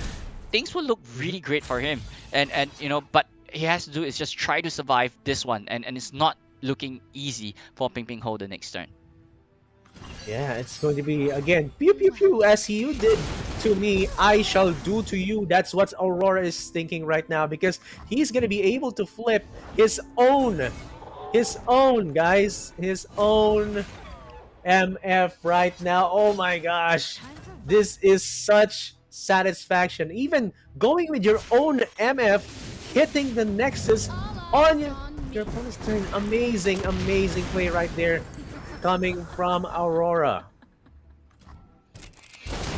Speaker 2: things will look really great for him. But he has to do is just try to survive this one, and it's not looking easy for Ping Ho the next turn.
Speaker 1: Yeah, it's going to be, again, pew pew pew, as you did to me, I shall do to you. That's what Aurora is thinking right now, because he's going to be able to flip his own guys, his own MF right now. Oh my gosh, this is such satisfaction. Even going with your own MF, hitting the Nexus on your opponent's turn. Amazing play right there coming from Aurora.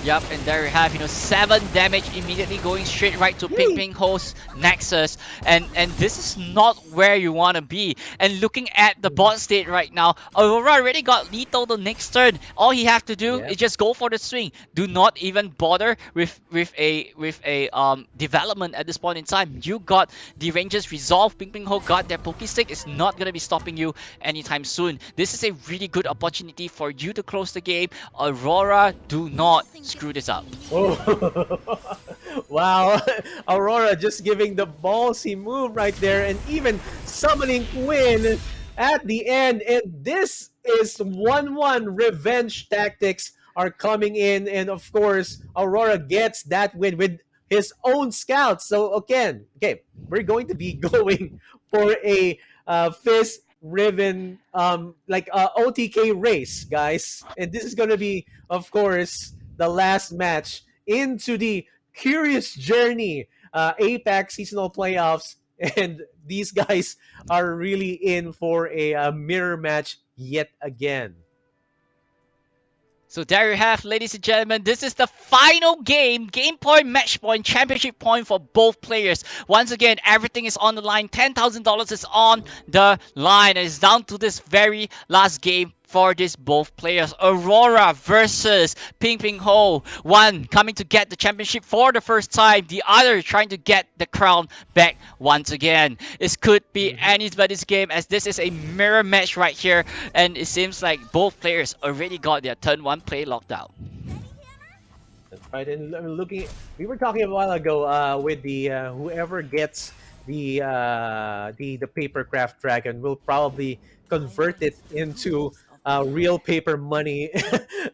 Speaker 2: Yep, and there you have, 7 damage immediately going straight right to Ping Ping Ho's Nexus. And this is not where you want to be. And looking at the bot state right now, Aurora already got lethal the next turn. All he have to do is just go for the swing. Do not even bother with a development at this point in time. You got the Rangers resolve. Ping Ping Ho got their Poke Stick. It's not gonna be stopping you anytime soon. This is a really good opportunity for you to close the game. Aurora, do not screw this up.
Speaker 1: Oh, wow. Aurora just giving the ballsy move right there and even summoning Quinn at the end. And this is 1-1 revenge tactics are coming in. And of course, Aurora gets that win with his own scouts. So again, okay, we're going to be going for a Fizz Riven OTK race, guys. And this is going to be, of course, the last match into the Curious Journey Apex seasonal playoffs, and these guys are really in for a mirror match yet again.
Speaker 2: So there you have, ladies and gentlemen, this is the final game point, match point, championship point for both players. Once again, everything is on the line. $10,000 is on the line. It's down to this very last game for these both players. Aurora versus Ping Ping Ho. One coming to get the championship for the first time. The other trying to get the crown back once again. It could be anybody's game, as this is a mirror match right here. And it seems like both players already got their turn 1 play locked out.
Speaker 1: That's right. And we were talking a while ago with the whoever gets the papercraft dragon will probably convert it into real paper money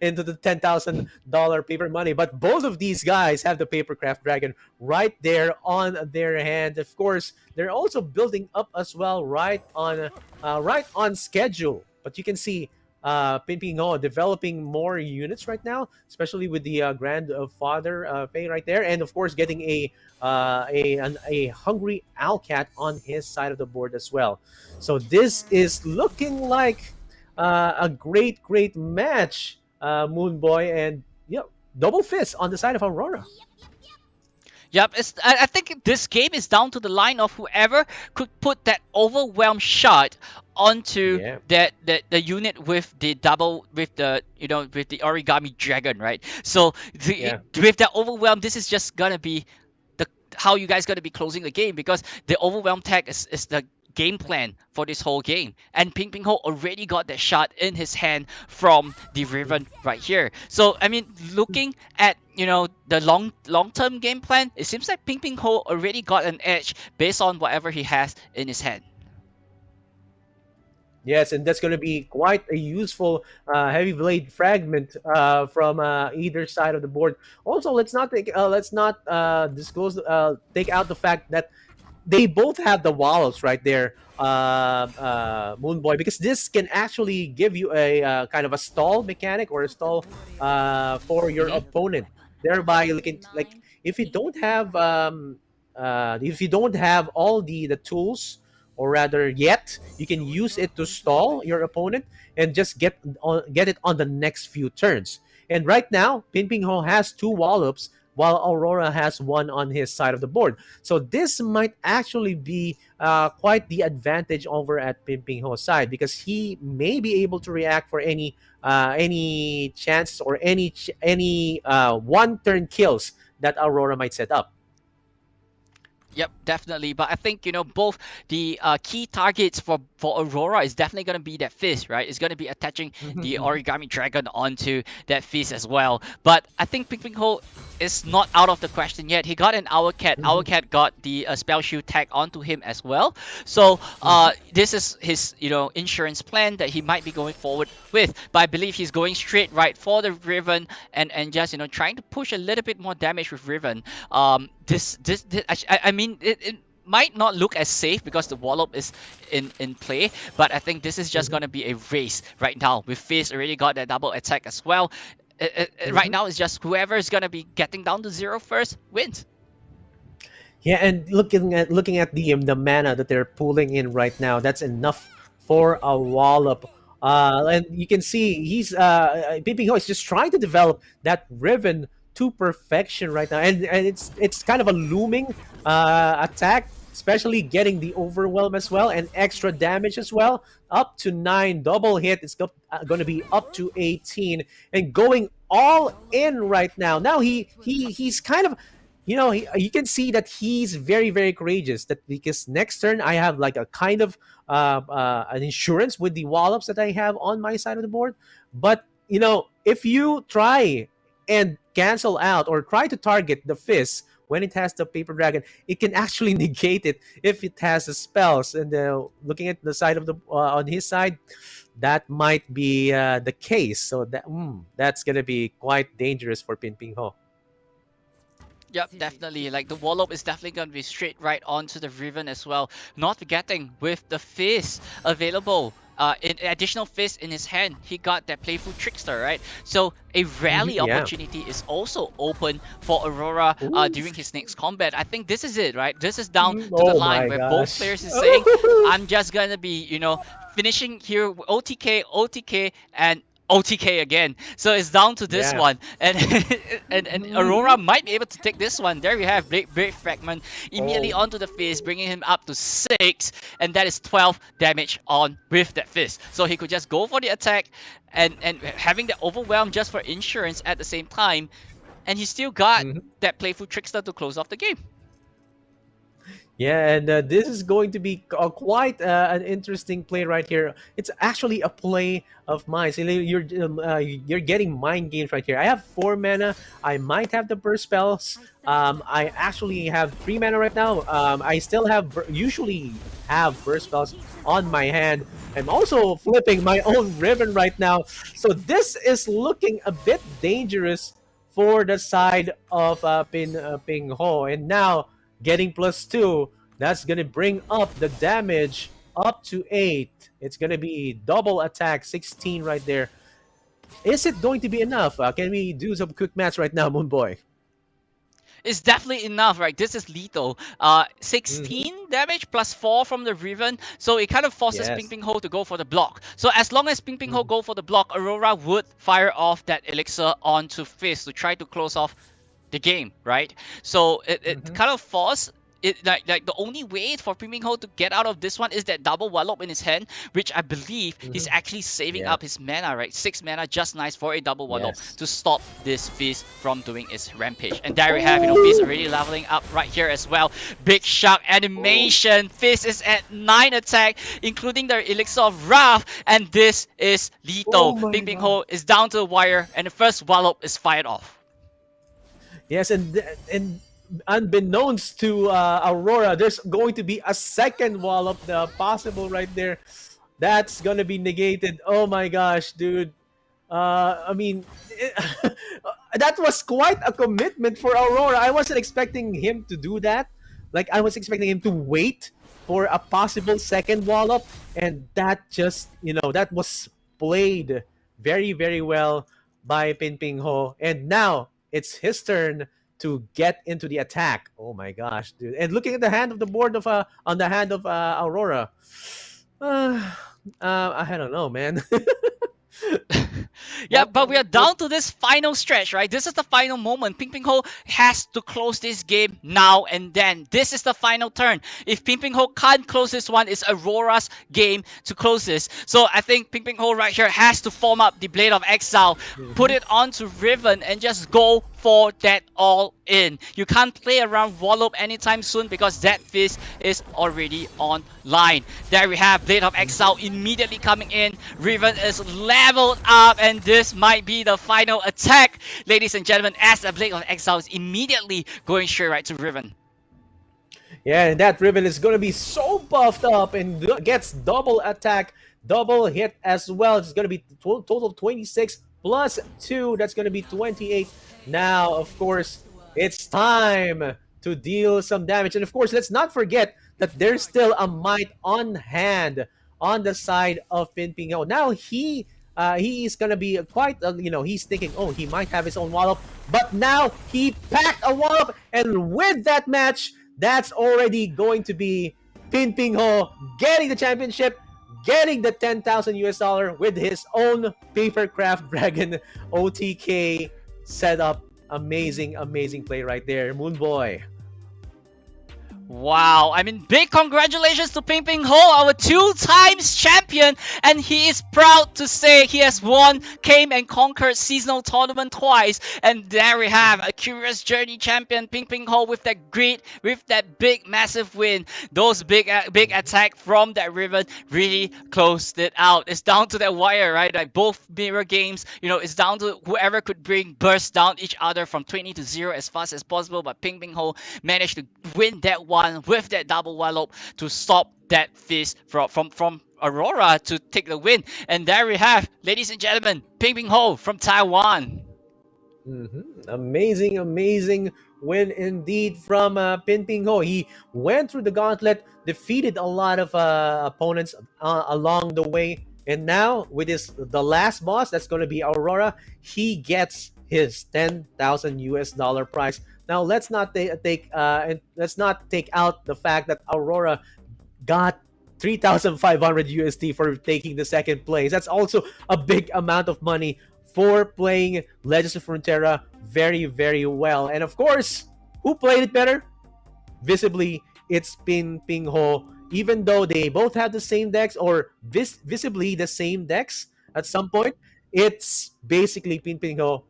Speaker 1: into the $10,000 paper money. But both of these guys have the papercraft dragon right there on their hand. Of course, they're also building up as well, right on schedule. But you can see Ping Ping Ho developing more units right now, especially with the grandfather Fei right there, and of course getting a hungry Owlcat on his side of the board as well. So this is looking like a great match, Moon Boy, and double fist on the side of Aurora.
Speaker 2: Yep, I think this game is down to the line of whoever could put that overwhelm shot onto the unit with the origami dragon, right? So with that overwhelm, this is just gonna be how you guys gonna be closing the game, because the overwhelm tag is the game plan for this whole game, and Ping Ping Ho already got that shot in his hand from the Riven right here. So I mean, looking at the long-term game plan, it seems like Ping Ping Ho already got an edge based on whatever he has in his hand.
Speaker 1: Yes, and that's going to be quite a useful heavy blade fragment from either side of the board. Also, let's not take out the fact that they both have the wallows right there, Moon Boy, because this can actually give you a kind of a stall mechanic or a stall for your opponent. Thereby, if you don't have all the tools, or rather yet, you can use it to stall your opponent and just get it on the next few turns. And right now, Ping Ping Ho has 2 wallops, while Aurora has 1 on his side of the board. So this might actually be quite the advantage over at Ping Ping Ho's side, because he may be able to react for any chances or any one-turn kills that Aurora might set up.
Speaker 2: Yep, definitely. But I think, both the key targets for Aurora is definitely going to be that Fizz, right? It's going to be attaching the origami dragon onto that Fizz as well. But I think Ping Ping Ho is not out of the question yet. He got an Owlcat. Owlcat got the spell shield tag onto him as well. So this is his, insurance plan that he might be going forward with. But I believe he's going straight right for the Riven and just, trying to push a little bit more damage with Riven. I mean, it might not look as safe because the wallop is in play, but I think this is just going to be a race right now, with Fizz already got that double attack as well. Right now, it's just whoever is going to be getting down to 0 first wins.
Speaker 1: Yeah, and looking at the mana that they're pulling in right now, that's enough for a wallop. And you can see he's Ping Ping Ho is just trying to develop that Riven to perfection right now, and it's kind of a looming attack, especially getting the overwhelm as well and extra damage as well. Up to 9 double hit. It's going to be up to 18 and going all in right now. Now he's kind of, you can see that he's very, very courageous. That because next turn I have like a kind of an insurance with the wallops that I have on my side of the board. But if you try and cancel out or try to target the fist when it has the paper dragon, it can actually negate it if it has the spells. And looking at the side of the on his side, that might be the case. So that's gonna be quite dangerous for Pin Ping Ho.
Speaker 2: Yep, definitely. Like the Wallop is definitely going to be straight right onto the Riven as well. Not forgetting with the Fist available, in additional Fist in his hand, he got that Playful Trickster, right? So a rally opportunity is also open for Aurora during his next combat. I think this is it, right? This is down to the line where both players is saying, I'm just going to be, finishing here OTK, OTK, and OTK again. So it's down to this one. And and Aurora might be able to take this one. There we have Brave Fragment immediately onto the fist, bringing him up to 6. And that is 12 damage on with that fist. So he could just go for the attack and having the overwhelm just for insurance at the same time. And he still got that Playful Trickster to close off the game.
Speaker 1: Yeah, and this is going to be quite an interesting play right here. It's actually a play of mine. So you're getting mind games right here. I have 4 mana. I might have the burst spells. I actually have 3 mana right now. I still usually have burst spells on my hand. I'm also flipping my own Riven right now. So this is looking a bit dangerous for the side of Ping Ho. And now, getting +2, that's going to bring up the damage up to 8. It's going to be double attack, 16 right there. Is it going to be enough? Can we do some quick maths right now, Moon Boy?
Speaker 2: It's definitely enough, right? This is lethal. 16 damage plus 4 from the Riven. So it kind of forces Ping Ping Ho to go for the block. So as long as Ping Ping Ho go for the block, Aurora would fire off that elixir onto Fist to try to close off the game, right? So it kind of forced it, like the only way for Ping Ping Ho to get out of this one is that double Wallop in his hand, which I believe he's actually saving up his mana, right? 6 mana, just nice for a double Wallop to stop this Fist from doing its rampage. And there we have, Fist already leveling up right here as well. Big Shark animation. Fist is at 9 attack, including the Elixir of Wrath, and this is lethal. Ping Ping Ho is down to the wire, and the first Wallop is fired off.
Speaker 1: Yes, and unbeknownst to Aurora, there's going to be a second Wallop possible right there. That's gonna be negated. Oh my gosh, dude. I mean, that was quite a commitment for Aurora. I wasn't expecting him to do that. Like, I was expecting him to wait for a possible second Wallop, and that just, that was played very, very well by Pin Ping Ho. And now it's his turn to get into the attack. Oh my gosh, dude. And looking at the hand of the board of on the hand of Aurora, I don't know, man.
Speaker 2: Yeah, but we are down to this final stretch, right? This is the final moment. Ping Ping Ho has to close this game now and then. This is the final turn. If Ping Ping Ho can't close this one, it's Aurora's game to close this. So I think Ping Ping Ho right here has to form up the Blade of Exile, put it onto Riven, and just go for that all in. You can't play around Wallop anytime soon because that Fist is already online. There we have Blade of Exile immediately coming in. Riven is leveled up, and this might be the final attack, ladies and gentlemen, as the Blade of Exile is immediately going straight right to Riven.
Speaker 1: Yeah, and that Riven is going to be so buffed up and gets double attack, double hit as well. It's going to be total 26 plus 2. That's going to be 28. Now, of course, it's time to deal some damage. And of course, let's not forget that there's still a Might on hand on the side of Pin Ping Ho. Now, he is going to be quite, he's thinking, oh, he might have his own Wallop. But now, he packed a Wallop. And with that match, that's already going to be Pin Ping Ho getting the championship, getting the $10,000 with his own Papercraft Dragon OTK setup Amazing, amazing play right there, Moon Boy.
Speaker 2: Wow, I mean, big congratulations to Ping Ping Ho, our 2 times champion, and he is proud to say he has won, came and conquered seasonal tournament twice, and there we have a Curious Journey champion, Ping Ping Ho, with that great, with that big, massive win. Those big attack from that Riven really closed it out. It's down to that wire, right? Like both mirror games, it's down to whoever could bring burst down each other from 20 to 0 as fast as possible, but Ping Ping Ho managed to win that one with that double wallop to stop that fist from Aurora to take the win. And there we have, ladies and gentlemen, Ping Ping Ho from Taiwan.
Speaker 1: Amazing, amazing win indeed from Ping Ping Ho. He went through the gauntlet, defeated a lot of opponents along the way, and now with the last boss, that's going to be Aurora, he gets his $10,000 prize. Now let's not take out the fact that Aurora got 3,500 USD for taking the second place. That's also a big amount of money for playing Legends of Frontera very, very well. And of course, who played it better? Visibly, it's Ping Ping Ho. Even though they both have the same decks, or visibly the same decks at some point, it's basically Ping Ping Ho.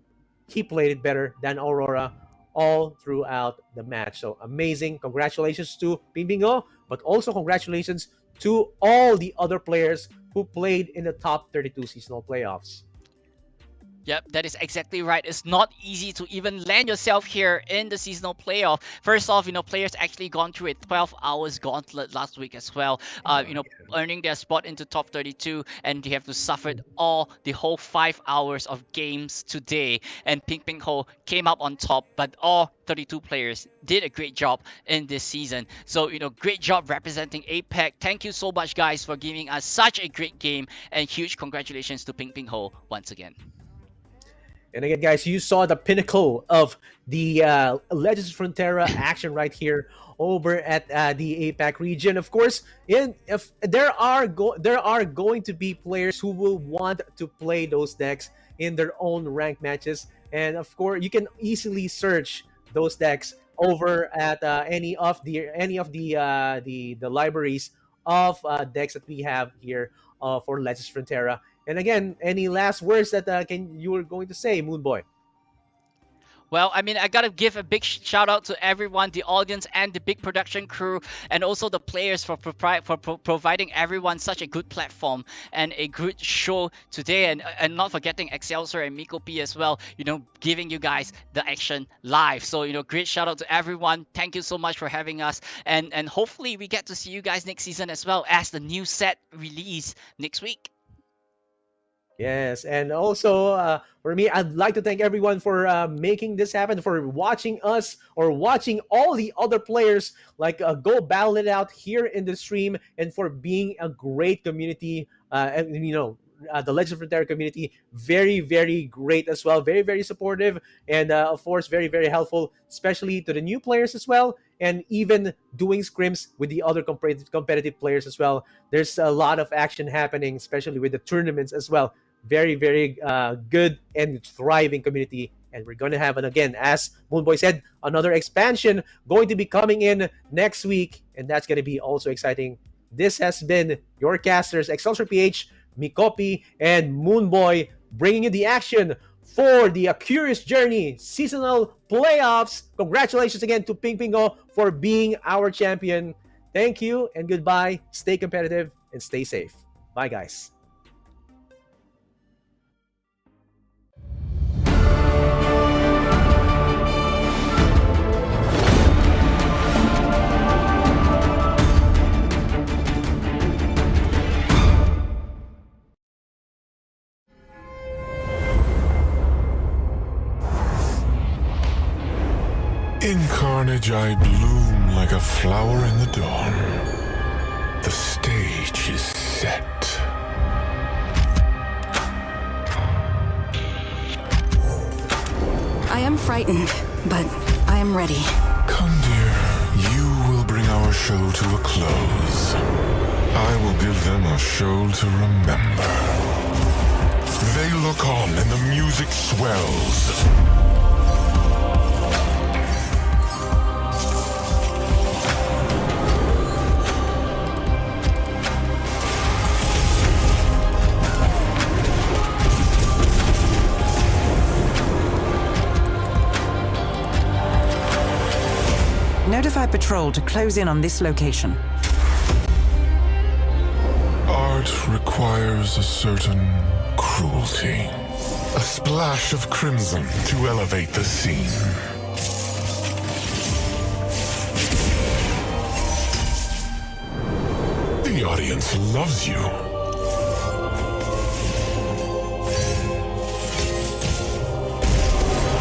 Speaker 1: He played it better than Aurora all throughout the match. So amazing. Congratulations to Ping Ping Ho, but also congratulations to all the other players who played in the top 32 seasonal playoffs.
Speaker 2: Yep, that is exactly right. It's not easy to even land yourself here in the seasonal playoff. First off, players actually gone through a 12 hours gauntlet last week as well. Earning their spot into top 32, and they have to suffer the whole 5 hours of games today. And Ping Ping Ho came up on top, but all 32 players did a great job in this season. So, great job representing APAC. Thank you so much, guys, for giving us such a great game, and huge congratulations to Ping Ping Ho once again.
Speaker 1: And again, guys, you saw the pinnacle of the Legends of Frontera action right here over at the APAC region. Of course, if there are going to be players who will want to play those decks in their own ranked matches, and of course, you can easily search those decks over at any of the libraries of decks that we have here for Legends of Frontera. And again, any last words that you were going to say, Moon Boy?
Speaker 2: Well, I gotta give a big shout out to everyone, the audience and the big production crew, and also the players for providing everyone such a good platform and a good show today, and not forgetting Excelsior and Miko P as well, giving you guys the action live. So, great shout out to everyone. Thank you so much for having us, and hopefully we get to see you guys next season as well as the new set release next week.
Speaker 1: Yes, and also for me, I'd like to thank everyone for making this happen, for watching us or watching all the other players go battle it out here in the stream, and for being a great community. The Legends of Frontera community, very, very great as well, very, very supportive, and of course, very, very helpful, especially to the new players as well, and even doing scrims with the other competitive players as well. There's a lot of action happening, especially with the tournaments as well. Very, very good and thriving community. And we're going to have, again, as Moonboy said, another expansion going to be coming in next week. And that's going to be also exciting. This has been your casters, Excelsior PH, Mikopi, and Moonboy, bringing you the action for the Curious Journey seasonal playoffs. Congratulations again to Ping Ping Ho for being our champion. Thank you and goodbye. Stay competitive and stay safe. Bye, guys.
Speaker 6: In carnage I bloom like a flower in the dawn. The stage is set.
Speaker 5: I am frightened, but I am ready.
Speaker 6: Come, dear, you will bring our show to a close. I will give them a show to remember. They look on and the music swells.
Speaker 10: patrol to close in on this location.
Speaker 6: Art requires a certain cruelty. A splash of crimson to elevate the scene. The audience loves you.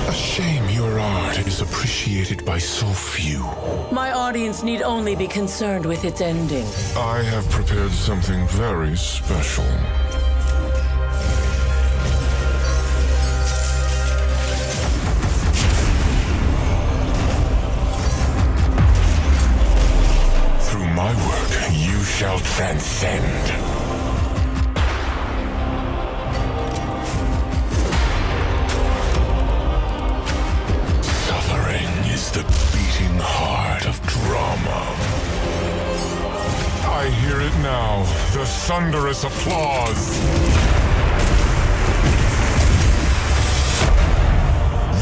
Speaker 6: A shame your art is appreciated by so few.
Speaker 7: My audience need only be concerned with its ending.
Speaker 6: I have prepared something very special. Through my work, you shall transcend. Suffering is the beating heart of drama. I hear it now, the thunderous applause.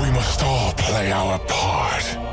Speaker 6: We must all play our part.